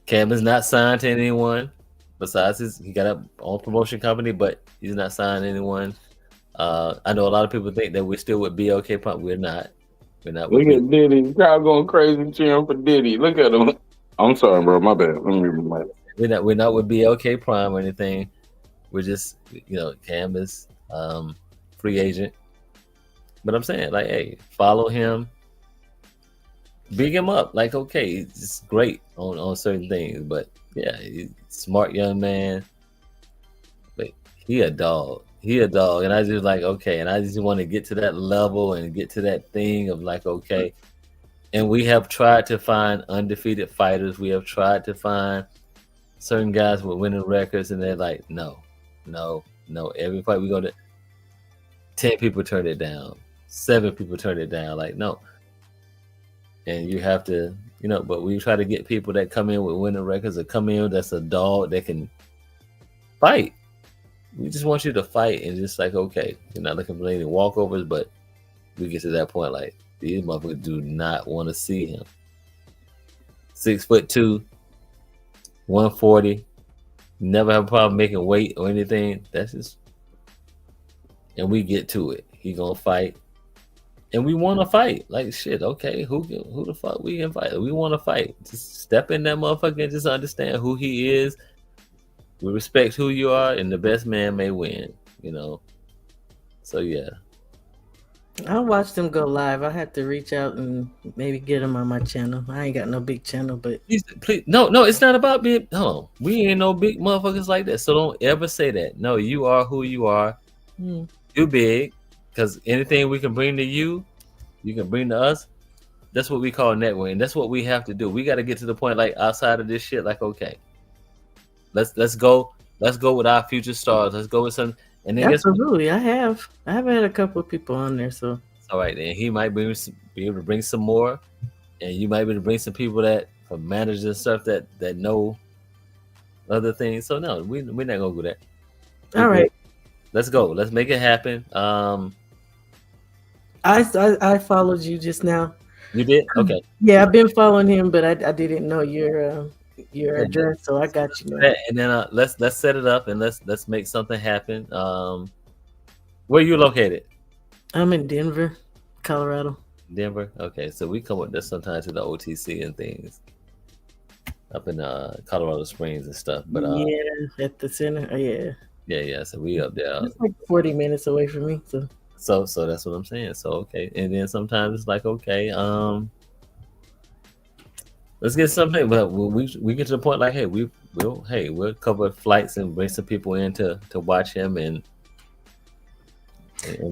Cam is not signed to anyone besides he got a own promotion company, but he's not signed to anyone. I know a lot of people think that we're still with BLK Pump. We're not. We're not. Look at Diddy. The crowd going crazy cheering for Diddy. Look at him. I'm sorry, bro. My bad. Let me read my mic. We're not with BLK Prime or anything. We're just, Cam is free agent. But I'm saying, like, hey, follow him. Big him up. Like, okay, it's great on certain things. But yeah, he's a smart young man. But he a dog. And I just like, okay, and I just want to get to that level and get to that thing of like, okay. And we have tried to find undefeated fighters. We have tried to find certain guys with winning records, and they're like, no. Every fight we go to, 10 people turn it down, 7 people turn it down. Like, no. And you have to, but we try to get people that come in with winning records or come in that's a dog that can fight. We just want you to fight and just like, okay, you're not looking for any walkovers, but we get to that point like these motherfuckers do not want to see him. 6'2", 140, never have a problem making weight or anything. That's just, and we get to it. He gonna fight, and we want to fight. Like shit, okay, who the fuck we can fight? We want to fight. Just step in that motherfucker and just understand who he is. We respect who you are, and the best man may win, So, yeah. I watched him go live. I had to reach out and maybe get him on my channel. I ain't got no big channel, but... Please, no, it's not about being... No, we ain't no big motherfuckers like that, so don't ever say that. No, you are who you are. You big, because anything we can bring to you, you can bring to us. That's what we call networking. That's what we have to do. We got to get to the point, like, outside of this shit, like, okay. Let's go with our future stars. Let's go with some, and then absolutely. I have had a couple of people on there, so all right. And he might be able to bring some more, and you might be able to bring some people that from managers and stuff that know other things. So no, we're not gonna do that. All right, let's go. Let's make it happen. I followed you just now. You did? Okay. Yeah, I've been following him, but I didn't know your address, so I got you now. And then let's set it up and let's make something happen. Where are you located? I'm in Denver, Colorado. Denver. Okay, so we come up there sometimes to the OTC and things up in Colorado Springs and stuff. But yeah, at the center. Oh, yeah. So we up there. It's like 40 minutes away from me. So that's what I'm saying. So okay, and then sometimes it's like okay, let's get something. But we get to the point like, hey, we'll cover flights and bring some people in to watch him and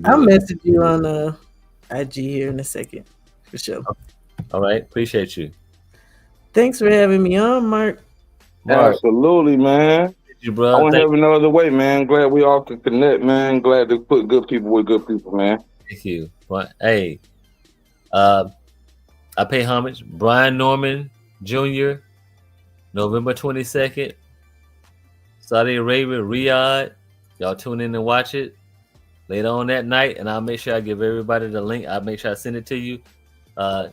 I'll message you on IG here in a second for sure. All right, appreciate you. Thanks for having me on, Mark. Absolutely, man. You, bro. I won't have no other way, man. Glad we all can connect, man. Glad to put good people with good people, man. Thank you. But hey, I pay homage. Brian Norman Jr., November 22nd, Saudi Arabia, Riyadh. Y'all tune in and watch it. later on that night, and I'll make sure I give everybody the link. I'll make sure I send it to you.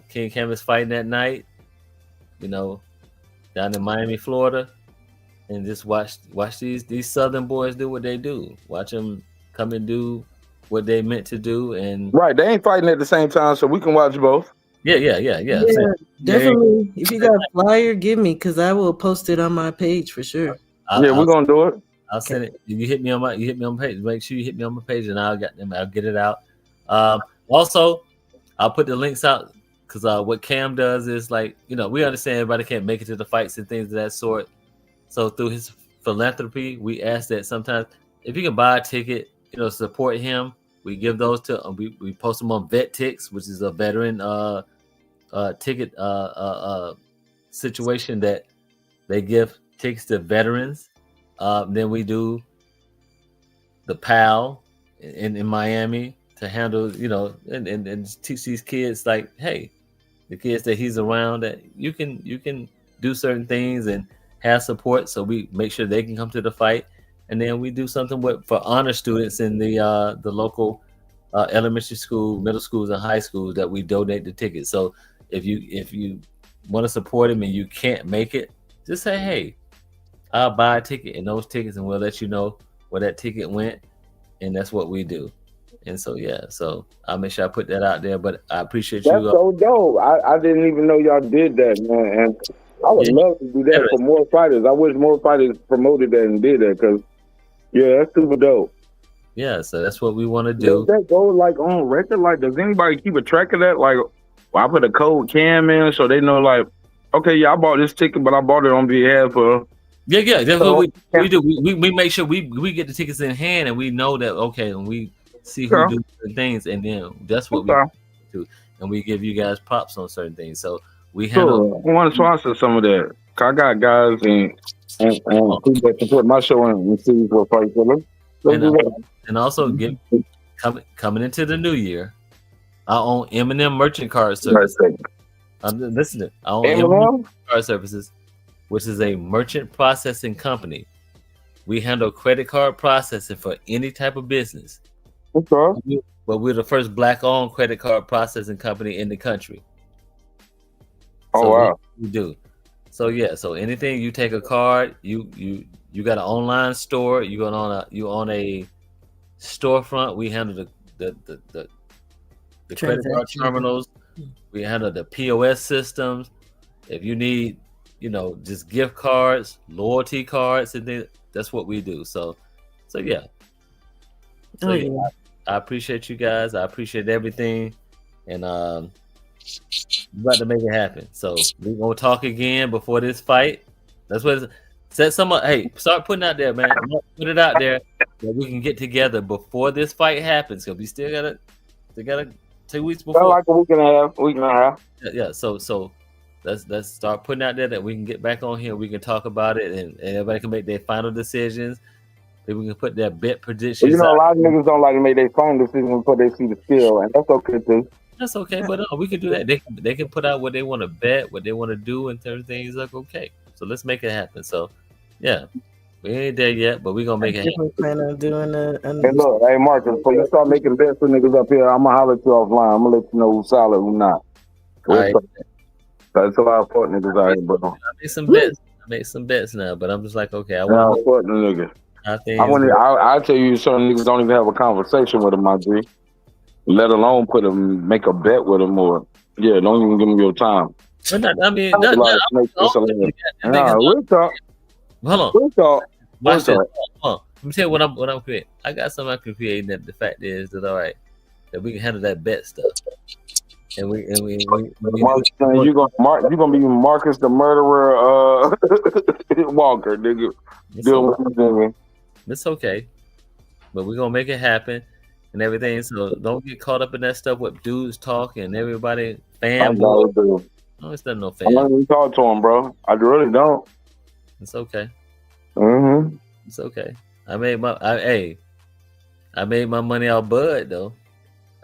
King Canvas fighting that night, you know, down in Miami, Florida, and just watch these Southern boys do what they do. Watch them come and do what they meant to do, and Right, they ain't fighting at the same time, so we can watch both. Yeah. Definitely. If you got a flyer, give me, because I will post it on my page for sure. We're gonna do it. I'll send it. You hit me on my page. Make sure you hit me on my page, and I'll get it out. Also, I'll put the links out because what Cam does is, like, you know, we understand everybody can't make it to the fights and things of that sort. So through his philanthropy, we ask that sometimes if you can buy a ticket, you know, support him. We give those to we post them on VetTix, which is a veteran ticket situation that they give tickets to veterans. Then we do the PAL in Miami to handle, you know, and teach these kids, like, hey, the kids that he's around, that you can do certain things and have support. So we make sure they can come to the fight, and then we do something for honor students in the local elementary school, middle schools, and high schools, that we donate the tickets. So if you want to support him and you can't make it, just say, hey, I'll buy a ticket and those tickets, and we'll let you know where that ticket went, and that's what we do. And so so I'll make sure I put that out there. But I appreciate you. That's so dope. I didn't even know y'all did that, man. And I would love to do that for more fighters. I wish more fighters promoted that and did that, because that's super dope. Yeah, so that's what we want to do. Does that go like on record? Like, does anybody keep a track of that? Like, I put a code Cam in so they know, like, okay, I bought this ticket, but I bought it on behalf of. Yeah, that's what we do. We make sure we get the tickets in hand, and we know that, okay, and we see who do certain things, and then that's what we do, and we give you guys props on certain things. So we handle. I want to sponsor some of that. I got guys and people that support my show and see what fight for them. And also coming into the new year, I own M&M Merchant Card Services. I'm listening. I own M&M Card Services, which is a merchant processing company. We handle credit card processing for any type of business. Okay. But we're the first Black-owned credit card processing company in the country. Oh, wow. We do. So so anything, you take a card, you got an online store, you on a storefront, we handle the credit card terminals, we handle the POS systems. If you need, you know, just gift cards, loyalty cards, and things, that's what we do. So yeah. I appreciate you guys. I appreciate everything, and we're about to make it happen. So we're gonna talk again before this fight. That's what set some up. Hey, start putting out there, man. Put it out there that we can get together before this fight happens. Cause we still gotta 2 weeks before. Like a week and a half. Yeah. So let's start putting out there that we can get back on here. We can talk about it, and everybody can make their final decisions. Maybe we can put their bet predictions. You know, a lot of niggas don't like to make their final decision before they see the skill, and that's okay too. That's okay, but we can do that. They can put out what they want to bet, what they want to do, and everything's like, okay. So let's make it happen. So yeah, we ain't there yet, but we're gonna make it happen. Plan on doing Hey, look, hey Marcus, before you start making bets for niggas up here, I'm gonna holler at you offline. I'm gonna let you know who's solid, who's not. All right. That's a lot of fuck niggas out here, bro. I make some bets now, but I'm just like, okay, I want fuck the niggas. I tell you, certain niggas don't even have a conversation with them, my G. Let alone make a bet with them, or don't even give them your time. But we'll talk. Hold on. We'll talk. Watch this. Hold on. Let me tell you what I'm creating. I got something I can create. That the fact is that, all right, that we can handle that bet stuff. And we you gonna be Marcus the murderer, Walker, nigga. It's okay, but we're gonna make it happen and everything. So don't get caught up in that stuff with dudes talk and everybody fanboy. No, it's not no fan. I don't even talk to him, bro. I really don't. It's okay. Mm-hmm. It's okay. I made my money out Bud though.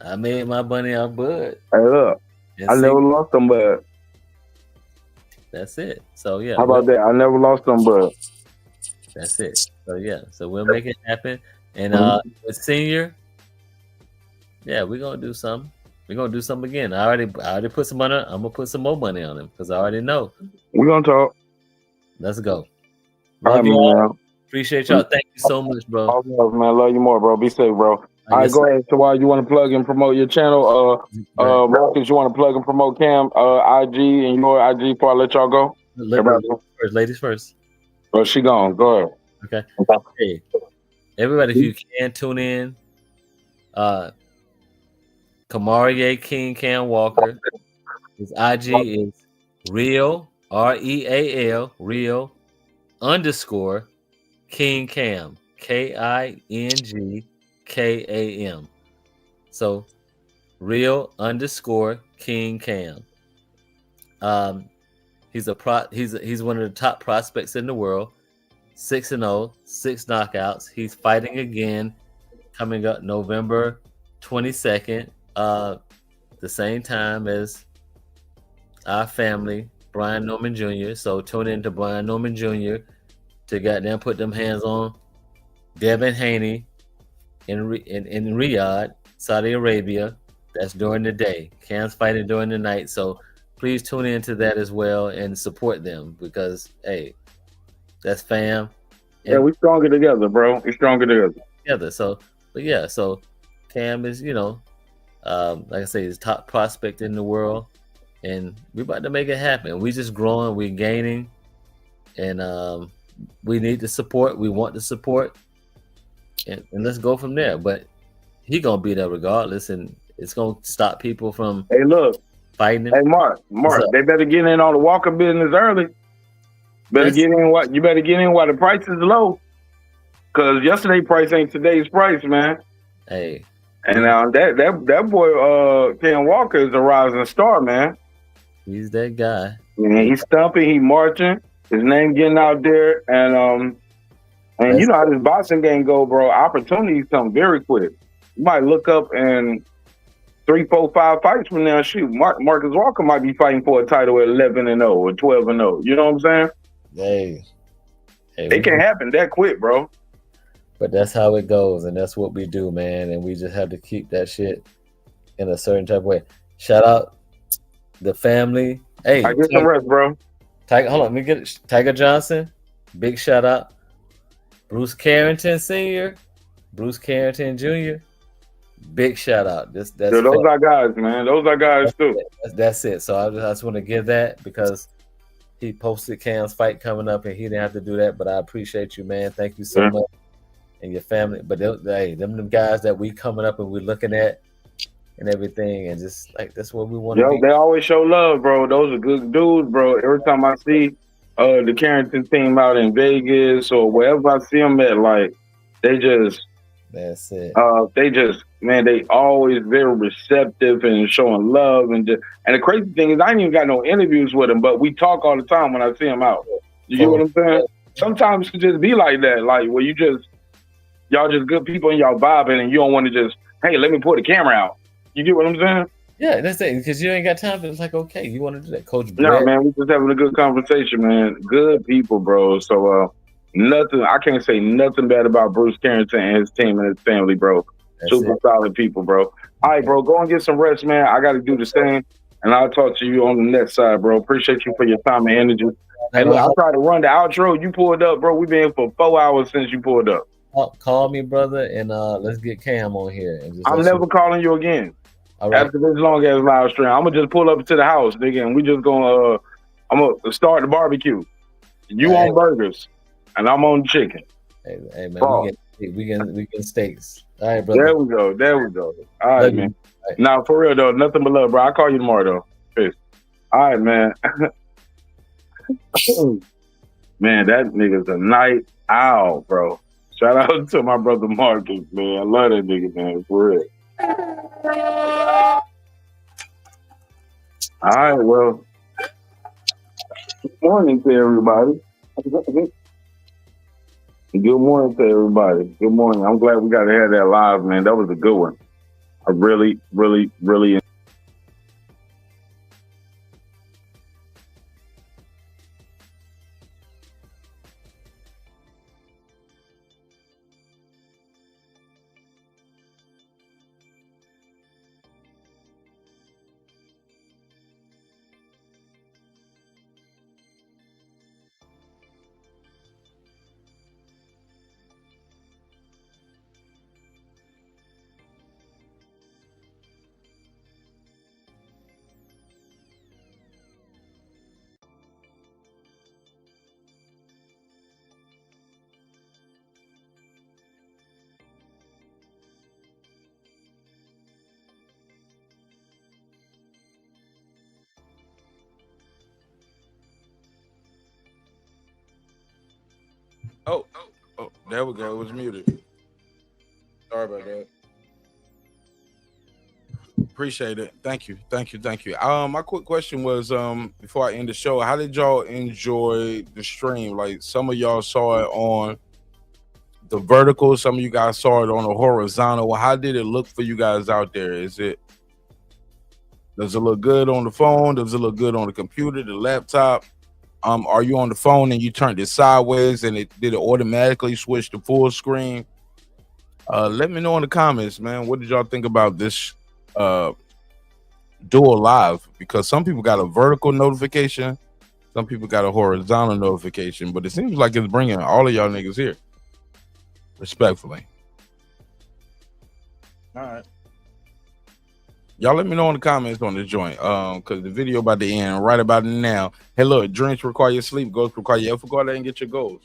I made my money out Bud. Hey, look, I never lost them Bud. That's it. So yeah. How about that? I never lost them Bud. That's it. So yeah. So we'll make it happen. And with Senior, Yeah, we're gonna do something. We're gonna do something again. I already put some money. I'm gonna put some more money on him because I already know. We're gonna talk. Let's go. All Love right, y'all. man. Appreciate y'all. Thank you so much, bro. All love, man. Love you more, bro. Be safe, bro. All right, yes, go sir. ahead. So while you want to plug and promote your channel, Marcus, you want to plug and promote Cam, IG and your IG before I let y'all go? Ladies first. Oh, she gone. Go ahead. Okay. Hey, everybody, if you can tune in, Kamarie King Cam Walker. His IG is real REAL real _ King Cam KINGKAM. So real _ King Cam. He's one of the top prospects in the world. 6-0, 6 knockouts. He's fighting again coming up November 22nd, the same time as our family, Brian Norman Jr. So tune in to Brian Norman Jr. to goddamn put them hands on Devin Haney in Riyadh, Saudi Arabia. That's during the day. Cam's fighting during the night. So please tune into that as well and support them because, hey, that's fam. Yeah, we stronger together, bro. We stronger together. So, but yeah, so Cam is, like I say, he's top prospect in the world, and we're about to make it happen. We just growing, we're gaining, and we need the support. We want the support, and let's go from there. But he gonna be there regardless, and it's gonna stop people from fighting him. Hey, Mark, they better get in on the Walker business early. You better get in while the price is low. Cause yesterday's price ain't today's price, man. Hey. And that boy Ken Walker is a rising star, man. He's that guy. Man, he's stumping, he marching, his name getting out there, and you know how this boxing game go, bro. Opportunities come very quick. You might look up and 3, 4, 5 fights from now, shoot, Marcus Walker might be fighting for a title at 11-0 or 12-0. You know what I'm saying? Hey, it can happen that quick, bro. But that's how it goes, and that's what we do, man. And we just have to keep that shit in a certain type of way. Shout out the family. Hey, I get some rest, bro. Hold on, let me get it. Tiger Johnson, big shout out. Bruce Carrington Sr., Bruce Carrington Jr., big shout out. Those are guys, man. Those are guys too. That's it. So I just want to give that because he posted Cam's fight coming up, and he didn't have to do that. But I appreciate you, man. Thank you so much, and your family. But them guys that we coming up and we looking at and everything, and just like that's what we want to be. They always show love, bro. Those are good dudes, bro. Every time I see the Carrington team out in Vegas or wherever I see them at, like they just. That's it. They always very receptive and showing love and the crazy thing is I ain't even got no interviews with them, but we talk all the time when I see them out. You get what I'm saying? Sometimes it just be like that, like where y'all just good people and y'all vibing and you don't want to just, hey, let me pull the camera out. You get what I'm saying? Yeah, that's it. Because you ain't got time. It's like, okay, you want to do that, Coach Brett? No, man, we just having a good conversation, man. Good people, bro. So nothing. I can't say nothing bad about Bruce Carrington and his team and his family, bro. Super solid people, bro. All right, bro. Go and get some rest, man. I got to do the same, and I'll talk to you on the next side, bro. Appreciate you for your time and energy. And look, I'll try to run the outro. You pulled up, bro. We've been here for 4 hours since you pulled up. Call me, brother, and let's get Cam on here. And I'm never calling you again. All right. After this long ass live stream, I'm gonna just pull up to the house, nigga, and we just gonna I'm gonna start the barbecue. You on burgers. And I'm on chicken. Hey man, we get steaks. All right, brother. There we go. All right, man. Right. Now, for real though, nothing but love, bro. I'll call you tomorrow though. Peace. All right, man. Man, that nigga's a night owl, bro. Shout out to my brother Marcus, man. I love that nigga, man. For real. All right, well. Good morning to everybody. Good morning to everybody. Good morning. I'm glad we got to have that live, man. That was a good one. I really, really, really Oh, there we go. It was muted. Sorry about that. Appreciate it. Thank you. My quick question was, before I end the show, how did y'all enjoy the stream? Like, some of y'all saw it on the vertical, some of you guys saw it on the horizontal. How did it look for you guys out there? Does it look good on the phone? Does it look good on the computer, the laptop? Are you on the phone and you turned it sideways and did it automatically switch to full screen? Let me know in the comments, man. What did y'all think about this dual live? Because some people got a vertical notification, some people got a horizontal notification, but it seems like it's bringing all of y'all niggas here. Respectfully. All right. Y'all let me know in the comments on the joint, because the video about to end right about now. Hey, look, drinks require your sleep, goals require your effort. Go out there and get your goals.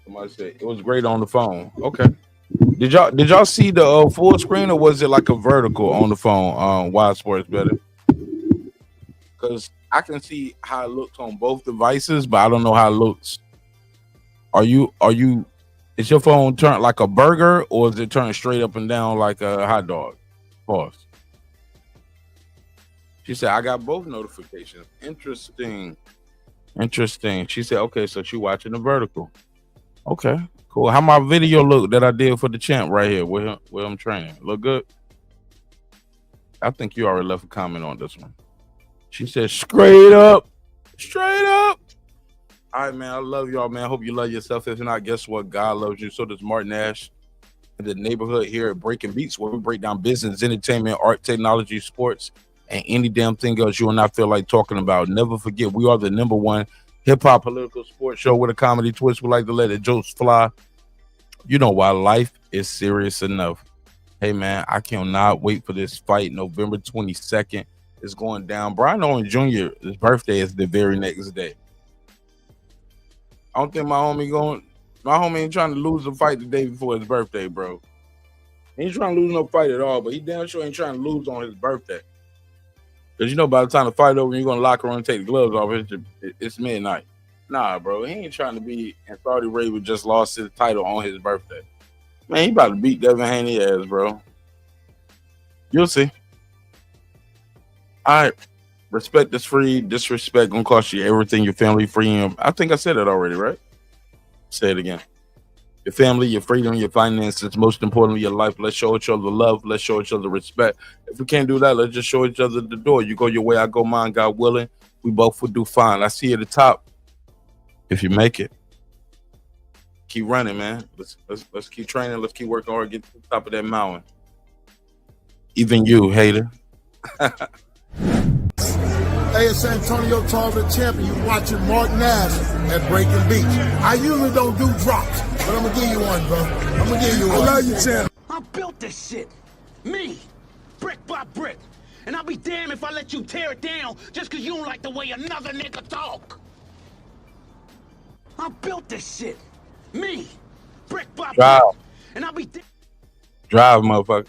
Somebody said it was great on the phone. Okay. Did y'all see the full screen, or was it like a vertical on the phone? Wide Sports better, because I can see how it looks on both devices, but I don't know how it looks. Is your phone turned like a burger, or is it turned straight up and down like a hot dog? Pause. She said, I got both notifications. Interesting. She said, okay, so she watching the vertical. Okay, cool. How my video look that I did for the champ right here where I'm training? Look good? I think you already left a comment on this one. She said, straight up. All right, man. I love y'all, man. I hope you love yourself. If not, guess what? God loves you. So does Martin Nash. In the neighborhood here at Breaking Beats, where we break down business, entertainment, art, technology, sports, and any damn thing else you will not feel like talking about. Never forget, we are the #1 hip-hop political sports show with a comedy twist. We like to let the jokes fly. You know why life is serious enough. Hey, man, I cannot wait for this fight. November 22nd is going down. Brian Owen Jr., his birthday is the very next day. I don't think my homie ain't trying to lose a fight the day before his birthday, bro. He ain't trying to lose no fight at all, but he damn sure ain't trying to lose on his birthday. Because you know by the time the fight over, you're going to lock her and take the gloves off. It's midnight. Nah, bro, he ain't trying to be in Saudi Arabia, just lost his title on his birthday. Man, he about to beat Devin Haney ass, bro. You'll see. All right. Respect is free. Disrespect gonna cost you everything. Your family, freedom. I think I said it already, right? Say it again. Your family, your freedom, your finances, most importantly, your life. Let's show each other love. Let's show each other respect. If we can't do that, let's just show each other the door. You go your way, I go mine. God willing, we both will do fine. I see you at the top. If you make it, keep running, man. Let's keep training. Let's keep working hard. Get to the top of that mountain. Even you, hater. Hey, it's Antonio Tarver champion. You watching Martin Nash at Breaking Beach. I usually don't do drops, but I'm gonna give you one, bro. I'm gonna give you one. I love you, champ. I built this shit. Me. Brick by brick. And I'll be damned if I let you tear it down just because you don't like the way another nigga talk. I built this shit. Me. Brick by brick. Drive. And I'll be Drive, motherfucker.